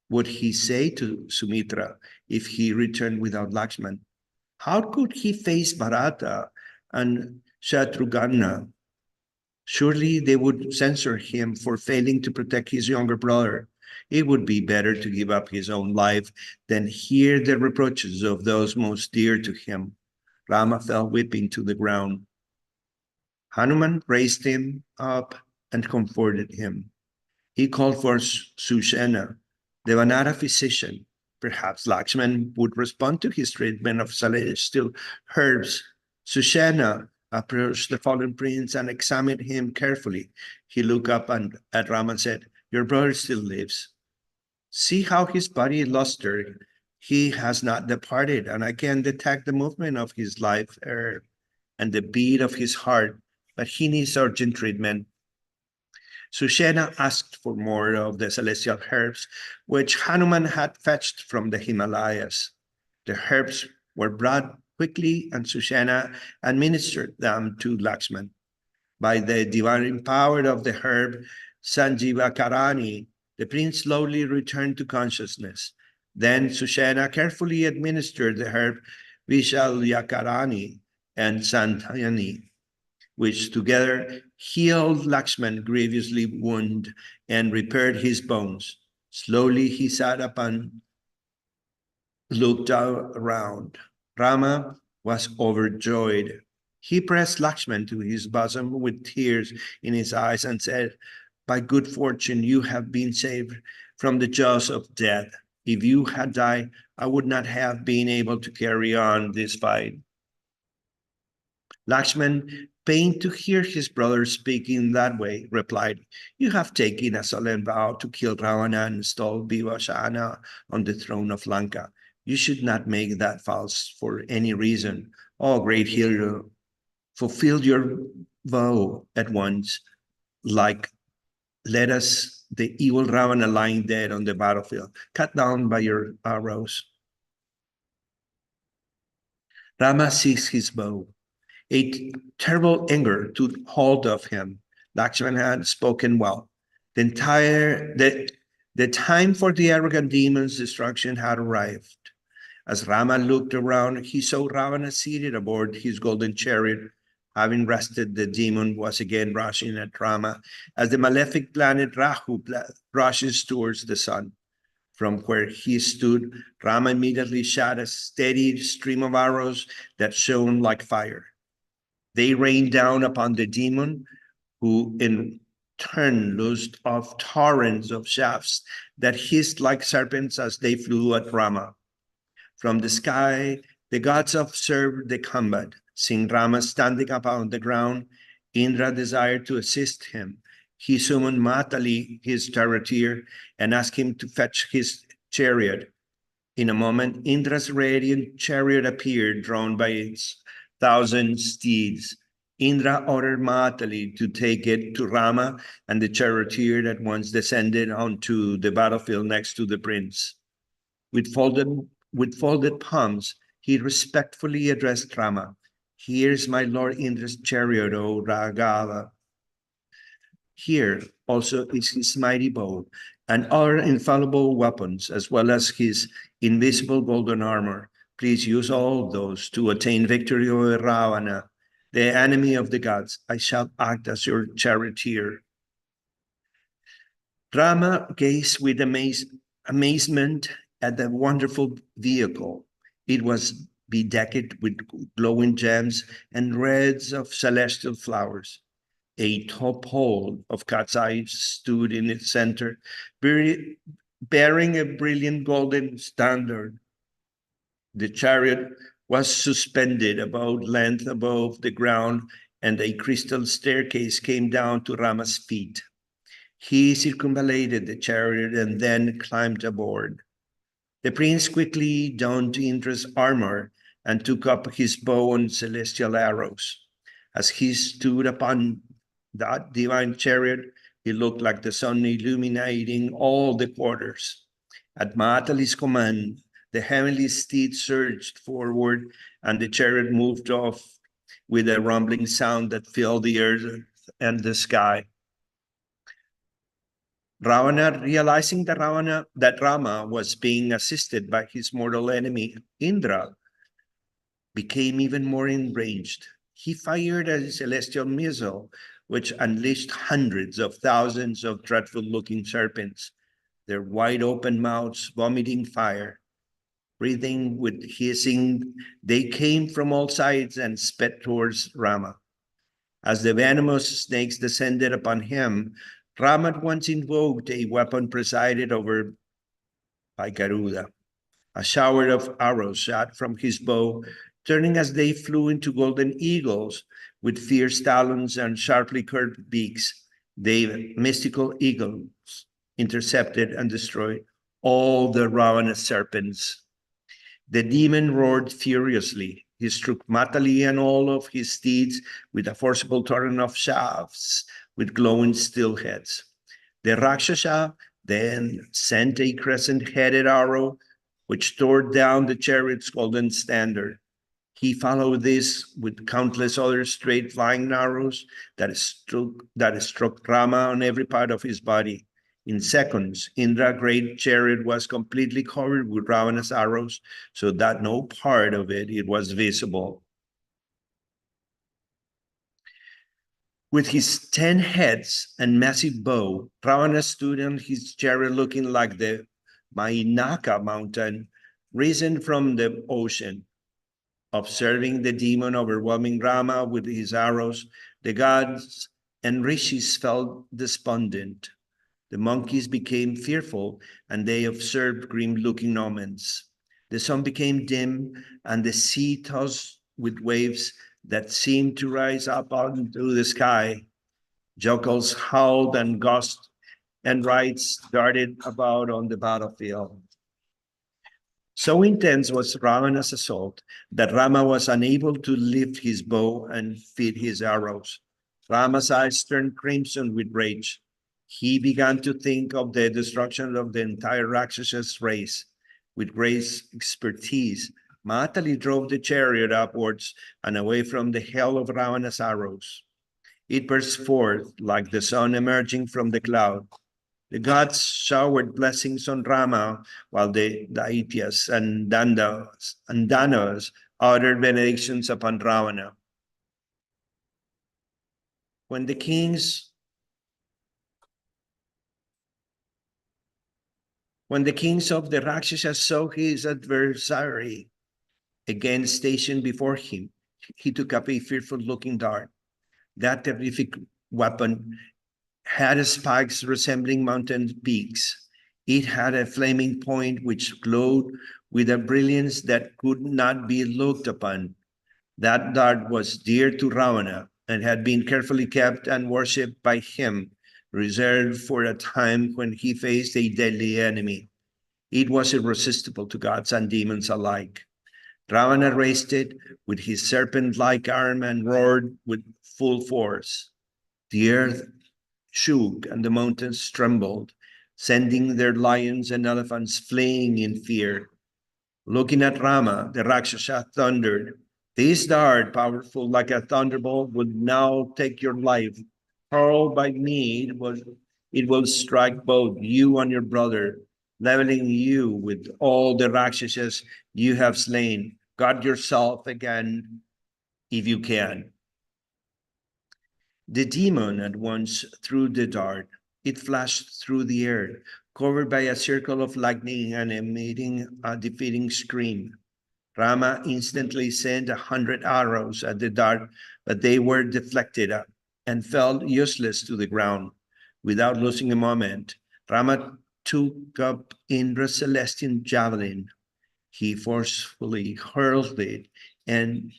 would he say to Sumitra if he returned without Lakshman? How could he face Bharata and Shatrugna? Surely they would censure him for failing to protect his younger brother. It would be better to give up his own life than hear the reproaches of those most dear to him. Rama fell weeping to the ground. Hanuman raised him up and comforted him. He called for Sushena, the Vanara physician. Perhaps Lakshman would respond to his treatment of celestial herbs. Sushena approached the fallen prince and examined him carefully. He looked up at Rama and said, "Your brother still lives. See how his body is lustered. He has not departed, and I can detect the movement of his life air and the beat of his heart, but he needs urgent treatment." Sushena asked for more of the celestial herbs, which Hanuman had fetched from the Himalayas. The herbs were brought quickly, and Sushena administered them to Lakshman. By the divine power of the herb Sanjivakarani, the prince slowly returned to consciousness. Then Sushena carefully administered the herb Vishalyakarani and Santayani, which together healed Lakshman grievously wounded and repaired his bones. Slowly he sat up and looked around. Rama was overjoyed. He pressed Lakshman to his bosom with tears in his eyes and said, "By good fortune, you have been saved from the jaws of death. If you had died, I would not have been able to carry on this fight." Lakshman, pained to hear his brother speaking that way, replied, "You have taken a solemn vow to kill Ravana and install Vibhishana on the throne of Lanka. You should not make that vow for any reason. Oh, great hero, fulfill your vow at once. Let us, the evil Ravana lying dead on the battlefield, cut down by your arrows." Rama seized his bow. A terrible anger took hold of him. Lakshman had spoken well. The time for the arrogant demon's destruction had arrived. As Rama looked around, he saw Ravana seated aboard his golden chariot. Having rested, the demon was again rushing at Rama as the malefic planet Rahu rushes towards the sun. From where he stood, Rama immediately shot a steady stream of arrows that shone like fire. They rained down upon the demon, who in turn loosed off torrents of shafts that hissed like serpents as they flew at Rama. From the sky, the gods observed the combat. Seeing Rama standing upon the ground, Indra desired to assist him. He summoned Matali, his charioteer, and asked him to fetch his chariot. In a moment, Indra's radiant chariot appeared, drawn by its 1,000 steeds. Indra ordered Matali to take it to Rama, and the charioteer at once descended onto the battlefield next to the prince. With folded palms, he respectfully addressed Rama. Here's my Lord Indra's chariot, O Raghava. Here also is his mighty bow and other infallible weapons, as well as his invisible golden armor. Please use all those to attain victory over Ravana, the enemy of the gods. I shall act as your charioteer. Rama gazed with amazement at the wonderful vehicle. It was bedecked with glowing gems and wreaths of celestial flowers. A tall pole of cat's eyes stood in its center, bearing a brilliant golden standard. The chariot was suspended about length above the ground, and a crystal staircase came down to Rama's feet. He circumvallated the chariot and then climbed aboard. The prince quickly donned Indra's armor and took up his bow and celestial arrows. As he stood upon that divine chariot, he looked like the sun illuminating all the quarters. At Matali's command, the heavenly steed surged forward, and the chariot moved off with a rumbling sound that filled the earth and the sky. Ravana, realizing that Rama was being assisted by his mortal enemy, Indra, became even more enraged. He fired a celestial missile, which unleashed hundreds of thousands of dreadful-looking serpents, their wide-open mouths vomiting fire. Breathing with hissing, they came from all sides and sped towards Rama. As the venomous snakes descended upon him, Rama at once invoked a weapon presided over by Garuda. A shower of arrows shot from his bow, turning as they flew into golden eagles with fierce talons and sharply curved beaks. The mystical eagles intercepted and destroyed all the ravenous serpents. The demon roared furiously. He struck Matali and all of his steeds with a forcible torrent of shafts with glowing steel heads. The Rakshasa then sent a crescent-headed arrow which tore down the chariot's golden standard. He followed this with countless other straight flying arrows that struck Rama on every part of his body. In seconds, Indra's great chariot was completely covered with Ravana's arrows, so that no part of it was visible. With his 10 heads and massive bow, Ravana stood on his chariot looking like the Mainaka mountain risen from the ocean. Observing the demon overwhelming Rama with his arrows, the gods and rishis felt despondent. The monkeys became fearful, and they observed grim-looking omens. The sun became dim, and the sea tossed with waves that seemed to rise up onto the sky. Jackals howled, and ghosts and wraiths darted about on the battlefield. So intense was Ravana's assault that Rama was unable to lift his bow and feed his arrows. Rama's eyes turned crimson with rage. He began to think of the destruction of the entire Rakshasa race. With great expertise, Matali drove the chariot upwards and away from the hail of Ravana's arrows. It burst forth like the sun emerging from the cloud. The gods showered blessings on Rama, while the Daityas and Danavas uttered benedictions upon Ravana. When the kings of the Rakshasas saw his adversary again stationed before him, he took up a fearful-looking dart. That terrific weapon had spikes resembling mountain peaks. It had a flaming point which glowed with a brilliance that could not be looked upon. That dart was dear to Ravana and had been carefully kept and worshipped by him, reserved for a time when he faced a deadly enemy. It was irresistible to gods and demons alike. Ravana raised it with his serpent-like arm and roared with full force. The earth shook and the mountains trembled, sending their lions and elephants fleeing in fear. Looking at Rama, the Rakshasa thundered, "This dart, powerful like a thunderbolt, would now take your life. Hurled by me, it will strike both you and your brother, leveling you with all the Rakshasas you have slain. Guard yourself again if you can." The demon at once threw the dart. It flashed through the air, covered by a circle of lightning and emitting a defeating scream. Rama instantly sent 100 arrows at the dart, but they were deflected and fell useless to the ground. Without losing a moment, Rama took up Indra's celestial javelin. He forcefully hurled it and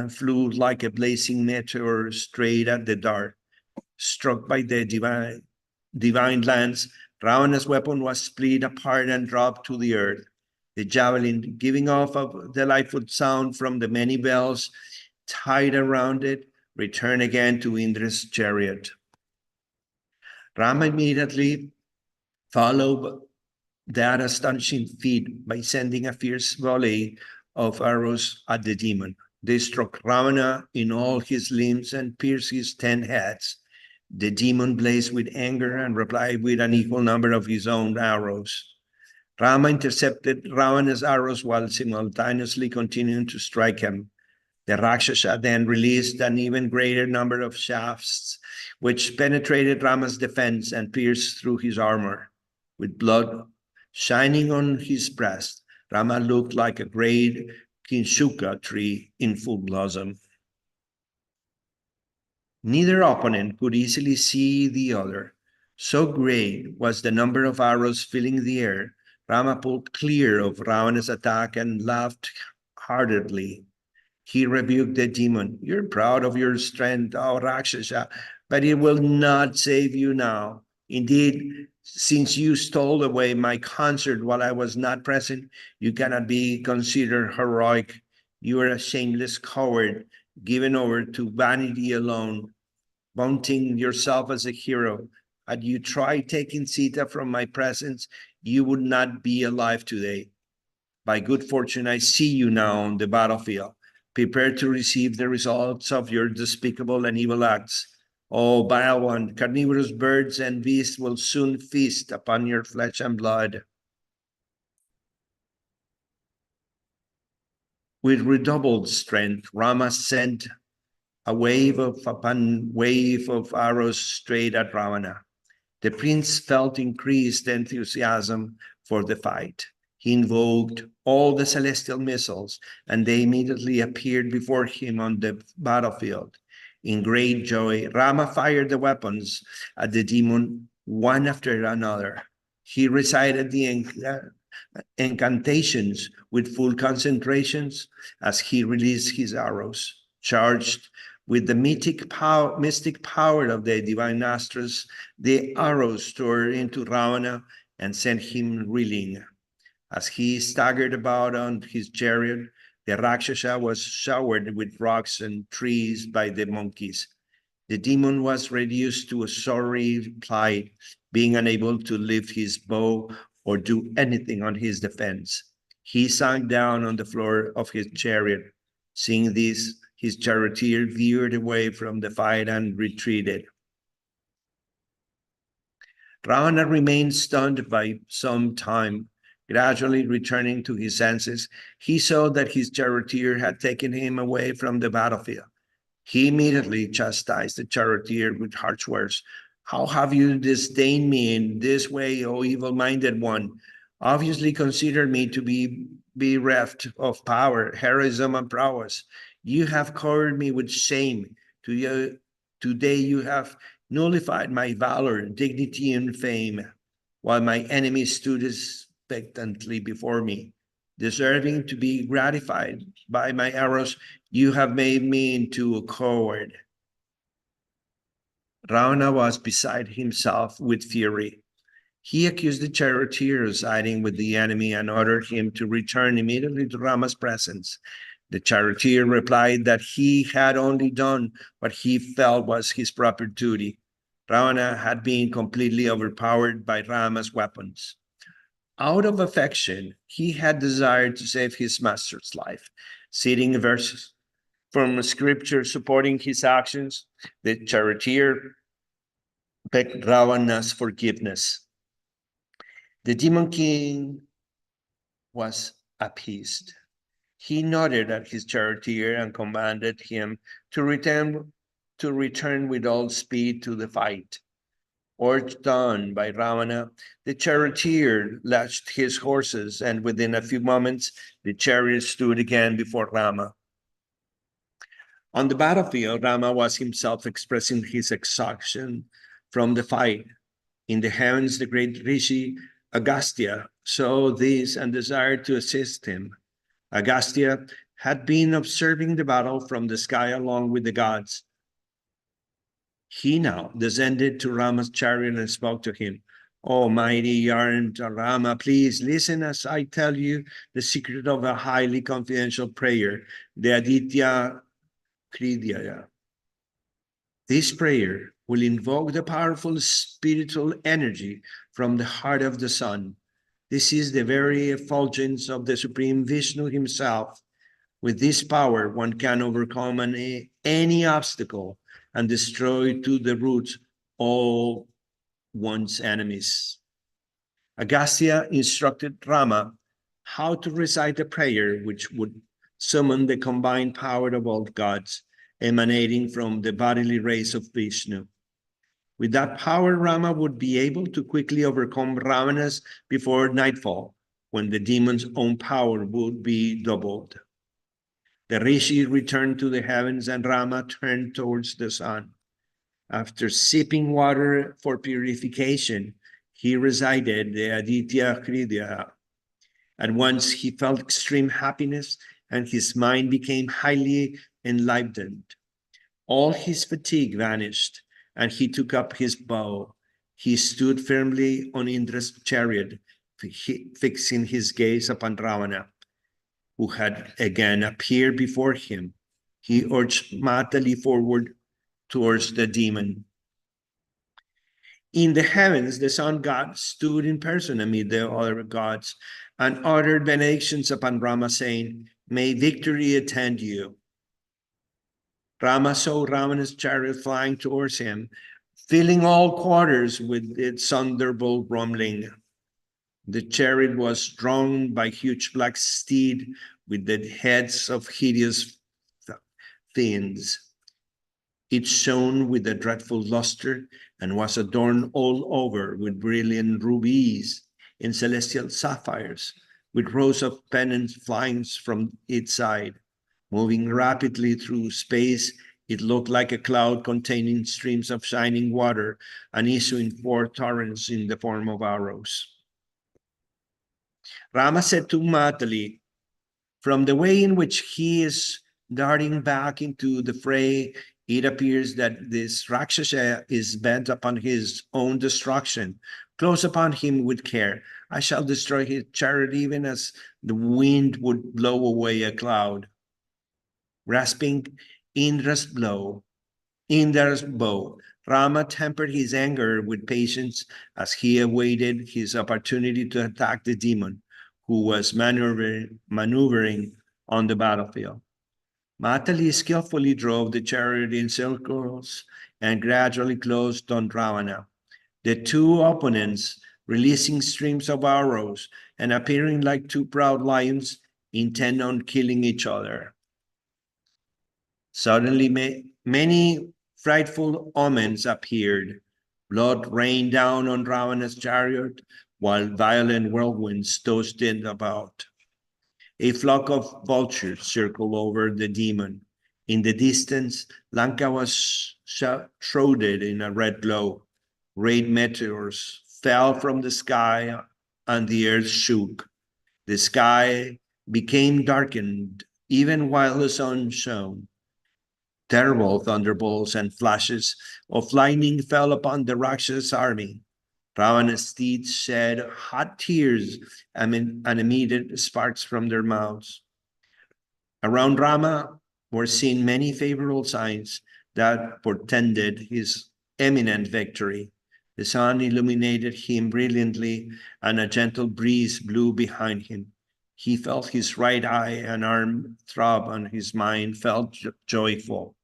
flew like a blazing meteor straight at the dart. Struck by the divine lance, Ravana's weapon was split apart and dropped to the earth. The javelin, giving off a delightful sound from the many bells tied around it, returned again to Indra's chariot. Rama immediately followed that astonishing feat by sending a fierce volley of arrows at the demon. They struck Ravana in all his limbs and pierced his 10 heads. The demon blazed with anger and replied with an equal number of his own arrows. Rama intercepted Ravana's arrows while simultaneously continuing to strike him. The Rakshasa then released an even greater number of shafts, which penetrated Rama's defense and pierced through his armor. With blood shining on his breast, Rama looked like a great Kinshuka tree in full blossom. Neither opponent could easily see the other. So great was the number of arrows filling the air, Rama pulled clear of Ravana's attack and laughed heartedly. He rebuked the demon. "You're proud of your strength, O Rakshasa, but it will not save you now. Indeed, since you stole away my concert while I was not present, you cannot be considered heroic. You are a shameless coward, given over to vanity alone, vaunting yourself as a hero. Had you tried taking Sita from my presence, you would not be alive today. By good fortune, I see you now on the battlefield, prepared to receive the results of your despicable and evil acts. Oh, vile one, carnivorous birds and beasts will soon feast upon your flesh and blood." With redoubled strength, Rama sent a wave upon wave of arrows straight at Ravana. The prince felt increased enthusiasm for the fight. He invoked all the celestial missiles, and they immediately appeared before him on the battlefield. In great joy, Rama fired the weapons at the demon one after another. He recited the incantations with full concentrations as he released his arrows. Charged with the mystic power of the divine astros, the arrows tore into Ravana and sent him reeling. As he staggered about on his chariot, the Rakshasa was showered with rocks and trees by the monkeys. The demon was reduced to a sorry plight, being unable to lift his bow or do anything on his defense. He sank down on the floor of his chariot. Seeing this, his charioteer veered away from the fight and retreated. Ravana remained stunned by some time. Gradually returning to his senses, he saw that his charioteer had taken him away from the battlefield. He immediately chastised the charioteer with harsh words. "How have you disdained me in this way, O evil-minded one? Obviously consider me to be bereft of power, heroism, and prowess. You have covered me with shame. To Today you have nullified my valor, dignity, and fame, while my enemies stood expectantly before me. Deserving to be gratified by my arrows, you have made me into a coward. Ravana was beside himself with fury. He accused the charioteer of siding with the enemy and ordered him to return immediately to Rama's presence. The charioteer replied that he had only done what he felt was his proper duty. Ravana had been completely overpowered by Rama's weapons. Out of affection, he had desired to save his master's life. Citing verses from scripture supporting his actions, the charioteer begged Ravana's forgiveness. The demon king was appeased. He nodded at his charioteer and commanded him to return with all speed to the fight. Urged on by Ravana, the charioteer lashed his horses, and within a few moments, the chariot stood again before Rama. On the battlefield, Rama was himself expressing his exhaustion from the fight. In the heavens, the great Rishi Agastya saw this and desired to assist him. Agastya had been observing the battle from the sky along with the gods. He now descended to Rama's chariot and spoke to him. "O mighty armed Rama, please listen as I tell you the secret of a highly confidential prayer, the Aditya Kridya. This prayer will invoke the powerful spiritual energy from the heart of the sun. This is the very effulgence of the Supreme Vishnu himself. With this power, one can overcome any obstacle and destroy to the roots all one's enemies." Agastya instructed Rama how to recite a prayer which would summon the combined power of all gods emanating from the bodily rays of Vishnu. With that power, Rama would be able to quickly overcome Ravana's before nightfall, when the demon's own power would be doubled. The Rishi returned to the heavens and Rama turned towards the sun. After sipping water for purification, he recited the Aditya Kridya. At once he felt extreme happiness and his mind became highly enlivened. All his fatigue vanished and he took up his bow. He stood firmly on Indra's chariot, fixing his gaze upon Ravana, who had again appeared before him. He urged Matali forward towards the demon. In the heavens, the sun god stood in person amid the other gods and uttered benedictions upon Rama, saying, "May victory attend you." Rama saw Ravana's chariot flying towards him, filling all quarters with its thunderbolt rumbling. The chariot was drawn by huge black steed with the heads of hideous fiends. It shone with a dreadful luster and was adorned all over with brilliant rubies and celestial sapphires, with rows of pennants flying from its side. Moving rapidly through space, it looked like a cloud containing streams of shining water and issuing forth torrents in the form of arrows. Rama said to Matali, "From the way in which he is darting back into the fray, it appears that this Rakshasa is bent upon his own destruction. Close upon him with care. I shall destroy his chariot even as the wind would blow away a cloud." Grasping Indra's bow, Rama tempered his anger with patience as he awaited his opportunity to attack the demon, who was maneuvering on the battlefield. Matali skillfully drove the chariot in circles and gradually closed on Ravana. The two opponents, releasing streams of arrows and appearing like two proud lions, intent on killing each other. Suddenly, many frightful omens appeared. Blood rained down on Ravana's chariot, while violent whirlwinds tossed it about. A flock of vultures circled over the demon. In the distance, Lanka was shrouded in a red glow. Great meteors fell from the sky and the earth shook. The sky became darkened even while the sun shone. Terrible thunderbolts and flashes of lightning fell upon the Rakshasa army. Ravana's steeds shed hot tears and emitted sparks from their mouths. Around Rama were seen many favorable signs that portended his imminent victory. The sun illuminated him brilliantly, and a gentle breeze blew behind him. He felt his right eye and arm throb, and his mind felt joyful.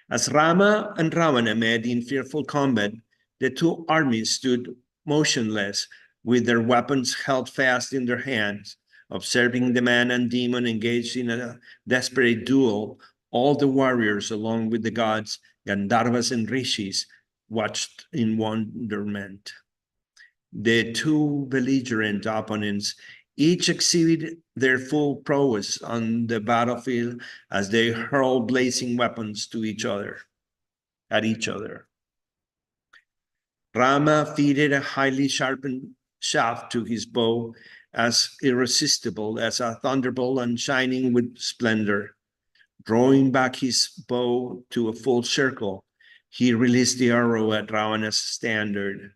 As Rama and Ravana met in fearful combat, the two armies stood motionless, with their weapons held fast in their hands. Observing the man and demon engaged in a desperate duel, all the warriors, along with the gods, Gandharvas and Rishis, watched in wonderment. The two belligerent opponents each exhibited their full prowess on the battlefield as they hurled blazing weapons at each other. Rama fitted a highly sharpened shaft to his bow, as irresistible as a thunderbolt and shining with splendor. Drawing back his bow to a full circle, he released the arrow at Ravana's standard.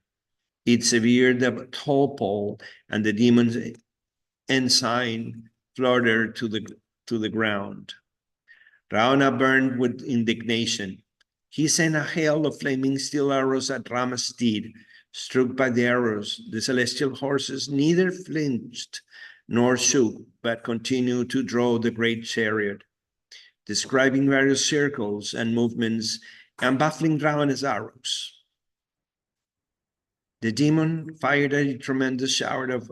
It severed the tall pole, and the demon's ensign fluttered to the ground. Ravana burned with indignation. He sent a hail of flaming steel arrows at Rama's steed. Struck by the arrows, the celestial horses neither flinched nor shook, but continued to draw the great chariot. Describing various circles and movements and baffling Ravana's arrows, the demon fired a tremendous shower of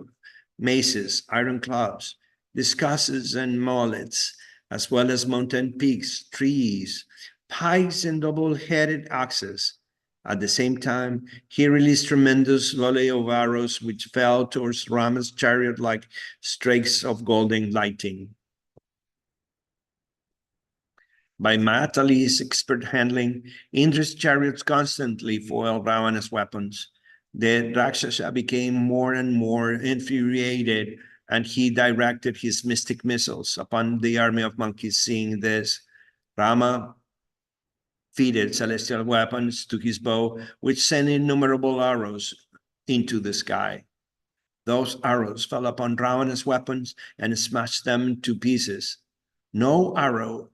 maces, iron clubs, discuses, and mullets, as well as mountain peaks, trees, pikes, and double-headed axes. At the same time, he released tremendous volley of arrows which fell towards Rama's chariot like streaks of golden lightning. By Matali's expert handling, Indra's chariots constantly foiled Ravana's weapons. The Rakshasa became more and more infuriated, and he directed his mystic missiles upon the army of monkeys. Seeing this, Rama fitted celestial weapons to his bow, which sent innumerable arrows into the sky. Those arrows fell upon Ravana's weapons and smashed them to pieces. No arrow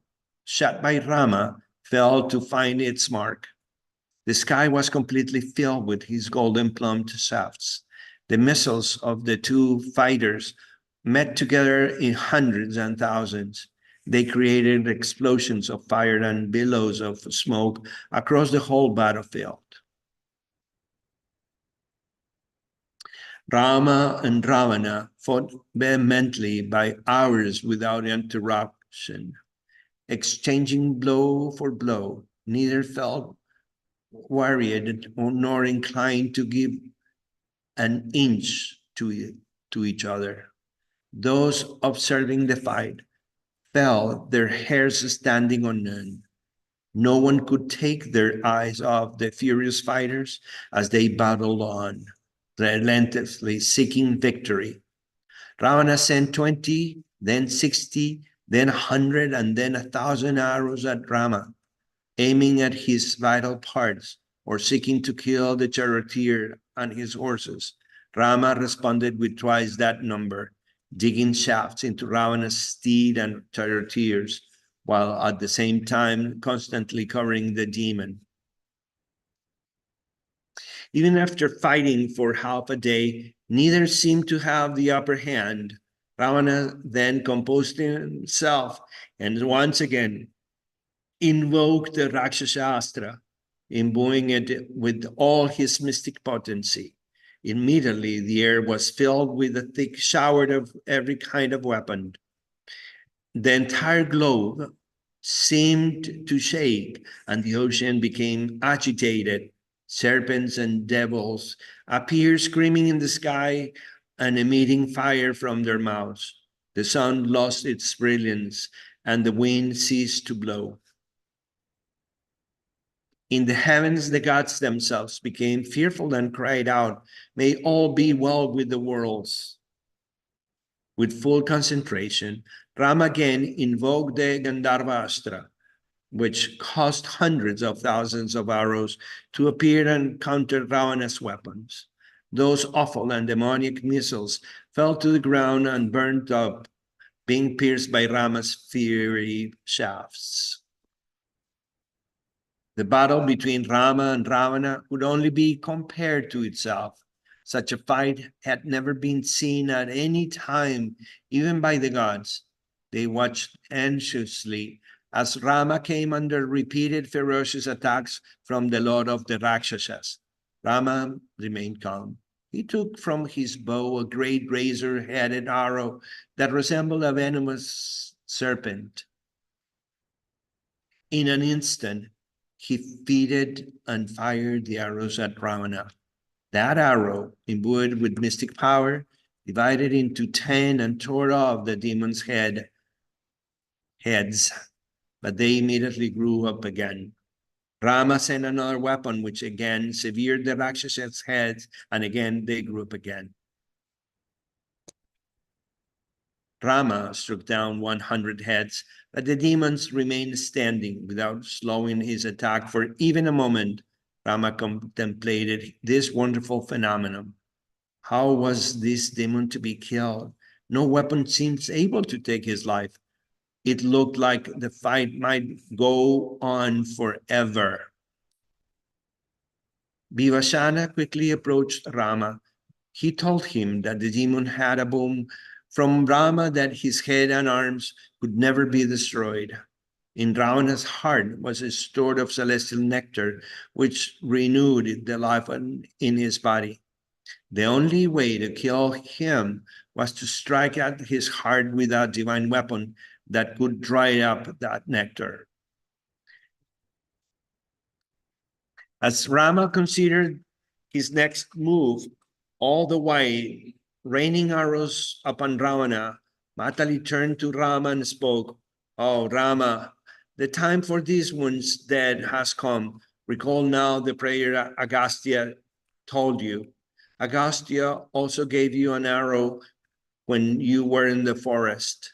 shot by Rama failed to find its mark. The sky was completely filled with his golden-plumed shafts. The missiles of the two fighters met together in hundreds and thousands. They created explosions of fire and billows of smoke across the whole battlefield. Rama and Ravana fought vehemently by hours without interruption, exchanging blow for blow. Neither felt worried nor inclined to give an inch to each other. Those observing the fight felt their hairs standing on end. No one could take their eyes off the furious fighters as they battled on, relentlessly seeking victory. Ravana sent 20, then 60, then 100, and then 1,000 arrows at Rama, aiming at his vital parts or seeking to kill the charioteer and his horses. Rama responded with twice that number, digging shafts into Ravana's steed and charioteers, while at the same time constantly covering the demon. Even after fighting for half a day, neither seemed to have the upper hand. Ravana then composed himself and once again invoked the Rakshasa Astra, imbuing it with all his mystic potency. Immediately, the air was filled with a thick shower of every kind of weapon. The entire globe seemed to shake, and the ocean became agitated. Serpents and devils appeared screaming in the sky and emitting fire from their mouths. The sun lost its brilliance, and the wind ceased to blow. In the heavens, the gods themselves became fearful and cried out, "May all be well with the worlds." With full concentration, Rama again invoked the Gandharva Astra, which caused hundreds of thousands of arrows to appear and counter Ravana's weapons. Those awful and demoniac missiles fell to the ground and burned up, being pierced by Rama's fiery shafts. The battle between Rama and Ravana could only be compared to itself. Such a fight had never been seen at any time, even by the gods. They watched anxiously as Rama came under repeated ferocious attacks from the Lord of the Rakshasas. Rama remained calm. He took from his bow a great razor-headed arrow that resembled a venomous serpent. In an instant, he fitted and fired the arrows at Ravana. That arrow, imbued with mystic power, divided into 10 and tore off the demon's heads, but they immediately grew up again. Rama sent another weapon, which again severed the Rakshas's heads, and again they grew up again. Rama struck down 100 heads, but the demons remained standing without slowing his attack for even a moment. Rama contemplated this wonderful phenomenon. How was this demon to be killed? No weapon seems able to take his life. It looked like the fight might go on forever. Vivasana quickly approached Rama. He told him that the demon had a boon from Rama that his head and arms could never be destroyed. In Ravana's heart was a store of celestial nectar, which renewed the life in his body. The only way to kill him was to strike at his heart with a divine weapon that could dry up that nectar. As Rama considered his next move, all the while raining arrows upon Ravana, Matali turned to Rama and spoke, "Oh, Rama, the time for these one's dead has come. Recall now the prayer Agastya told you. Agastya also gave you an arrow when you were in the forest.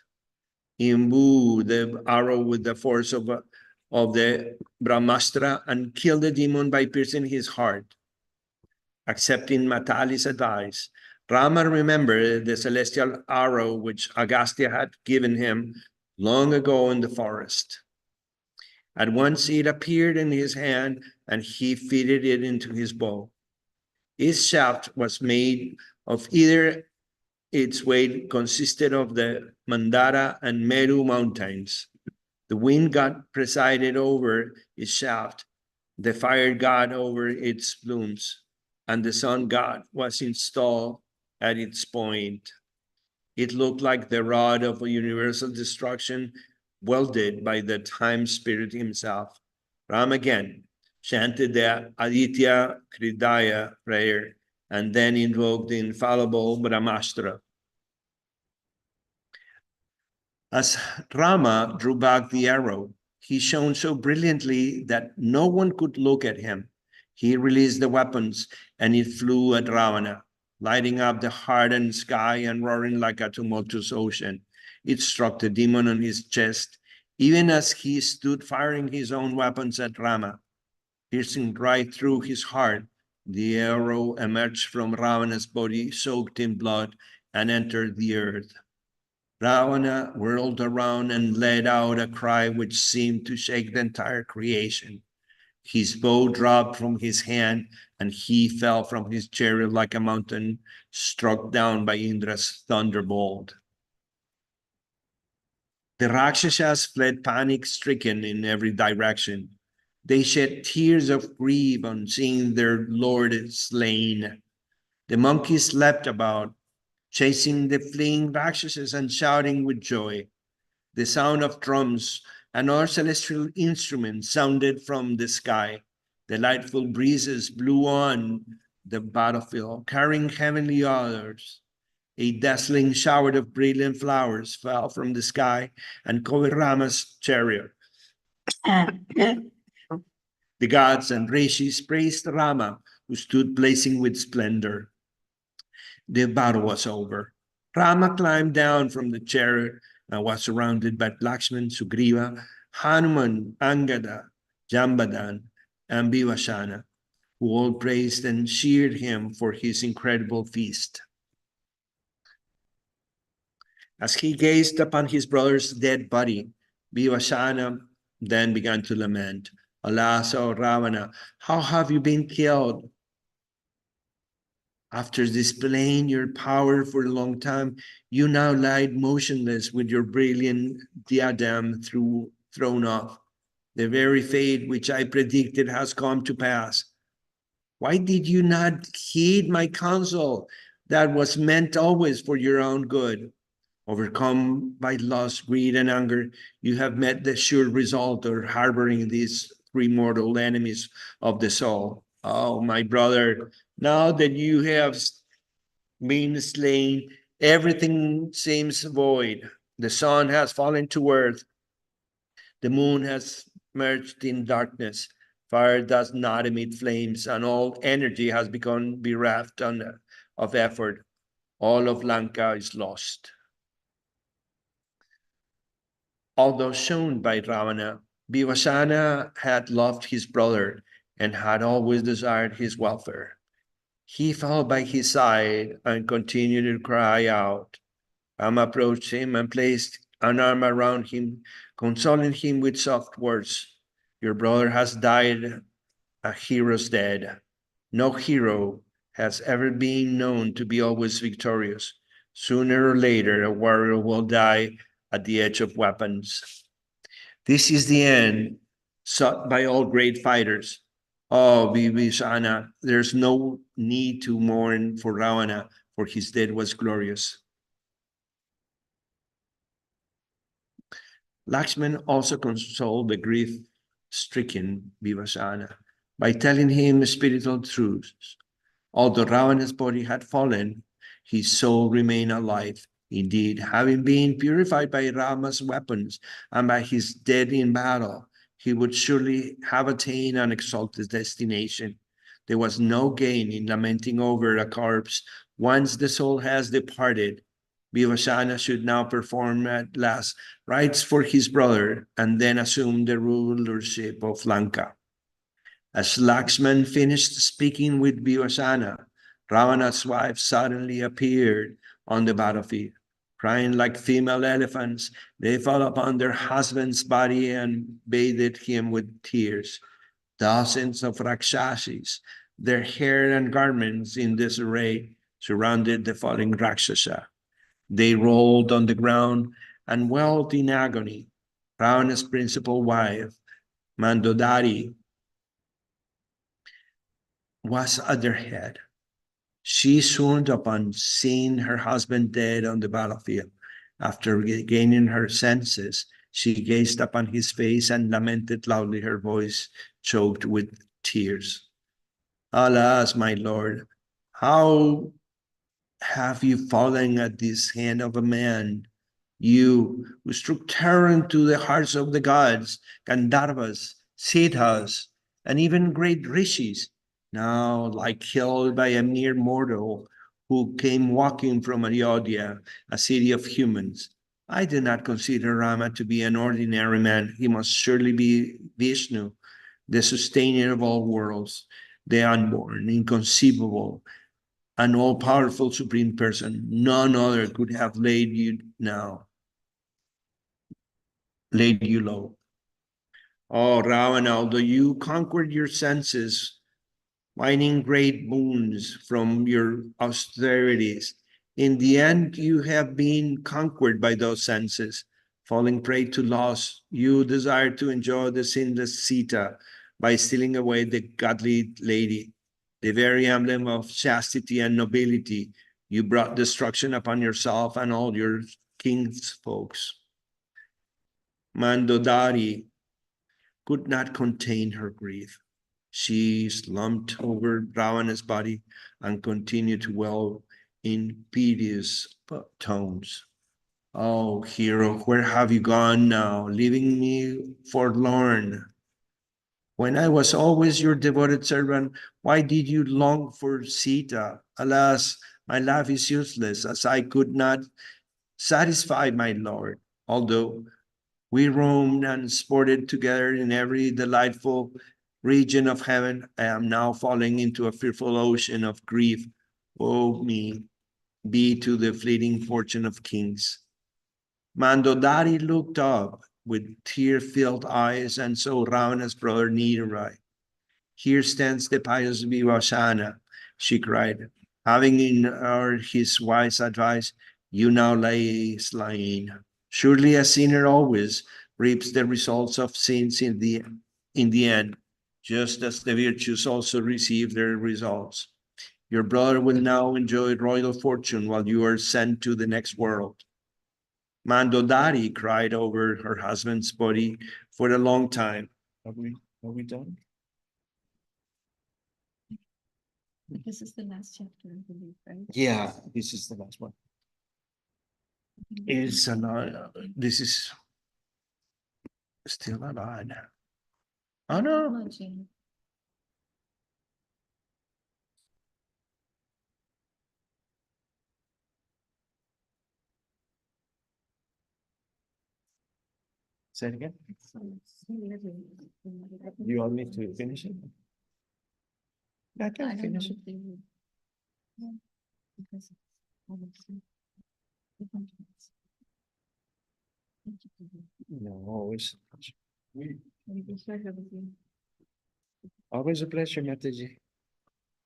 Imbue the arrow with the force of the Brahmastra and kill the demon by piercing his heart." Accepting Matali's advice, Rama remembered the celestial arrow which Agastya had given him long ago in the forest. At once it appeared in his hand and he fitted it into his bow. Its shaft was made of either its weight consisted of the Mandara and Meru mountains. The wind god presided over its shaft, the fire god over its plumes, and the sun god was installed at its point. It looked like the rod of universal destruction wielded by the time spirit himself. Ram again chanted the Aditya Kridaya prayer and then invoked the infallible Brahmastra. As Rama drew back the arrow, he shone so brilliantly that no one could look at him. He released the weapons and it flew at Ravana, lighting up the hardened sky and roaring like a tumultuous ocean. It struck the demon on his chest, even as he stood firing his own weapons at Rama. Piercing right through his heart, the arrow emerged from Ravana's body, soaked in blood, and entered the earth. Ravana whirled around and let out a cry which seemed to shake the entire creation. His bow dropped from his hand and he fell from his chariot like a mountain struck down by Indra's thunderbolt. The Rakshasas fled panic-stricken in every direction. They shed tears of grief on seeing their lord slain. The monkeys leapt about, chasing the fleeing Rakshasas and shouting with joy. The sound of drums and other celestial instruments sounded from the sky. Delightful breezes blew on the battlefield, carrying heavenly odors. A dazzling shower of brilliant flowers fell from the sky and covered Rama's chariot. The gods and rishis praised Rama, who stood blazing with splendor. The battle was over. Rama climbed down from the chariot and was surrounded by Lakshman, Sugriva, Hanuman, Angada, Jambadan, and Bhivashana, who all praised and cheered him for his incredible feast. As he gazed upon his brother's dead body, Bhivashana then began to lament. Alas, O Ravana, how have you been killed? After displaying your power for a long time, you now lie motionless with your brilliant diadem thrown off. The very fate which I predicted has come to pass. Why did you not heed my counsel that was meant always for your own good? Overcome by lust, greed, and anger, you have met the sure result of harboring these three mortal enemies of the soul. Oh, my brother, now that you have been slain, everything seems void. The sun has fallen to earth. The moon has merged in darkness. Fire does not emit flames, and all energy has become bereft of effort. All of Lanka is lost. Although shown by Ravana, Bhivashana had loved his brother and had always desired his welfare. He fell by his side and continued to cry out. Rama approached him and placed an arm around him, consoling him with soft words. Your brother has died a hero's death. No hero has ever been known to be always victorious. Sooner or later, a warrior will die at the edge of weapons. This is the end sought by all great fighters. Oh, Vibhishana, there's no need to mourn for Ravana, for his death was glorious. Lakshman also consoled the grief-stricken Vibhishana by telling him spiritual truths. Although Ravana's body had fallen, his soul remained alive. Indeed, having been purified by Rama's weapons and by his death in battle, he would surely have attained an exalted destination. There was no gain in lamenting over a corpse once the soul has departed. Vibhishana should now perform at last rites for his brother and then assume the rulership of Lanka. As Lakshman finished speaking with Vibhishana, Ravana's wife suddenly appeared on the battlefield. Crying like female elephants, they fell upon their husband's body and bathed him with tears. Dozens of Rakshasas, their hair and garments in disarray, surrounded the falling Rakshasa. They rolled on the ground and wailed in agony. Ravana's principal wife, Mandodari, was at their head. She swooned upon seeing her husband dead on the battlefield. After regaining her senses, she gazed upon his face and lamented loudly, her voice choked with tears. Alas, my lord, how have you fallen at this hand of a man? You who struck terror into the hearts of the gods, Gandharvas, Siddhas, and even great rishis, now like killed by a mere mortal who came walking from Ayodhya, a city of humans. I do not consider Rama to be an ordinary man. He must surely be Vishnu, the sustainer of all worlds, the unborn, inconceivable, an all-powerful supreme person. None other could have laid you low. Oh, Ravana, although you conquered your senses, winning great boons from your austerities, in the end you have been conquered by those senses. Falling prey to loss, you desire to enjoy the sinless Sita by stealing away the godly lady, the very emblem of chastity and nobility. You brought destruction upon yourself and all your kinsfolks. Mandodari could not contain her grief. She slumped over Ravana's body and continued to wail in piteous tones. Oh, hero, where have you gone now, leaving me forlorn? When I was always your devoted servant, why did you long for Sita? Alas, my life is useless, as I could not satisfy my lord. Although we roamed and sported together in every delightful region of heaven, I am now falling into a fearful ocean of grief. Woe me be to the fleeting fortune of kings. Mandodari looked up with tear-filled eyes and saw Ravana's brother Nirai. Here stands the pious Vivasana, she cried. Having ignored his wise advice, you now lay slain. Surely a sinner always reaps the results of sins in the end, just as the virtues also receive their results. Your brother will now enjoy royal fortune while you are sent to the next world. Mandodari cried over her husband's body for a long time. Are we done? This is the last chapter, I believe, right? Yeah, this is the last one. It's a lot. This is still a lot. Oh no. Much, yeah. Say it again. You want me to finish it? I can finish it. No, always a pleasure, Mataji.